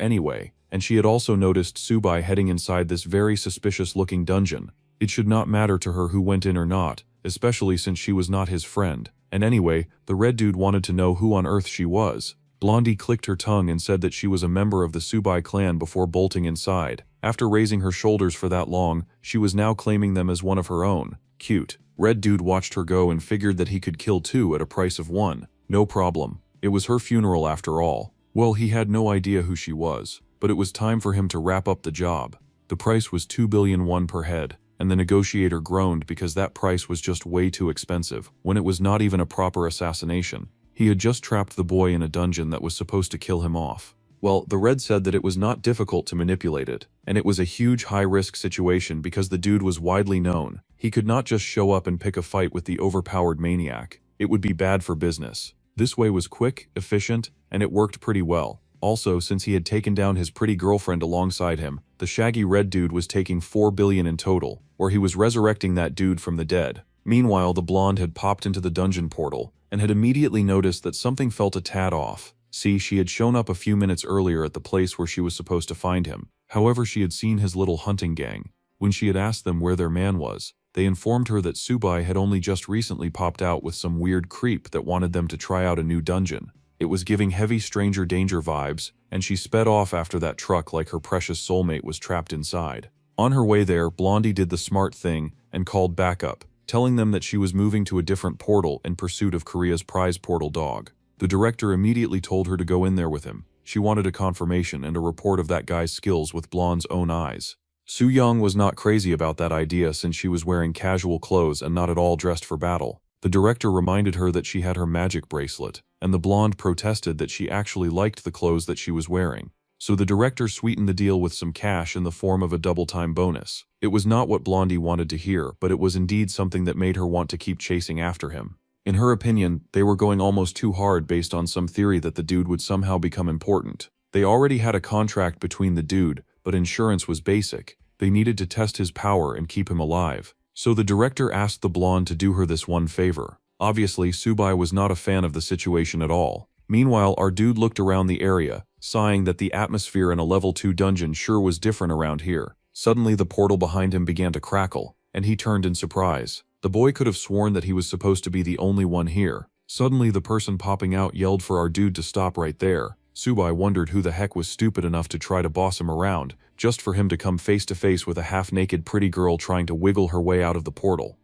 anyway, and she had also noticed Subai heading inside this very suspicious-looking dungeon. It should not matter to her who went in or not, especially since she was not his friend. And anyway, the red dude wanted to know who on earth she was. Blondie clicked her tongue and said that she was a member of the Subai clan before bolting inside. After raising her shoulders for that long, she was now claiming them as one of her own. Cute. Red dude watched her go and figured that he could kill 2 at a price of 1. No problem. It was her funeral after all. Well, he had no idea who she was, but it was time for him to wrap up the job. The price was 2 billion won per head, and the negotiator groaned because that price was just way too expensive, when it was not even a proper assassination. He had just trapped the boy in a dungeon that was supposed to kill him off. Well, the red said that it was not difficult to manipulate it, and it was a huge high-risk situation because the dude was widely known. He could not just show up and pick a fight with the overpowered maniac. It would be bad for business. This way was quick, efficient, and it worked pretty well. Also, since he had taken down his pretty girlfriend alongside him, the shaggy red dude was taking 4 billion in total, or he was resurrecting that dude from the dead. Meanwhile, the blonde had popped into the dungeon portal, and had immediately noticed that something felt a tad off. See, she had shown up a few minutes earlier at the place where she was supposed to find him. However, she had seen his little hunting gang. When she had asked them where their man was, they informed her that Subai had only just recently popped out with some weird creep that wanted them to try out a new dungeon. It was giving heavy stranger danger vibes, and she sped off after that truck like her precious soulmate was trapped inside. On her way there, Blondie did the smart thing and called backup, telling them that she was moving to a different portal in pursuit of Korea's prize portal dog. The director immediately told her to go in there with him. She wanted a confirmation and a report of that guy's skills with Blonde's own eyes. Su Young was not crazy about that idea since she was wearing casual clothes and not at all dressed for battle. The director reminded her that she had her magic bracelet, and the blonde protested that she actually liked the clothes that she was wearing. So the director sweetened the deal with some cash in the form of a double-time bonus. It was not what Blondie wanted to hear, but it was indeed something that made her want to keep chasing after him. In her opinion, they were going almost too hard based on some theory that the dude would somehow become important. They already had a contract between the dude, but insurance was basic. They needed to test his power and keep him alive. So the director asked the blonde to do her this one favor. Obviously, Subai was not a fan of the situation at all. Meanwhile, our dude looked around the area, sighing that the atmosphere in a level 2 dungeon sure was different around here. Suddenly the portal behind him began to crackle, and he turned in surprise. The boy could have sworn that he was supposed to be the only one here. Suddenly the person popping out yelled for our dude to stop right there. Subai wondered who the heck was stupid enough to try to boss him around, just for him to come face to face with a half-naked pretty girl trying to wiggle her way out of the portal.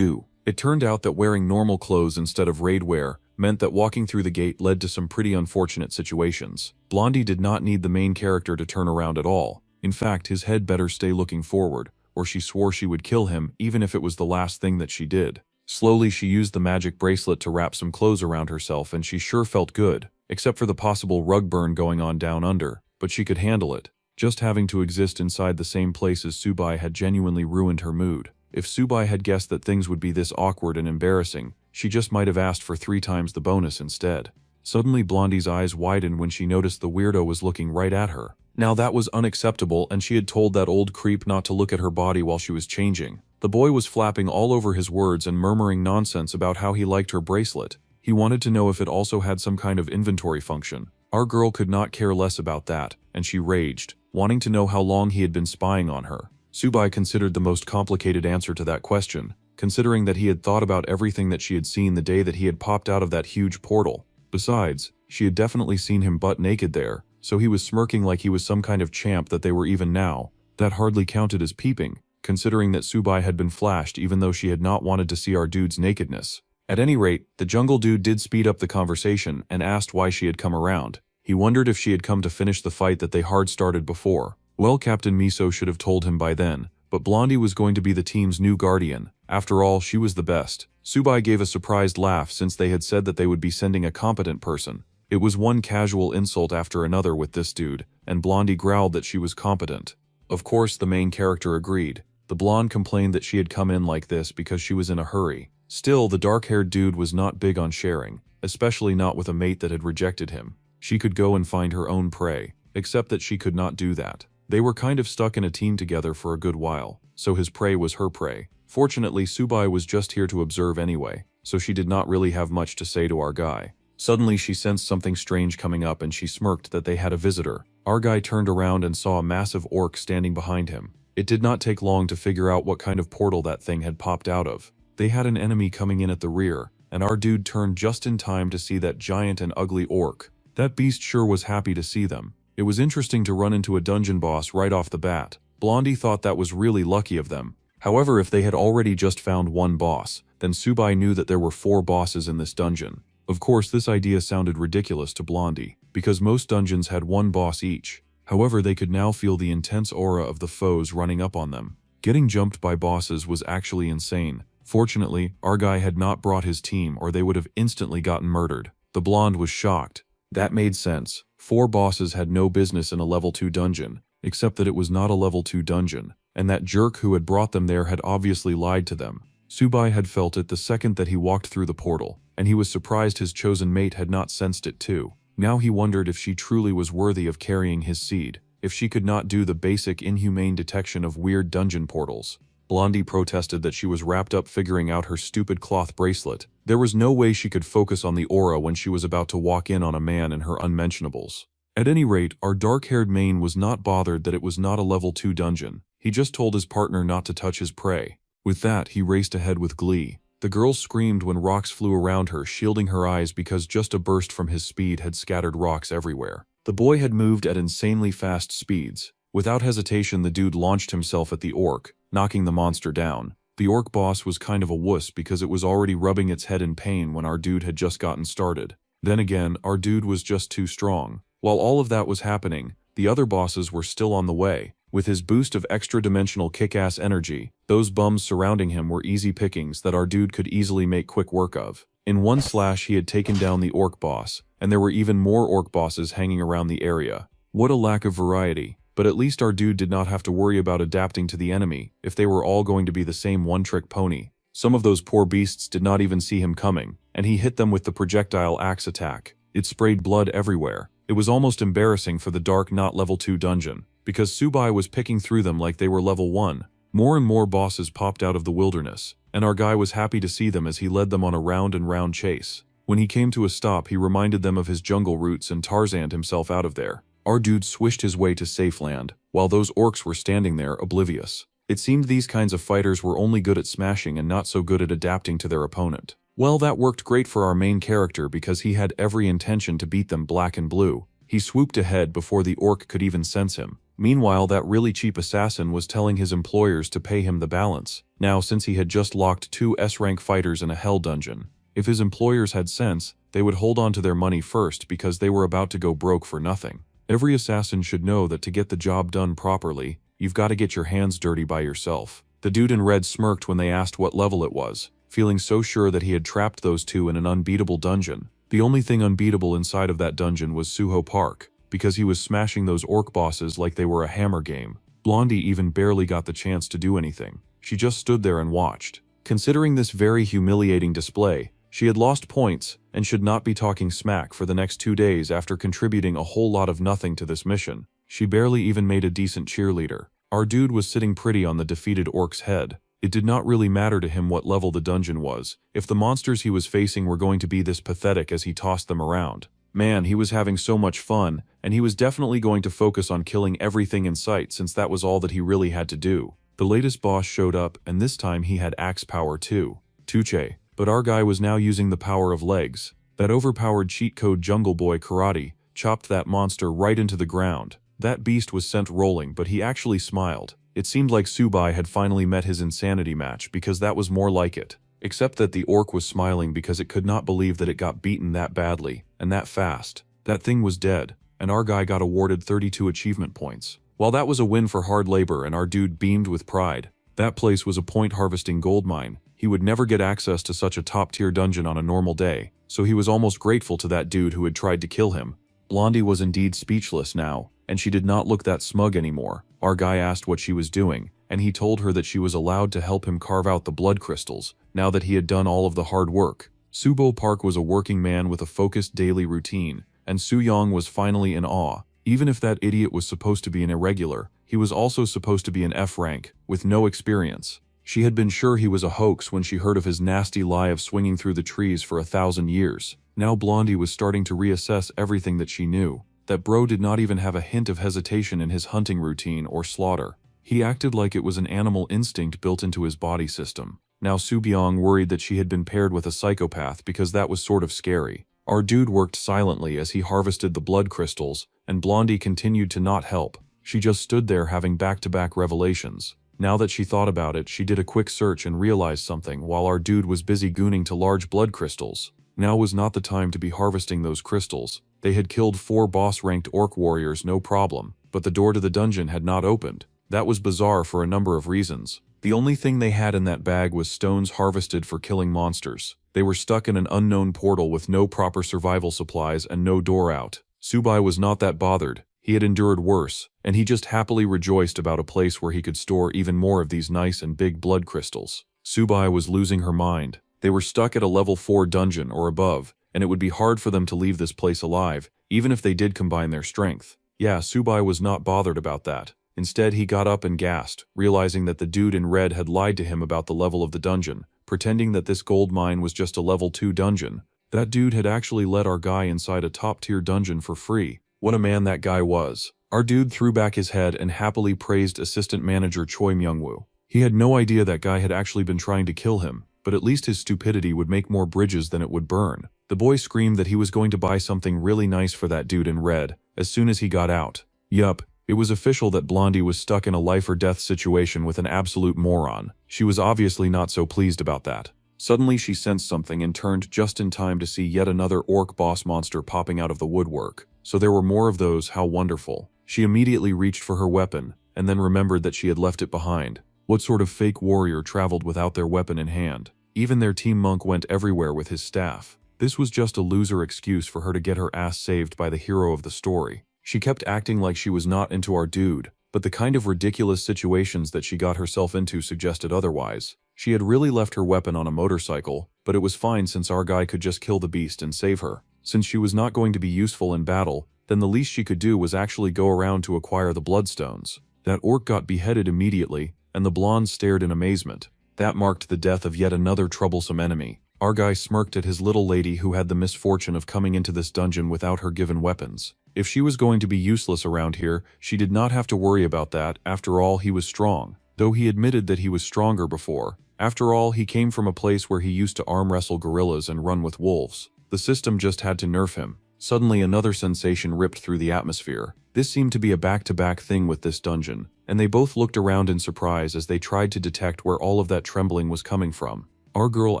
It turned out that wearing normal clothes instead of raid wear meant that walking through the gate led to some pretty unfortunate situations. Blondie did not need the main character to turn around at all. In fact, his head better stay looking forward, or she swore she would kill him even if it was the last thing that she did. Slowly she used the magic bracelet to wrap some clothes around herself, and she sure felt good, except for the possible rug burn going on down under, but she could handle it. Just having to exist inside the same place as Subai had genuinely ruined her mood. If Subai had guessed that things would be this awkward and embarrassing, she just might have asked for 3 times the bonus instead. Suddenly Blondie's eyes widened when she noticed the weirdo was looking right at her. Now that was unacceptable, and she had told that old creep not to look at her body while she was changing. The boy was flapping all over his words and murmuring nonsense about how he liked her bracelet. He wanted to know if it also had some kind of inventory function. Our girl could not care less about that, and she raged, wanting to know how long he had been spying on her. Subai considered the most complicated answer to that question, considering that he had thought about everything that she had seen the day that he had popped out of that huge portal. Besides, she had definitely seen him butt naked there, so he was smirking like he was some kind of champ that they were even now. That hardly counted as peeping, considering that Subai had been flashed even though she had not wanted to see our dude's nakedness. At any rate, the jungle dude did speed up the conversation and asked why she had come around. He wondered if she had come to finish the fight that they hard started before. Well, Captain Miso should have told him by then, but Blondie was going to be the team's new guardian. After all, she was the best. Subai gave a surprised laugh since they had said that they would be sending a competent person. It was one casual insult after another with this dude, and Blondie growled that she was competent. Of course, the main character agreed. The blonde complained that she had come in like this because she was in a hurry. Still, the dark-haired dude was not big on sharing, especially not with a mate that had rejected him. She could go and find her own prey, except that she could not do that. They were kind of stuck in a team together for a good while, so his prey was her prey. Fortunately, Subai was just here to observe anyway, so she did not really have much to say to our guy. Suddenly she sensed something strange coming up and she smirked that they had a visitor. Our guy turned around and saw a massive orc standing behind him. It did not take long to figure out what kind of portal that thing had popped out of. They had an enemy coming in at the rear, and our dude turned just in time to see that giant and ugly orc. That beast sure was happy to see them. It was interesting to run into a dungeon boss right off the bat. Blondie thought that was really lucky of them. However, if they had already just found one boss, then Subai knew that there were 4 bosses in this dungeon. Of course, this idea sounded ridiculous to Blondie, because most dungeons had 1 boss each. However, they could now feel the intense aura of the foes running up on them. Getting jumped by bosses was actually insane. Fortunately, our guy had not brought his team or they would have instantly gotten murdered. The blonde was shocked. That made sense. 4 bosses had no business in a level 2 dungeon, except that it was not a level 2 dungeon, and that jerk who had brought them there had obviously lied to them. Subai had felt it the second that he walked through the portal. and he was surprised his chosen mate had not sensed it too. Now he wondered if she truly was worthy of carrying his seed, if she could not do the basic inhumane detection of weird dungeon portals. Blondie protested that she was wrapped up figuring out her stupid cloth bracelet. There was no way she could focus on the aura when she was about to walk in on a man and her unmentionables. At any rate, our dark-haired main was not bothered that it was not a level 2 dungeon. He just told his partner not to touch his prey. With that, he raced ahead with glee. The girl screamed when rocks flew around her, shielding her eyes because just a burst from his speed had scattered rocks everywhere. The boy had moved at insanely fast speeds. Without hesitation, the dude launched himself at the orc, knocking the monster down. The orc boss was kind of a wuss because it was already rubbing its head in pain when our dude had just gotten started. Then again, our dude was just too strong. While all of that was happening, the other bosses were still on the way. With his boost of extra-dimensional kick-ass energy, those bums surrounding him were easy pickings that our dude could easily make quick work of. In one slash he had taken down the orc boss, and there were even more orc bosses hanging around the area. What a lack of variety. But at least our dude did not have to worry about adapting to the enemy if they were all going to be the same one-trick pony. Some of those poor beasts did not even see him coming, and he hit them with the projectile axe attack. It sprayed blood everywhere. It was almost embarrassing for the dark not level 2 dungeon, because Subai was picking through them like they were level 1. More and more bosses popped out of the wilderness, and our guy was happy to see them as he led them on a round and round chase. When he came to a stop, he reminded them of his jungle roots and Tarzaned himself out of there. Our dude swished his way to safe land, while those orcs were standing there oblivious. It seemed these kinds of fighters were only good at smashing and not so good at adapting to their opponent. Well, that worked great for our main character because he had every intention to beat them black and blue. He swooped ahead before the orc could even sense him. Meanwhile, that really cheap assassin was telling his employers to pay him the balance. Now, since he had just locked 2 S-rank fighters in a hell dungeon, if his employers had sense, they would hold on to their money first because they were about to go broke for nothing. Every assassin should know that to get the job done properly, you've got to get your hands dirty by yourself. The dude in red smirked when they asked what level it was, feeling so sure that he had trapped those two in an unbeatable dungeon. The only thing unbeatable inside of that dungeon was Suho Park, because he was smashing those orc bosses like they were a hammer game. Blondie even barely got the chance to do anything. She just stood there and watched. Considering this very humiliating display, she had lost points and should not be talking smack for the next 2 days after contributing a whole lot of nothing to this mission. She barely even made a decent cheerleader. Our dude was sitting pretty on the defeated orc's head. It did not really matter to him what level the dungeon was, if the monsters he was facing were going to be this pathetic as he tossed them around. Man, he was having so much fun, and he was definitely going to focus on killing everything in sight since that was all that he really had to do. The latest boss showed up, and this time he had axe power too. Tuche. But our guy was now using the power of legs. That overpowered cheat code Jungle Boy karate chopped that monster right into the ground. That beast was sent rolling, but he actually smiled. It seemed like Subai had finally met his insanity match because that was more like it. Except that the orc was smiling because it could not believe that it got beaten that badly, and that fast. That thing was dead, and our guy got awarded 32 achievement points. While that was a win for hard labor and our dude beamed with pride, that place was a point-harvesting gold mine. He would never get access to such a top-tier dungeon on a normal day, so he was almost grateful to that dude who had tried to kill him. Blondie was indeed speechless now, and she did not look that smug anymore. Our guy asked what she was doing, and he told her that she was allowed to help him carve out the blood crystals, now that he had done all of the hard work. Subo Park was a working man with a focused daily routine, and Su Yong was finally in awe. Even if that idiot was supposed to be an irregular, he was also supposed to be an F rank, with no experience. She had been sure he was a hoax when she heard of his nasty lie of swinging through the trees for 1,000 years. Now Blondie was starting to reassess everything that she knew. That bro did not even have a hint of hesitation in his hunting routine or slaughter. He acted like it was an animal instinct built into his body system. Now Su Byung worried that she had been paired with a psychopath because that was sort of scary. Our dude worked silently as he harvested the blood crystals, and Blondie continued to not help. She just stood there having back-to-back revelations. Now that she thought about it, she did a quick search and realized something while our dude was busy gooning to large blood crystals. Now was not the time to be harvesting those crystals. They had killed 4 boss-ranked orc warriors no problem, but the door to the dungeon had not opened. That was bizarre for a number of reasons. The only thing they had in that bag was stones harvested for killing monsters. They were stuck in an unknown portal with no proper survival supplies and no door out. Subai was not that bothered. He had endured worse, and he just happily rejoiced about a place where he could store even more of these nice and big blood crystals. Subai was losing her mind. They were stuck at a level 4 dungeon or above, and it would be hard for them to leave this place alive, even if they did combine their strength. Yeah, Subai was not bothered about that. Instead, he got up and gasped, realizing that the dude in red had lied to him about the level of the dungeon, pretending that this gold mine was just a level 2 dungeon. That dude had actually let our guy inside a top-tier dungeon for free. What a man that guy was. Our dude threw back his head and happily praised assistant manager Choi Myungwoo. He had no idea that guy had actually been trying to kill him, but at least his stupidity would make more bridges than it would burn. The boy screamed that he was going to buy something really nice for that dude in red as soon as he got out. Yup, it was official that Blondie was stuck in a life-or-death situation with an absolute moron. She was obviously not so pleased about that. Suddenly she sensed something and turned just in time to see yet another orc boss monster popping out of the woodwork. So there were more of those, how wonderful. She immediately reached for her weapon, and then remembered that she had left it behind. What sort of fake warrior traveled without their weapon in hand? Even their team monk went everywhere with his staff. This was just a loser excuse for her to get her ass saved by the hero of the story. She kept acting like she was not into our dude, but the kind of ridiculous situations that she got herself into suggested otherwise. She had really left her weapon on a motorcycle, but it was fine since our guy could just kill the beast and save her. Since she was not going to be useful in battle, then the least she could do was actually go around to acquire the bloodstones. That orc got beheaded immediately, and the blonde stared in amazement. That marked the death of yet another troublesome enemy. Our guy smirked at his little lady who had the misfortune of coming into this dungeon without her given weapons. If she was going to be useless around here, she did not have to worry about that. After all, he was strong. Though he admitted that he was stronger before. After all, he came from a place where he used to arm wrestle gorillas and run with wolves. The system just had to nerf him. Suddenly another sensation ripped through the atmosphere. This seemed to be a back-to-back thing with this dungeon, and they both looked around in surprise as they tried to detect where all of that trembling was coming from. Our girl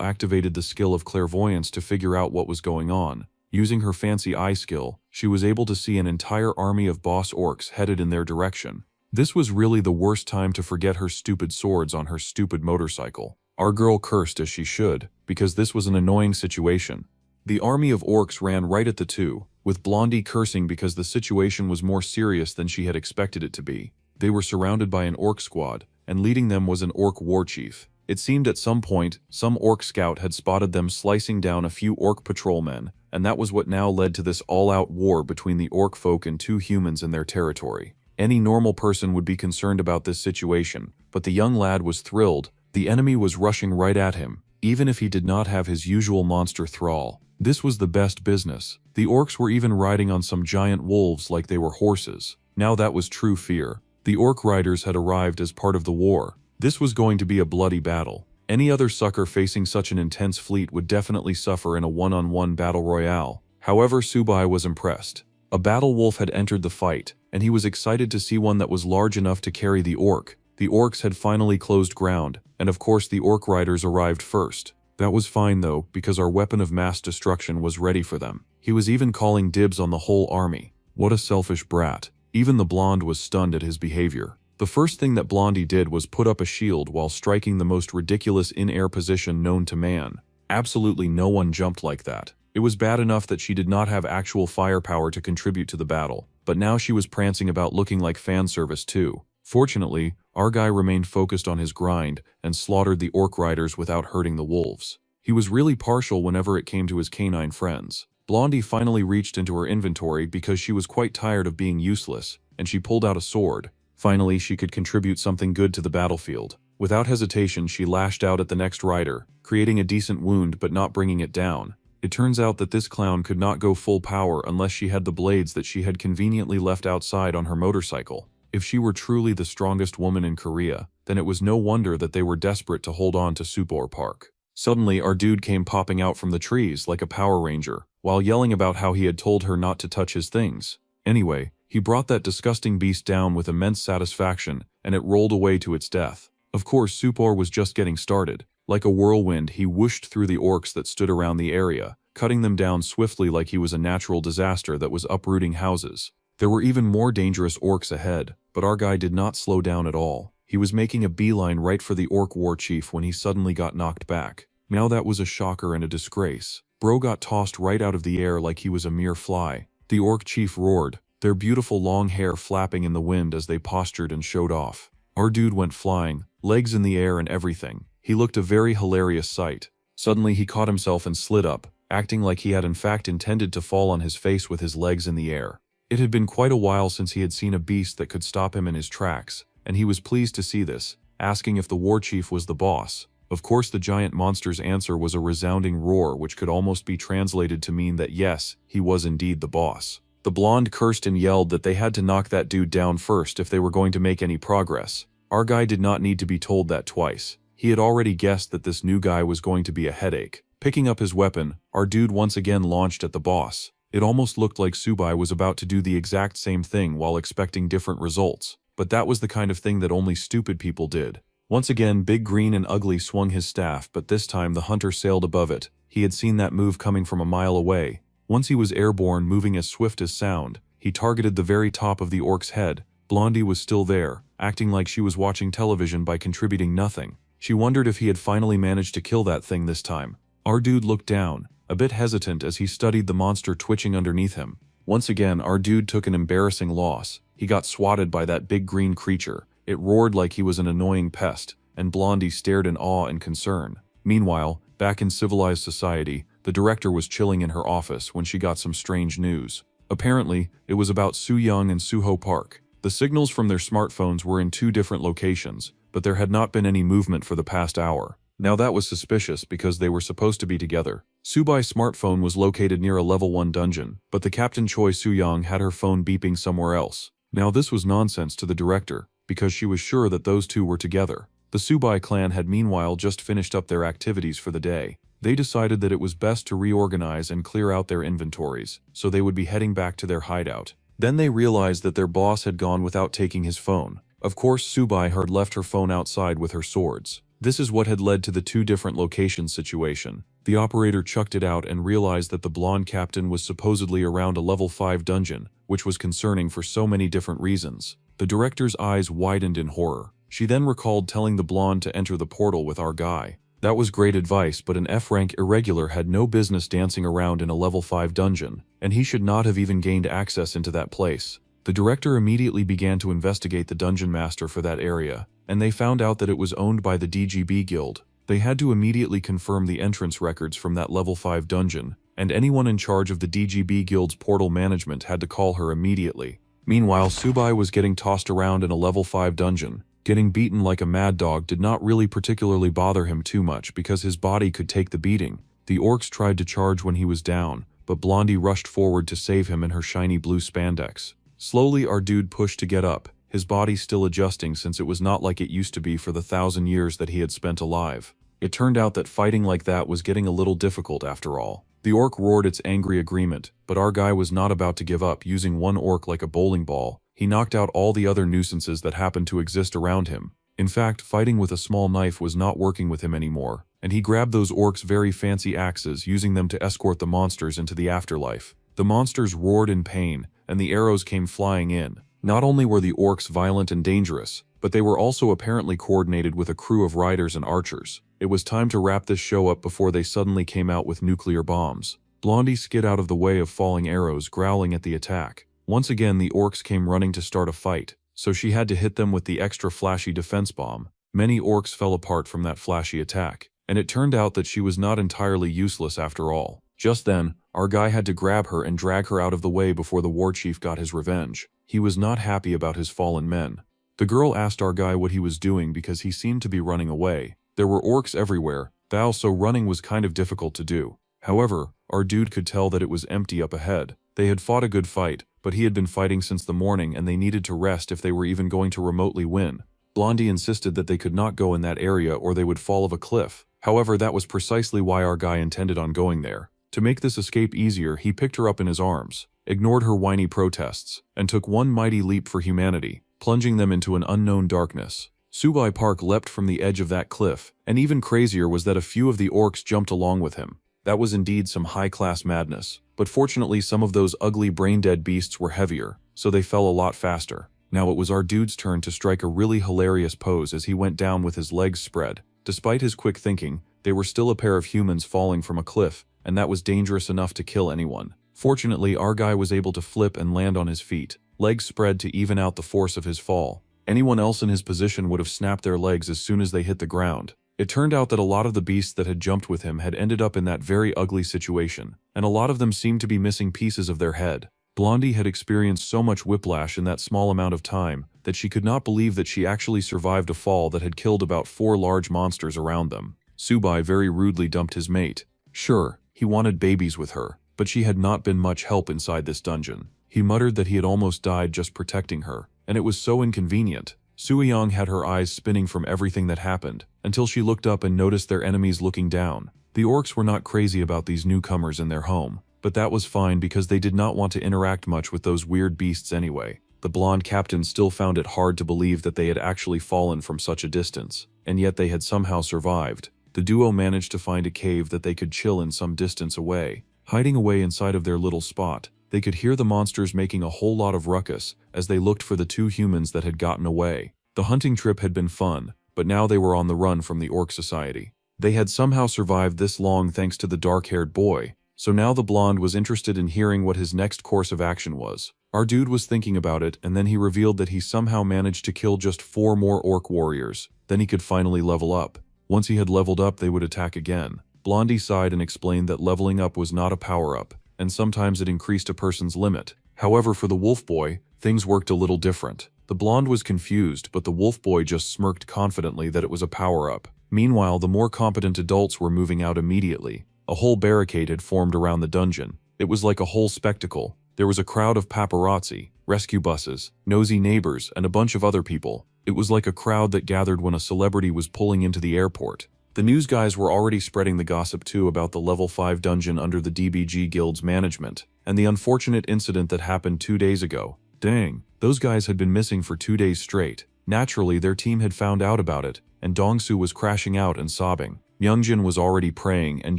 activated the skill of clairvoyance to figure out what was going on. Using her fancy eye skill, she was able to see an entire army of boss orcs headed in their direction. This was really the worst time to forget her stupid swords on her stupid motorcycle. Our girl cursed as she should, because this was an annoying situation. The army of orcs ran right at the two, with Blondie cursing because the situation was more serious than she had expected it to be. They were surrounded by an orc squad, and leading them was an orc war chief. It seemed at some point, some orc scout had spotted them slicing down a few orc patrolmen, and that was what now led to this all-out war between the orc folk and two humans in their territory. Any normal person would be concerned about this situation, but the young lad was thrilled. The enemy was rushing right at him, even if he did not have his usual monster thrall. This was the best business. The orcs were even riding on some giant wolves like they were horses. Now that was true fear. The orc riders had arrived as part of the war. This was going to be a bloody battle. Any other sucker facing such an intense fleet would definitely suffer in a one-on-one battle royale. However, Subai was impressed. A battle wolf had entered the fight, and he was excited to see one that was large enough to carry the orc. The orcs had finally closed ground, and of course the orc riders arrived first. That was fine though, because our weapon of mass destruction was ready for them. He was even calling dibs on the whole army. What a selfish brat. Even the blonde was stunned at his behavior. The first thing that Blondie did was put up a shield while striking the most ridiculous in-air position known to man. Absolutely no one jumped like that. It was bad enough that she did not have actual firepower to contribute to the battle, but now she was prancing about looking like fan service too. Fortunately, our guy remained focused on his grind and slaughtered the orc riders without hurting the wolves. He was really partial whenever it came to his canine friends. Blondie finally reached into her inventory because she was quite tired of being useless, and she pulled out a sword. Finally, she could contribute something good to the battlefield. Without hesitation, she lashed out at the next rider, creating a decent wound but not bringing it down. It turns out that this clown could not go full power unless she had the blades that she had conveniently left outside on her motorcycle. If she were truly the strongest woman in Korea, then it was no wonder that they were desperate to hold on to Supor Park. Suddenly, our dude came popping out from the trees like a Power Ranger, while yelling about how he had told her not to touch his things. Anyway, he brought that disgusting beast down with immense satisfaction, and it rolled away to its death. Of course, Supor was just getting started. Like a whirlwind, he whooshed through the orcs that stood around the area, cutting them down swiftly like he was a natural disaster that was uprooting houses. There were even more dangerous orcs ahead, but our guy did not slow down at all. He was making a beeline right for the orc war chief when he suddenly got knocked back. Now that was a shocker and a disgrace. Bro got tossed right out of the air like he was a mere fly. The orc chief roared, their beautiful long hair flapping in the wind as they postured and showed off. Our dude went flying, legs in the air and everything. He looked a very hilarious sight. Suddenly he caught himself and slid up, acting like he had in fact intended to fall on his face with his legs in the air. It had been quite a while since he had seen a beast that could stop him in his tracks, and he was pleased to see this, asking if the war chief was the boss. Of course, the giant monster's answer was a resounding roar which could almost be translated to mean that yes, he was indeed the boss. The blonde cursed and yelled that they had to knock that dude down first if they were going to make any progress. Our guy did not need to be told that twice. He had already guessed that this new guy was going to be a headache. Picking up his weapon, our dude once again launched at the boss. It almost looked like Subai was about to do the exact same thing while expecting different results, but that was the kind of thing that only stupid people did. Once again, Big Green and Ugly swung his staff, but this time the hunter sailed above it. He had seen that move coming from a mile away. Once he was airborne, moving as swift as sound, he targeted the very top of the orc's head. Blondie was still there, acting like she was watching television by contributing nothing. She wondered if he had finally managed to kill that thing this time. Our dude looked down, a bit hesitant as he studied the monster twitching underneath him. Once again, our dude took an embarrassing loss. He got swatted by that big green creature. It roared like he was an annoying pest, and Blondie stared in awe and concern. Meanwhile, back in civilized society, the director was chilling in her office when she got some strange news. Apparently, it was about Su Young and Suho Park. The signals from their smartphones were in two different locations, but there had not been any movement for the past hour. Now that was suspicious because they were supposed to be together. Subai's smartphone was located near a level 1 dungeon, but the Captain Choi Soo-young had her phone beeping somewhere else. Now this was nonsense to the director, because she was sure that those two were together. The Subai clan had meanwhile just finished up their activities for the day. They decided that it was best to reorganize and clear out their inventories, so they would be heading back to their hideout. Then they realized that their boss had gone without taking his phone. Of course, Subai had left her phone outside with her swords. This is what had led to the two different locations situation. The operator chucked it out and realized that the blonde captain was supposedly around a level 5 dungeon, which was concerning for so many different reasons. The director's eyes widened in horror. She then recalled telling the blonde to enter the portal with our guy. That was great advice, but an F-rank irregular had no business dancing around in a level 5 dungeon, and he should not have even gained access into that place. The director immediately began to investigate the dungeon master for that area, and they found out that it was owned by the DGB Guild. They had to immediately confirm the entrance records from that level 5 dungeon, and anyone in charge of the DGB Guild's portal management had to call her immediately. Meanwhile, Subai was getting tossed around in a level 5 dungeon. Getting beaten like a mad dog did not really particularly bother him too much because his body could take the beating. The orcs tried to charge when he was down, but Blondie rushed forward to save him in her shiny blue spandex. Slowly, our dude pushed to get up, his body still adjusting since it was not like it used to be for the 1,000 years that he had spent alive. It turned out that fighting like that was getting a little difficult after all. The orc roared its angry agreement, but our guy was not about to give up. Using one orc like a bowling ball, he knocked out all the other nuisances that happened to exist around him. In fact, fighting with a small knife was not working with him anymore, and he grabbed those orcs' very fancy axes, using them to escort the monsters into the afterlife. The monsters roared in pain, and the arrows came flying in. Not only were the orcs violent and dangerous, but they were also apparently coordinated with a crew of riders and archers. It was time to wrap this show up before they suddenly came out with nuclear bombs. Blondie skid out of the way of falling arrows, growling at the attack. Once again, the orcs came running to start a fight, so she had to hit them with the extra flashy defense bomb. Many orcs fell apart from that flashy attack, and it turned out that she was not entirely useless after all. Just then, our guy had to grab her and drag her out of the way before the war chief got his revenge. He was not happy about his fallen men. The girl asked our guy what he was doing because he seemed to be running away. There were orcs everywhere, so running was kind of difficult to do. However, our dude could tell that it was empty up ahead. They had fought a good fight, but he had been fighting since the morning and they needed to rest if they were even going to remotely win. Blondie insisted that they could not go in that area or they would fall off a cliff. However, that was precisely why our guy intended on going there. To make this escape easier, he picked her up in his arms, ignored her whiny protests, and took one mighty leap for humanity, plunging them into an unknown darkness. Subai Park leapt from the edge of that cliff, and even crazier was that a few of the orcs jumped along with him. That was indeed some high-class madness, but fortunately some of those ugly brain-dead beasts were heavier, so they fell a lot faster. Now it was our dude's turn to strike a really hilarious pose as he went down with his legs spread. Despite his quick thinking, they were still a pair of humans falling from a cliff, and that was dangerous enough to kill anyone. Fortunately, our guy was able to flip and land on his feet, legs spread to even out the force of his fall. Anyone else in his position would have snapped their legs as soon as they hit the ground. It turned out that a lot of the beasts that had jumped with him had ended up in that very ugly situation, and a lot of them seemed to be missing pieces of their head. Blondie had experienced so much whiplash in that small amount of time that she could not believe that she actually survived a fall that had killed about 4 large monsters around them. Subai very rudely dumped his mate. Sure, he wanted babies with her, but she had not been much help inside this dungeon. He muttered that he had almost died just protecting her, and it was so inconvenient. Suyang had her eyes spinning from everything that happened, until she looked up and noticed their enemies looking down. The orcs were not crazy about these newcomers in their home, but that was fine because they did not want to interact much with those weird beasts anyway. The blonde captain still found it hard to believe that they had actually fallen from such a distance, and yet they had somehow survived. The duo managed to find a cave that they could chill in some distance away. Hiding away inside of their little spot, they could hear the monsters making a whole lot of ruckus as they looked for the 2 humans that had gotten away. The hunting trip had been fun, but now they were on the run from the orc society. They had somehow survived this long thanks to the dark-haired boy, so now the blonde was interested in hearing what his next course of action was. Our dude was thinking about it, and then he revealed that he somehow managed to kill just 4 more orc warriors. Then he could finally level up. Once he had leveled up, they would attack again. Blondie sighed and explained that leveling up was not a power-up, and sometimes it increased a person's limit. However, for the wolf boy, things worked a little different. The blonde was confused, but the wolf boy just smirked confidently that it was a power-up. Meanwhile, the more competent adults were moving out immediately. A whole barricade had formed around the dungeon. It was like a whole spectacle. There was a crowd of paparazzi, rescue buses, nosy neighbors, and a bunch of other people. It was like a crowd that gathered when a celebrity was pulling into the airport. The news guys were already spreading the gossip too about the level 5 dungeon under the DBG Guild's management, and the unfortunate incident that happened 2 days ago. Dang, those guys had been missing for 2 days straight. Naturally, their team had found out about it, and Dongsu was crashing out and sobbing. Myungjin was already praying, and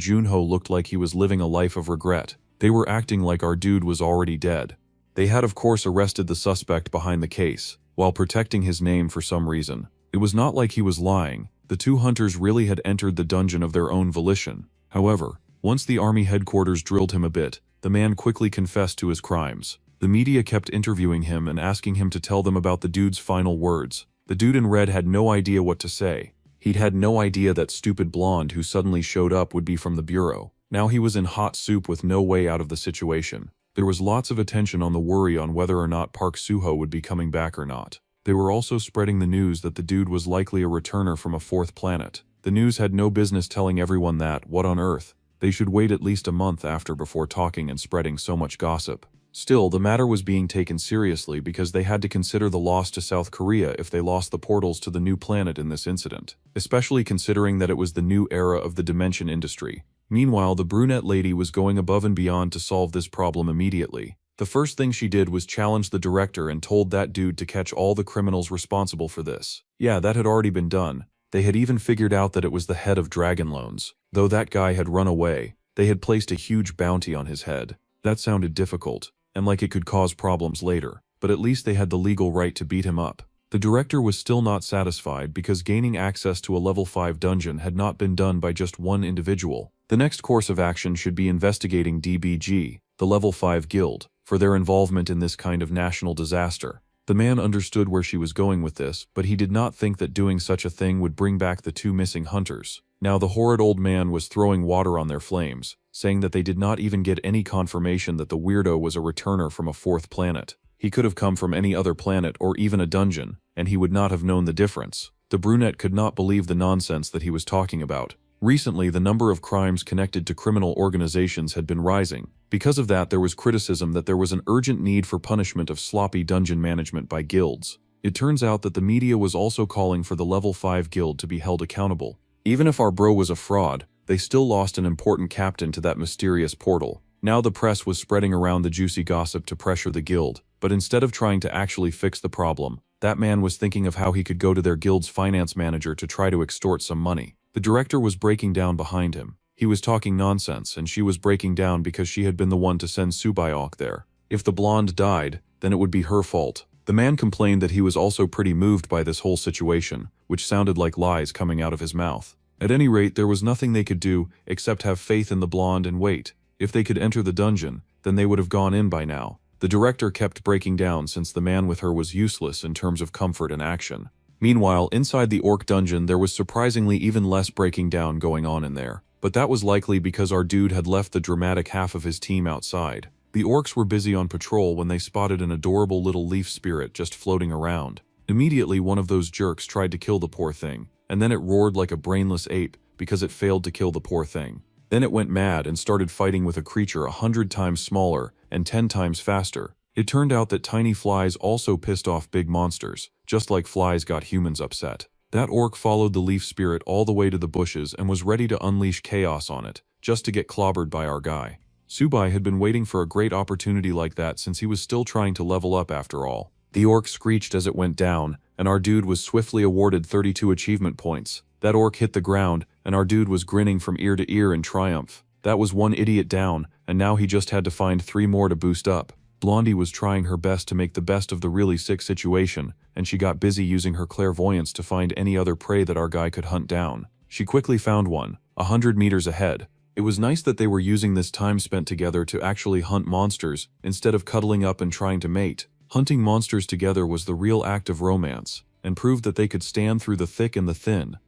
Junho looked like he was living a life of regret. They were acting like our dude was already dead. They had of course arrested the suspect behind the case, while protecting his name for some reason. It was not like he was lying. The 2 hunters really had entered the dungeon of their own volition. However, once the army headquarters drilled him a bit, the man quickly confessed to his crimes. The media kept interviewing him and asking him to tell them about the dude's final words. The dude in red had no idea what to say. He'd had no idea that stupid blonde who suddenly showed up would be from the bureau. Now he was in hot soup with no way out of the situation. There was lots of attention on the worry on whether or not Park Suho would be coming back or not. They were also spreading the news that the dude was likely a returner from a 4th planet. The news had no business telling everyone that, what on earth? They should wait at least a month after before talking and spreading so much gossip. Still, the matter was being taken seriously because they had to consider the loss to South Korea if they lost the portals to the new planet in this incident, especially considering that it was the new era of the dimension industry. Meanwhile, the brunette lady was going above and beyond to solve this problem immediately. The first thing she did was challenge the director and told that dude to catch all the criminals responsible for this. Yeah, that had already been done. They had even figured out that it was the head of Dragon Loans. Though that guy had run away, they had placed a huge bounty on his head. That sounded difficult, and like it could cause problems later, but at least they had the legal right to beat him up. The director was still not satisfied because gaining access to a level 5 dungeon had not been done by just one individual. The next course of action should be investigating DBG, the level 5 guild, for their involvement in this kind of national disaster. The man understood where she was going with this, but he did not think that doing such a thing would bring back the 2 missing hunters. Now the horrid old man was throwing water on their flames, saying that they did not even get any confirmation that the weirdo was a returner from a 4th planet. He could have come from any other planet or even a dungeon, and he would not have known the difference. The brunette could not believe the nonsense that he was talking about. Recently, the number of crimes connected to criminal organizations had been rising. Because of that, there was criticism that there was an urgent need for punishment of sloppy dungeon management by guilds. It turns out that the media was also calling for the level 5 guild to be held accountable. Even if our bro was a fraud, they still lost an important captain to that mysterious portal. Now the press was spreading around the juicy gossip to pressure the guild, but instead of trying to actually fix the problem, that man was thinking of how he could go to their guild's finance manager to try to extort some money. The director was breaking down behind him. He was talking nonsense, and she was breaking down because she had been the one to send Subayok there. If the blonde died, then it would be her fault. The man complained that he was also pretty moved by this whole situation, which sounded like lies coming out of his mouth. At any rate, there was nothing they could do except have faith in the blonde and wait. If they could enter the dungeon, then they would have gone in by now. The director kept breaking down since the man with her was useless in terms of comfort and action. Meanwhile, inside the orc dungeon there was surprisingly even less breaking down going on in there. But that was likely because our dude had left the dramatic half of his team outside. The orcs were busy on patrol when they spotted an adorable little leaf spirit just floating around. Immediately one of those jerks tried to kill the poor thing, and then it roared like a brainless ape because it failed to kill the poor thing. Then it went mad and started fighting with a creature 100 times smaller and 10 times faster. It turned out that tiny flies also pissed off big monsters, just like flies got humans upset. That orc followed the leaf spirit all the way to the bushes and was ready to unleash chaos on it, just to get clobbered by our guy. Subai had been waiting for a great opportunity like that since he was still trying to level up after all. The orc screeched as it went down, and our dude was swiftly awarded 32 achievement points. That orc hit the ground, and our dude was grinning from ear to ear in triumph. That was one idiot down, and now he just had to find 3 more to boost up. Blondie was trying her best to make the best of the really sick situation, and she got busy using her clairvoyance to find any other prey that our guy could hunt down. She quickly found one, 100 meters ahead. It was nice that they were using this time spent together to actually hunt monsters, instead of cuddling up and trying to mate. Hunting monsters together was the real act of romance, and proved that they could stand through the thick and the thin.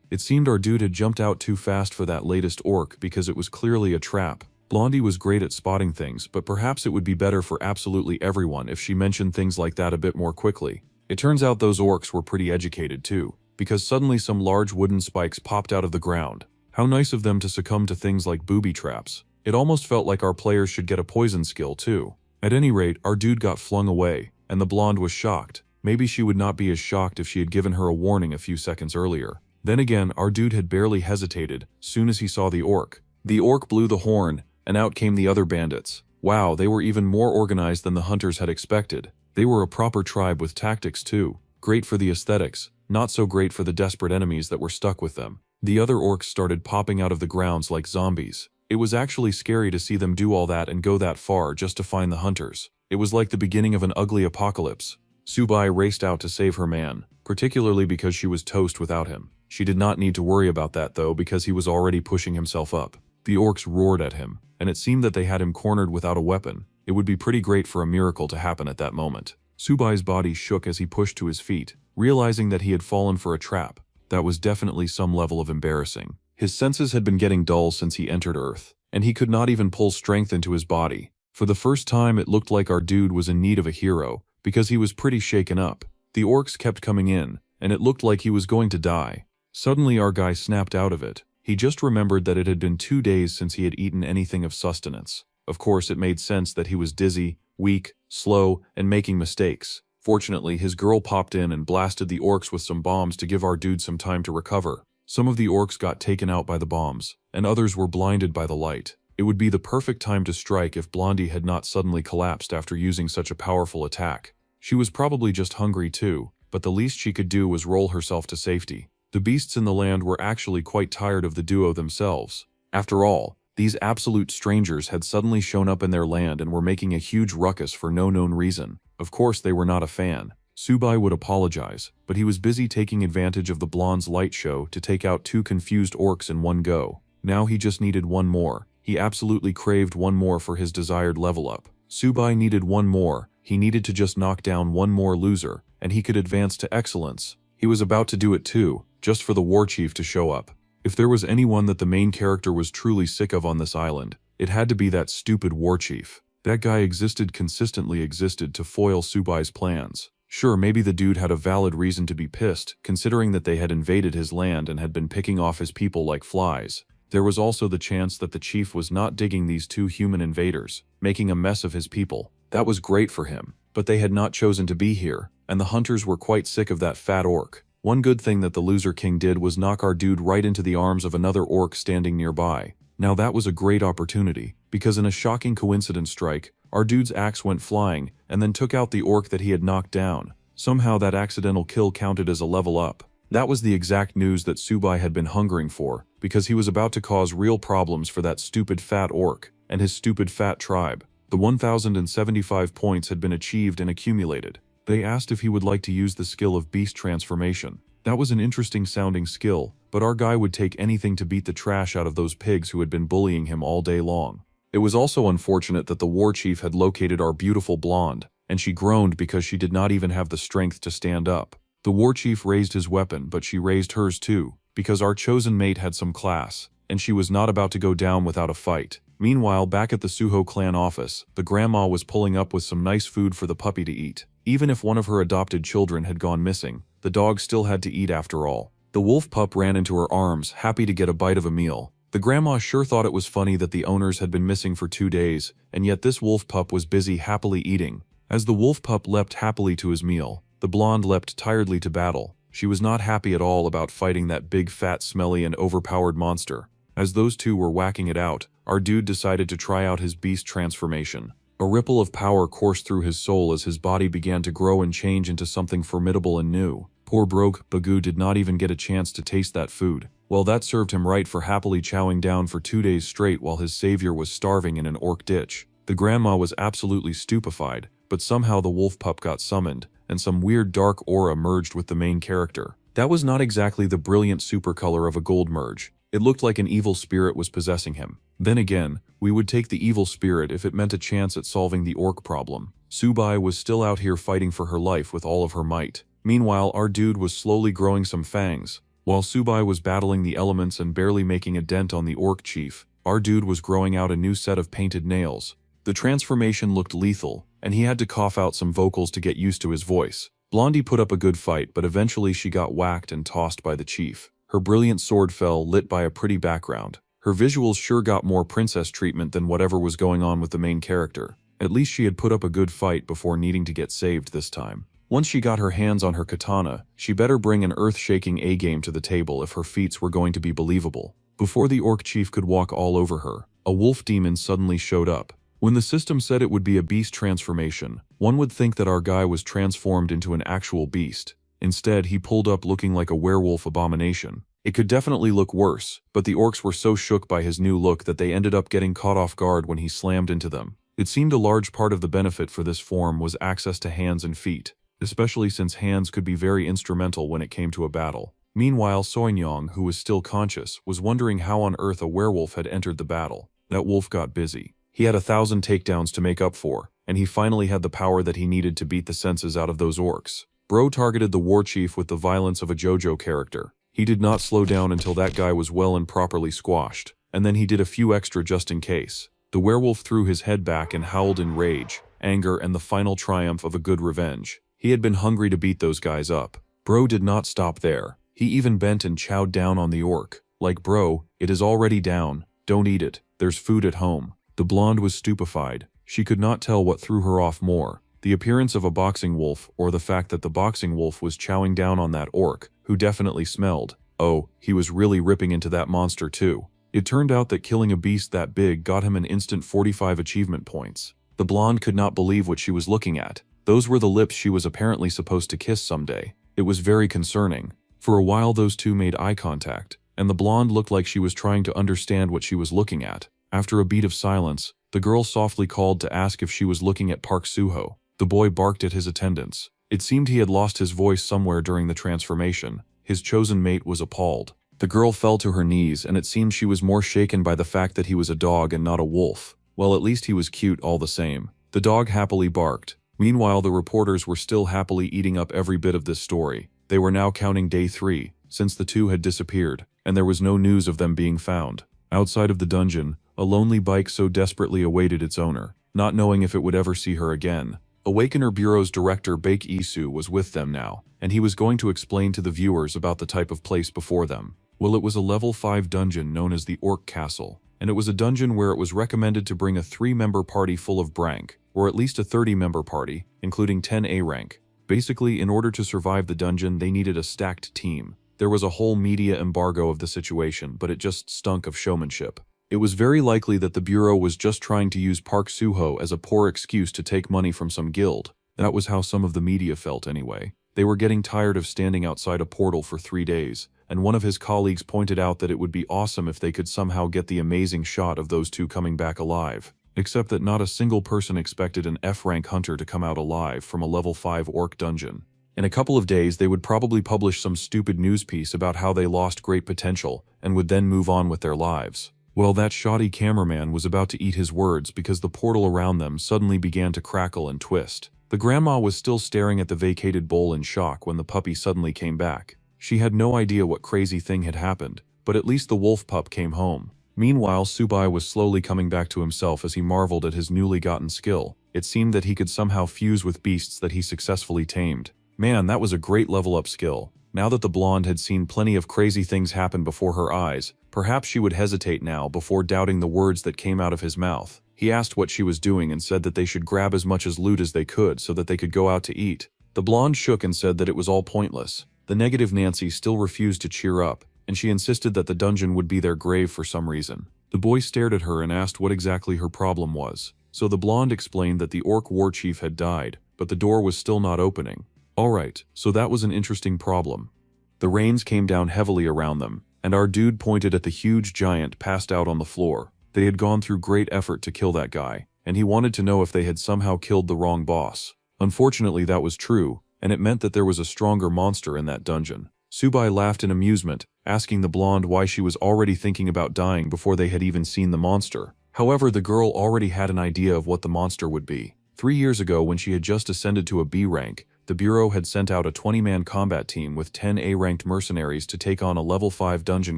It seemed our dude had jumped out too fast for that latest orc because it was clearly a trap. Blondie was great at spotting things, but perhaps it would be better for absolutely everyone if she mentioned things like that a bit more quickly. It turns out those orcs were pretty educated too, because suddenly some large wooden spikes popped out of the ground. How nice of them to succumb to things like booby traps. It almost felt like our players should get a poison skill too. At any rate, our dude got flung away, and the blonde was shocked. Maybe she would not be as shocked if she had given her a warning a few seconds earlier. Then again, our dude had barely hesitated, soon as he saw the orc. The orc blew the horn, and out came the other bandits. Wow, they were even more organized than the hunters had expected. They were a proper tribe with tactics too. Great for the aesthetics, not so great for the desperate enemies that were stuck with them. The other orcs started popping out of the grounds like zombies. It was actually scary to see them do all that and go that far just to find the hunters. It was like the beginning of an ugly apocalypse. Subai raced out to save her man, particularly because she was toast without him. She did not need to worry about that though because he was already pushing himself up. The orcs roared at him, and it seemed that they had him cornered without a weapon. It would be pretty great for a miracle to happen at that moment. Subai's body shook as he pushed to his feet, realizing that he had fallen for a trap. That was definitely some level of embarrassing. His senses had been getting dull since he entered Earth, and he could not even pull strength into his body. For the first time it looked like our dude was in need of a hero, because he was pretty shaken up. The orcs kept coming in, and it looked like he was going to die. Suddenly our guy snapped out of it. He just remembered that it had been 2 days since he had eaten anything of sustenance. Of course, it made sense that he was dizzy, weak, slow, and making mistakes. Fortunately, his girl popped in and blasted the orcs with some bombs to give our dude some time to recover. Some of the orcs got taken out by the bombs, and others were blinded by the light. It would be the perfect time to strike if Blondie had not suddenly collapsed after using such a powerful attack. She was probably just hungry too, but the least she could do was roll herself to safety. The beasts in the land were actually quite tired of the duo themselves. After all, these absolute strangers had suddenly shown up in their land and were making a huge ruckus for no known reason. Of course they were not a fan. Subai would apologize, but he was busy taking advantage of the blonde's light show to take out 2 confused orcs in one go. Now he just needed one more. He absolutely craved one more for his desired level up. Subai needed one more. He needed to just knock down one more loser, and he could advance to excellence. He was about to do it too, just for the war chief to show up. If there was anyone that the main character was truly sick of on this island, it had to be that stupid war chief. That guy consistently existed to foil Subai's plans. Sure, maybe the dude had a valid reason to be pissed, considering that they had invaded his land and had been picking off his people like flies. There was also the chance that the chief was not digging these 2 human invaders, making a mess of his people. That was great for him, but they had not chosen to be here, and the hunters were quite sick of that fat orc. One good thing that the loser king did was knock our dude right into the arms of another orc standing nearby. Now that was a great opportunity, because in a shocking coincidence strike, our dude's axe went flying and then took out the orc that he had knocked down. Somehow that accidental kill counted as a level up. That was the exact news that Subai had been hungering for, because he was about to cause real problems for that stupid fat orc and his stupid fat tribe. The 1,075 points had been achieved and accumulated. They asked if he would like to use the skill of beast transformation. That was an interesting sounding skill, but our guy would take anything to beat the trash out of those pigs who had been bullying him all day long. It was also unfortunate that the war chief had located our beautiful blonde, and she groaned because she did not even have the strength to stand up. The war chief raised his weapon, but she raised hers too, because our chosen mate had some class, and she was not about to go down without a fight. Meanwhile, back at the Suho clan office, the grandma was pulling up with some nice food for the puppy to eat. Even if one of her adopted children had gone missing, the dog still had to eat after all. The wolf pup ran into her arms, happy to get a bite of a meal. The grandma sure thought it was funny that the owners had been missing for 2 days, and yet this wolf pup was busy happily eating. As the wolf pup leapt happily to his meal, the blonde leapt tiredly to battle. She was not happy at all about fighting that big, fat, smelly, and overpowered monster. As those two were whacking it out, our dude decided to try out his beast transformation. A ripple of power coursed through his soul as his body began to grow and change into something formidable and new. Poor broke Bagoo did not even get a chance to taste that food. Well, that served him right for happily chowing down for 2 days straight while his savior was starving in an orc ditch. The grandma was absolutely stupefied, but somehow the wolf pup got summoned, and some weird dark aura merged with the main character. That was not exactly the brilliant supercolor of a gold merge. It looked like an evil spirit was possessing him. Then again, we would take the evil spirit if it meant a chance at solving the orc problem. Subai was still out here fighting for her life with all of her might. Meanwhile, our dude was slowly growing some fangs. While Subai was battling the elements and barely making a dent on the orc chief, our dude was growing out a new set of painted nails. The transformation looked lethal, and he had to cough out some vocals to get used to his voice. Blondie put up a good fight, but eventually she got whacked and tossed by the chief. Her brilliant sword fell, lit by a pretty background. Her visuals sure got more princess treatment than whatever was going on with the main character. At least she had put up a good fight before needing to get saved this time. Once she got her hands on her katana, she better bring an earth-shaking A-game to the table if her feats were going to be believable. Before the orc chief could walk all over her, a wolf demon suddenly showed up. When the system said it would be a beast transformation, one would think that our guy was transformed into an actual beast. Instead, he pulled up looking like a werewolf abomination. It could definitely look worse, but the orcs were so shook by his new look that they ended up getting caught off guard when he slammed into them. It seemed a large part of the benefit for this form was access to hands and feet, especially since hands could be very instrumental when it came to a battle. Meanwhile, Soinyong, who was still conscious, was wondering how on earth a werewolf had entered the battle. That wolf got busy. He had 1,000 takedowns to make up for, and he finally had the power that he needed to beat the senses out of those orcs. Bro targeted the war chief with the violence of a JoJo character. He did not slow down until that guy was well and properly squashed, and then he did a few extra just in case. The werewolf threw his head back and howled in rage, anger, and the final triumph of a good revenge. He had been hungry to beat those guys up. Bro did not stop there. He even bent and chowed down on the orc. Like, bro, it is already down. Don't eat it. There's food at home. The blonde was stupefied. She could not tell what threw her off more, the appearance of a boxing wolf or the fact that the boxing wolf was chowing down on that orc, who definitely smelled. Oh, he was really ripping into that monster too. It turned out that killing a beast that big got him an instant 45 achievement points. The blonde could not believe what she was looking at. Those were the lips she was apparently supposed to kiss someday. It was very concerning. For a while those two made eye contact, and the blonde looked like she was trying to understand what she was looking at. After a beat of silence, the girl softly called to ask if she was looking at Park Suho. The boy barked at his attendance. It seemed he had lost his voice somewhere during the transformation. His chosen mate was appalled. The girl fell to her knees, and it seemed she was more shaken by the fact that he was a dog and not a wolf. Well, at least he was cute all the same. The dog happily barked. Meanwhile, the reporters were still happily eating up every bit of this story. They were now counting day 3, since the two had disappeared, and there was no news of them being found. Outside of the dungeon, a lonely bike so desperately awaited its owner, not knowing if it would ever see her again. Awakener Bureau's director Baek Isu was with them now, and he was going to explain to the viewers about the type of place before them. Well, it was a level 5 dungeon known as the Orc Castle, and it was a dungeon where it was recommended to bring a 3-member party full of brank, or at least a 30-member party, including 10 A rank. Basically, in order to survive the dungeon, they needed a stacked team. There was a whole media embargo of the situation, but it just stunk of showmanship. It was very likely that the Bureau was just trying to use Park Suho as a poor excuse to take money from some guild. That was how some of the media felt anyway. They were getting tired of standing outside a portal for 3 days, and one of his colleagues pointed out that it would be awesome if they could somehow get the amazing shot of those two coming back alive. Except that not a single person expected an F-rank hunter to come out alive from a level 5 orc dungeon. In a couple of days, they would probably publish some stupid news piece about how they lost great potential and would then move on with their lives. Well, that shoddy cameraman was about to eat his words because the portal around them suddenly began to crackle and twist. The grandma was still staring at the vacated bowl in shock when the puppy suddenly came back. She had no idea what crazy thing had happened, but at least the wolf pup came home. Meanwhile, Subai was slowly coming back to himself as he marveled at his newly gotten skill. It seemed that he could somehow fuse with beasts that he successfully tamed. Man, that was a great level up skill. Now that the blonde had seen plenty of crazy things happen before her eyes, perhaps she would hesitate now before doubting the words that came out of his mouth. He asked what she was doing and said that they should grab as much as loot as they could so that they could go out to eat. The blonde shook and said that it was all pointless. The negative Nancy still refused to cheer up, and she insisted that the dungeon would be their grave for some reason. The boy stared at her and asked what exactly her problem was. So the blonde explained that the orc war chief had died, but the door was still not opening. Alright, so that was an interesting problem. The rains came down heavily around them, and our dude pointed at the huge giant passed out on the floor. They had gone through great effort to kill that guy, and he wanted to know if they had somehow killed the wrong boss. Unfortunately, that was true, and it meant that there was a stronger monster in that dungeon. Subai laughed in amusement, asking the blonde why she was already thinking about dying before they had even seen the monster. However, the girl already had an idea of what the monster would be. 3 years ago, when she had just ascended to a B rank, the Bureau had sent out a 20-man combat team with 10 A-ranked mercenaries to take on a level 5 dungeon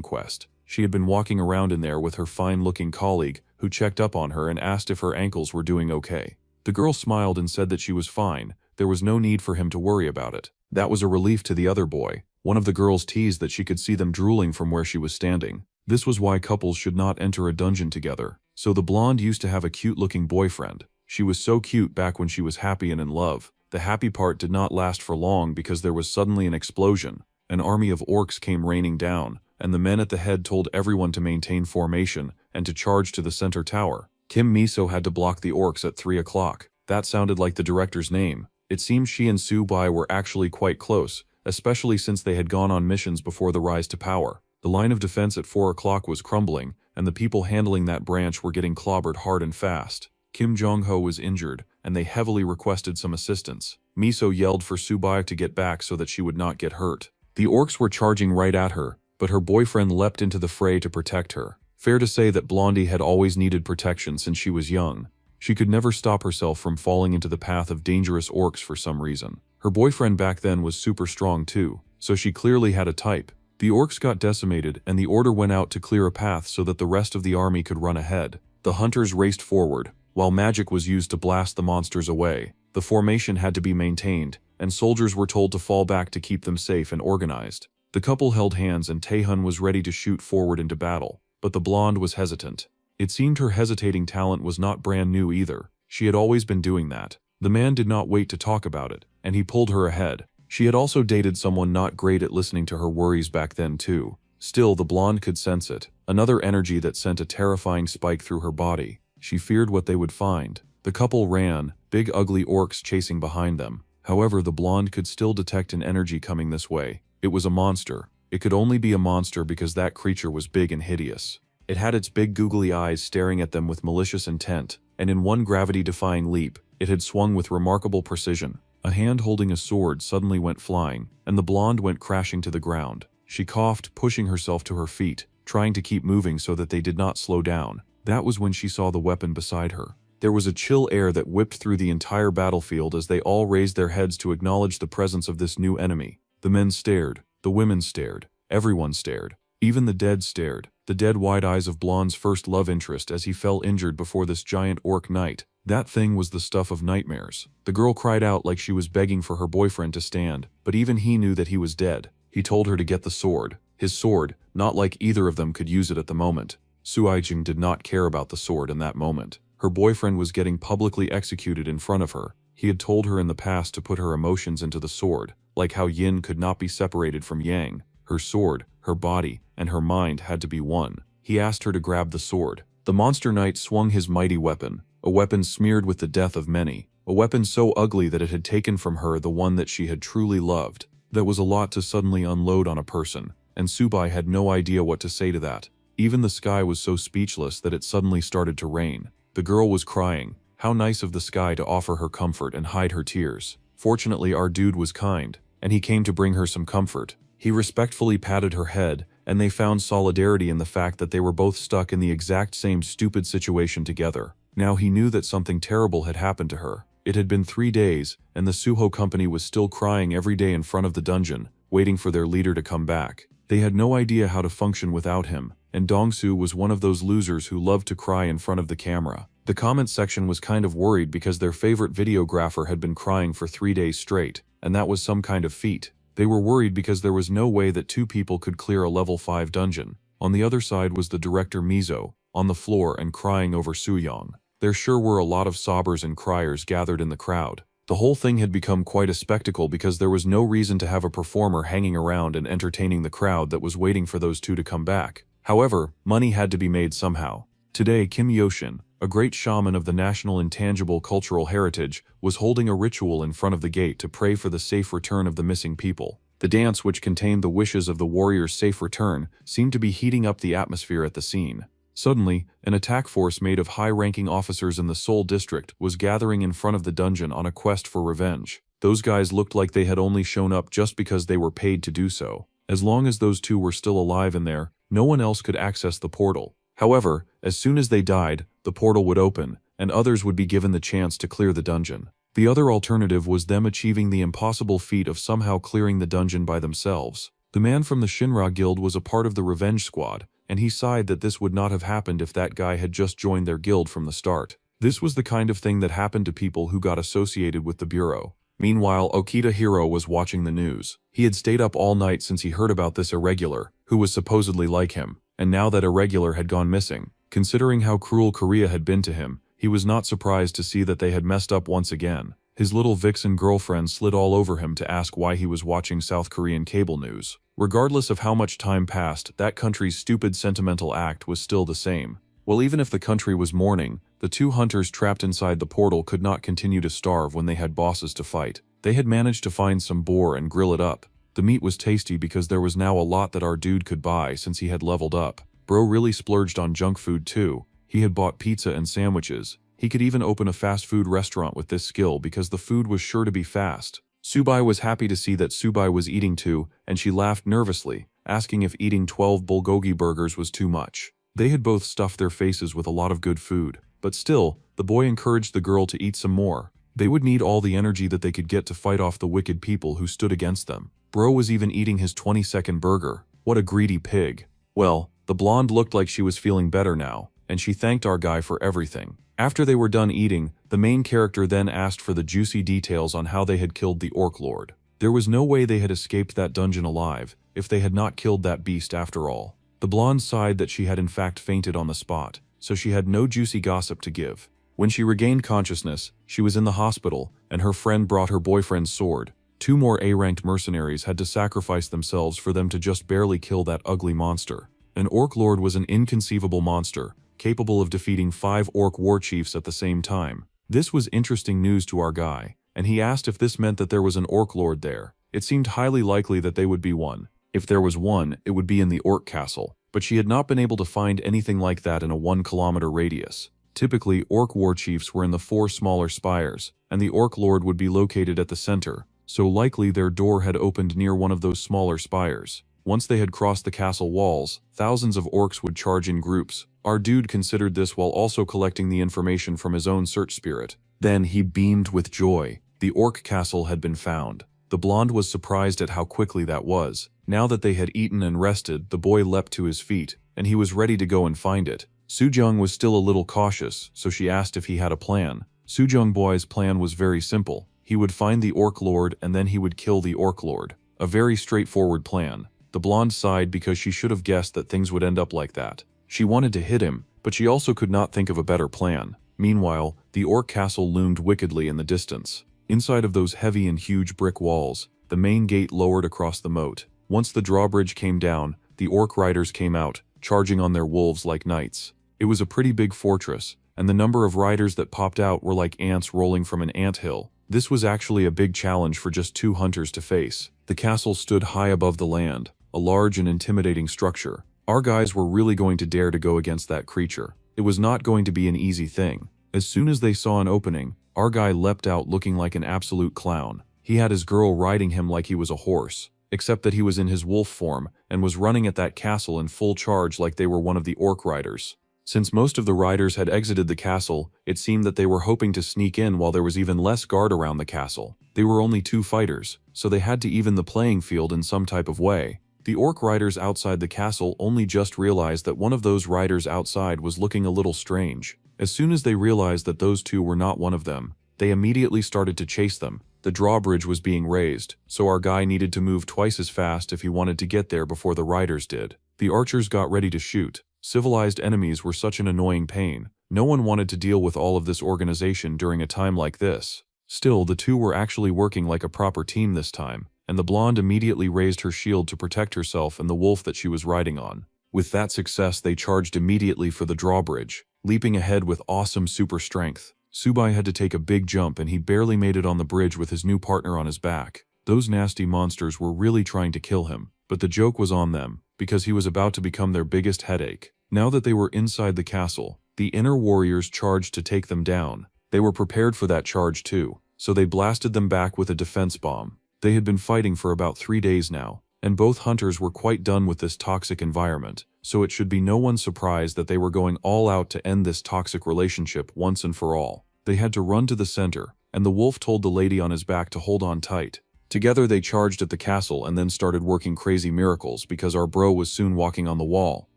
quest. She had been walking around in there with her fine-looking colleague, who checked up on her and asked if her ankles were doing okay. The girl smiled and said that she was fine. There was no need for him to worry about it. That was a relief to the other boy. One of the girls teased that she could see them drooling from where she was standing. This was why couples should not enter a dungeon together. So the blonde used to have a cute-looking boyfriend. She was so cute back when she was happy and in love. The happy part did not last for long because there was suddenly an explosion. An army of orcs came raining down, and the men at the head told everyone to maintain formation and to charge to the center tower. Kim Miso had to block the orcs at 3 o'clock. That sounded like the director's name. It seems she and Subai were actually quite close, especially since they had gone on missions before the rise to power. The line of defense at 4 o'clock was crumbling, and the people handling that branch were getting clobbered hard and fast. Kim Jong-ho was injured, and they heavily requested some assistance. Miso yelled for Subai to get back so that she would not get hurt. The orcs were charging right at her, but her boyfriend leapt into the fray to protect her. Fair to say that Blondie had always needed protection since she was young. She could never stop herself from falling into the path of dangerous orcs for some reason. Her boyfriend back then was super strong too, so she clearly had a type. The orcs got decimated, and the order went out to clear a path so that the rest of the army could run ahead. The hunters raced forward, while magic was used to blast the monsters away. The formation had to be maintained, and soldiers were told to fall back to keep them safe and organized. The couple held hands and Taehun was ready to shoot forward into battle, but the blonde was hesitant. It seemed her hesitating talent was not brand new either. She had always been doing that. The man did not wait to talk about it, and he pulled her ahead. She had also dated someone not great at listening to her worries back then too. Still, the blonde could sense it. Another energy that sent a terrifying spike through her body. She feared what they would find. The couple ran, big ugly orcs chasing behind them. However, the blonde could still detect an energy coming this way. It was a monster. It could only be a monster because that creature was big and hideous. It had its big googly eyes staring at them with malicious intent, and in one gravity-defying leap, it had swung with remarkable precision. A hand holding a sword suddenly went flying, and the blonde went crashing to the ground. She coughed, pushing herself to her feet, trying to keep moving so that they did not slow down. That was when she saw the weapon beside her. There was a chill air that whipped through the entire battlefield as they all raised their heads to acknowledge the presence of this new enemy. The men stared, the women stared, everyone stared. Even the dead stared, the dead wide eyes of Blonde's first love interest as he fell injured before this giant orc knight. That thing was the stuff of nightmares. The girl cried out like she was begging for her boyfriend to stand, but even he knew that he was dead. He told her to get the sword. His sword, not like either of them could use it at the moment. Suijing did not care about the sword in that moment. Her boyfriend was getting publicly executed in front of her. He had told her in the past to put her emotions into the sword, like how yin could not be separated from yang. Her sword, her body, and her mind had to be one. He asked her to grab the sword. The monster knight swung his mighty weapon, a weapon smeared with the death of many, a weapon so ugly that it had taken from her the one that she had truly loved. That was a lot to suddenly unload on a person, and Subai had no idea what to say to that. Even the sky was so speechless that it suddenly started to rain. The girl was crying. How nice of the sky to offer her comfort and hide her tears. Fortunately, our dude was kind, and he came to bring her some comfort. He respectfully patted her head, and they found solidarity in the fact that they were both stuck in the exact same stupid situation together. Now he knew that something terrible had happened to her. It had been 3 days, and the Suho company was still crying every day in front of the dungeon, waiting for their leader to come back. They had no idea how to function without him, and Dongsu was one of those losers who loved to cry in front of the camera. The comment section was kind of worried because their favorite videographer had been crying for 3 days straight, and that was some kind of feat. They were worried because there was no way that 2 people could clear a level 5 dungeon. On the other side was the director Mizo, on the floor and crying over Suyong. There sure were a lot of sobbers and criers gathered in the crowd. The whole thing had become quite a spectacle because there was no reason to have a performer hanging around and entertaining the crowd that was waiting for those 2 to come back. However, money had to be made somehow. Today, Kim Yoshin, a great shaman of the national intangible cultural heritage, was holding a ritual in front of the gate to pray for the safe return of the missing people. The dance, which contained the wishes of the warrior's safe return, seemed to be heating up the atmosphere at the scene. Suddenly, an attack force made of high-ranking officers in the Seoul district was gathering in front of the dungeon on a quest for revenge. Those guys looked like they had only shown up just because they were paid to do so. As long as those 2 were still alive in there, no one else could access the portal. However, as soon as they died, the portal would open, and others would be given the chance to clear the dungeon. The other alternative was them achieving the impossible feat of somehow clearing the dungeon by themselves. The man from the Shinra Guild was a part of the revenge squad, and he sighed that this would not have happened if that guy had just joined their guild from the start. This was the kind of thing that happened to people who got associated with the bureau. Meanwhile, Okita Hiro was watching the news. He had stayed up all night since he heard about this irregular, who was supposedly like him, and now that irregular had gone missing. Considering how cruel Korea had been to him, he was not surprised to see that they had messed up once again. His little vixen girlfriend slid all over him to ask why he was watching South Korean cable news. Regardless of how much time passed, that country's stupid sentimental act was still the same. Well, even if the country was mourning, the 2 hunters trapped inside the portal could not continue to starve when they had bosses to fight. They had managed to find some boar and grill it up. The meat was tasty because there was now a lot that our dude could buy since he had leveled up. Bro really splurged on junk food too. He had bought pizza and sandwiches. He could even open a fast food restaurant with this skill because the food was sure to be fast. Subai was happy to see that Subai was eating too, and she laughed nervously, asking if eating 12 bulgogi burgers was too much. They had both stuffed their faces with a lot of good food, but still, the boy encouraged the girl to eat some more. They would need all the energy that they could get to fight off the wicked people who stood against them. Bro was even eating his 20-second burger. What a greedy pig. Well, the blonde looked like she was feeling better now, and she thanked our guy for everything. After they were done eating, the main character then asked for the juicy details on how they had killed the Orc Lord. There was no way they had escaped that dungeon alive, if they had not killed that beast after all. The blonde sighed that she had in fact fainted on the spot, so she had no juicy gossip to give. When she regained consciousness, she was in the hospital, and her friend brought her boyfriend's sword. 2 more A-ranked mercenaries had to sacrifice themselves for them to just barely kill that ugly monster. An Orc Lord was an inconceivable monster, capable of defeating 5 orc war chiefs at the same time. This was interesting news to our guy, and he asked if this meant that there was an Orc Lord there. It seemed highly likely that they would be one. If there was one, it would be in the Orc Castle, but she had not been able to find anything like that in a 1-kilometer radius. Typically, Orc war chiefs were in the 4 smaller spires, and the Orc Lord would be located at the center, so likely their door had opened near one of those smaller spires. Once they had crossed the castle walls, thousands of orcs would charge in groups. Our dude considered this while also collecting the information from his own search spirit. Then he beamed with joy. The orc castle had been found. The blonde was surprised at how quickly that was. Now that they had eaten and rested, the boy leapt to his feet, and he was ready to go and find it. Sujung was still a little cautious, so she asked if he had a plan. Sujung boy's plan was very simple. He would find the Orc Lord and then he would kill the Orc Lord. A very straightforward plan. The blonde sighed because she should have guessed that things would end up like that. She wanted to hit him, but she also could not think of a better plan. Meanwhile, the orc castle loomed wickedly in the distance. Inside of those heavy and huge brick walls, the main gate lowered across the moat. Once the drawbridge came down, the orc riders came out, charging on their wolves like knights. It was a pretty big fortress, and the number of riders that popped out were like ants rolling from an anthill. This was actually a big challenge for just 2 hunters to face. The castle stood high above the land, a large and intimidating structure. Our guys were really going to dare to go against that creature. It was not going to be an easy thing. As soon as they saw an opening, our guy leapt out looking like an absolute clown. He had his girl riding him like he was a horse, except that he was in his wolf form and was running at that castle in full charge like they were one of the orc riders. Since most of the riders had exited the castle, it seemed that they were hoping to sneak in while there was even less guard around the castle. They were only 2 fighters, so they had to even the playing field in some type of way. The orc riders outside the castle only just realized that one of those riders outside was looking a little strange. As soon as they realized that those 2 were not one of them, they immediately started to chase them. The drawbridge was being raised, so our guy needed to move twice as fast if he wanted to get there before the riders did. The archers got ready to shoot. Civilized enemies were such an annoying pain. No one wanted to deal with all of this organization during a time like this. Still, the 2 were actually working like a proper team this time, and the blonde immediately raised her shield to protect herself and the wolf that she was riding on. With that success, they charged immediately for the drawbridge, leaping ahead with awesome super strength. Subai had to take a big jump and he barely made it on the bridge with his new partner on his back. Those nasty monsters were really trying to kill him, but the joke was on them, because he was about to become their biggest headache. Now that they were inside the castle, the inner warriors charged to take them down. They were prepared for that charge too, so they blasted them back with a defense bomb. They had been fighting for about 3 days now, and both hunters were quite done with this toxic environment, so it should be no one's surprise that they were going all out to end this toxic relationship once and for all. They had to run to the center, and the wolf told the lady on his back to hold on tight. Together they charged at the castle and then started working crazy miracles because our bro was soon walking on the wall.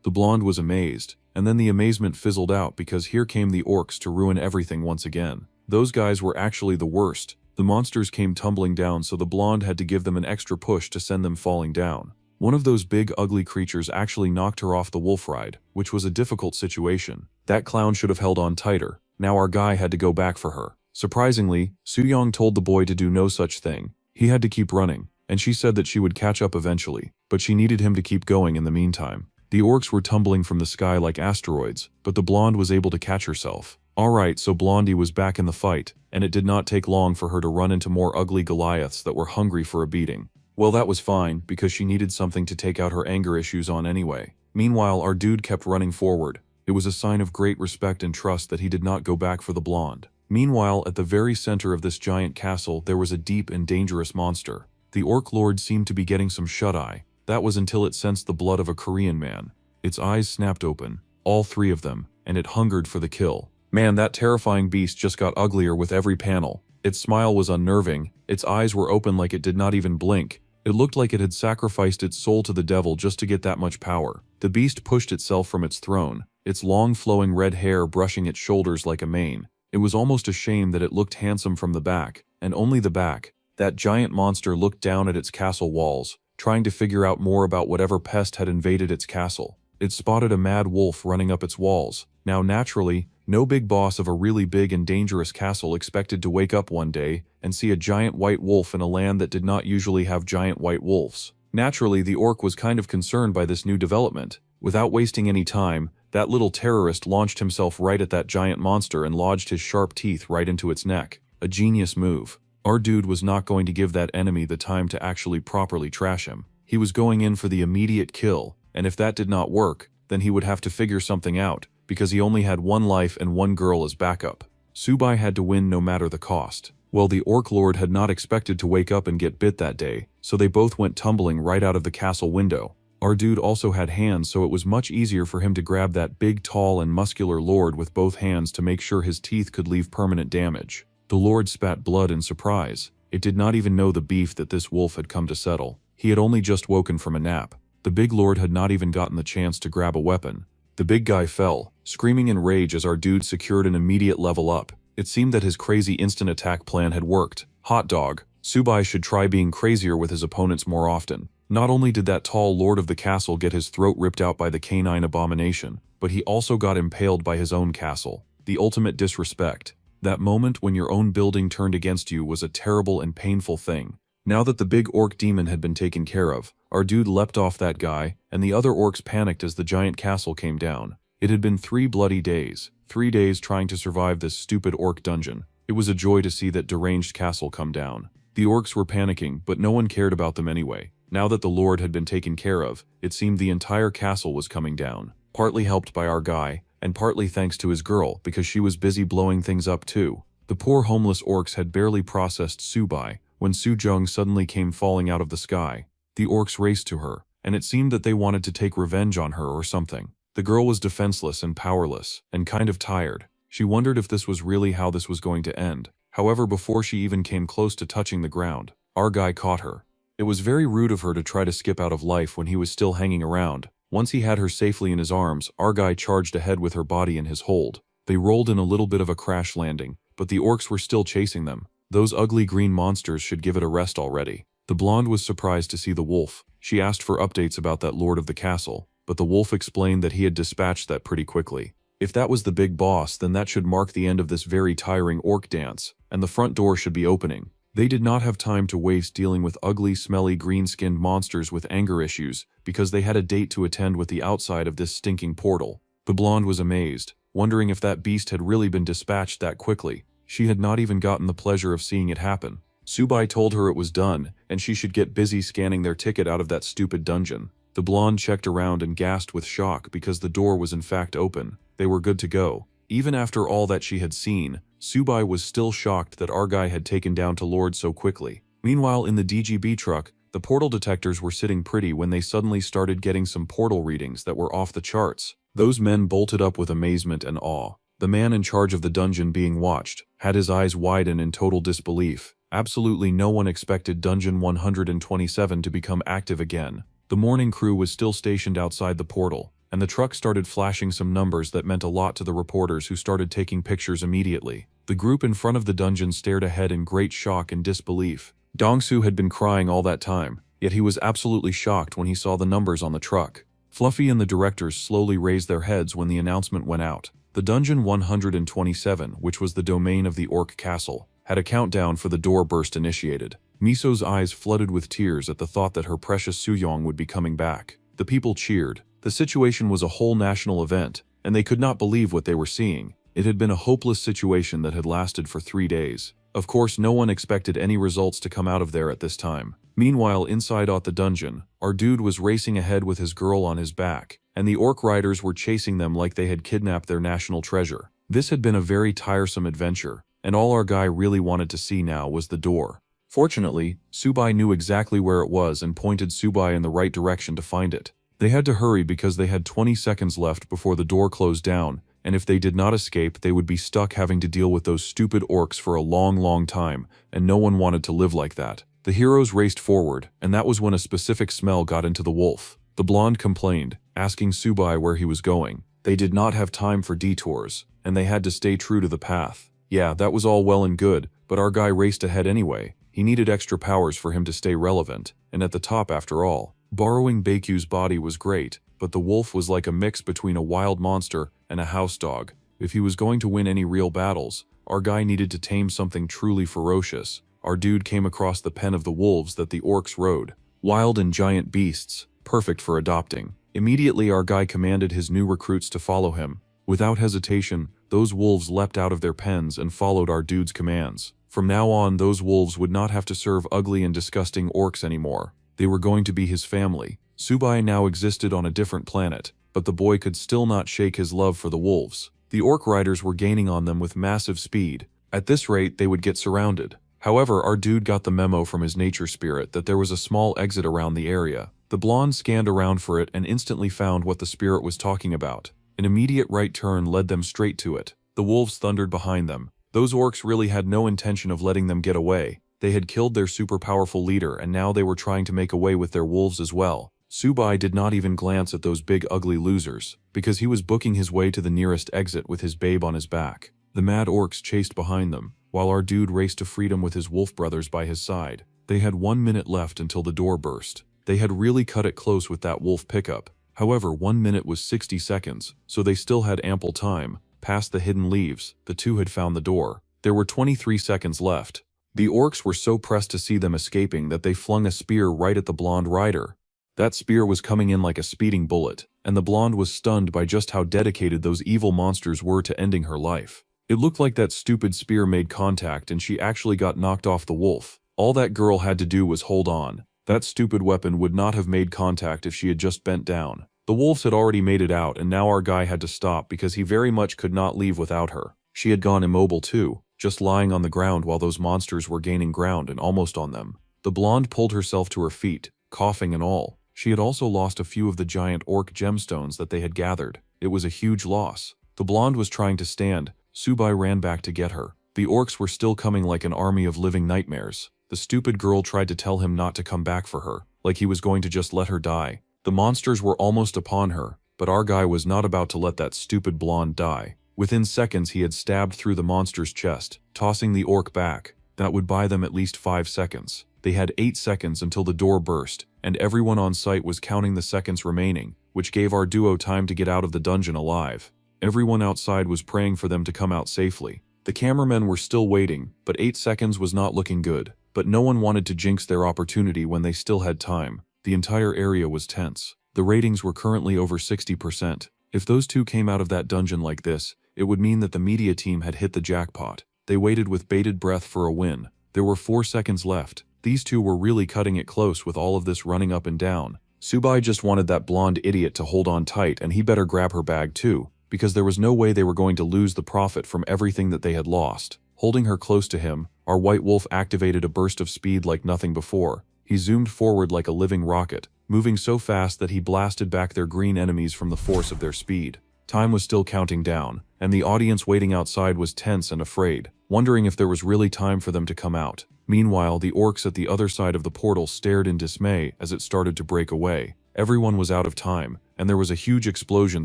The blonde was amazed, and then the amazement fizzled out because here came the orcs to ruin everything once again. Those guys were actually the worst. The monsters came tumbling down, so the blonde had to give them an extra push to send them falling down. One of those big ugly creatures actually knocked her off the wolf ride, which was a difficult situation. That clown should have held on tighter. Now our guy had to go back for her. Surprisingly, Suyong told the boy to do no such thing. He had to keep running, and she said that she would catch up eventually, but she needed him to keep going in the meantime. The orcs were tumbling from the sky like asteroids, but the blonde was able to catch herself. Alright, so Blondie was back in the fight, and it did not take long for her to run into more ugly Goliaths that were hungry for a beating. Well, that was fine, because she needed something to take out her anger issues on anyway. Meanwhile, our dude kept running forward. It was a sign of great respect and trust that he did not go back for the blonde. Meanwhile, at the very center of this giant castle, there was a deep and dangerous monster. The orc lord seemed to be getting some shut-eye. That was until it sensed the blood of a Korean man. Its eyes snapped open, all 3 of them, and it hungered for the kill. Man, that terrifying beast just got uglier with every panel. Its smile was unnerving, its eyes were open like it did not even blink. It looked like it had sacrificed its soul to the devil just to get that much power. The beast pushed itself from its throne, its long flowing red hair brushing its shoulders like a mane. It was almost a shame that it looked handsome from the back, and only the back. That giant monster looked down at its castle walls, trying to figure out more about whatever pest had invaded its castle. It spotted a mad wolf running up its walls. Now naturally, no big boss of a really big and dangerous castle expected to wake up one day and see a giant white wolf in a land that did not usually have giant white wolves. Naturally, the orc was kind of concerned by this new development. Without wasting any time, that little terrorist launched himself right at that giant monster and lodged his sharp teeth right into its neck. A genius move. Our dude was not going to give that enemy the time to actually properly trash him. He was going in for the immediate kill, and if that did not work, then he would have to figure something out, because he only had 1 life and 1 girl as backup. Subai had to win no matter the cost. Well, the orc lord had not expected to wake up and get bit that day, so they both went tumbling right out of the castle window. Our dude also had hands, so it was much easier for him to grab that big, tall, and muscular lord with both hands to make sure his teeth could leave permanent damage. The lord spat blood in surprise. It did not even know the beef that this wolf had come to settle. He had only just woken from a nap. The big lord had not even gotten the chance to grab a weapon. The big guy fell, screaming in rage as our dude secured an immediate level up. It seemed that his crazy instant attack plan had worked. Hot dog. Subai should try being crazier with his opponents more often. Not only did that tall lord of the castle get his throat ripped out by the canine abomination, but he also got impaled by his own castle. The ultimate disrespect. That moment when your own building turned against you was a terrible and painful thing. Now that the big orc demon had been taken care of, our dude leapt off that guy, and the other orcs panicked as the giant castle came down. It had been 3 bloody days. 3 days trying to survive this stupid orc dungeon. It was a joy to see that deranged castle come down. The orcs were panicking, but no one cared about them anyway. Now that the lord had been taken care of, it seemed the entire castle was coming down. Partly helped by our guy, and partly thanks to his girl, because she was busy blowing things up too. The poor homeless orcs had barely processed Subai, when Sujung suddenly came falling out of the sky. The orcs raced to her, and it seemed that they wanted to take revenge on her or something. The girl was defenseless and powerless, and kind of tired. She wondered if this was really how this was going to end. However, before she even came close to touching the ground, our guy caught her. It was very rude of her to try to skip out of life when he was still hanging around. Once he had her safely in his arms, our guy charged ahead with her body in his hold. They rolled in a little bit of a crash landing, but the orcs were still chasing them. Those ugly green monsters should give it a rest already. The blonde was surprised to see the wolf. She asked for updates about that lord of the castle, but the wolf explained that he had dispatched that pretty quickly. If that was the big boss, then that should mark the end of this very tiring orc dance, and the front door should be opening. They did not have time to waste dealing with ugly, smelly, green-skinned monsters with anger issues, because they had a date to attend with the outside of this stinking portal. The blonde was amazed, wondering if that beast had really been dispatched that quickly. She had not even gotten the pleasure of seeing it happen. Subai told her it was done, and she should get busy scanning their ticket out of that stupid dungeon. The blonde checked around and gasped with shock because the door was in fact open. They were good to go. Even after all that she had seen, Subai was still shocked that Argai had taken down to Lord so quickly. Meanwhile, in the DGB truck, the portal detectors were sitting pretty when they suddenly started getting some portal readings that were off the charts. Those men bolted up with amazement and awe. The man in charge of the dungeon being watched had his eyes widen in total disbelief. Absolutely no one expected Dungeon 127 to become active again. The morning crew was still stationed outside the portal, and the truck started flashing some numbers that meant a lot to the reporters who started taking pictures immediately. The group in front of the dungeon stared ahead in great shock and disbelief. Dongsu had been crying all that time, yet he was absolutely shocked when he saw the numbers on the truck. Fluffy and the directors slowly raised their heads when the announcement went out. The Dungeon 127, which was the domain of the Orc Castle, had a countdown for the door burst initiated. Miso's eyes flooded with tears at the thought that her precious Suyong would be coming back. The people cheered. The situation was a whole national event, and they could not believe what they were seeing. It had been a hopeless situation that had lasted for 3 days. Of course, no one expected any results to come out of there at this time. Meanwhile, inside the dungeon, our dude was racing ahead with his girl on his back, and the orc riders were chasing them like they had kidnapped their national treasure. This had been a very tiresome adventure, and all our guy really wanted to see now was the door. Fortunately, Subai knew exactly where it was and pointed Subai in the right direction to find it. They had to hurry because they had 20 seconds left before the door closed down, and if they did not escape, they would be stuck having to deal with those stupid orcs for a long, long time, and no one wanted to live like that. The heroes raced forward, and that was when a specific smell got into the wolf. The blonde complained, asking Subai where he was going. They did not have time for detours, and they had to stay true to the path. Yeah, that was all well and good, but our guy raced ahead anyway. He needed extra powers for him to stay relevant, and at the top after all. Borrowing Baiku's body was great, but the wolf was like a mix between a wild monster and a house dog. If he was going to win any real battles, our guy needed to tame something truly ferocious. Our dude came across the pen of the wolves that the orcs rode. Wild and giant beasts, perfect for adopting. Immediately our guy commanded his new recruits to follow him. Without hesitation, those wolves leapt out of their pens and followed our dude's commands. From now on, those wolves would not have to serve ugly and disgusting orcs anymore. They were going to be his family. Subai now existed on a different planet, but the boy could still not shake his love for the wolves. The orc riders were gaining on them with massive speed. At this rate, they would get surrounded. However, our dude got the memo from his nature spirit that there was a small exit around the area. The blonde scanned around for it and instantly found what the spirit was talking about. An immediate right turn led them straight to it. The wolves thundered behind them. Those orcs really had no intention of letting them get away. They had killed their super powerful leader and now they were trying to make away with their wolves as well. Subai did not even glance at those big ugly losers, because he was booking his way to the nearest exit with his babe on his back. The mad orcs chased behind them, while our dude raced to freedom with his wolf brothers by his side. They had 1 minute left until the door burst. They had really cut it close with that wolf pickup. However, 1 minute was 60 seconds, so they still had ample time. Past the hidden leaves, the two had found the door. There were 23 seconds left. The orcs were so pressed to see them escaping that they flung a spear right at the blonde rider. That spear was coming in like a speeding bullet, and the blonde was stunned by just how dedicated those evil monsters were to ending her life. It looked like that stupid spear made contact and she actually got knocked off the wolf. All that girl had to do was hold on. That stupid weapon would not have made contact if she had just bent down. The wolves had already made it out and now our guy had to stop because he very much could not leave without her. She had gone immobile too, just lying on the ground while those monsters were gaining ground and almost on them. The blonde pulled herself to her feet, coughing and all. She had also lost a few of the giant orc gemstones that they had gathered. It was a huge loss. The blonde was trying to stand. Subai ran back to get her. The orcs were still coming like an army of living nightmares. The stupid girl tried to tell him not to come back for her, like he was going to just let her die. The monsters were almost upon her, but our guy was not about to let that stupid blonde die. Within seconds he had stabbed through the monster's chest, tossing the orc back. That would buy them at least 5 seconds. They had 8 seconds until the door burst, and everyone on site was counting the seconds remaining, which gave our duo time to get out of the dungeon alive. Everyone outside was praying for them to come out safely. The cameramen were still waiting, but 8 seconds was not looking good. But no one wanted to jinx their opportunity when they still had time. The entire area was tense. The ratings were currently over 60%. If those two came out of that dungeon like this, it would mean that the media team had hit the jackpot. They waited with bated breath for a win. There were 4 seconds left. These two were really cutting it close with all of this running up and down. Subai just wanted that blonde idiot to hold on tight, and he better grab her bag too, because there was no way they were going to lose the profit from everything that they had lost. Holding her close to him, our white wolf activated a burst of speed like nothing before. He zoomed forward like a living rocket, moving so fast that he blasted back their green enemies from the force of their speed. Time was still counting down, and the audience waiting outside was tense and afraid, wondering if there was really time for them to come out. Meanwhile, the orcs at the other side of the portal stared in dismay as it started to break away. Everyone was out of time, and there was a huge explosion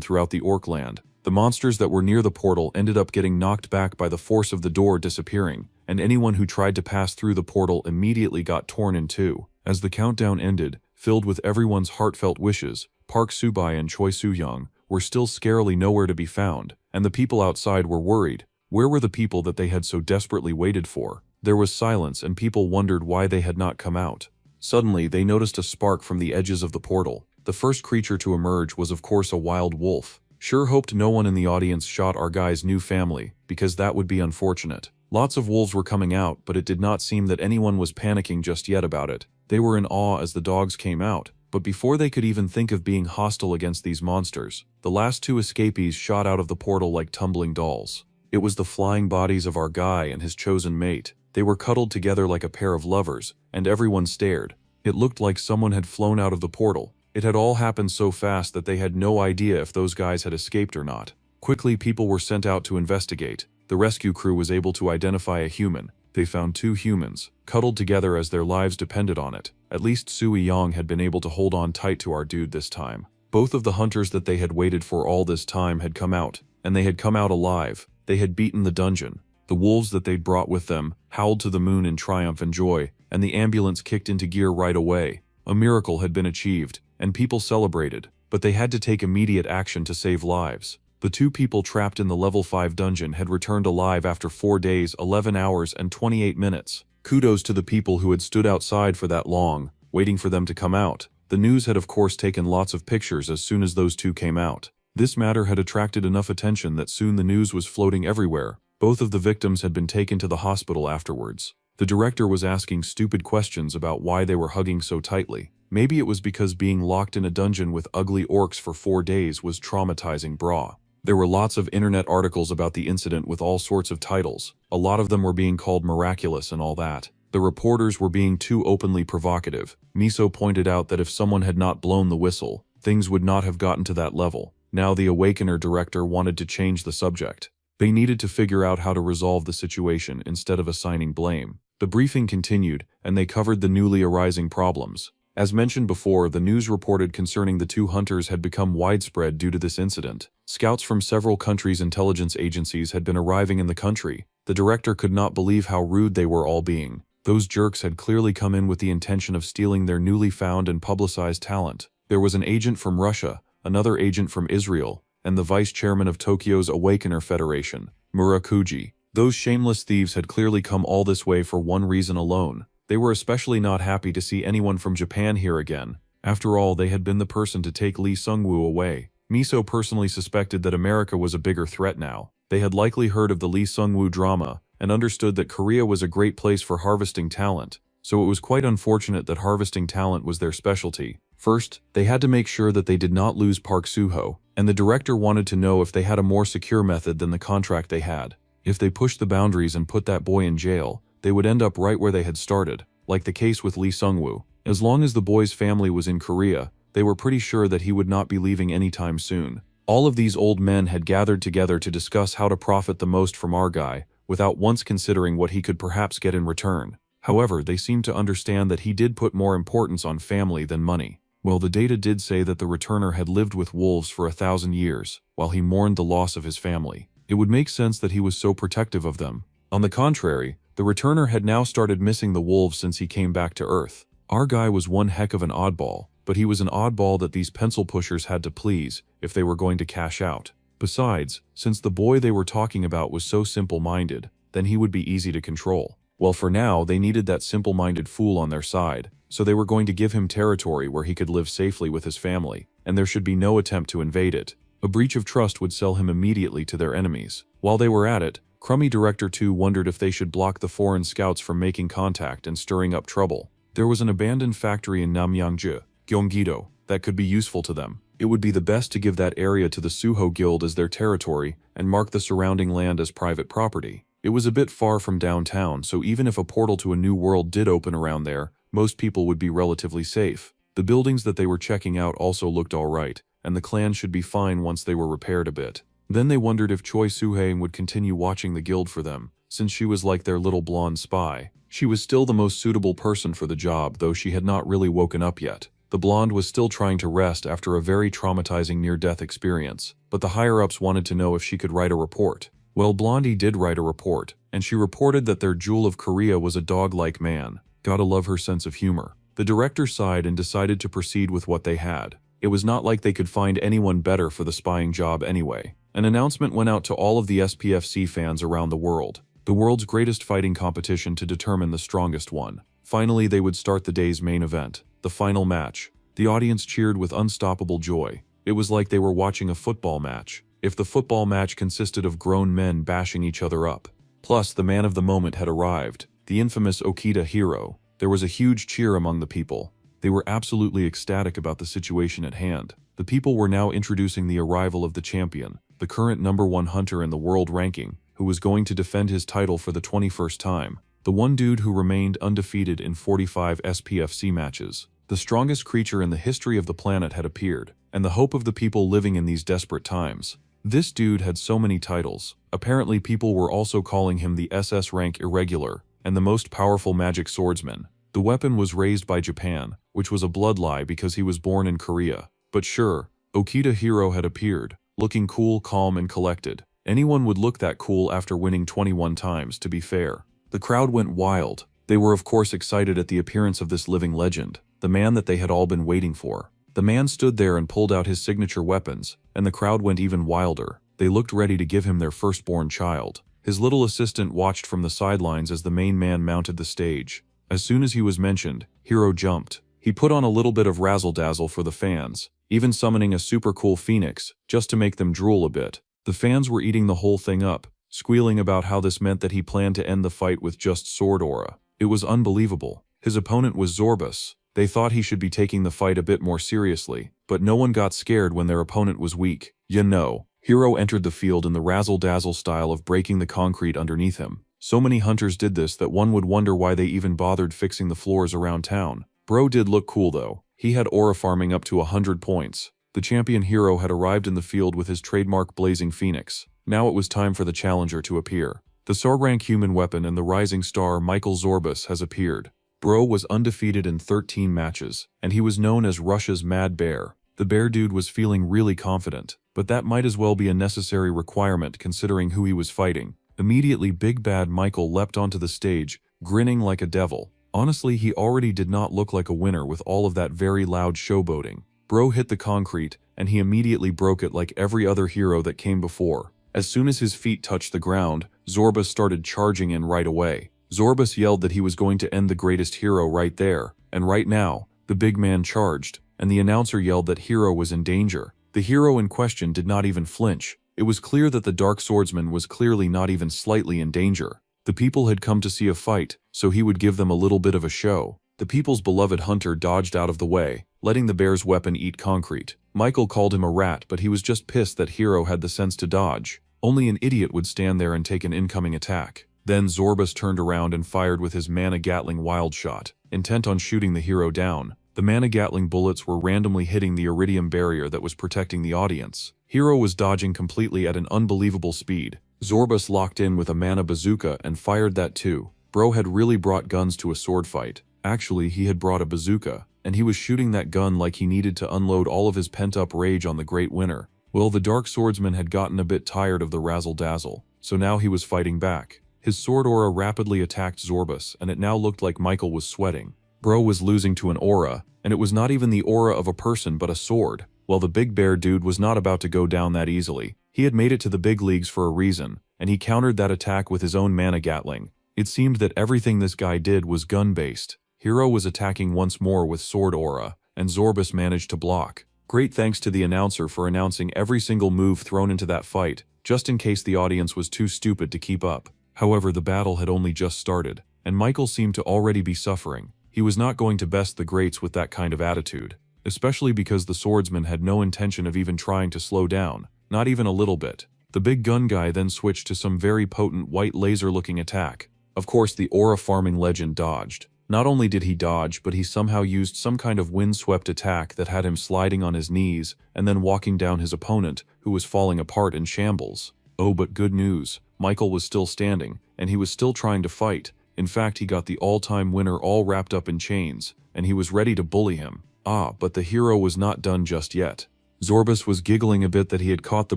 throughout the orc land. The monsters that were near the portal ended up getting knocked back by the force of the door disappearing, and anyone who tried to pass through the portal immediately got torn in two. As the countdown ended, filled with everyone's heartfelt wishes, Park Subai and Choi Soo-young were still scarily nowhere to be found, and the people outside were worried. Where were the people that they had so desperately waited for? There was silence, and people wondered why they had not come out. Suddenly, they noticed a spark from the edges of the portal. The first creature to emerge was of course a wild wolf. Sure hoped no one in the audience shot our guy's new family, because that would be unfortunate. Lots of wolves were coming out, but it did not seem that anyone was panicking just yet about it. They were in awe as the dogs came out, but before they could even think of being hostile against these monsters, the last two escapees shot out of the portal like tumbling dolls. It was the flying bodies of our guy and his chosen mate. They were cuddled together like a pair of lovers, and everyone stared. It looked like someone had flown out of the portal. It had all happened so fast that they had no idea if those guys had escaped or not. Quickly, people were sent out to investigate. The rescue crew was able to identify a human. They found 2 humans, cuddled together as their lives depended on it. At least Sui-young had been able to hold on tight to our dude this time. Both of the hunters that they had waited for all this time had come out, and they had come out alive. They had beaten the dungeon. The wolves that they'd brought with them howled to the moon in triumph and joy, and the ambulance kicked into gear right away. A miracle had been achieved, and people celebrated, but they had to take immediate action to save lives. The 2 people trapped in the level 5 dungeon had returned alive after 4 days, 11 hours, and 28 minutes. Kudos to the people who had stood outside for that long, waiting for them to come out. The news had of course taken lots of pictures as soon as those 2 came out. This matter had attracted enough attention that soon the news was floating everywhere. Both of the victims had been taken to the hospital afterwards. The director was asking stupid questions about why they were hugging so tightly. Maybe it was because being locked in a dungeon with ugly orcs for 4 days was traumatizing brah. There were lots of internet articles about the incident with all sorts of titles. A lot of them were being called miraculous and all that. The reporters were being too openly provocative. Miso pointed out that if someone had not blown the whistle, things would not have gotten to that level. Now the Awakener director wanted to change the subject. They needed to figure out how to resolve the situation instead of assigning blame. The briefing continued, and they covered the newly arising problems. As mentioned before, the news reported concerning the 2 hunters had become widespread due to this incident. Scouts from several countries' intelligence agencies had been arriving in the country. The director could not believe how rude they were all being. Those jerks had clearly come in with the intention of stealing their newly found and publicized talent. There was an agent from Russia, another agent from Israel, and the vice chairman of Tokyo's Awakener Federation, Murakuji. Those shameless thieves had clearly come all this way for one reason alone. They were especially not happy to see anyone from Japan here again. After all, they had been the person to take Lee Sung-woo away. Miso personally suspected that America was a bigger threat now. They had likely heard of the Lee Sung-woo drama, and understood that Korea was a great place for harvesting talent. So it was quite unfortunate that harvesting talent was their specialty. First, they had to make sure that they did not lose Park Soo-ho, and the director wanted to know if they had a more secure method than the contract they had. If they pushed the boundaries and put that boy in jail, they would end up right where they had started, like the case with Lee Sung-woo. As long as the boy's family was in Korea, they were pretty sure that he would not be leaving anytime soon. All of these old men had gathered together to discuss how to profit the most from our guy, without once considering what he could perhaps get in return. However, they seemed to understand that he did put more importance on family than money. Well, the data did say that the returner had lived with wolves for 1,000 years, while he mourned the loss of his family. It would make sense that he was so protective of them. On the contrary, the returner had now started missing the wolves since he came back to Earth. Our guy was one heck of an oddball, but he was an oddball that these pencil pushers had to please if they were going to cash out. Besides, since the boy they were talking about was so simple-minded, then he would be easy to control. Well, for now, they needed that simple-minded fool on their side, so they were going to give him territory where he could live safely with his family, and there should be no attempt to invade it. A breach of trust would sell him immediately to their enemies. While they were at it, Crummy Director 2 wondered if they should block the foreign scouts from making contact and stirring up trouble. There was an abandoned factory in Namyangju, Gyeonggi-do, that could be useful to them. It would be the best to give that area to the Suho Guild as their territory and mark the surrounding land as private property. It was a bit far from downtown, so even if a portal to a new world did open around there, most people would be relatively safe. The buildings that they were checking out also looked alright, and the clan should be fine once they were repaired a bit. Then they wondered if Choi Soo-hae would continue watching the guild for them, since she was like their little blonde spy. She was still the most suitable person for the job, though she had not really woken up yet. The blonde was still trying to rest after a very traumatizing near-death experience, but the higher-ups wanted to know if she could write a report. Well, Blondie did write a report, and she reported that their jewel of Korea was a dog-like man. Gotta love her sense of humor. The director sighed and decided to proceed with what they had. It was not like they could find anyone better for the spying job anyway. An announcement went out to all of the SPFC fans around the world. The world's greatest fighting competition to determine the strongest one. Finally, they would start the day's main event, the final match. The audience cheered with unstoppable joy. It was like they were watching a football match, if the football match consisted of grown men bashing each other up. Plus, the man of the moment had arrived, the infamous Okita hero. There was a huge cheer among the people. They were absolutely ecstatic about the situation at hand. The people were now introducing the arrival of the champion, the current #1 hunter in the world ranking, who was going to defend his title for the 21st time. The one dude who remained undefeated in 45 SPFC matches. The strongest creature in the history of the planet had appeared, and the hope of the people living in these desperate times. This dude had so many titles. Apparently people were also calling him the SS rank irregular, and the most powerful magic swordsman. The weapon was raised by Japan, which was a blood lie because he was born in Korea. But sure, Okita Hero had appeared, looking cool, calm, and collected. Anyone would look that cool after winning 21 times, to be fair. The crowd went wild. They were of course excited at the appearance of this living legend, the man that they had all been waiting for. The man stood there and pulled out his signature weapons, and the crowd went even wilder. They looked ready to give him their firstborn child. His little assistant watched from the sidelines as the main man mounted the stage. As soon as he was mentioned, Hero jumped. He put on a little bit of razzle-dazzle for the fans, even summoning a super cool phoenix, just to make them drool a bit. The fans were eating the whole thing up, squealing about how this meant that he planned to end the fight with just sword aura. It was unbelievable. His opponent was Zorbus. They thought he should be taking the fight a bit more seriously, but no one got scared when their opponent was weak. You know, Hero entered the field in the razzle-dazzle style of breaking the concrete underneath him. So many hunters did this that one would wonder why they even bothered fixing the floors around town. Bro did look cool though. He had aura farming up to 100 points. The champion Hero had arrived in the field with his trademark blazing phoenix. Now it was time for the challenger to appear. The Sarrank human weapon and the rising star Michael Zorbus has appeared. Bro was undefeated in 13 matches, and he was known as Russia's Mad Bear. The bear dude was feeling really confident, but that might as well be a necessary requirement considering who he was fighting. Immediately Big Bad Michael leapt onto the stage, grinning like a devil. Honestly, he already did not look like a winner with all of that very loud showboating. Bro hit the concrete, and he immediately broke it like every other hero that came before. As soon as his feet touched the ground, Zorbus started charging in right away. Zorbus yelled that he was going to end the greatest hero right there, and right now, the big man charged, and the announcer yelled that Hero was in danger. The hero in question did not even flinch. It was clear that the Dark Swordsman was clearly not even slightly in danger. The people had come to see a fight, so he would give them a little bit of a show. The people's beloved hunter dodged out of the way, letting the bear's weapon eat concrete. Michael called him a rat, but he was just pissed that Hero had the sense to dodge. Only an idiot would stand there and take an incoming attack. Then Zorbus turned around and fired with his mana Gatling wild shot, intent on shooting the hero down. The mana Gatling bullets were randomly hitting the iridium barrier that was protecting the audience. Hero was dodging completely at an unbelievable speed. Zorbus locked in with a mana bazooka and fired that too. Bro had really brought guns to a sword fight. Actually, he had brought a bazooka, and he was shooting that gun like he needed to unload all of his pent-up rage on the great winner. Well, the Dark Swordsman had gotten a bit tired of the razzle-dazzle, so now he was fighting back. His sword aura rapidly attacked Zorbus, and it now looked like Michael was sweating. Bro was losing to an aura, and it was not even the aura of a person but a sword. Well, the big bear dude was not about to go down that easily. He had made it to the big leagues for a reason, and he countered that attack with his own mana Gatling. It seemed that everything this guy did was gun-based. Hero was attacking once more with sword aura, and Zorbus managed to block. Great thanks to the announcer for announcing every single move thrown into that fight, just in case the audience was too stupid to keep up. However, the battle had only just started, and Michael seemed to already be suffering. He was not going to best the greats with that kind of attitude, especially because the swordsman had no intention of even trying to slow down, not even a little bit. The big gun guy then switched to some very potent white laser-looking attack. Of course, the aura farming legend dodged. Not only did he dodge, but he somehow used some kind of windswept attack that had him sliding on his knees and then walking down his opponent, who was falling apart in shambles. Oh, but good news. Michael was still standing, and he was still trying to fight. In fact, he got the all-time winner all wrapped up in chains, and he was ready to bully him. Ah, but the hero was not done just yet. Zorbus was giggling a bit that he had caught the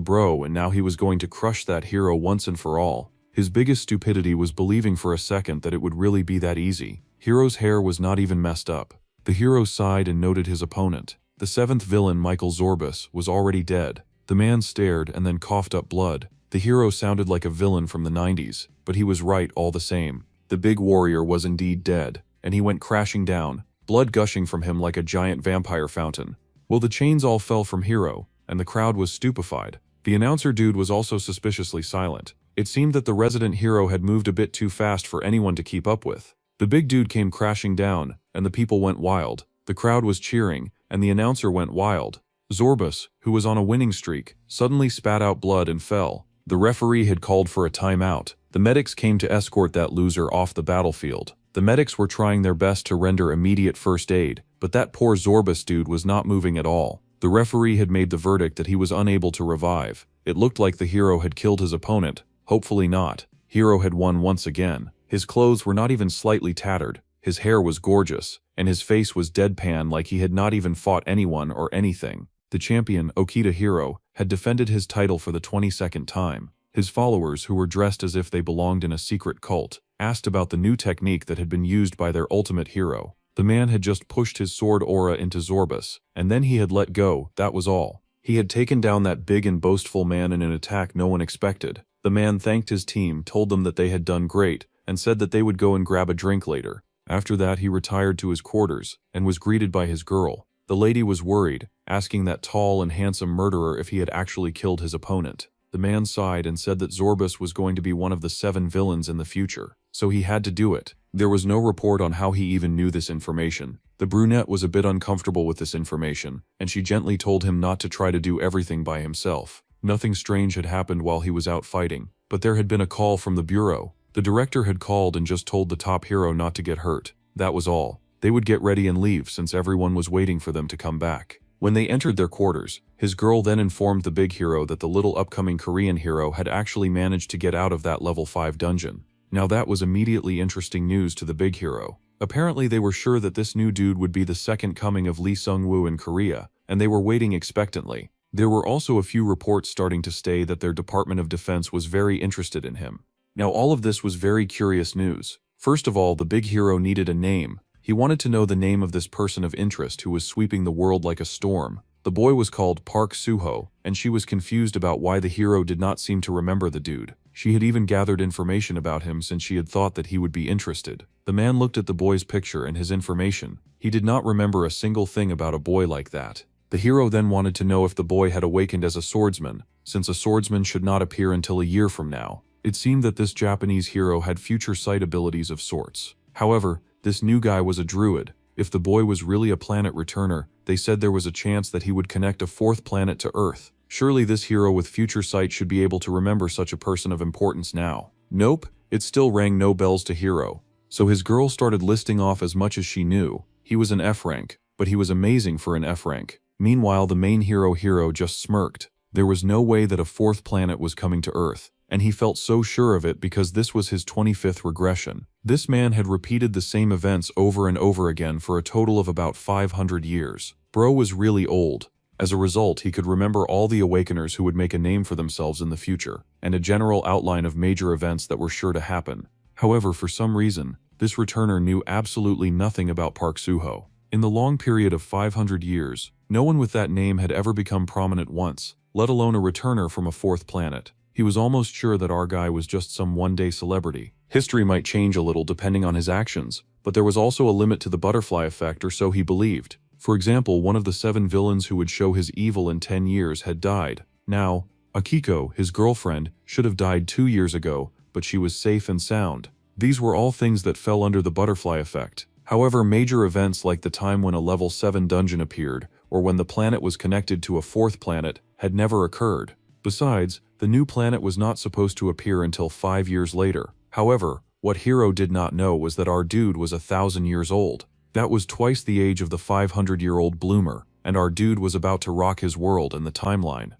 bro, and now he was going to crush that hero once and for all. His biggest stupidity was believing for a second that it would really be that easy. Hero's hair was not even messed up. The hero sighed and noted his opponent. The seventh villain, Michael Zorbus, was already dead. The man stared and then coughed up blood. The hero sounded like a villain from the 90s, but he was right all the same. The big warrior was indeed dead, and he went crashing down, blood gushing from him like a giant vampire fountain. Well, the chains all fell from Hero, and the crowd was stupefied. The announcer dude was also suspiciously silent. It seemed that the resident hero had moved a bit too fast for anyone to keep up with. The big dude came crashing down, and the people went wild. The crowd was cheering, and the announcer went wild. Zorbus, who was on a winning streak, suddenly spat out blood and fell. The referee had called for a timeout. The medics came to escort that loser off the battlefield. The medics were trying their best to render immediate first aid, but that poor Zorbus dude was not moving at all. The referee had made the verdict that he was unable to revive. It looked like the hero had killed his opponent. Hopefully not. Hero had won once again. His clothes were not even slightly tattered. His hair was gorgeous, and his face was deadpan like he had not even fought anyone or anything. The champion, Okita Hero, had defended his title for the 22nd time. His followers, who were dressed as if they belonged in a secret cult, asked about the new technique that had been used by their ultimate hero. The man had just pushed his sword aura into Zorbus, and then he had let go, that was all. He had taken down that big and boastful man in an attack no one expected. The man thanked his team, told them that they had done great, and said that they would go and grab a drink later. After that, he retired to his quarters, and was greeted by his girl. The lady was worried, asking that tall and handsome murderer if he had actually killed his opponent. The man sighed and said that Zorbus was going to be one of the 7 villains in the future, so he had to do it. There was no report on how he even knew this information. The brunette was a bit uncomfortable with this information, and she gently told him not to try to do everything by himself. Nothing strange had happened while he was out fighting, but there had been a call from the bureau. The director had called and just told the top hero not to get hurt. That was all. They would get ready and leave since everyone was waiting for them to come back. When they entered their quarters, his girl then informed the big hero that the little upcoming Korean hero had actually managed to get out of that level 5 dungeon. Now that was immediately interesting news to the big hero. Apparently they were sure that this new dude would be the second coming of Lee Sung-woo in Korea, and they were waiting expectantly. There were also a few reports starting to say that their Department of Defense was very interested in him. Now all of this was very curious news. First of all, the big hero needed a name. He wanted to know the name of this person of interest who was sweeping the world like a storm. The boy was called Park Suho, and she was confused about why the hero did not seem to remember the dude. She had even gathered information about him since she had thought that he would be interested. The man looked at the boy's picture and his information. He did not remember a single thing about a boy like that. The hero then wanted to know if the boy had awakened as a swordsman, since a swordsman should not appear until a year from now. It seemed that this Japanese hero had future sight abilities of sorts. However, this new guy was a druid. If the boy was really a planet returner, they said there was a chance that he would connect a 4th planet to Earth. Surely this hero with future sight should be able to remember such a person of importance now. Nope, it still rang no bells to hero. So his girl started listing off as much as she knew. He was an F rank, but he was amazing for an F rank. Meanwhile, the main hero just smirked. There was no way that a fourth planet was coming to Earth, and he felt so sure of it because this was his 25th regression. This man had repeated the same events over and over again for a total of about 500 years. Bro was really old. As a result, he could remember all the awakeners who would make a name for themselves in the future, and a general outline of major events that were sure to happen. However, for some reason, this returner knew absolutely nothing about Park Suho. In the long period of 500 years, no one with that name had ever become prominent once, let alone a returner from a fourth planet. He was almost sure that our guy was just some one-day celebrity. History might change a little depending on his actions, but there was also a limit to the butterfly effect, or so he believed. For example, one of the 7 villains who would show his evil in 10 years had died. Now, Akiko, his girlfriend, should have died 2 years ago, but she was safe and sound. These were all things that fell under the butterfly effect. However, major events like the time when a level 7 dungeon appeared, or when the planet was connected to a fourth planet, had never occurred. Besides, the new planet was not supposed to appear until 5 years later. However, what Hero did not know was that our dude was 1,000 years old. That was twice the age of the 500-year-old bloomer, and our dude was about to rock his world in the timeline.